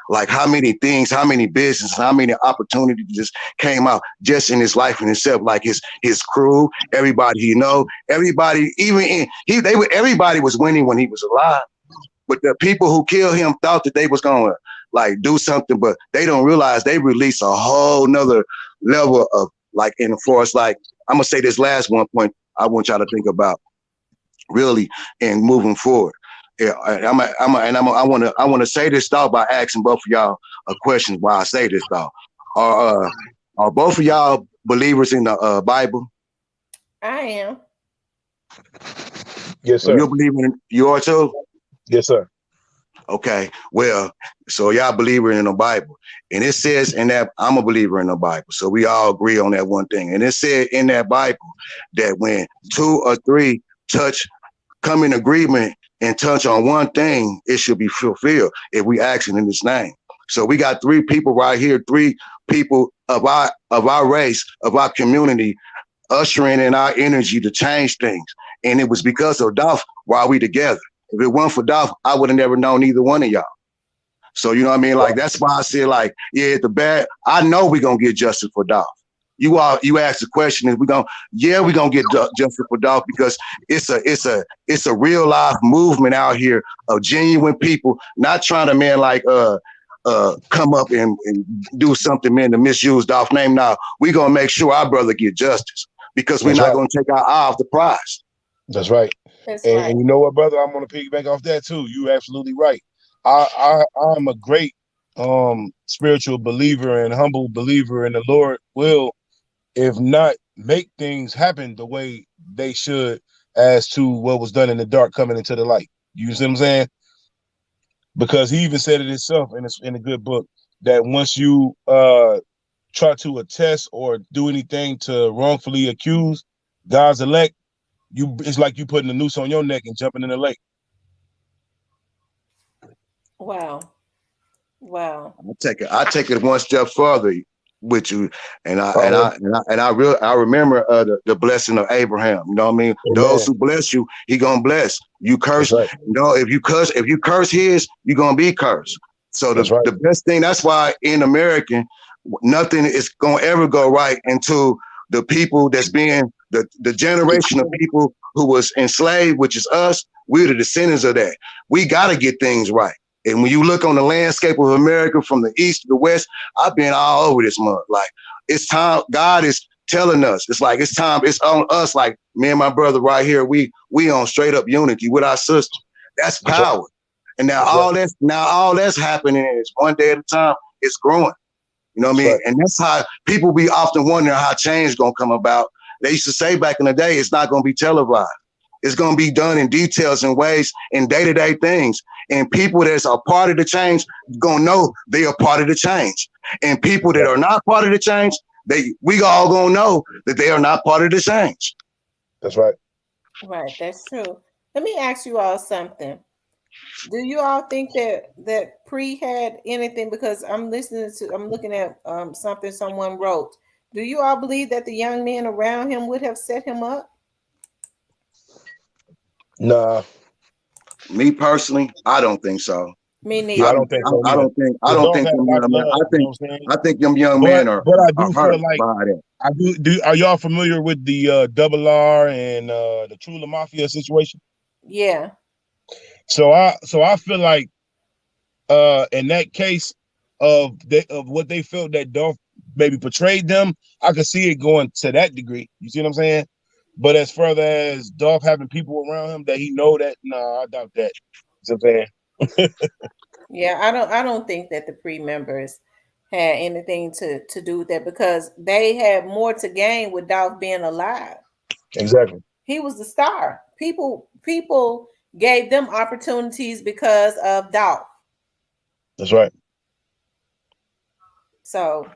[SPEAKER 4] Like how many things, how many businesses, how many opportunities just came out just in his life in itself. Like his crew, everybody everybody, everybody was winning when he was alive. But the people who killed him thought that they was gonna like do something, but they don't realize they release a whole nother level of like in the force. Like I'm gonna say this last one point I want y'all to think about really and moving forward. Yeah, I want to say this thought by asking both of y'all a question while I say this thought. Are both of y'all believers in the Bible?
[SPEAKER 1] I am.
[SPEAKER 9] Yes,
[SPEAKER 4] So
[SPEAKER 9] sir.
[SPEAKER 4] you believe in you are too?
[SPEAKER 9] Yes, sir.
[SPEAKER 4] Okay, well, so y'all believer in the Bible, and it says in that I'm a believer in the Bible, so we all agree on that one thing. And it said in that Bible that when 2 or 3 come in agreement and touch on one thing, it should be fulfilled if we action in His name. So we got 3 people right here, 3 people of our race, of our community, ushering in our energy to change things, and it was because of Dolph why we together. If it weren't for Dolph, I would have never known either one of y'all. So you know what I mean? Like that's why I said, like, yeah, I know we're gonna get justice for Dolph. You asked the question, is we're gonna get justice for Dolph because it's a real life movement out here of genuine people not trying to come up and do something, man, to misuse Dolph's name. Now we're gonna make sure our brother get justice because we're
[SPEAKER 9] That's
[SPEAKER 4] not
[SPEAKER 9] right.
[SPEAKER 4] gonna take our eye off the prize.
[SPEAKER 9] That's right.
[SPEAKER 1] That's
[SPEAKER 9] And,
[SPEAKER 1] right.
[SPEAKER 9] and you know what, brother? I'm gonna piggyback off that too. You're absolutely right. I'm a great spiritual believer and humble believer in the Lord will, if not make things happen the way they should, as to what was done in the dark coming into the light. You see what I'm saying? Because he even said it himself in a good book that once you try to attest or do anything to wrongfully accuse God's elect, it's like you putting a noose on your neck and jumping in the lake.
[SPEAKER 1] Wow. Wow.
[SPEAKER 4] I take it one step further with you, and
[SPEAKER 9] Oh,
[SPEAKER 4] I remember the blessing of Abraham. You know what I mean? Those
[SPEAKER 9] amen.
[SPEAKER 4] who bless you, He gonna bless. You
[SPEAKER 9] That's
[SPEAKER 4] curse,
[SPEAKER 9] right.
[SPEAKER 4] if you curse His, you gonna be cursed. So
[SPEAKER 9] That's right.
[SPEAKER 4] the best thing. That's why in American, nothing is gonna ever go right until the people that's being the generation of people who was enslaved, which is us. We're the descendants of that. We gotta get things right. And when you look on the landscape of America from the east to the west, I've been all over this month. Like it's time. God is telling us. It's like it's time. It's on us. Like me and my brother right here. We on straight up unity with our sister. That's
[SPEAKER 9] That's right.
[SPEAKER 4] power. And
[SPEAKER 9] That's right.
[SPEAKER 4] now all that's happening is one day at a time. It's growing. You know what I
[SPEAKER 9] That's
[SPEAKER 4] mean?
[SPEAKER 9] right.
[SPEAKER 4] And that's how people be often wondering how change is gonna come about. They used to say back in the day, it's not gonna be televised. It's gonna be done in details and ways in day-to-day things. And people that's a part of the change gonna know they are part of the change. And people
[SPEAKER 9] That's
[SPEAKER 4] that
[SPEAKER 9] right.
[SPEAKER 4] are not part of the change, we all gonna know that they are not part of the change.
[SPEAKER 9] That's right.
[SPEAKER 1] Right. That's true. Let me ask you all something. Do you all think that Pre had anything? Because I'm looking at something someone wrote. Do you all believe that the young men around him would have set him up?
[SPEAKER 9] Nah.
[SPEAKER 4] Me personally, I don't think so.
[SPEAKER 1] Me
[SPEAKER 9] Yeah, I
[SPEAKER 1] neither.
[SPEAKER 9] don't think so
[SPEAKER 4] I
[SPEAKER 9] either.
[SPEAKER 4] I
[SPEAKER 9] Because
[SPEAKER 4] don't
[SPEAKER 9] Dolph
[SPEAKER 4] think
[SPEAKER 9] had a
[SPEAKER 4] them
[SPEAKER 9] lot of
[SPEAKER 4] young men.
[SPEAKER 9] love. You know what I'm saying?
[SPEAKER 4] I think them young
[SPEAKER 9] But
[SPEAKER 4] men are
[SPEAKER 9] but I
[SPEAKER 4] are
[SPEAKER 9] do
[SPEAKER 4] hurt
[SPEAKER 9] feel like
[SPEAKER 4] by that.
[SPEAKER 9] I do. Are y'all familiar with the Double R and the Trula Mafia situation?
[SPEAKER 1] Yeah.
[SPEAKER 9] So I feel like in that case of what they felt that Dolph maybe portrayed them, I could see it going to that degree. You see what I'm saying? But as further as Dolph having people around him that he know that, nah, I doubt that. You see what I'm saying?
[SPEAKER 1] Yeah, I don't think that the Pre members had anything to do with that, because they had more to gain with Dolph being alive.
[SPEAKER 9] Exactly.
[SPEAKER 1] He was the star. People gave them opportunities because of Dolph.
[SPEAKER 9] That's right.
[SPEAKER 1] So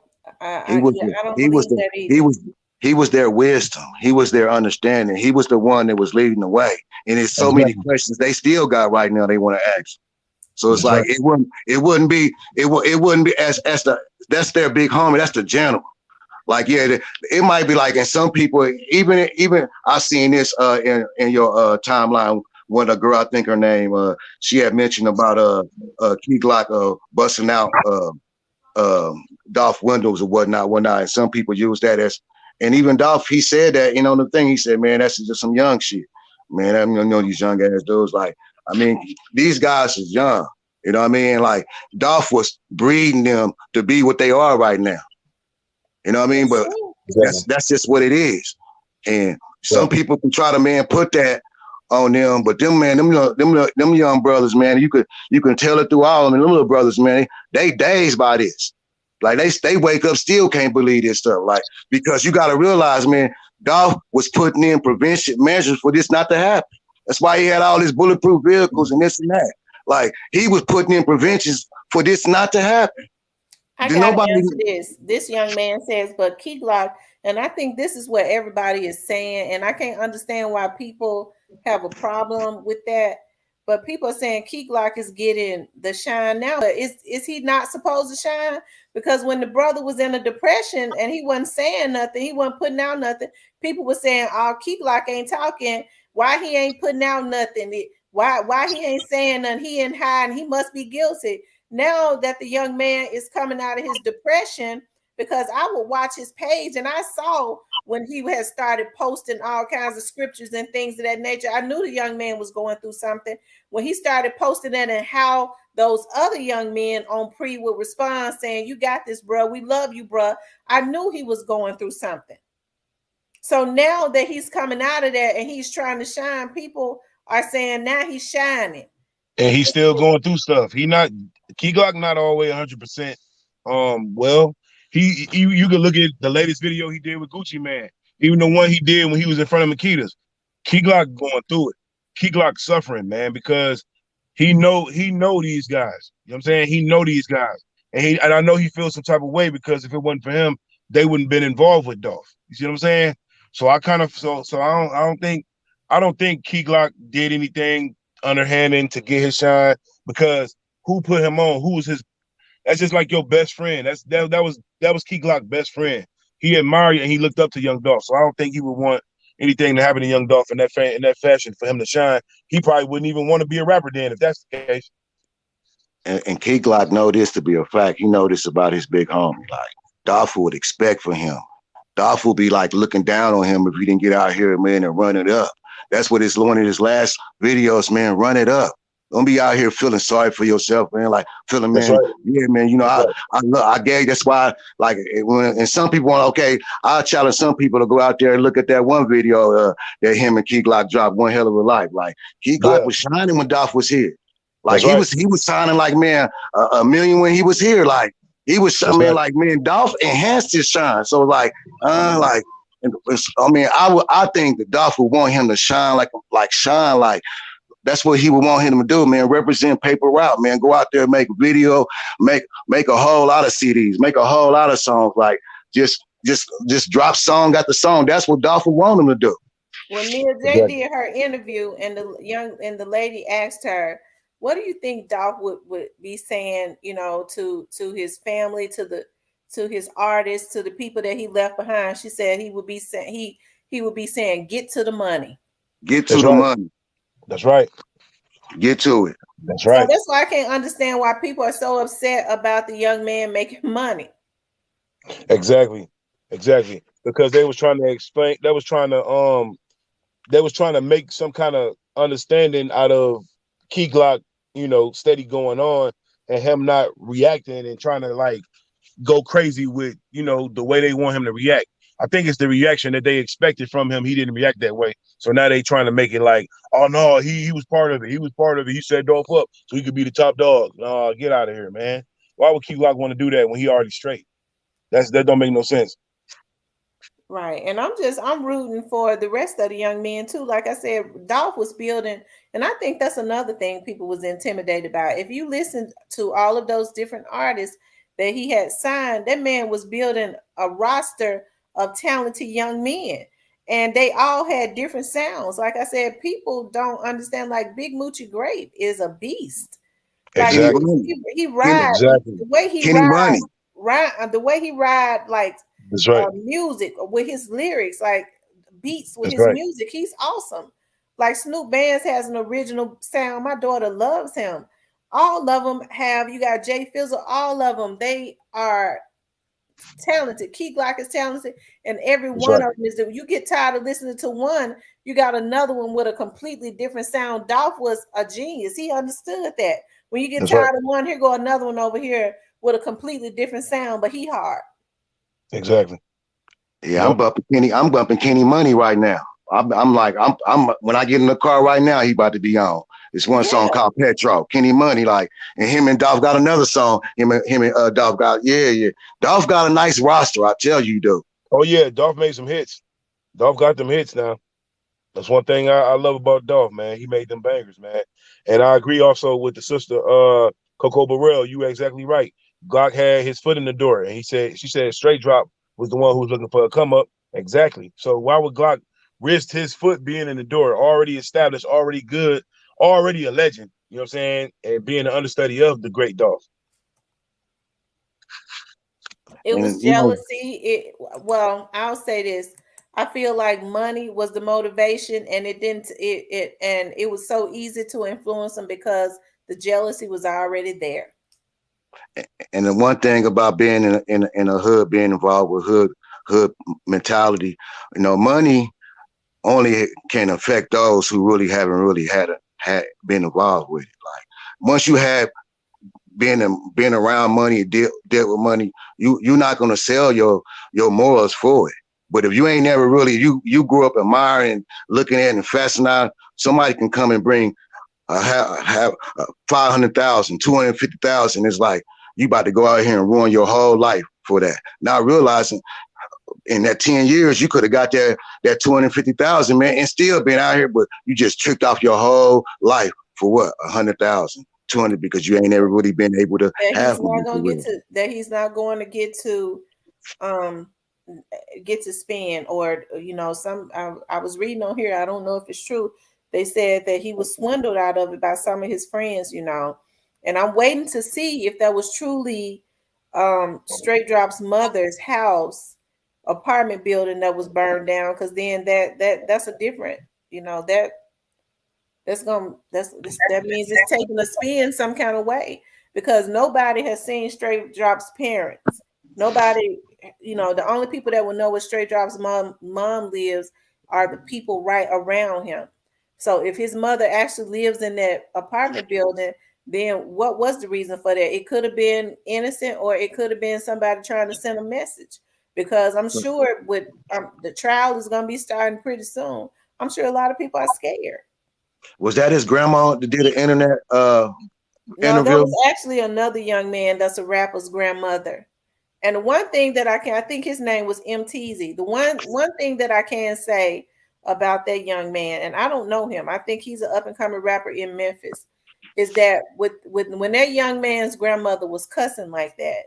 [SPEAKER 4] He was
[SPEAKER 1] yeah, I don't
[SPEAKER 4] he was
[SPEAKER 1] believe
[SPEAKER 4] the
[SPEAKER 1] that either.
[SPEAKER 4] he was their wisdom. He was their understanding. He was the one that was leading the way. And there's so many
[SPEAKER 9] Exactly.
[SPEAKER 4] questions they still got right now they want to ask. So it's
[SPEAKER 9] That's right.
[SPEAKER 4] like it wouldn't be as the that's their big homie. That's the general. Like yeah, it might be like, and some people even I seen this in your timeline when a girl, I think her name she had mentioned about Key Glock busting out Dolph windows or whatnot. And some people use that as, and even Dolph, he said that, the thing, he said, man, that's just some young shit. Man, I know these young ass dudes. Like, I mean, these guys is young. You know what I mean? Like, Dolph was breeding them to be what they are right now. You know what I mean?
[SPEAKER 1] That's
[SPEAKER 4] But
[SPEAKER 1] true.
[SPEAKER 9] Exactly.
[SPEAKER 4] that's just what it is. And some
[SPEAKER 9] Exactly.
[SPEAKER 4] people can try to, man, put that on them, but them, man, them young brothers, man, you can tell it through all of them. Them little brothers, man, they dazed by this. Like they wake up, still can't believe this stuff. Like, because you got to realize, man, Dolph was putting in prevention measures for this not to happen. That's why he had all these bulletproof vehicles and this and that. Like, he was putting in preventions for this not to happen.
[SPEAKER 1] I
[SPEAKER 4] Did
[SPEAKER 1] gotta
[SPEAKER 4] nobody?
[SPEAKER 1] answer this. This young man says, but Key Glock, and I think this is what everybody is saying, and I can't understand why people have a problem with that. But people are saying Key Glock is getting the shine now. But is he not supposed to shine? Because when the brother was in a depression and he wasn't saying nothing, he wasn't putting out nothing. People were saying, "Oh, Key Glock ain't talking. Why he ain't putting out nothing? Why he ain't saying nothing? He ain't hiding. He must be guilty." Now that the young man is coming out of his depression, because I would watch his page and I saw when he had started posting all kinds of scriptures and things of that nature, I knew the young man was going through something. When he started posting that, and how those other young men on pre would respond saying, "You got this, bro. We love you, bro." I knew he was going through something. So now that he's coming out of that and he's trying to shine, people are saying now he's shining.
[SPEAKER 9] And he's still going through stuff. Key Glock not always 100%. Well, you can look at the latest video he did with Gucci Man, even the one he did when he was in front of Makita's. Key Glock going through it. Key Glock suffering, man, because he know these guys. You know what I'm saying? He know these guys. And I know he feels some type of way, because if it wasn't for him, they wouldn't been involved with Dolph. You see what I'm saying? So I kind of so I don't think Key Glock did anything underhanding to get his shine, because who put him on? Who was his? That's just like your best friend. That was Key Glock's best friend. He admired and he looked up to Young Dolph. So I don't think he would want anything to happen to Young Dolph in that fashion for him to shine. He probably wouldn't even want to be a rapper then if that's the case.
[SPEAKER 4] And Key Glock know this to be a fact. He know this about his big homie. Like, Dolph would expect for him. Dolph will be like looking down on him if he didn't get out here, man, and run it up. That's what it's one of his last videos, man. Run it up. Don't be out here feeling sorry for yourself, man. Like feeling,
[SPEAKER 9] That's
[SPEAKER 4] man,
[SPEAKER 9] right.
[SPEAKER 4] yeah, man.
[SPEAKER 9] That's
[SPEAKER 4] I gave. That's why, like, and some people want, okay, I challenge some people to go out there and look at that one video that him and Key Glock dropped, One Hell of a Life. Like, Key Glock
[SPEAKER 9] Yeah,
[SPEAKER 4] was shining when Dolph was here. Like,
[SPEAKER 9] that's right.
[SPEAKER 4] he was signing like, man, a million when he was here. Like, he was, I
[SPEAKER 9] That's
[SPEAKER 4] mean,
[SPEAKER 9] right.
[SPEAKER 4] like, man, Dolph enhanced his shine. So like, I mean, I think that Dolph would want him to shine like that's what he would want him to do, man. Represent Paper Route, man. Go out there, make a video, make a whole lot of CDs, make a whole lot of songs. Like, just drop song after song. That's what Dolph would want him to do.
[SPEAKER 1] When Mia J
[SPEAKER 9] Exactly.
[SPEAKER 1] did her interview and the lady asked her, "What do you think Dolph would be saying, to his family, to his artists, to the people that he left behind?" She said he would be saying he would be saying, "Get to the money."
[SPEAKER 4] Get to
[SPEAKER 9] That's
[SPEAKER 4] the
[SPEAKER 9] right.
[SPEAKER 4] money.
[SPEAKER 9] That's right.
[SPEAKER 4] Get to it.
[SPEAKER 9] That's
[SPEAKER 1] So
[SPEAKER 9] right.
[SPEAKER 1] that's why I can't understand why people are so upset about the young man making money.
[SPEAKER 9] Exactly. Exactly. Because they was trying to explain. They was trying to make some kind of understanding out of Key Glock, steady going on, and him not reacting and trying to like go crazy with, the way they want him to react. I think it's the reaction that they expected from him. He didn't react that way. So now they trying to make it like, oh no, he was part of it. He was part of it. He set Dolph up so he could be the top dog. No, get out of here, man. Why would Key Glock want to do that when he already straight? That don't make no sense.
[SPEAKER 1] Right. And I'm rooting for the rest of the young men too. Like I said, Dolph was building, and I think that's another thing people was intimidated by. If you listen to all of those different artists that he had signed, that man was building a roster of talented young men. And they all had different sounds. Like I said, people don't understand, like Big Moochie Grape is a beast. Like
[SPEAKER 4] Kenny
[SPEAKER 9] Exactly.
[SPEAKER 4] Money,
[SPEAKER 1] he
[SPEAKER 4] Kenny,
[SPEAKER 1] ride
[SPEAKER 9] Exactly.
[SPEAKER 1] the way he
[SPEAKER 4] Kenny Money.
[SPEAKER 1] ride the way he ride like
[SPEAKER 9] That's right.
[SPEAKER 1] music with his lyrics, like beats with
[SPEAKER 9] That's
[SPEAKER 1] his
[SPEAKER 9] right.
[SPEAKER 1] music. He's awesome. Like Snoop Bands has an original sound. My daughter loves him. All of them have. You got Jay Fizzle. All of them. They are talented. Key Glock is talented, and every
[SPEAKER 9] That's
[SPEAKER 1] one
[SPEAKER 9] right.
[SPEAKER 1] of them is. You get tired of listening to one, you got another one with a completely different sound. Dolph was a genius. He understood that. When you get
[SPEAKER 9] That's right.
[SPEAKER 1] tired of one, here go another one over here with a completely different sound, but he hard.
[SPEAKER 9] Exactly.
[SPEAKER 4] Yeah,
[SPEAKER 9] Yep.
[SPEAKER 4] I'm bumping Kenny Money right now. I'm like, I'm when I get in the car right now, he about to be on. It's one song
[SPEAKER 1] Yeah.
[SPEAKER 4] called Petro, Kenny Money, like, and him and Dolph got another song. Him and Dolph got, yeah. Dolph got a nice roster, I tell you, dude.
[SPEAKER 9] Oh yeah, Dolph made some hits. Dolph got them hits now. That's one thing I love about Dolph, man. He made them bangers, man. And I agree also with the sister, Coco Burrell. You were exactly right. Glock had his foot in the door, and she said Straight Drop was the one who was looking for a come up. Exactly. So why would Glock risk his foot being in the door, already established, already good, already a legend? You know what I'm saying? And being an understudy of the great Dolph.
[SPEAKER 1] It was
[SPEAKER 4] And you know,
[SPEAKER 1] jealousy. Well, I'll say this. I feel like money was the motivation, and it didn't and it was so easy to influence them because the jealousy was already there.
[SPEAKER 4] and the one thing about being in a hood, being involved with hood mentality, money only can affect those who really haven't really had been involved with it. Like once you have been around money, dealt with money, you're not gonna sell your morals for it. But if you ain't never really you grew up admiring, looking at and fascinated, somebody can come and bring have 500,000, 250,000. It's like you about to go out here and ruin your whole life for that. Not realizing in that 10 years you could have got that 250,000, man, and still been out here, but you just tricked off your whole life for what? 100,000, 200, because you ain't ever really been able to
[SPEAKER 1] That
[SPEAKER 4] have
[SPEAKER 1] he's
[SPEAKER 4] money
[SPEAKER 1] not
[SPEAKER 4] for
[SPEAKER 1] gonna get
[SPEAKER 4] real.
[SPEAKER 1] to that he's not going to um get to spend, or some I was reading on here, I don't know if it's true. They said that he was swindled out of it by some of his friends, and I'm waiting to see if that was truly Straight Drop's mother's house apartment building that was burned down, because then that's a different, that that means it's taking a spin some kind of way, because nobody has seen Straight Drop's parents. Nobody, the only people that will know where Straight Drop's mom lives are the people right around him. So if his mother actually lives in that apartment building, then what was the reason for that? It could have been innocent, or it could have been somebody trying to send a message. Because I'm sure with the trial is going to be starting pretty soon. I'm sure a lot of people are scared.
[SPEAKER 4] Was that his grandma that did an internet
[SPEAKER 1] No, that
[SPEAKER 4] interview?
[SPEAKER 1] was actually another young man that's a rapper's grandmother. And the one thing that I think his name was MTZ. The one thing that I can say about that young man, and I don't know him, I think he's an up and coming rapper in Memphis, is that with when that young man's grandmother was cussing like that,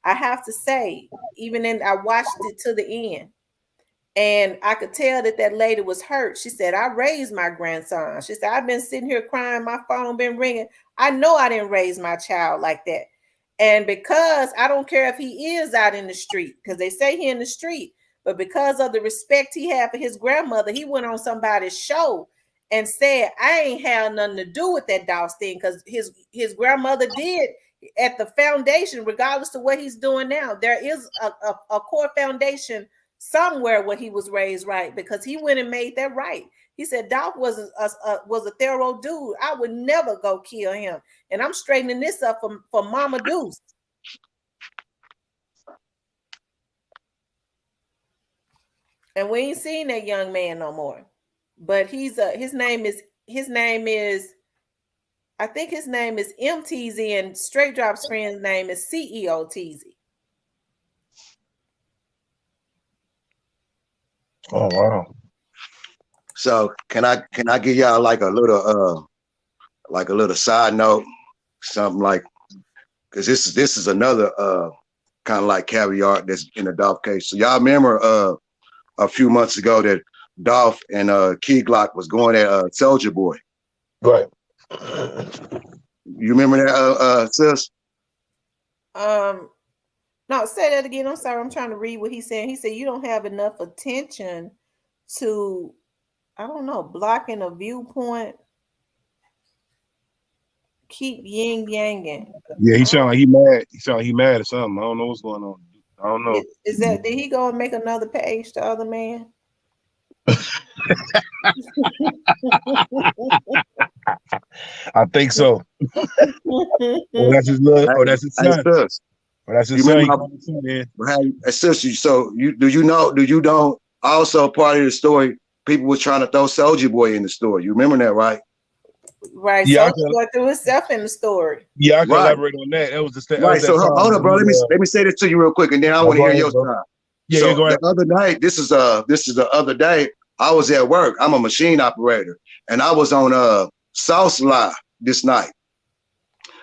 [SPEAKER 1] I have to say, I watched it to the end. And I could tell that that lady was hurt. She said, I raised my grandson. She said, I've been sitting here crying. My phone been ringing. I know I didn't raise my child like that. And because I don't care if he is out in the street, because they say he in the street, but because of the respect he had for his grandmother, he went on somebody's show and said, I ain't had nothing to do with that Doss thing, because his grandmother did at the foundation, regardless of what he's doing now. There is a core foundation somewhere where he was raised right, because he went and made that right. He said Doc was a thorough dude. I would never go kill him, and I'm straightening this up for Mama Deuce. And we ain't seen that young man no more. But his name is I think his name is MTZ, and Straight Drop's friend's name is CEO TZ.
[SPEAKER 9] Oh wow.
[SPEAKER 4] So can I give y'all like a little side note, something like, because this is another kind of like caveat that's in the Dolph case. So y'all remember a few months ago that Dolph and Key Glock was going at Soldier Boy.
[SPEAKER 9] Right.
[SPEAKER 4] You remember that, sis?
[SPEAKER 1] No, say that again. I'm sorry. I'm trying to read what he's saying. He said you don't have enough attention to, I don't know, blocking a viewpoint. Keep yin yanging.
[SPEAKER 9] Yeah, he sound like he mad. He sound like he mad or something. I don't know what's going on. I don't know.
[SPEAKER 1] Is that, did he go and make another page, the other man?
[SPEAKER 9] I think so. Or that's his little, or that's his son.
[SPEAKER 4] Sis,
[SPEAKER 9] Or that's his
[SPEAKER 4] you
[SPEAKER 9] son.
[SPEAKER 4] remember sis, so do you know also part of the story, people were trying to throw Soldier Boy in the story. You remember that, right?
[SPEAKER 1] Right.
[SPEAKER 9] Yeah,
[SPEAKER 1] Soldier Boy threw himself in the story.
[SPEAKER 9] Yeah, I can
[SPEAKER 4] Right.
[SPEAKER 9] elaborate on that. That was the
[SPEAKER 4] Right. So hold up, bro. Let me say this to you real quick, and then I want to hear your side.
[SPEAKER 9] Yeah,
[SPEAKER 4] so
[SPEAKER 9] go ahead.
[SPEAKER 4] The other night, this is the other day, I was at work. I'm a machine operator, and I was on Sauce Live this night.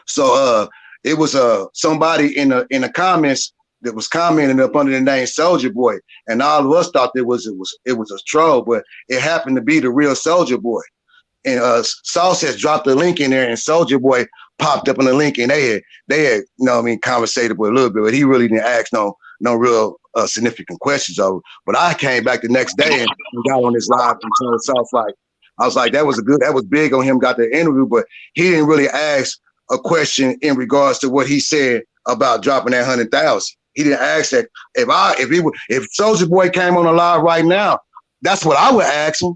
[SPEAKER 4] So it was somebody in the comments that was commenting up under the name Soldier Boy, and all of us thought it was a troll, but it happened to be the real Soldier Boy. And Sauce has dropped the link in there, and Soldier Boy popped up on the link, and they had you know what I mean, conversated with a little bit, but he really didn't ask no real significant questions of it. But I came back the next day and got on this live and told Sauce, like, I was like, that was big on him, got the interview, but he didn't really ask a question in regards to what he said about dropping that 100,000. He didn't ask that. If Soldier Boy came on the live right now, that's what I would ask him.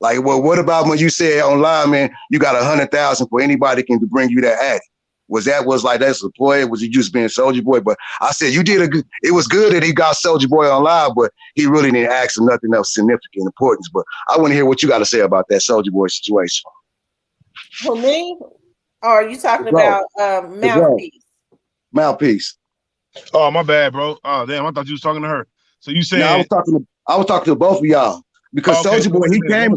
[SPEAKER 4] Like, well, what about when you said online, man, you got 100,000 for anybody can bring you that ad? Was like that's a ploy? Was he just being Soldier Boy? But I said you did it was good that he got Soldier Boy on live, but he really didn't ask him nothing else significant importance. But I want to hear what you got to say about that Soldier Boy situation.
[SPEAKER 1] For me, or are you talking about Mouthpiece?
[SPEAKER 4] Mouthpiece.
[SPEAKER 9] Oh, my bad, bro. Oh, damn, I thought you was talking to her. So you saying?
[SPEAKER 4] No, I was talking to both of y'all. Because Soldier Boy, he came.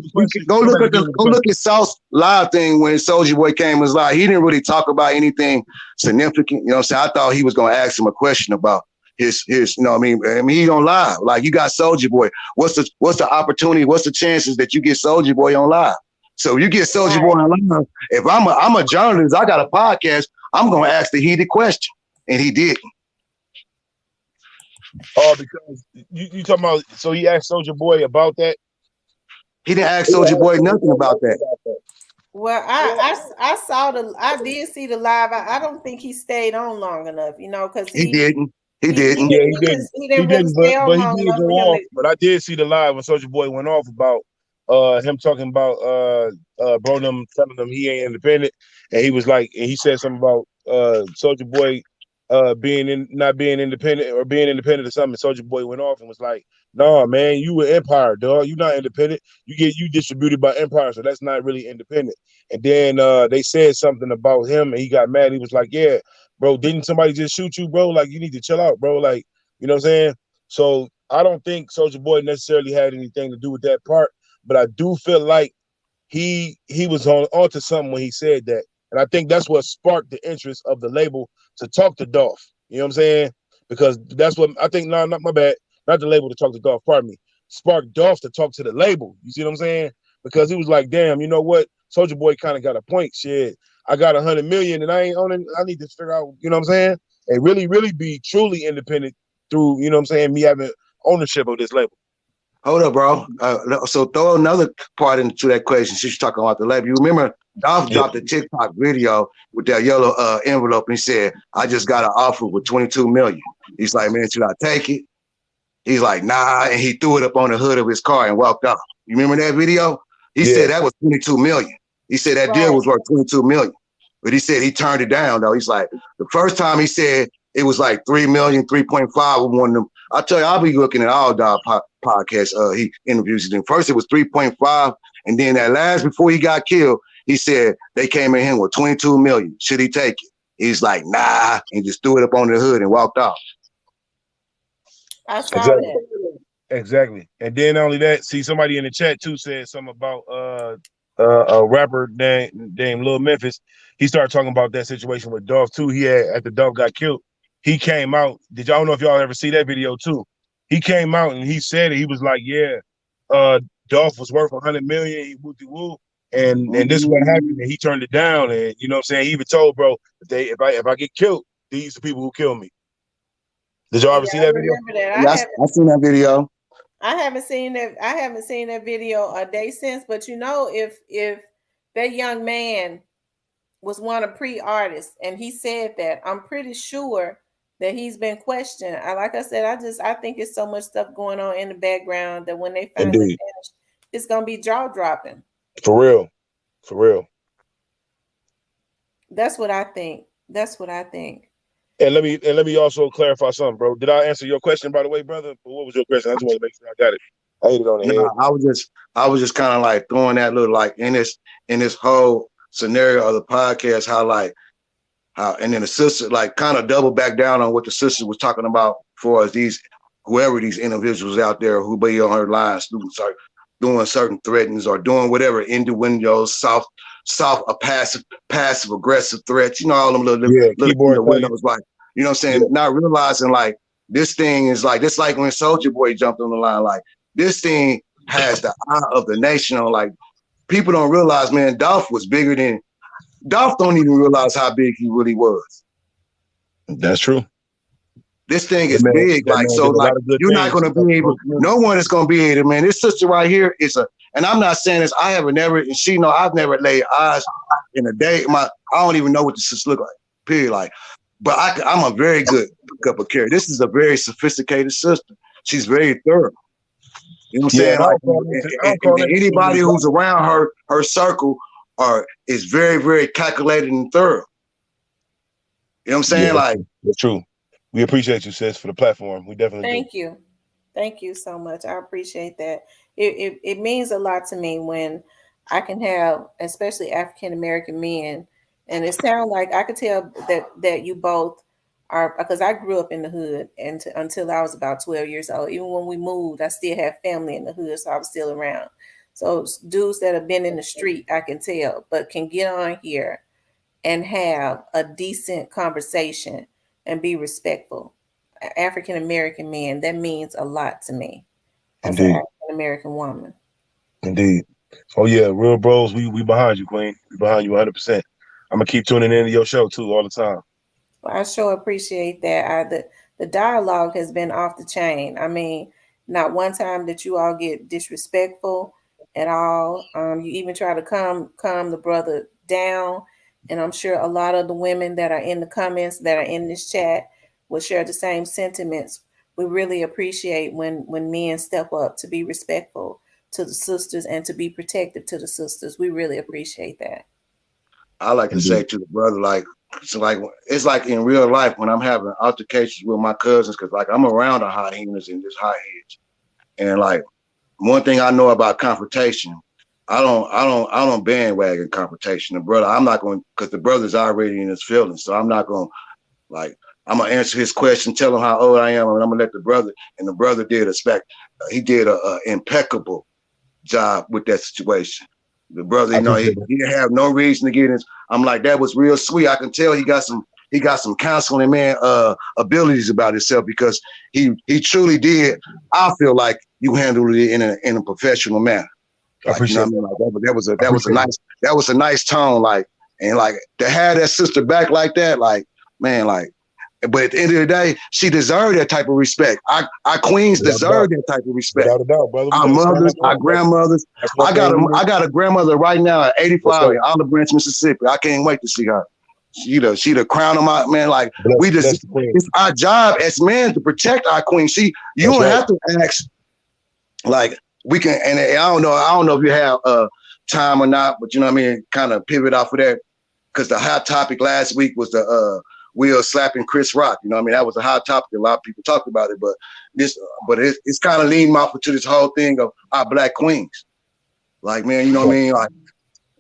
[SPEAKER 4] Go look at Sauce live thing when Soldier Boy came was live. He didn't really talk about anything significant. You know what I'm saying? I thought he was gonna ask him a question about his. You know what I mean? He on live. Like, you got Soldier Boy. What's the opportunity? What's the chances that you get Soldier Boy on live? So you get Soldier Boy on live. If I'm a journalist, I got a podcast. I'm gonna ask the heated question, and he didn't.
[SPEAKER 9] Oh, because you talking about, so he asked Soldier Boy about that?
[SPEAKER 4] He didn't ask Soldier Boy nothing about that.
[SPEAKER 1] Well, I did see the live. I don't think he stayed on long enough, you know, because
[SPEAKER 4] he didn't. He didn't.
[SPEAKER 9] Yeah, he didn't.
[SPEAKER 1] He didn't really stay on long
[SPEAKER 9] he did go off. But I did see the live when Soldier Boy went off about him talking about bro them telling him he ain't independent, and he was like, and he said something about Soldier Boy not being independent or being independent or something. Soldier Boy went off and was like, "Nah, man, you an Empire, dog. You not independent. You distributed by Empire, so that's not really independent." And then they said something about him, and he got mad. He was like, "Yeah, bro, didn't somebody just shoot you, bro? Like, you need to chill out, bro. Like, you know what I'm saying?" So I don't think Soldier Boy necessarily had anything to do with that part, but I do feel like he was onto something when he said that. And I think that's what sparked the interest of the label to talk to Dolph. You know what I'm saying? Because that's what I think. No, not my bad. Not the label to talk to Dolph. Pardon me. Sparked Dolph to talk to the label. You see what I'm saying? Because he was like, "Damn, you know what? Soldier Boy kind of got a point. Shit, I got 100 million and I ain't owning. I need to figure out. You know what I'm saying? And really be truly independent through. You know what I'm saying? Me having ownership of this label."
[SPEAKER 4] Hold up, bro. So throw another part into that question since you're talking about the label. You remember Dolph dropped a TikTok video with that yellow envelope, and he said, "I just got an offer with 22 million." He's like, "Man, should I take it?" He's like, "Nah," and he threw it up on the hood of his car and walked off. You remember that video? He said that was 22 million. He said that deal was worth 22 million. But he said he turned it down, though. He's like, the first time he said it was like 3 million, 3.5 with one of them. I tell you, I'll be looking at all Dolph podcasts. He interviews it. First, it was 3.5. And then that last, before he got killed, He said they came in him with 22 million. Should he take it? He's like, nah, and just threw it up on the hood and walked off.
[SPEAKER 1] I saw
[SPEAKER 9] Exactly.
[SPEAKER 1] that.
[SPEAKER 9] Exactly. And then not only that, see somebody in the chat too said something about a rapper named Lil Memphis. He started talking about that situation with Dolph too. He had after Dolph got killed, he came out. Did y'all know if y'all ever see that video too? He came out and he said it. He was like, yeah, Dolph was worth 100 million. He woo woo. And this is what happened. And he turned it down. And you know what I'm saying? He even told bro, if I get killed, these are the people who kill me. Did y'all ever see
[SPEAKER 1] Yeah, I
[SPEAKER 9] that video?
[SPEAKER 1] remember that.
[SPEAKER 4] Yeah, I seen that video.
[SPEAKER 1] I haven't seen that video a day since. But you know, if that young man was one of pre-artists and he said that, I'm pretty sure that he's been questioned. Like I said, I think it's so much stuff going on in the background that when they finally
[SPEAKER 9] Indeed.
[SPEAKER 1] finish, it's gonna be jaw dropping.
[SPEAKER 9] For real. For real.
[SPEAKER 1] That's what I think. That's what I think.
[SPEAKER 9] And let me also clarify something, bro. Did I answer your question, by the way, brother? Or what was your question? I just want to make sure I got it. I hit it on the head.
[SPEAKER 4] No, I was just kind of like throwing that little like in this whole scenario of the podcast, how and then the sister like kind of double back down on what the sister was talking about for us, whoever these individuals out there who be on her lines doing certain threatenings or doing whatever innuendos, soft passive aggressive threats, all them little windows, like, you know what I'm saying? Yeah. Not realizing like this thing is like, this like when Soulja Boy jumped on the line, like this thing has the eye of the nation on. Like people don't realize, man, Dolph don't even realize how big he really was.
[SPEAKER 9] That's true.
[SPEAKER 4] This thing is big, like, so like you're not going to be able, no one is going to be able, man. This sister right here is and I'm not saying this, and she know I've never laid eyes in a day. I don't even know what the sister look like, period. Like, but I'm a very good cup of carry. This is a very sophisticated sister. She's very thorough. You know what I'm saying? Like, and anybody who's around her circle is very, very calculated and thorough. You know what I'm saying?
[SPEAKER 9] Yeah, that's true. We appreciate you, sis, for the platform. We definitely
[SPEAKER 1] Thank you. Thank you so much. I appreciate that. It means a lot to me when I can have, especially African American men, and it sounds like I could tell that you both are, because I grew up in the hood and until I was about 12 years old. Even when we moved, I still have family in the hood, so I was still around. So dudes that have been in the street, I can tell, but can get on here and have a decent conversation and be respectful. African American men, that means a lot to me as an African American woman.
[SPEAKER 9] Indeed. Oh yeah, real bros, we behind you, Queen. We behind you 100%. I'm gonna keep tuning into your show too all the time.
[SPEAKER 1] Well, I sure appreciate that. The dialogue has been off the chain. I mean, not one time that you all get disrespectful at all. You even try to calm the brother down, and I'm sure a lot of the women that are in the comments that are in this chat will share the same sentiments. We really appreciate when men step up to be respectful to the sisters and to be protective to the sisters. We really appreciate that.
[SPEAKER 4] I like to say to the brother, like, it's like in real life when I'm having altercations with my cousins, because like I'm around the high heelers and this high heads, and like one thing I know about confrontation, I don't bandwagon confrontation. The brother, I'm not going, because the brother's already in his feelings, so I'm not going, like, I'm gonna answer his question, tell him how old I am, and I'm gonna let the brother. And the brother did he did a impeccable job with that situation. The brother, he didn't have no reason to get in. I'm like, that was real sweet. I can tell he got some counseling, man, abilities about himself, because he truly did. I feel like you handled it in a professional manner. Like, you know what I mean? Like, that was a nice tone, like, and like to have that sister back like that, like, man, like. But at the end of the day, she deserved that type of respect. Our queens deserve that type of respect.
[SPEAKER 9] Without a doubt, brother.
[SPEAKER 4] Our mothers, our grandmothers. I got a grandmother right now at 85 in Olive Branch, Mississippi. I can't wait to see her. She the crown of my man. Like it's our job as men to protect our queen. You don't have to ask. Like we can, and I don't know if you have time or not, but you know what I mean. Kind of pivot off of that, because the hot topic last week was the Will slapping Chris Rock. You know what I mean? That was a hot topic. A lot of people talked about it, but it's kind of leading off into this whole thing of our black queens. Like, man, you know what I mean? Like,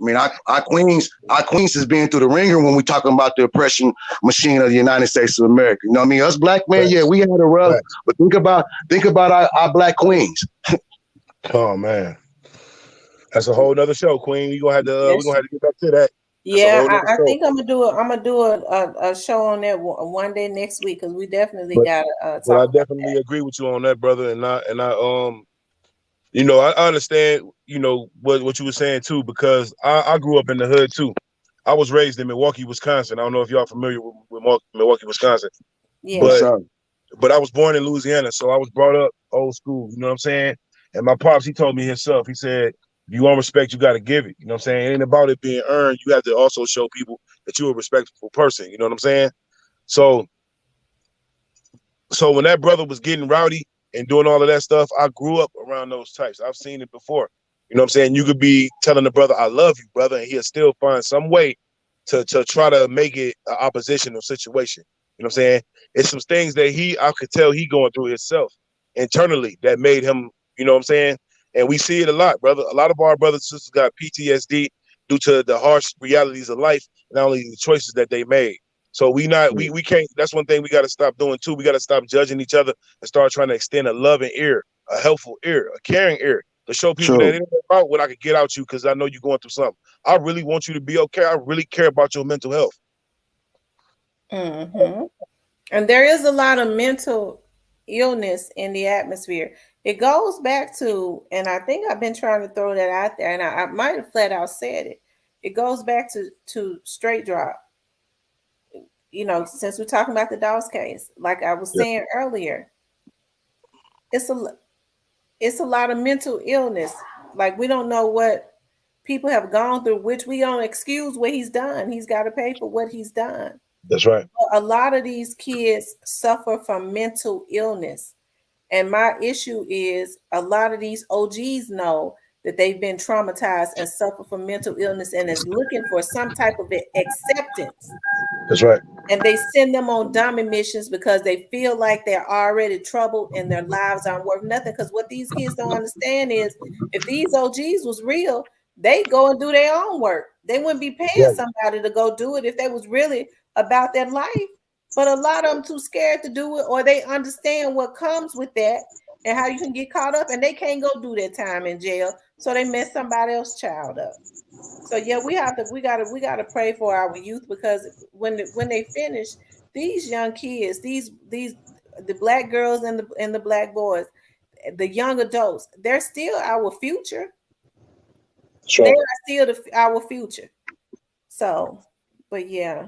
[SPEAKER 4] I mean, our queens is being through the ringer when we talking about the oppression machine of the United States of America. You know what I mean? Us black men,
[SPEAKER 9] Facts.
[SPEAKER 4] yeah, we had a rough,
[SPEAKER 9] Facts.
[SPEAKER 4] but think about our black queens.
[SPEAKER 9] Oh man, that's a whole nother show, Queen. We gonna have
[SPEAKER 1] Yes.
[SPEAKER 9] to get back to that. That's a
[SPEAKER 1] Yeah,
[SPEAKER 9] whole nother
[SPEAKER 1] I
[SPEAKER 9] show.
[SPEAKER 1] think I'm gonna do a show on that one day next week because we definitely
[SPEAKER 9] But
[SPEAKER 1] gotta
[SPEAKER 9] but
[SPEAKER 1] talk
[SPEAKER 9] I
[SPEAKER 1] about
[SPEAKER 9] definitely
[SPEAKER 1] that.
[SPEAKER 9] agree with you on that, brother. And I you know, I understand, you know, what you were saying too, because I grew up in the hood too. I was raised in Milwaukee, Wisconsin. I don't know if y'all familiar with Milwaukee, Wisconsin,
[SPEAKER 4] Yes,
[SPEAKER 1] Yeah.
[SPEAKER 9] but
[SPEAKER 4] sir.
[SPEAKER 9] I was born in Louisiana, so I was brought up old school. You know what I'm saying? And my pops, he told me himself. He said, "If you want respect, you got to give it." You know what I'm saying? It ain't about it being earned. You have to also show people that you're a respectful person. You know what I'm saying? So when that brother was getting rowdy and doing all of that stuff, I grew up around those types. I've seen it before. You know what I'm saying? You could be telling the brother, "I love you, brother," and he'll still find some way to try to make it an oppositional situation. You know what I'm saying? It's some things that I could tell he going through himself internally that made him, you know what I'm saying? And we see it a lot, brother. A lot of our brothers and sisters got PTSD due to the harsh realities of life, not only the choices that they made. So we can't. That's one thing we got to stop doing too. We got to stop judging each other and start trying to extend a loving ear, a helpful ear, a caring ear, to show people that
[SPEAKER 4] True.
[SPEAKER 9] it ain't about what I could get out you because I know you're going through something. I really want you to be okay. I really care about your mental health.
[SPEAKER 1] Hmm. And there is a lot of mental illness in the atmosphere. It goes back to, and I think I've been trying to throw that out there, and I might have flat out said it. It goes back to straight drop. You know, since we're talking about the Dawes case, like I was
[SPEAKER 9] Yeah,
[SPEAKER 1] saying earlier, it's a lot of mental illness. Like we don't know what people have gone through, which we don't excuse what he's done. He's got to pay for what he's done.
[SPEAKER 9] that's right.
[SPEAKER 1] A lot of these kids suffer from mental illness. And my issue is a lot of these OGs know that they've been traumatized and suffer from mental illness and is looking for some type of acceptance.
[SPEAKER 9] That's right.
[SPEAKER 1] And they send them on dummy missions because they feel like they're already troubled and their lives aren't worth nothing. Because what these kids don't understand is if these OGs was real, they go and do their own work. They wouldn't be paying
[SPEAKER 9] Exactly.
[SPEAKER 1] somebody to go do it if they was really about their life. But a lot of them too scared to do it, or they understand what comes with that and how you can get caught up, and they can't go do their time in jail, so they mess somebody else's child up. So yeah, we gotta pray for our youth because when they finish, these young kids, these the black girls and the black boys, the young adults, they're still our future. They
[SPEAKER 9] Sure.
[SPEAKER 1] are still our future. So, but yeah.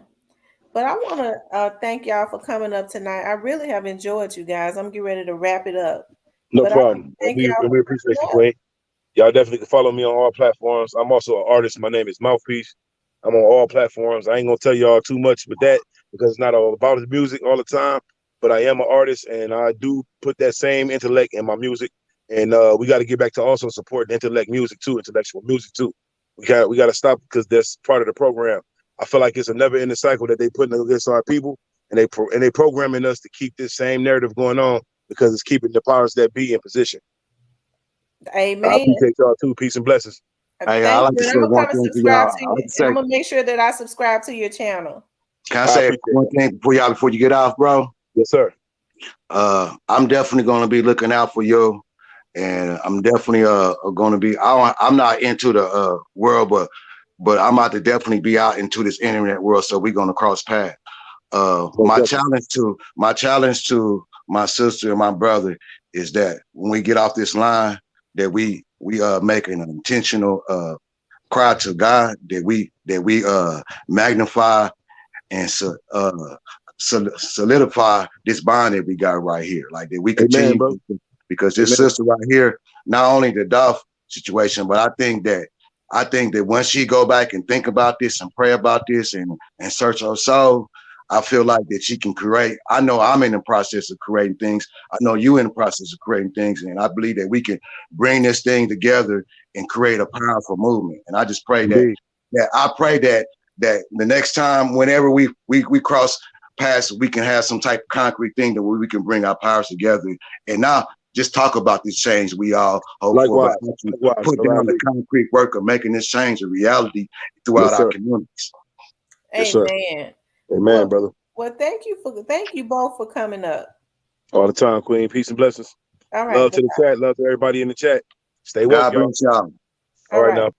[SPEAKER 1] But I want to thank y'all for coming up tonight. I really have enjoyed you guys. I'm getting ready to wrap it up.
[SPEAKER 9] No
[SPEAKER 1] But I want to
[SPEAKER 9] problem.
[SPEAKER 1] thank y'all
[SPEAKER 9] We
[SPEAKER 1] for
[SPEAKER 9] appreciate you,
[SPEAKER 1] coming up.
[SPEAKER 9] Queen. Y'all definitely can follow me on all platforms. I'm also an artist. My name is Mouthpiece. I'm on all platforms. I ain't gonna tell y'all too much with that because it's not all about the music all the time. But I am an artist, and I do put that same intellect in my music. And we got to get back to also supporting intellectual music too. We got to stop because that's part of the program. I feel like it's a never ending cycle that they putting against our people, and they programming us to keep this same narrative going on because it's keeping the powers that be in position. I
[SPEAKER 1] Amen.
[SPEAKER 9] appreciate y'all too. Peace and blessings.
[SPEAKER 4] Hey, I
[SPEAKER 1] Thank
[SPEAKER 4] like
[SPEAKER 1] you.
[SPEAKER 4] to
[SPEAKER 1] And
[SPEAKER 4] say
[SPEAKER 1] I'm gonna
[SPEAKER 4] one
[SPEAKER 1] come and
[SPEAKER 4] thing to
[SPEAKER 1] subscribe
[SPEAKER 4] y'all.
[SPEAKER 1] to
[SPEAKER 4] I like
[SPEAKER 1] you.
[SPEAKER 4] to
[SPEAKER 1] And
[SPEAKER 4] say,
[SPEAKER 1] I'm gonna make sure that I subscribe to your channel.
[SPEAKER 4] can I
[SPEAKER 9] I
[SPEAKER 4] say
[SPEAKER 9] appreciate
[SPEAKER 4] one
[SPEAKER 9] that.
[SPEAKER 4] thing before you get off, bro?
[SPEAKER 9] Yes, sir.
[SPEAKER 4] I'm definitely gonna be looking out for you, and I'm definitely gonna be. I'm not into the world, but I'm about to definitely be out into this internet world, so we're gonna cross paths.
[SPEAKER 9] Most
[SPEAKER 4] My
[SPEAKER 9] definitely.
[SPEAKER 4] challenge to my sister and my brother is that when we get off this line, that we make an intentional cry to God, that we magnify and solidify this bond that we got right here. Like that we
[SPEAKER 9] Amen,
[SPEAKER 4] continue
[SPEAKER 9] bro.
[SPEAKER 4] because this
[SPEAKER 9] Amen.
[SPEAKER 4] sister right here, not only the Dolph situation, but I think that once she go back and think about this and pray about this and search her soul, I feel like that she can create. I know I'm in the process of creating things. I know you in the process of creating things, and I believe that we can bring this thing together and create a powerful movement. And I just pray that
[SPEAKER 9] Indeed.
[SPEAKER 4] that the next time, whenever we cross paths, we can have some type of concrete thing that we can bring our powers together. And now just talk about this change we all hope for, but
[SPEAKER 9] Likewise,
[SPEAKER 4] actually
[SPEAKER 9] likewise,
[SPEAKER 4] put
[SPEAKER 9] brother. I
[SPEAKER 4] down the
[SPEAKER 9] agree.
[SPEAKER 4] concrete work of making this change a reality throughout
[SPEAKER 9] Yes,
[SPEAKER 4] our
[SPEAKER 9] sir.
[SPEAKER 4] communities.
[SPEAKER 9] Yes, sir.
[SPEAKER 1] Amen.
[SPEAKER 9] Amen,
[SPEAKER 1] Well,
[SPEAKER 9] brother.
[SPEAKER 1] thank you both for coming up.
[SPEAKER 9] All the time, Queen. Peace and blessings.
[SPEAKER 1] All right,
[SPEAKER 9] Love
[SPEAKER 1] bye.
[SPEAKER 9] to the chat. Love to everybody in the chat. Stay woke,
[SPEAKER 4] God
[SPEAKER 9] y'all.
[SPEAKER 4] bless y'all.
[SPEAKER 9] All
[SPEAKER 1] All
[SPEAKER 9] right,
[SPEAKER 1] right.
[SPEAKER 9] now.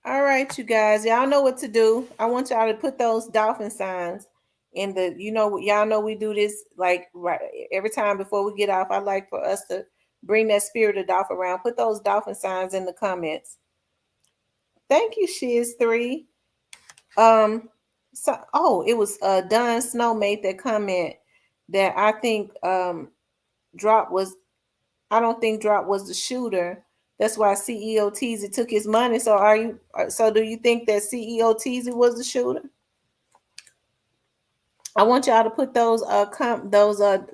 [SPEAKER 1] All right, you guys. Y'all know what to do. I want y'all to put those dolphin signs in the, y'all know we do this like right every time before we get off. I like for us to bring that spirit of dolphin around. Put those dolphin signs in the comments. Thank you, Shiz3. It was Don Snow made that comment that I think Drop was I don't think Drop was the shooter. That's why CEO Teasy took his money. So do you think that CEO Teasy was the shooter? I want y'all to put those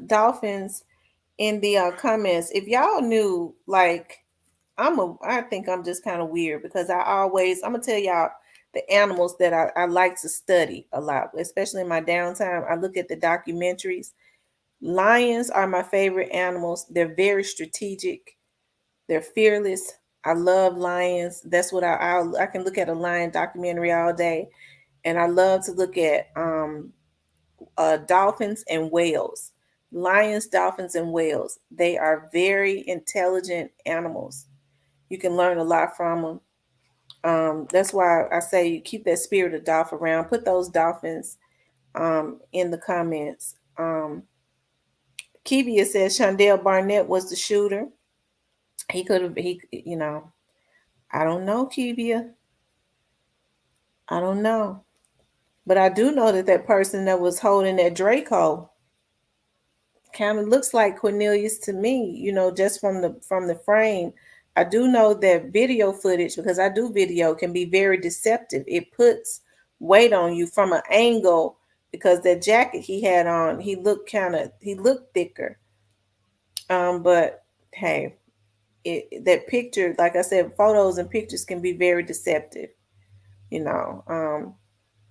[SPEAKER 1] dolphins in the comments. If y'all knew, like, I think I'm just kind of weird because I'm gonna tell y'all the animals that I like to study a lot, especially in my downtime. I look at the documentaries. Lions are my favorite animals. They're very strategic. They're fearless. I love lions. That's what I can look at a lion documentary all day, and I love to look at dolphins and whales. Lions, dolphins, and whales. They are very intelligent animals. You can learn a lot from them. That's why I say you keep that spirit of dolphin around. Put those dolphins in the comments. Kivia says Shondell Barnett was the shooter. He could have, I don't know, Kivia. I don't know. But I do know that that person that was holding that Draco kind of looks like Cornelius to me, just from the frame. I do know that video footage, because I do video, can be very deceptive. It puts weight on you from an angle because that jacket he had on, he looked thicker. But hey, that picture, like I said, photos and pictures can be very deceptive. You know,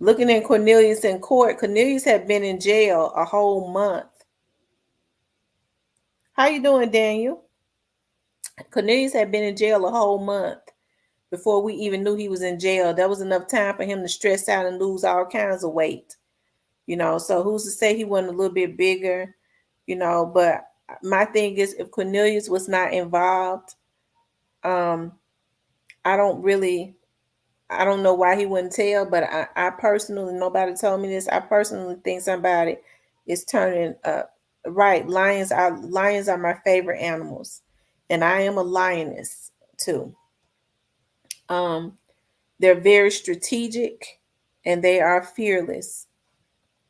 [SPEAKER 1] looking at Cornelius in court, Cornelius had been in jail a whole month. How you doing, Daniel? Cornelius had been in jail a whole month before we even knew he was in jail. That was enough time for him to stress out and lose all kinds of weight. So who's to say he wasn't a little bit bigger? But my thing is, if Cornelius was not involved, um, I don't really, I don't know why he wouldn't tell, but I personally, nobody told me this. I personally think somebody is turning up. Right, lions are my favorite animals, and I am a lioness too. Um, they're very strategic, and they are fearless.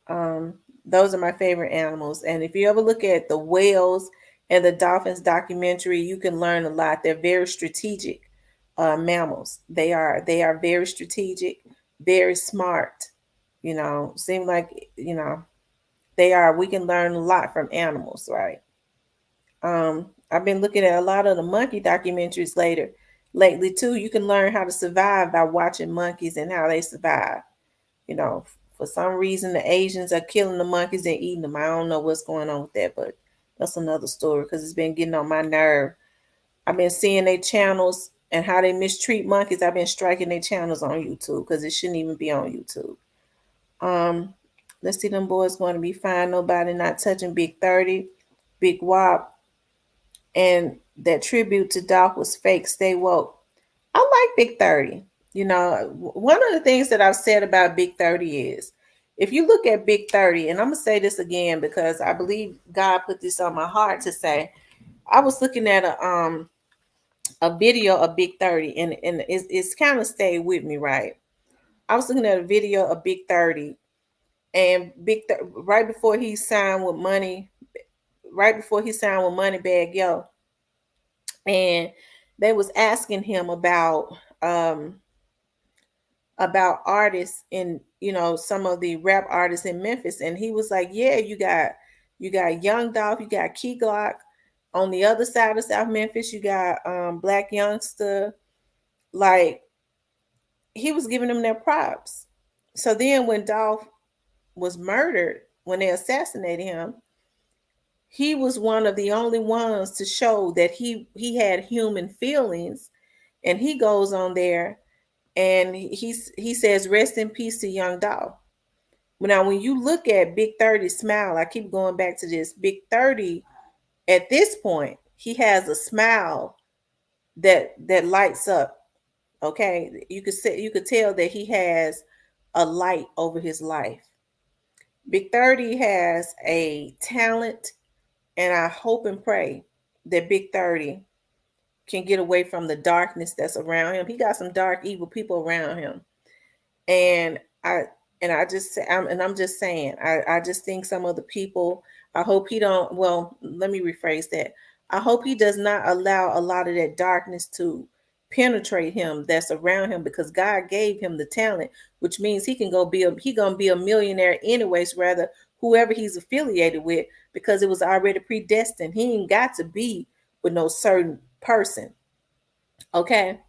[SPEAKER 1] Um, those are my favorite animals. And if you ever look at the whales and the dolphins documentary, you can learn a lot. They're very strategic mammals. They are very strategic, very smart. Seem like they are. We can learn a lot from animals, right? I've been looking at a lot of the monkey documentaries lately too. You can learn how to survive by watching monkeys and how they survive. You know, for some reason, the Asians are killing the monkeys and eating them. I don't know what's going on with that, but that's another story because it's been getting on my nerve. I've been seeing their channels and how they mistreat monkeys. I've been striking their channels on YouTube because it shouldn't even be on YouTube. Um, let's see, them boys going to be fine. Nobody not touching Big 30, Big Wop, and that tribute to Doc was fake. Stay woke. I like Big 30. One of the things that I've said about Big 30 is if you look at Big 30, and I'm going to say this again because I believe God put this on my heart to say, I was looking at a video of Big 30 and it's kind of stayed with me, right? I was looking at a video of Big 30 and right before he signed with Moneybag Yo, and they was asking him about artists in some of the rap artists in Memphis, and he was like, yeah, you got Young Dolph, you got Key Glock. On the other side of South Memphis, you got Black Youngster. Like, he was giving them their props. So then when Dolph was murdered, when they assassinated him, He was one of the only ones to show that he had human feelings, and he goes on there and he says, "Rest in peace to Young Dolph." Now, when you look at Big 30's smile, I keep going back to this. Big 30, at this point, he has a smile that lights up. Okay, you could tell that he has a light over his life. Big 30 has a talent, and I hope and pray that Big 30 can get away from the darkness that's around him. He got some dark, evil people around him, and I'm just saying, I just think some of the people. I hope he don't. Well, let me rephrase that. I hope he does not allow a lot of that darkness to penetrate him that's around him, because God gave him the talent, which means he gonna be a millionaire anyways, rather whoever he's affiliated with, because it was already predestined. He ain't got to be with no certain person. Okay.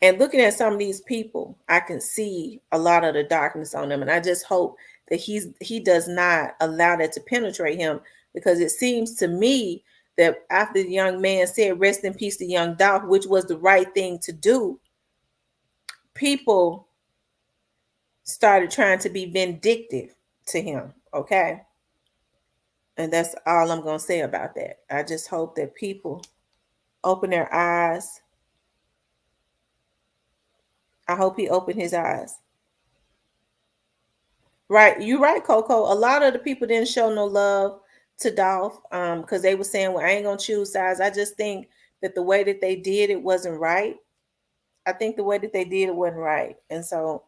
[SPEAKER 1] And looking at some of these people, I can see a lot of the darkness on them. And I just hope that he does not allow that to penetrate him, because it seems to me that after the young man said, "Rest in peace to Young Dolph," which was the right thing to do, people started trying to be vindictive to him. Okay. And that's all I'm going to say about that. I just hope that people open their eyes. I hope he opened his eyes. Right, you're right, Coco. A lot of the people didn't show no love to Dolph, because they were saying, "Well, I ain't gonna choose sides." I just think that the way that they did it wasn't right. I think the way that they did it wasn't right, and so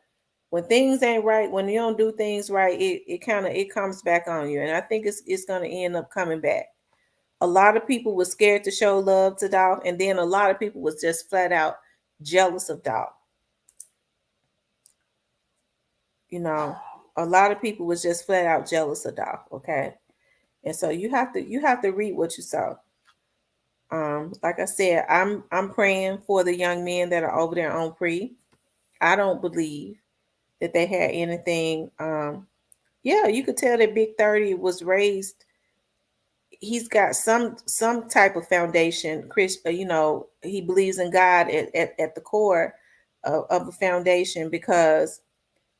[SPEAKER 1] when things ain't right, when you don't do things right, it kind of it comes back on you, and I think it's gonna end up coming back. A lot of people were scared to show love to Dolph, and then a lot of people was just flat out jealous of Dolph. You know, a lot of people was just flat out jealous of Dolph. Okay. And so you have to read what you saw. Like I said, I'm praying for the young men that are over there on pre. I don't believe that they had anything. Yeah, you could tell that Big 30 was raised. He's got some type of foundation. Chris, he believes in God at the core of a foundation, because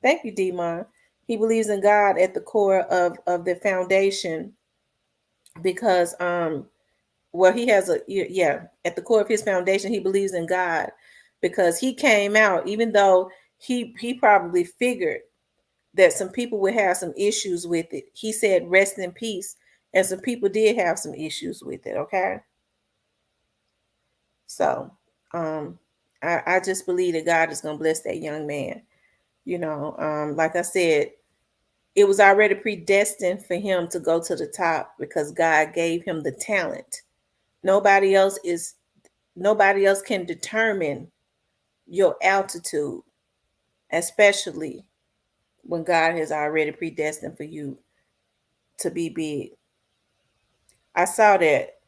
[SPEAKER 1] thank you, Demon. He believes in God at the core of the foundation, because well, he has at the core of his foundation, he believes in God, because he came out, even though he probably figured that some people would have some issues with it. He said, "Rest in peace," and some people did have some issues with it. Okay. So I just believe that God is going to bless that young man. Like I said, it was already predestined for him to go to the top, because God gave him the talent. Nobody else is Nobody else can determine your altitude, especially when God has already predestined for you to be big. I saw that.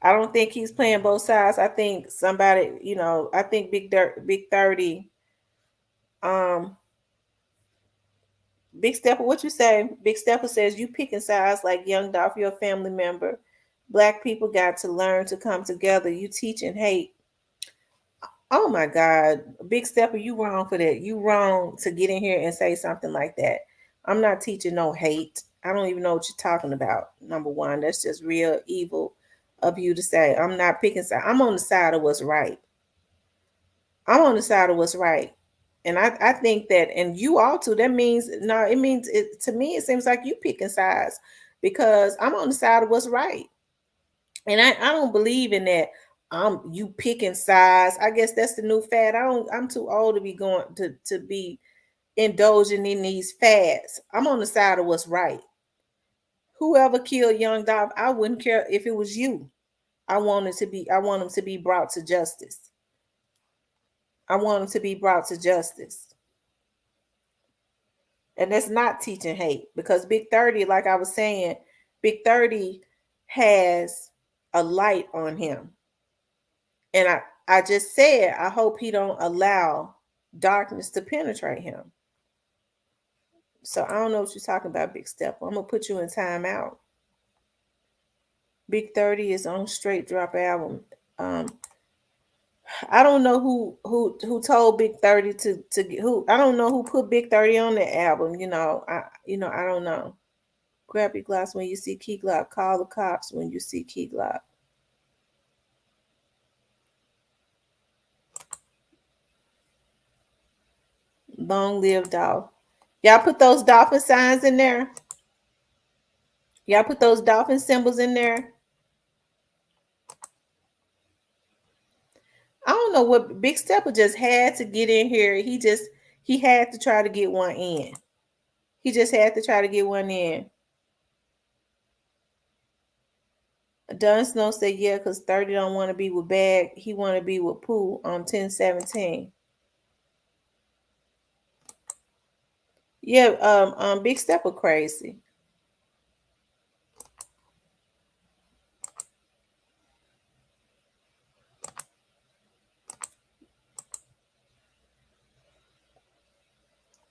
[SPEAKER 1] I don't think he's playing both sides. I think somebody, I think Big 30, um, Big Stepper, what you say? Big Stepper says you picking sides like Young Dolph, your family member. Black people got to learn to come together. You teaching hate. Oh my God, Big Stepper, you wrong for that. You wrong to get in here and say something like that. I'm not teaching no hate. I don't even know what you're talking about. Number one, that's just real evil of you to say. I'm not picking side. I'm on the side of what's right. I'm on the side of what's right. And I think that, and you all too, that means, no, it means, to me, it seems like you picking sides, because I'm on the side of what's right. And I don't believe in that. You picking sides. I guess that's the new fad. I'm too old to be going to be indulging in these fads. I'm on the side of what's right. Whoever killed Young Dolph, I wouldn't care if it was you. I want him to be brought to justice. I want him to be brought to justice. And that's not teaching hate, because Big 30, like I was saying, Big 30 has a light on him. And I just said, I hope he don't allow darkness to penetrate him. So I don't know what you're talking about, Big Step. I'm gonna put you in timeout. Big 30 is on Straight Drop album. Um, I don't know who told Big 30 to who. I don't know who put Big 30 on the album. I don't know. Grab your glass when you see Key Glock. Call the cops when you see Key Glock. Long live Dolph. Y'all put those dolphin signs in there. Y'all put those dolphin symbols in there. I don't know what Big Stepper just had to get in here. He had to try to get one in. He just had to try to get one in. Dunn Snow said, yeah, because 30 don't want to be with Bag. He want to be with Pooh on 1017. Yeah, Big Stepper crazy.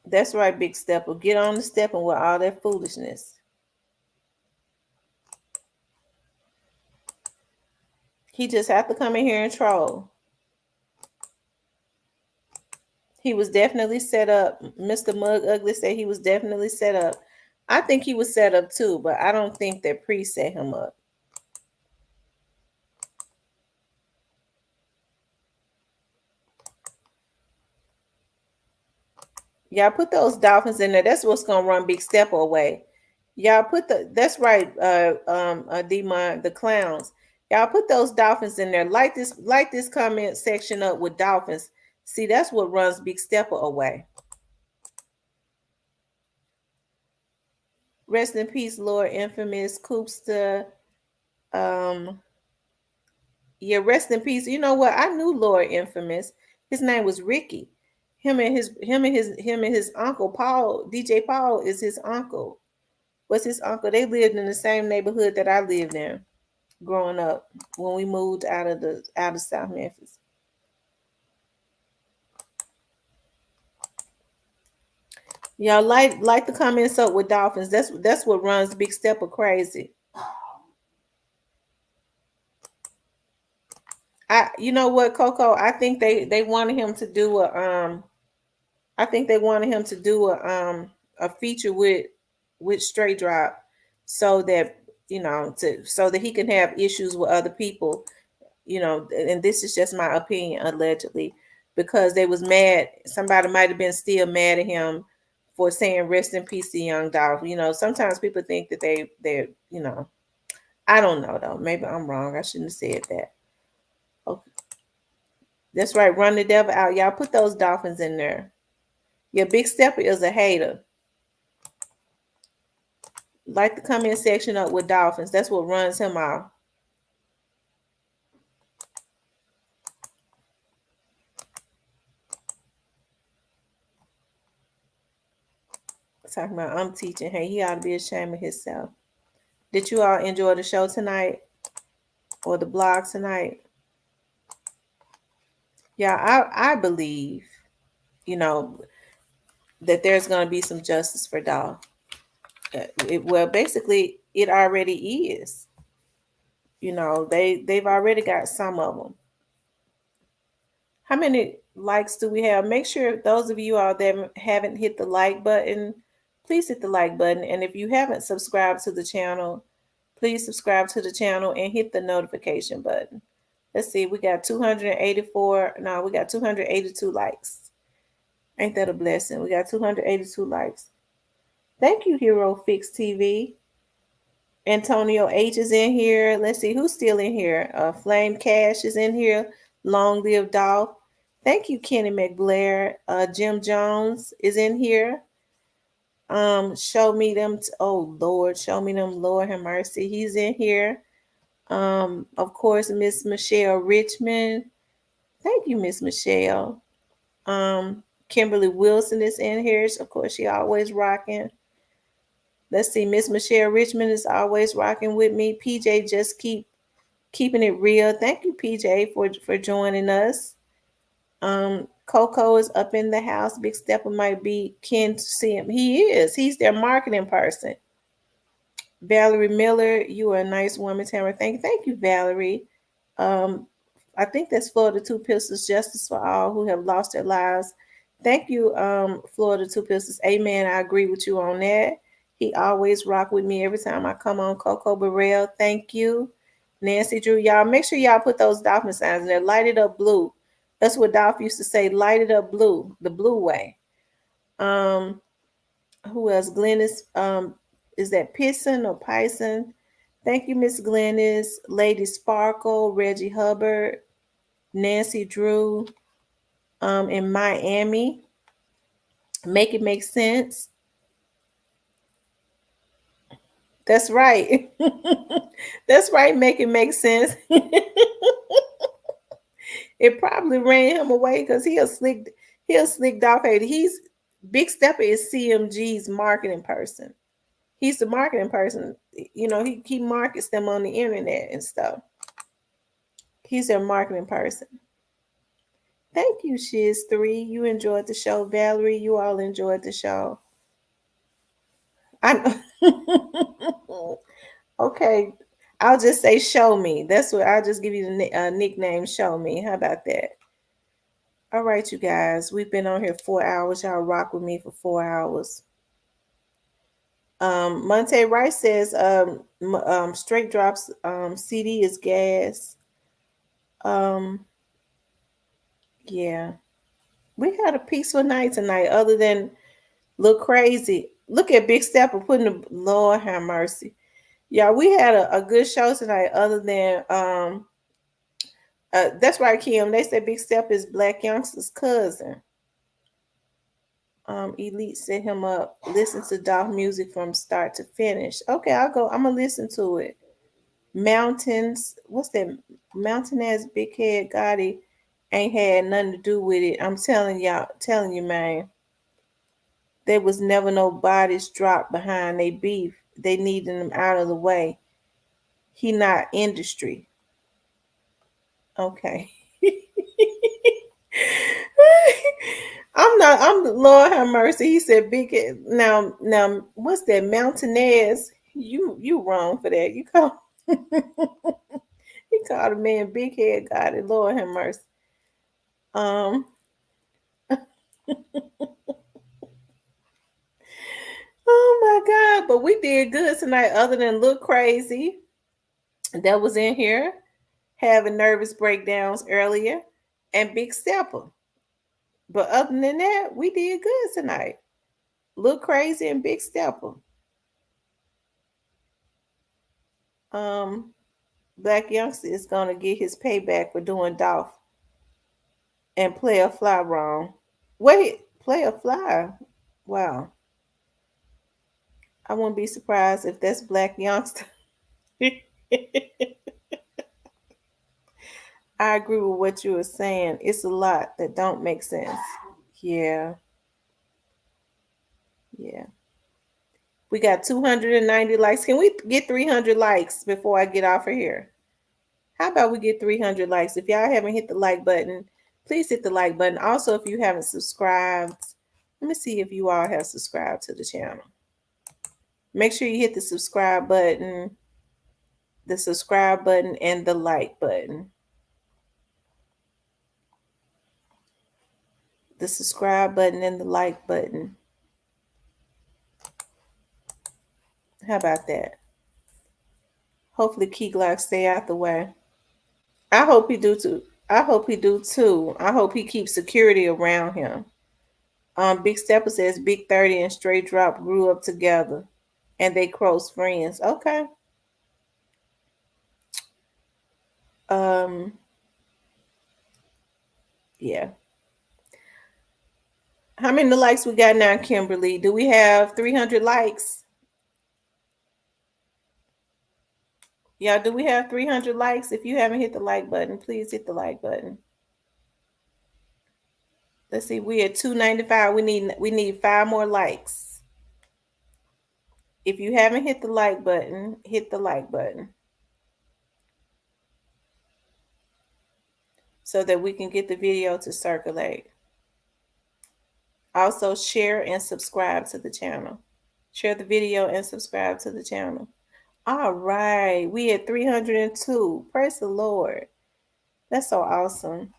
[SPEAKER 1] That's right, Big Stepper. Get on the stepping with all that foolishness. He just have to come in here and troll. He was definitely set up. Mr. Mug Ugly said he was definitely set up. I think he was set up too, but I don't think that Pre set him up. Y'all put those dolphins in there. That's what's gonna run Big Stepper away. Y'all put that's right, Demon, the clowns. Y'all put those dolphins in there. Light this comment section up with dolphins. See, that's what runs Big Stepper away. Rest in peace, Lord Infamous Coopster. Yeah, rest in peace. You know what? I knew Lord Infamous. His name was Ricky. Him and his uncle Paul, DJ Paul is his uncle. What's his uncle? They lived in the same neighborhood that I lived in growing up when we moved out of South Memphis. Y'all like the comments up with dolphins. That's what runs Big Stepper crazy. You know what, Coco? I think they wanted him to do a feature with Straight Drop so that so that he can have issues with other people, and this is just my opinion allegedly, because they was mad. Somebody might have been still mad at him for saying rest in peace to Young Dolph. Sometimes people think that they're I don't know though. Maybe I'm wrong. I shouldn't have said that. Okay. That's right. Run the devil out. Y'all put those dolphins in there. Your Big Stepper is a hater. Like the comment section up with dolphins. That's what runs him off. Talking about I'm teaching. Hey, he ought to be ashamed of himself. Did you all enjoy the show tonight or the blog tonight? Yeah, I believe, that there's going to be some justice for Dolph. Well, basically, it already is. They've already got some of them. How many likes do we have? Make sure those of you out there haven't hit the like button, please hit the like button. And if you haven't subscribed to the channel, please subscribe to the channel and hit the notification button. Let's see, we got 284. No, we got 282 likes. Ain't that a blessing? We got 282 likes. Thank you, Hero Fix TV. Antonio H is in here. Let's see who's still in here. Flame Cash is in here. Long live Dolph. Thank you, Kenny McBlair. Jim Jones is in here. Show me them. Oh Lord, show me them. Lord have mercy. He's in here. Of course, Miss Michelle Richmond. Thank you, Miss Michelle. Kimberly Wilson is in here. Of course, she always rocking. Let's see, Miss Michelle Richmond is always rocking with me. PJ just keeping it real. Thank you, PJ, for joining us. Coco is up in the house. Big Stepper might be Ken to see him. He is. He's their marketing person. Valerie Miller, you are a nice woman, Tamara. Thank you, Valerie. Um, I think that's Florida Two Pistols, Justice for All who have lost their lives. Thank you, Florida Two Pistols. Amen. I agree with you on that. He always rock with me every time I come on. Coco Burrell, thank you. Nancy Drew, y'all make sure y'all put those dolphin signs in there. Light it up blue. That's what Dolph used to say. Light it up blue, the blue way. Um, who else? Glennis, is that Pisson or Pison? Thank you, Miss Glennis, Lady Sparkle, Reggie Hubbard, Nancy Drew, in Miami. Make it make sense. That's right. That's right. Make it make sense. It probably ran him away because he'll slick Dolph Hader. He's Big Stepper is CMG's marketing person. He's the marketing person. You know, he markets them on the internet and stuff. He's their marketing person. Thank you, Shiz3. You enjoyed the show. Valerie, you all enjoyed the show. I okay. I'll just say show me. That's what I'll just give you the nickname show me. How about that? All right, you guys. We've been on here 4 hours. Y'all rock with me for 4 hours. Monte Rice says Straight Drops CD is gas. Yeah. We had a peaceful night tonight, other than look crazy. Look at Big Stepper putting the Lord have mercy. Yeah, we had a good show tonight, other than that's right, Kim. They said Big Step is Black Youngster's cousin. Elite set him up. Listen to Dolph music from start to finish. Okay, I'll go. I'm gonna listen to it. Mountains. What's that? Mountain ass big head Gotti ain't had nothing to do with it. I'm telling you, man. There was never no bodies dropped behind they beef. They needed them out of the way. He not industry. Okay. I'm the Lord have mercy. He said big now what's that Mountainairs? You wrong for that. You call he called a man big head God and Lord have mercy. Um oh my God, but we did good tonight other than look crazy. That was in here having nervous breakdowns earlier and Big Stepper. But other than that, we did good tonight. Look crazy and Big Stepper. Um, Black Youngster is gonna get his payback for doing Dolph and play a fly wrong. Wait, play a fly? Wow. I wouldn't be surprised if that's Black Youngster. I agree with what you were saying. It's a lot that don't make sense. Yeah, yeah. We got 290 likes. Can we get 300 likes before I get off of here? How about we get 300 likes? If y'all haven't hit the like button, please hit the like button. Also, if you haven't subscribed, let me see if you all have subscribed to the channel. Make sure you hit the subscribe button, and the like button. The subscribe button and the like button. How about that? Hopefully Key Glock stay out the way. I hope he do too. I hope he do too. I hope he keeps security around him. Big Stepper says Big 30 and Straight Drop grew up together and they close friends. Okay. Um, yeah. How many likes we got now, Kimberly? Do we have 300 likes? Yeah, do we have 300 likes? If you haven't hit the like button, please hit the like button. Let's see, we at 295. We need 5 more likes. If you haven't hit the like button, hit the like button so that we can get the video to circulate. Also, share and subscribe to the channel. Share the video and subscribe to the channel. All right. We at 302. Praise the Lord. That's so awesome.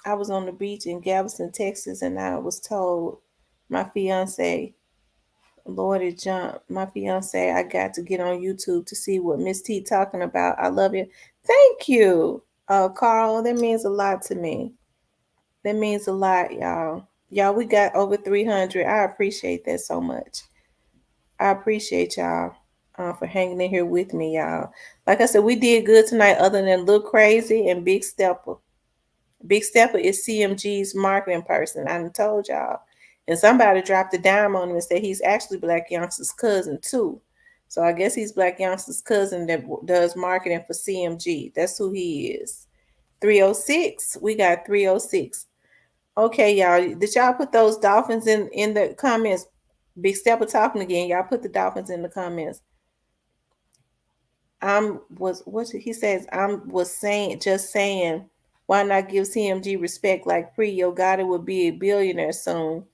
[SPEAKER 1] I was on the beach in Galveston, Texas, and I was told my fiance, Lord it jumped. My fiance, I got to get on YouTube to see what Miss T talking about. I love you. Thank you, Carl. That means a lot to me. That means a lot, y'all. Y'all, we got over 300. I appreciate that so much. I appreciate y'all for hanging in here with me, y'all. Like I said, we did good tonight, other than Look Crazy and Big Stepper. Big Stepper is CMG's marketing person. I done told y'all. And somebody dropped a dime on him and said he's actually Black Youngster's cousin, too. So I guess he's Black Youngster's cousin that does marketing for CMG. That's who he is. 306. We got 306. Okay, y'all. Did y'all put those dolphins in the comments? Big Stepper talking again. Y'all put the dolphins in the comments. He says was saying just saying why not give CMG respect like Pre? Yo Gotti would be a billionaire soon.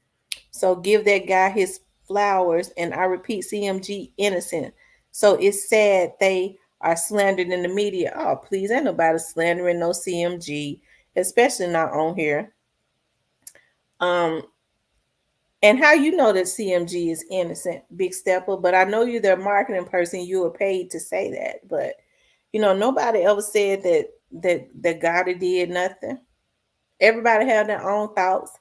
[SPEAKER 1] So give that guy his flowers, and I repeat, CMG innocent. So it's sad they are slandered in the media. Oh, please, ain't nobody slandering no CMG, especially not on here. Um, and how you know that CMG is innocent, Big Stepper? But I know you're their marketing person. You were paid to say that, but nobody ever said that Gotti did nothing. Everybody have their own thoughts.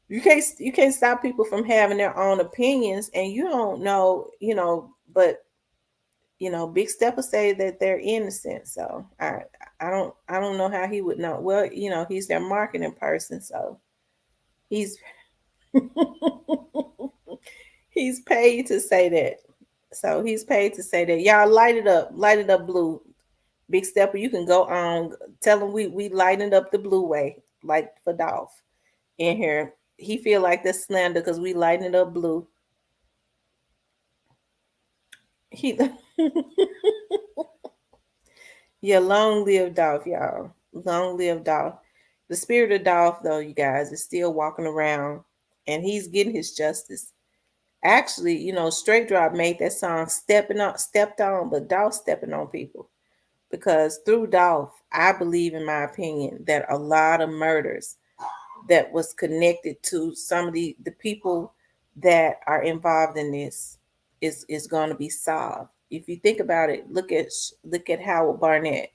[SPEAKER 1] You can't stop people from having their own opinions, and you don't know, but Big Stepper say that they're innocent. So I don't know how he would know. Well, he's their marketing person, so he's he's paid to say that. So he's paid to say that. Y'all light it up blue. Big Stepper, you can go on. Tell him we lighting up the blue way, like for Dolph in here. He feel like that's slander because we lighting it up blue. He Yeah, long live Dolph, y'all. Long live Dolph. The spirit of Dolph, though, you guys, is still walking around, and he's getting his justice. Actually, Straight Drop made that song stepped on, but Dolph stepping on people. Because through Dolph, I believe, in my opinion, that a lot of murders that was connected to some of the people that are involved in this is going to be solved. If you think about it, look at Howard Barnett.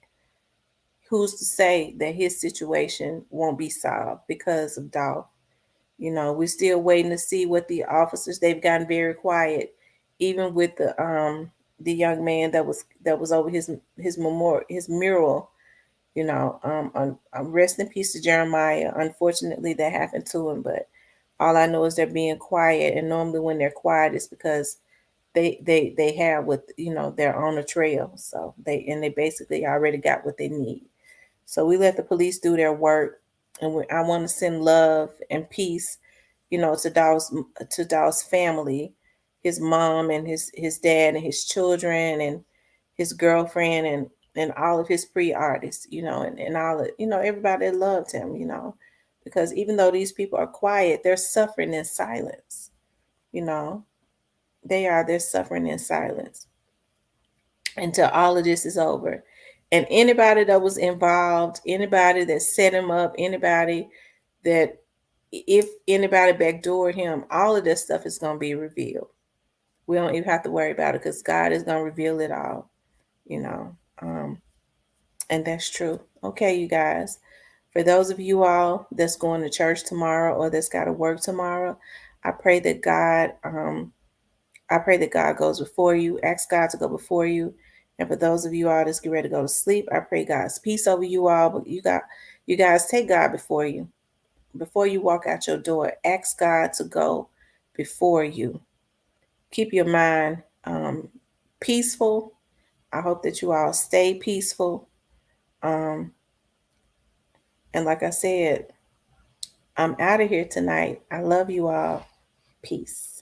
[SPEAKER 1] Who's to say that his situation won't be solved because of Dolph? We're still waiting to see what the officers. They've gotten very quiet, even with the young man that was over his memorial, his mural. Rest in peace to Jeremiah. Unfortunately, that happened to him, but all I know is they're being quiet. And normally, when they're quiet, it's because they have what they're on a trail. So they basically already got what they need. So we let the police do their work, and I want to send love and peace, to Daw's family, his mom and his dad and his children and his girlfriend and all of his pre-artists, and all of, everybody that loved him, because even though these people are quiet, they're suffering in silence, you know, they're suffering in silence until all of this is over. And anybody that was involved, anybody that set him up, anybody that, if anybody backdoored him, all of this stuff is going to be revealed. We don't even have to worry about it because God is going to reveal it all, you know. Um, and that's true. Okay, you guys. For those of you all that's going to church tomorrow or that's got to work tomorrow, I pray that God goes before you. Ask God to go before you. And for those of you all that's getting ready to go to sleep, I pray God's peace over you all. But you guys take God before you. Before you walk out your door, ask God to go before you. Keep your mind peaceful. I hope that you all stay peaceful. Um, and like I said, I'm out of here tonight. I love you all. Peace.